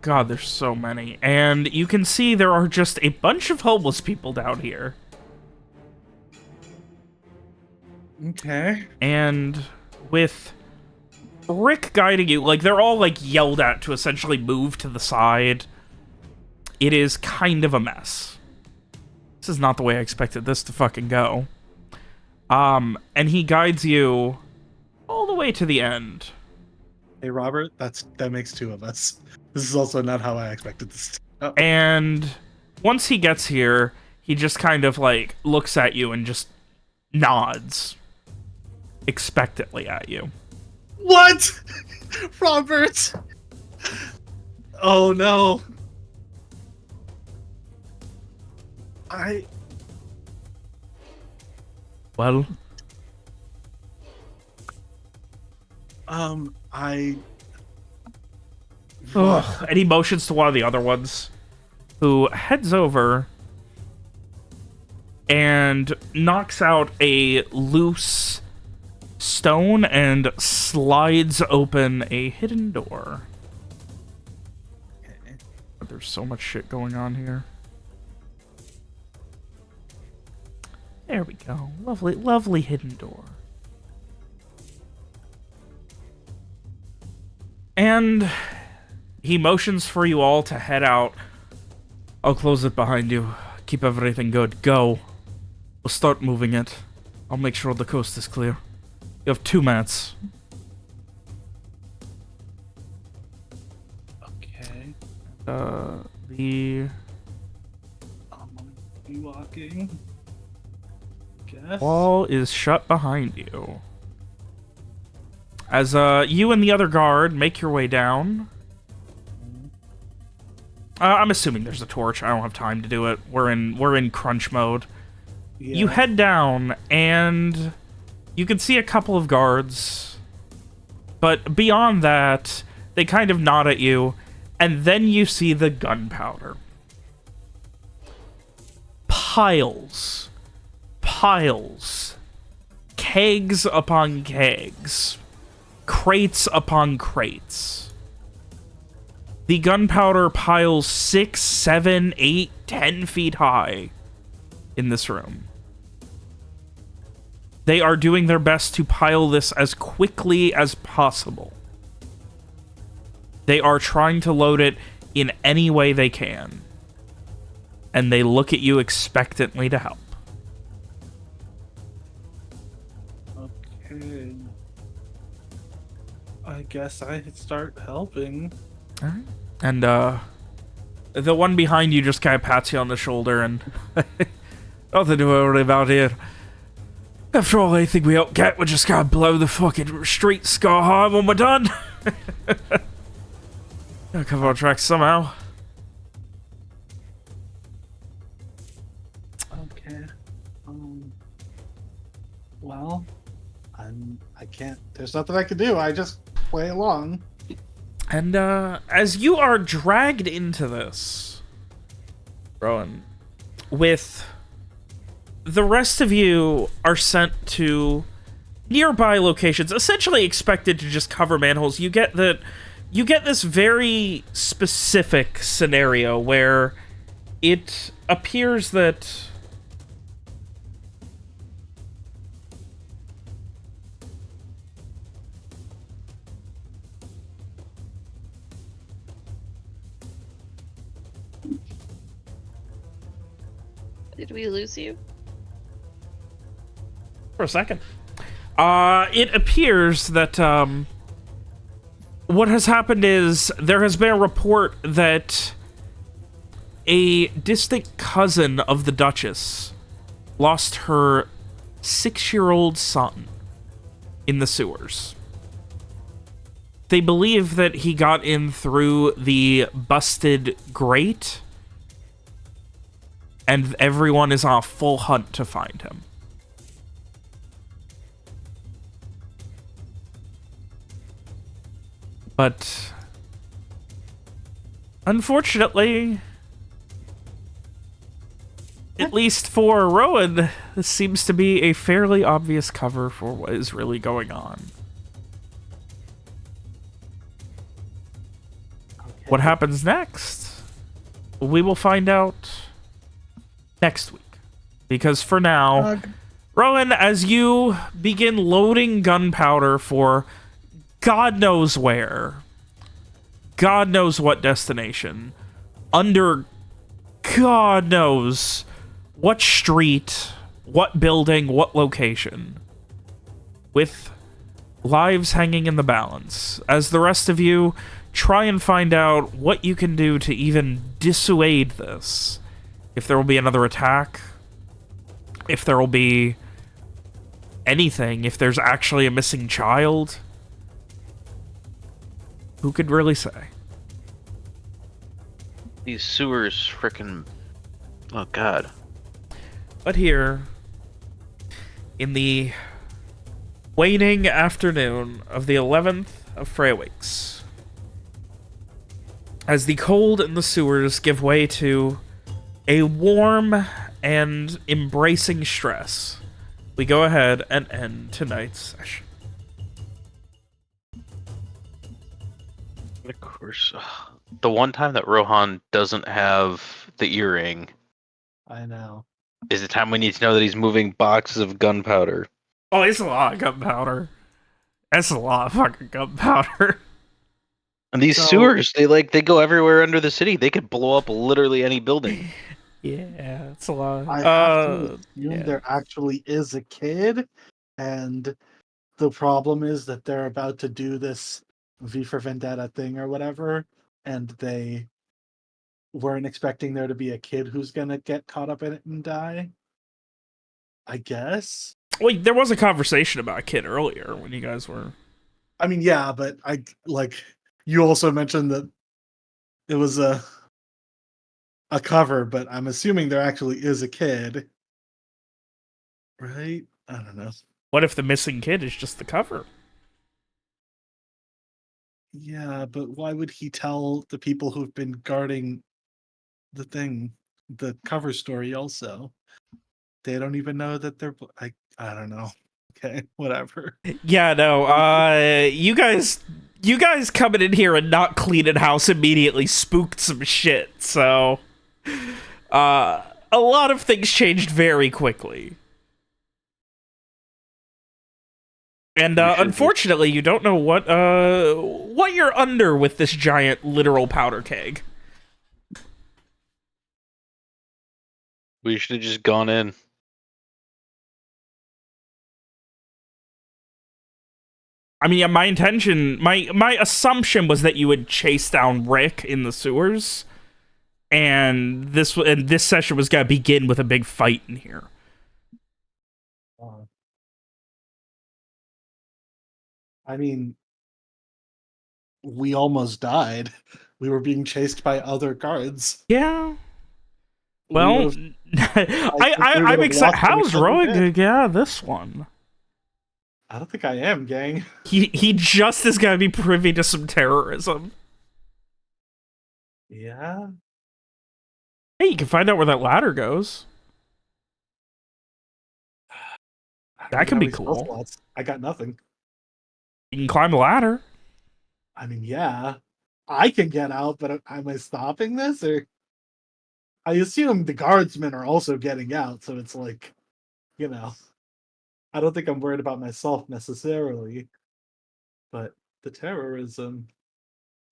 God, there's so many. And you can see there are just a bunch of homeless people down here. Okay. And with Rick guiding you, like, they're all, like, yelled at to essentially move to the side. It is kind of a mess. This is not the way I expected this to fucking go. And he guides you all the way to the end. Hey, Robert, that makes two of us. This is also not how I expected this to go. And once he gets here, he just kind of, like, looks at you and just nods expectantly at you. What? Robert! Oh, no. Well? Ugh. And he motions to one of the other ones, who heads over and knocks out a loose stone and slides open a hidden door. Okay. There's so much shit going on here. There we go. Lovely, lovely hidden door. And he motions for you all to head out. I'll close it behind you. Keep everything good. Go. We'll start moving it. I'll make sure the coast is clear. You have 2 minutes. Okay. The Be walking. Guess. wall is shut behind you. As you and the other guard make your way down. I'm assuming there's a torch. I don't have time to do it. We're in crunch mode. Yeah. You head down, and you can see a couple of guards. But beyond that, they kind of nod at you, and then you see the gunpowder. Piles. Piles. Kegs upon kegs. Crates upon crates. The gunpowder piles 6, 7, 8, 10 feet high in this room. They are doing their best to pile this as quickly as possible. They are trying to load it in any way they can. And they look at you expectantly to help. Okay. I guess I start helping. All right. And the one behind you just kind of pats you on the shoulder and nothing to worry about here. After all, anything we don't get, we just gotta blow the fucking street scar high when we're done. Gotta cover our tracks somehow. Okay. Well, I can't. There's nothing I can do. I just play along. And as you are dragged into this, Rowan, with the rest of you are sent to nearby locations, essentially expected to just cover manholes. You get this very specific scenario where it appears that Did we lose you? for a second. It appears that what has happened is there has been a report that a distant cousin of the Duchess lost her 6-year-old son in the sewers. They believe that he got in through the busted grate, and everyone is on a full hunt to find him. But unfortunately, at least for Rowan, this seems to be a fairly obvious cover for what is really going on. What happens next? We will find out next week. Because for now, Rowan, as you begin loading gunpowder for God knows where. God knows what destination. Under God knows what street, what building, what location. With lives hanging in the balance. As the rest of you try and find out what you can do to even dissuade this. If there will be another attack. If there will be anything. If there's actually a missing child. Who could really say? These sewers frickin'... Oh, God. But here, in the waning afternoon of the 11th of Freya Weeks, as the cold in the sewers give way to a warm and embracing stress, we go ahead and end tonight's session. Of course. The one time that Rohan doesn't have the earring I know. is the time we need to know that he's moving boxes of gunpowder. Oh, it's a lot of gunpowder. That's a lot of fucking gunpowder. And these sewers, they go everywhere under the city. They could blow up literally any building. Yeah, it's a lot. I have to assume there actually is a kid, and the problem is that they're about to do this V for Vendetta thing or whatever, and they weren't expecting there to be a kid who's gonna get caught up in it and die. I guess. Wait, there was a conversation about a kid earlier when you guys were... I mean, yeah, but you also mentioned that it was a cover, but I'm assuming there actually is a kid. Right? I don't know. What if the missing kid is just the cover? Yeah, but why would he tell the people who've been guarding the cover story also? They don't even know that they're... I don't know. Okay, whatever. Yeah, no, you guys coming in here and not cleaning house immediately spooked some shit, so... a lot of things changed very quickly. And unfortunately, you don't know what you're under with this giant literal powder keg. We should have just gone in. I mean, yeah, my intention, my assumption was that you would chase down Rick in the sewers, and this session was gonna begin with a big fight in here. I mean, we almost died. We were being chased by other guards. Yeah. Well, I'm excited. How's Rowan gonna get out of this one? I don't think I am, gang. He just is gonna be privy to some terrorism. Yeah. Hey, you can find out where that ladder goes. That can be cool. I got nothing. You can climb the ladder. I mean, yeah. I can get out, but am I stopping this? Or I assume the guardsmen are also getting out, so it's like, you know, I don't think I'm worried about myself necessarily, but the terrorism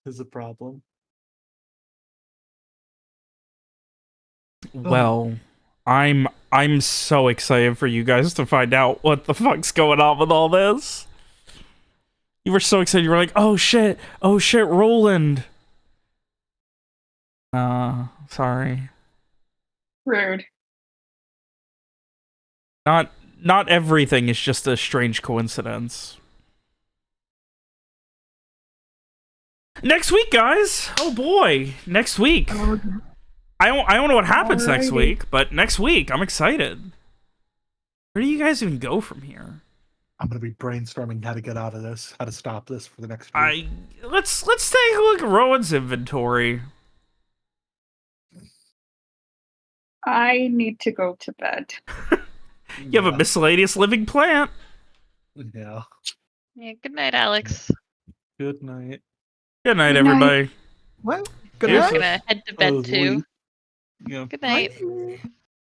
is a problem. Well, I'm so excited for you guys to find out what the fuck's going on with all this. You were so excited. You were like, oh shit, Roland. Sorry. Rude. Not everything is just a strange coincidence. Next week, guys. Oh boy, next week. I don't know what happens next week, but next week I'm excited. Where do you guys even go from here? I'm gonna be brainstorming how to get out of this, how to stop this for the next week. Let's take a look at Rowan's inventory. I need to go to bed. You have a miscellaneous living plant. Yeah. Yeah, good night, Alex. Good night. Good night, Good everybody. What? Good Yeah. I'm night. gonna head to bed too. Yeah. Good night. Bye.